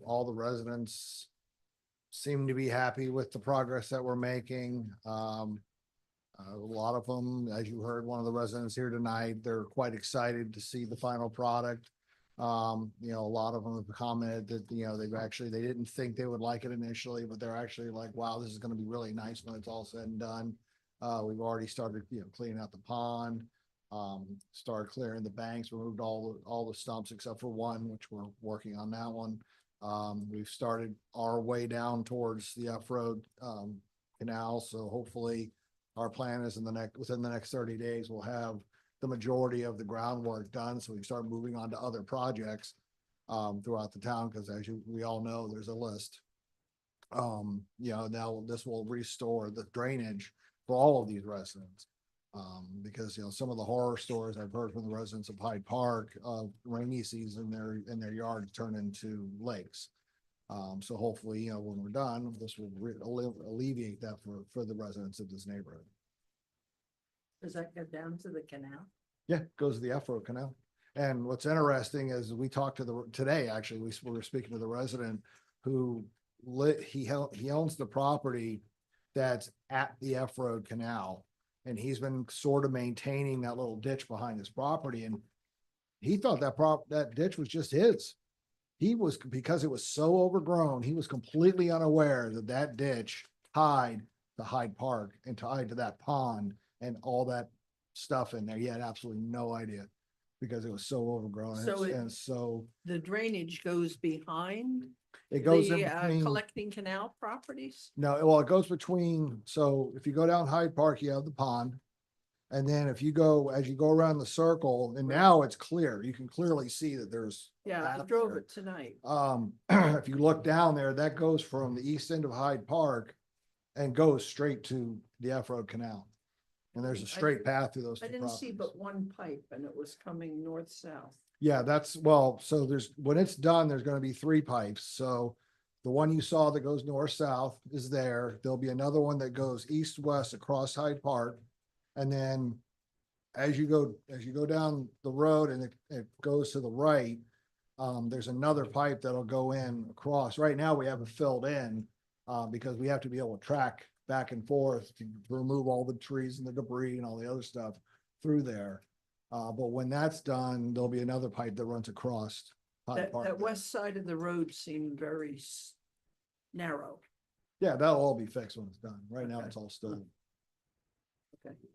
R: all the residents seem to be happy with the progress that we're making. A lot of them, as you heard, one of the residents here tonight, they're quite excited to see the final product. A lot of them have commented that, they didn't think they would like it initially, but they're actually like, wow, this is gonna be really nice when it's all said and done. We've already started, cleaning out the pond, started clearing the banks, removed all the stumps except for one, which we're working on that one. We've started our way down towards the F-road, canal, so hopefully our plan is within the next 30 days, we'll have the majority of the groundwork done, so we can start moving on to other projects throughout the town, because we all know, there's a list. Now this will restore the drainage for all of these residents. Because, some of the horror stories I've heard from the residents of Hyde Park, rainy season, in their yards turn into lakes. So hopefully, when we're done, this will alleviate that for the residents of this neighborhood.
N: Does that go down to the canal?
R: Yeah, it goes to the F-road canal. And what's interesting is we talked today, actually, we were speaking to the resident who he owns the property that's at the F-road canal. And he's been sort of maintaining that little ditch behind his property, and he thought that ditch was just his. Because it was so overgrown, he was completely unaware that ditch tied to Hyde Park and tied to that pond and all that stuff in there. He had absolutely no idea because it was so overgrown.
N: So the drainage goes behind
R: It goes in
N: the
R: between.
N: collecting canal properties?
R: No, well, it goes between, so if you go down Hyde Park, you have the pond. And then as you go around the circle, and now it's clear, you can clearly see that there's.
N: Yeah, I
R: path
N: drove
R: there.
N: it tonight.
R: If you look down there, that goes from the east end of Hyde Park and goes straight to the F-road canal. And there's a straight path through those
N: I
R: two
N: didn't see
R: properties.
N: but one pipe and it was coming north-south.
R: Yeah, so when it's done, there's gonna be 3 pipes. So the one you saw that goes north-south is there. There'll be another one that goes east-west across Hyde Park. And then as you go down the road and it goes to the right, there's another pipe that'll go in across. Right now, we have it filled in because we have to be able to track back and forth to remove all the trees and the debris and all the other stuff through there. But when that's done, there'll be another pipe that runs across Hyde Park.
N: That west side of the road seemed very narrow.
R: Yeah, that'll all be fixed when it's done. Right now, it's all still.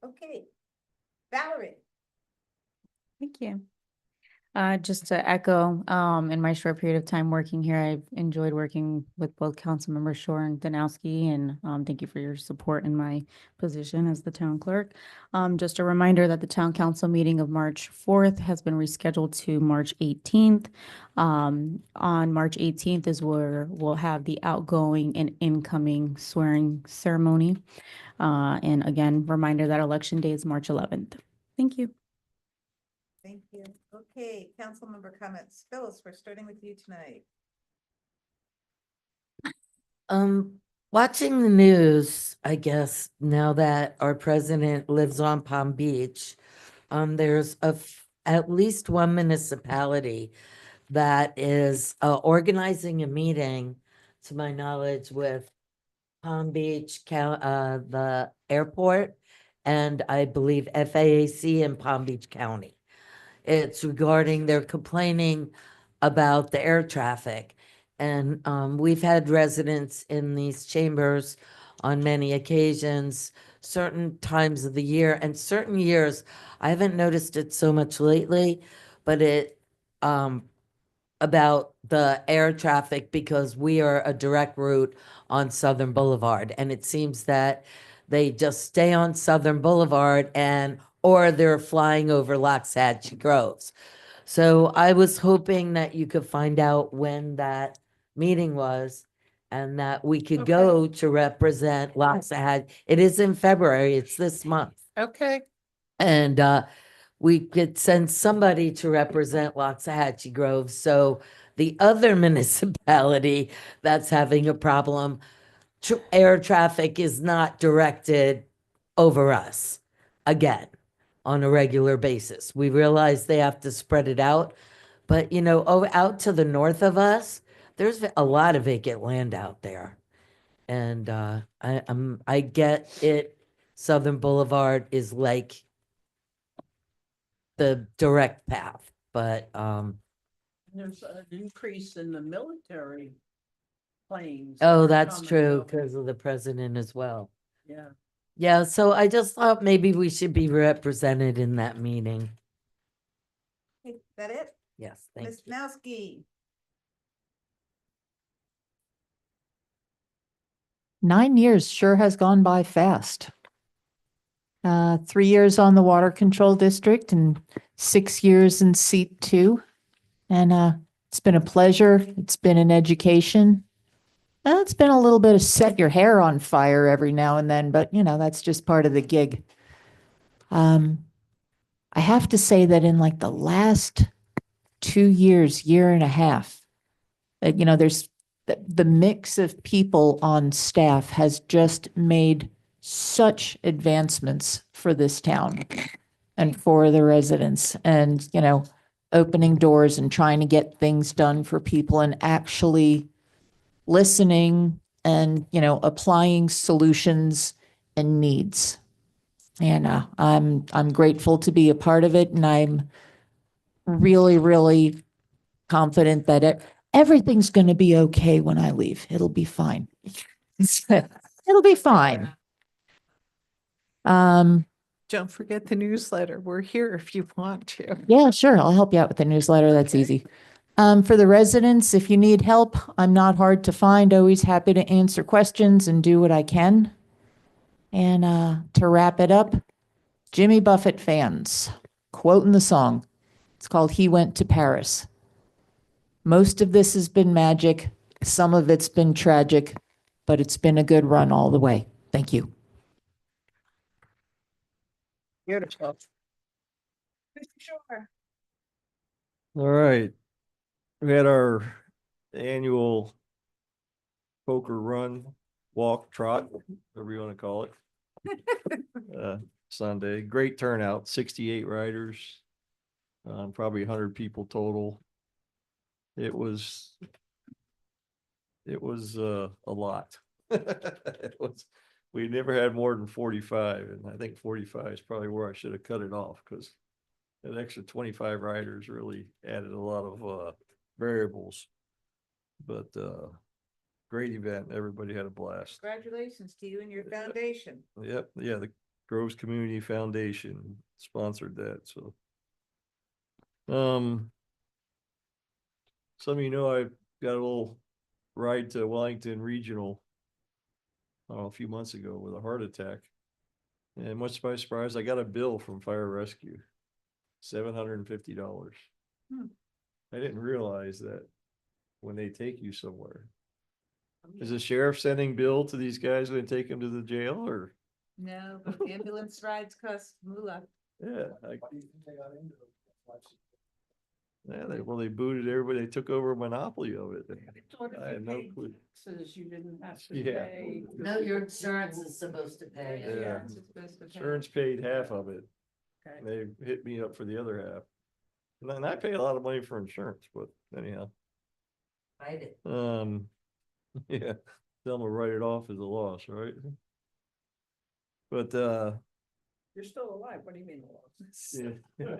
A: Okay. Valerie.
W: Thank you.
F: Just to echo, in my short period of time working here, I've enjoyed working with both Councilmember Shore and Danowski, and thank you for your support in my position as the town clerk. Just a reminder that the town council meeting of March 4th has been rescheduled to March 18th. On March 18th is where we'll have the outgoing and incoming swearing ceremony. And again, reminder that election day is March 11th. Thank you.
A: Thank you. Okay, council member comments. Phyllis, we're starting with you tonight.
G: Watching the news, I guess, now that our president lives on Palm Beach, there's at least one municipality that is organizing a meeting, to my knowledge, with Palm Beach, the airport, and I believe FAAC in Palm Beach County. It's regarding, they're complaining about the air traffic. And we've had residents in these chambers on many occasions, certain times of the year, and certain years. I haven't noticed it so much lately, but about the air traffic, because we are a direct route on Southern Boulevard. And it seems that they just stay on Southern Boulevard or they're flying over Loxahatchee Groves. So I was hoping that you could find out when that meeting was and that we could go to represent Loxahatchee. It is in February, it's this month.
C: Okay.
G: And we could send somebody to represent Loxahatchee Grove. So the other municipality that's having a problem, air traffic is not directed over us again on a regular basis. We realize they have to spread it out, but out to the north of us, there's a lot of vacant land out there. And I get it. Southern Boulevard is like the direct path, but
N: There's an increase in the military planes.
G: oh,
N: that are
G: that's
N: coming
G: true
N: over.
G: because of the president as well.
N: Yeah.
G: Yeah, so I just thought maybe we should be represented in that meeting.
A: Is that it?
G: Yes, thank
A: Ms.
G: you.
A: Nowski.
K: 9 years sure has gone by fast. 3 years on the Water Control District and 6 years in seat 2. And it's been a pleasure. It's been an education. It's been a little bit of set your hair on fire every now and then, but that's just part of the gig. I have to say that in like the last 2 years, year and a half, there's the mix of people on staff has just made such advancements for this town and for the residents, and opening doors and trying to get things done for people and actually listening and applying solutions and needs. And I'm grateful to be a part of it, and I'm really, really confident that everything's going to be okay when I leave. It'll be fine. It'll be fine.
C: Don't forget the newsletter. We're here if you want to.
K: Yeah, sure. I'll help you out with the newsletter. That's easy. For the residents, if you need help, I'm not hard to find. Always happy to answer questions and do what I can. And to wrap it up, Jimmy Buffett fans, quoting the song. It's called He Went to Paris. Most of this has been magic. Some of it's been tragic, but it's been a good run all the way. Thank you.
C: Beautiful.
A: Sure.
J: All right. We had our annual poker run, walk, trot, whatever you want to call it. Sunday, great turnout, 68 riders, probably 100 people total. It was a lot. We never had more than 45, and I think 45 is probably where I should have cut it off, because an extra 25 riders really added a lot of variables. But great event. Everybody had a blast.
A: Congratulations to you and your foundation.
J: Yep. Yeah. The Groves Community Foundation sponsored that. So, some of you know, I got a little ride to Wellington Regional, I don't know, a few months ago with a heart attack. And much to my surprise, I got a bill from Fire Rescue, $750.
A: Hmm.
J: I didn't realize that when they take you somewhere. Is the sheriff sending bill to these guys when they take them to the jail, or?
A: No, but ambulance rides cost moolah.
J: Yeah, they booted everybody. They took over a monopoly of it. I had no clue.
N: Says you didn't have to
J: Yeah.
N: pay.
G: No, your insurance is supposed to pay. it.
J: Yeah.
A: Insurance is supposed to pay.
J: Insurance paid half of it.
N: Okay.
J: They hit me up for the other half. And I pay a lot of money for insurance, but anyhow,
G: Fight it.
J: yeah, tell them to write it off as a loss, right? But,
N: You're still alive. What do you mean?
J: yeah.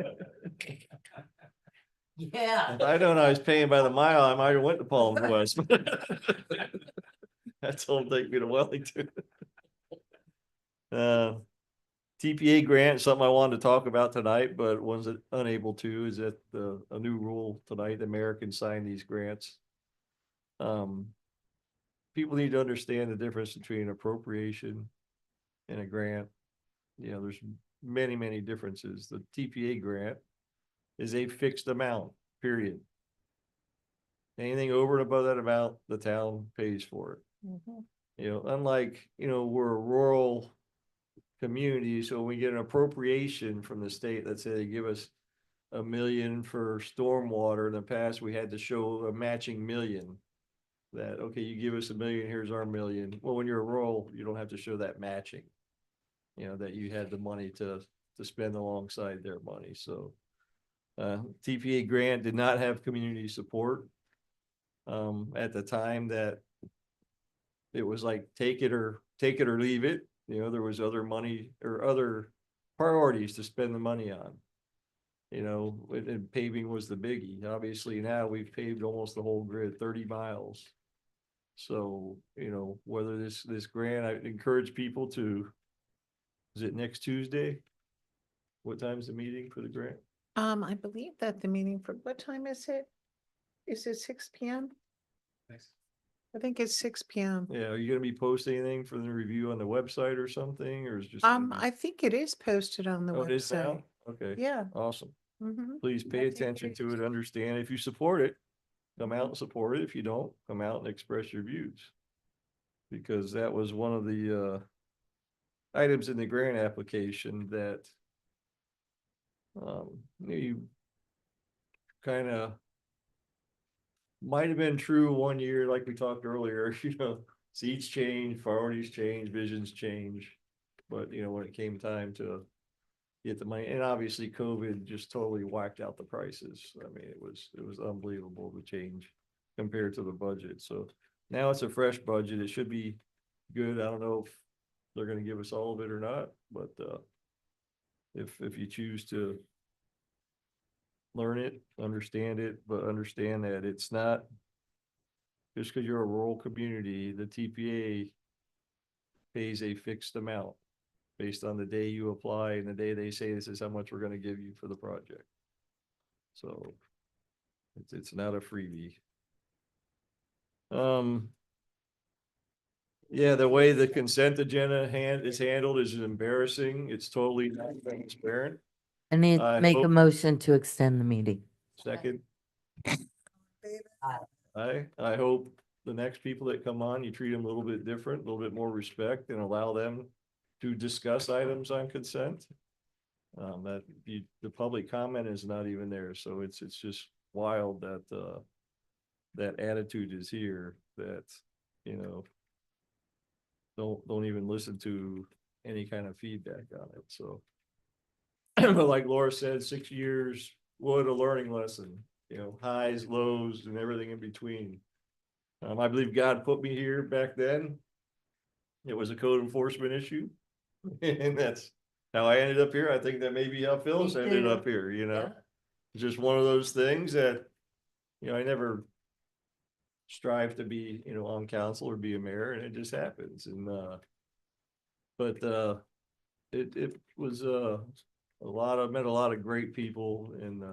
G: Yeah.
J: If I'd known I was paying by the mile, I might have went to Palm West. I told them to take me to Wellington. TPA grant, something I wanted to talk about tonight, but was unable to, is that a new rule tonight, the mayor can sign these grants. People need to understand the difference between appropriation and a grant. You know, there's many, many differences. The TPA grant is a fixed amount, period. Anything over and above that amount, the town pays for it. You know, unlike, you know, we're a rural community, so when we get an appropriation from the state, let's say they give us $1 million for stormwater. In the past, we had to show a matching million. That, okay, you give us $1 million, here's our $1 million. Well, when you're a rural, you don't have to show that matching. You know, that you had the money to spend alongside their money, so. TPA grant did not have community support. At the time that it was like, take it or leave it, you know, there was other money or other priorities to spend the money on. You know, and paving was the biggie. Obviously now we've paved almost the whole grid, 30 miles. So, you know, whether this grant, I encourage people to, is it next Tuesday? What time's the meeting for the grant?
C: I believe that the meeting for, what time is it? Is it 6 p.m.? I think it's 6 p.m.
J: Yeah, are you gonna be posting anything for the review on the website or something, or is it just? gonna be-
C: I think it is posted on the
J: Oh, it is now?
C: website.
J: Okay.
C: Yeah.
J: Awesome.
C: Mhm.
J: Please pay attention to it, understand. If you support it, come out and support it. If you don't, come out and express your views. Because that was one of the items in the grant application that you kind of might have been true one year, like we talked earlier, you know, seats change, priorities change, visions change. But, you know, when it came time to get the money, and obviously COVID just totally whacked out the prices. I mean, it was unbelievable the change compared to the budget. So now it's a fresh budget. It should be good. I don't know if they're gonna give us all of it or not, but if you choose to learn it, understand it, but understand that it's not just because you're a rural community, the TPA pays a fixed amount based on the day you apply and the day they say this is how much we're gonna give you for the project. So it's not a freebie. Yeah, the way the consent agenda is handled is embarrassing. It's totally not transparent.
G: I need to
J: I
G: make a
J: hope-
G: motion to extend the meeting.
J: Second. I hope the next people that come on, you treat them a little bit different, a little bit more respect, and allow them to discuss items on consent. The public comment is not even there, so it's just wild that that attitude is here, that, you know, don't even listen to any kind of feedback on it, so. But like Laura said, 6 years, what a learning lesson, you know, highs, lows, and everything in between. I believe God put me here back then. It was a code enforcement issue. And that's how I ended up here. I think that may be how Phyllis ended up here, you know? It's just one of those things that, you know, I never strive to be, you know, on council or be a mayor, and it just happens. And but it was met a lot of great people, and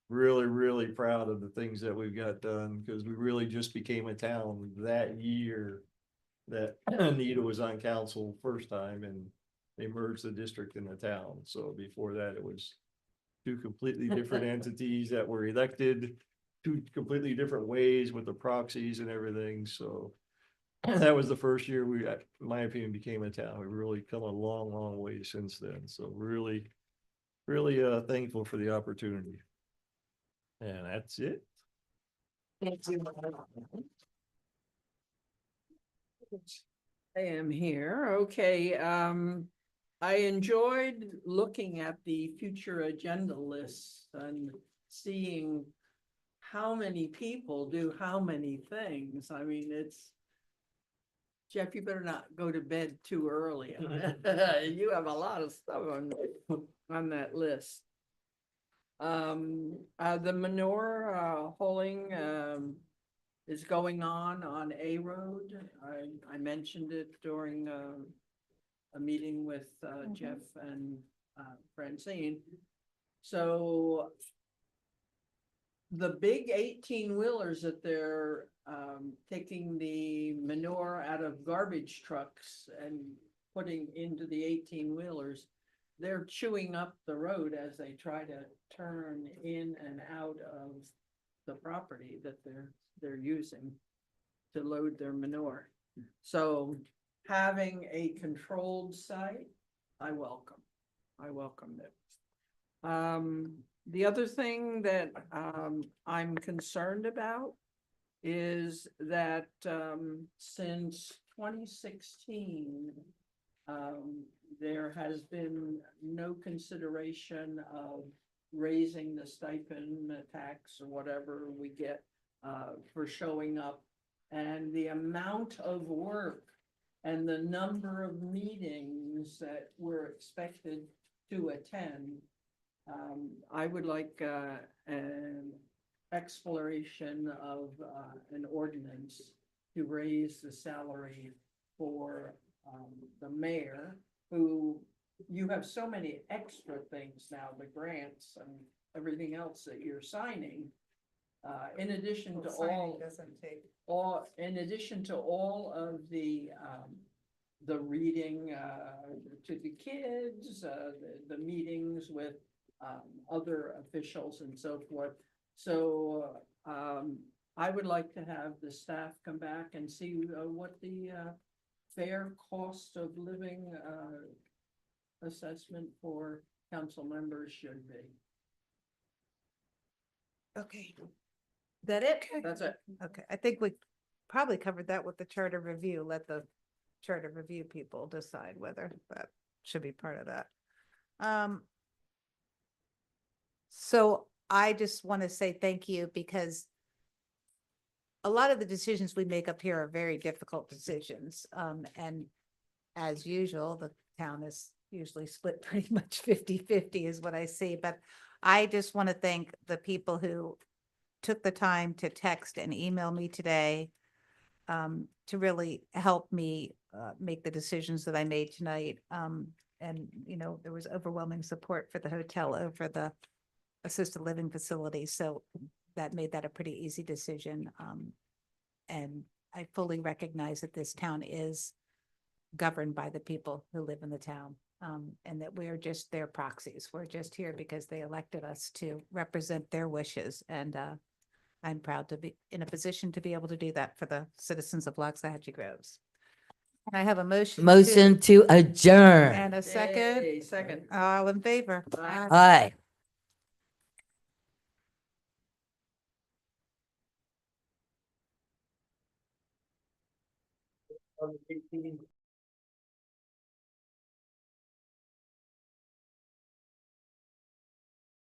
J: really, really proud of the things that we've got done, because we really just became a town that year that Anita was on council first time, and they merged the district and the town. So before that, it was two completely different entities that were elected two completely different ways with the proxies and everything. So that was the first year we, in my opinion, became a town. We've really come a long, long way since then. So really, really thankful for the opportunity. And that's it.
N: Thank you. I am here. Okay, I enjoyed looking at the future agenda lists and seeing how many people do how many things. I mean, it's, Jeff, you better not go to bed too early. You have a lot of stuff on that list. The manure hauling is going on A Road. I mentioned it during a meeting with Jeff and Francine. So the big 18-wheelers that they're taking the manure out of garbage trucks and putting into the 18-wheelers, they're chewing up the road as they try to turn in and out of the property that they're using to load their manure. So having a controlled site, I welcome it. The other thing that I'm concerned about is that since 2016, there has been no consideration of raising the stipend, the tax, or whatever we get for showing up. And the amount of work and the number of meetings that we're expected to attend, I would like an exploration of an ordinance to raise the salary for the mayor, who you have so many extra things now, the grants and everything else that you're signing. In addition to in addition to all of the reading to the kids, the meetings with other officials and so forth. So I would like to have the staff come back and see what the fair cost of living assessment for council members should be.
A: Okay. Is that it?
N: That's it.
A: Okay, I think we probably covered that with the charter review. Let the charter review people decide whether that should be part of that. So I just want to say thank you, because a lot of the decisions we make up here are very difficult decisions. And as usual, the town is usually split pretty much 50-50 is what I see. But I just want to thank the people who took the time to text and email me today to really help me make the decisions that I made tonight. And, you know, there was overwhelming support for the hotel over the assisted living facility. So that made that a pretty easy decision. And I fully recognize that this town is governed by the people who live in the town, and that we're just their proxies. We're just here because they elected us to represent their wishes. And I'm proud to be in a position to be able to do that for the citizens of Loxahatchee Groves. And I have a motion.
G: Motion to adjourn.
A: And a second.
N: Yay, second.
A: All in favor?
G: Aye.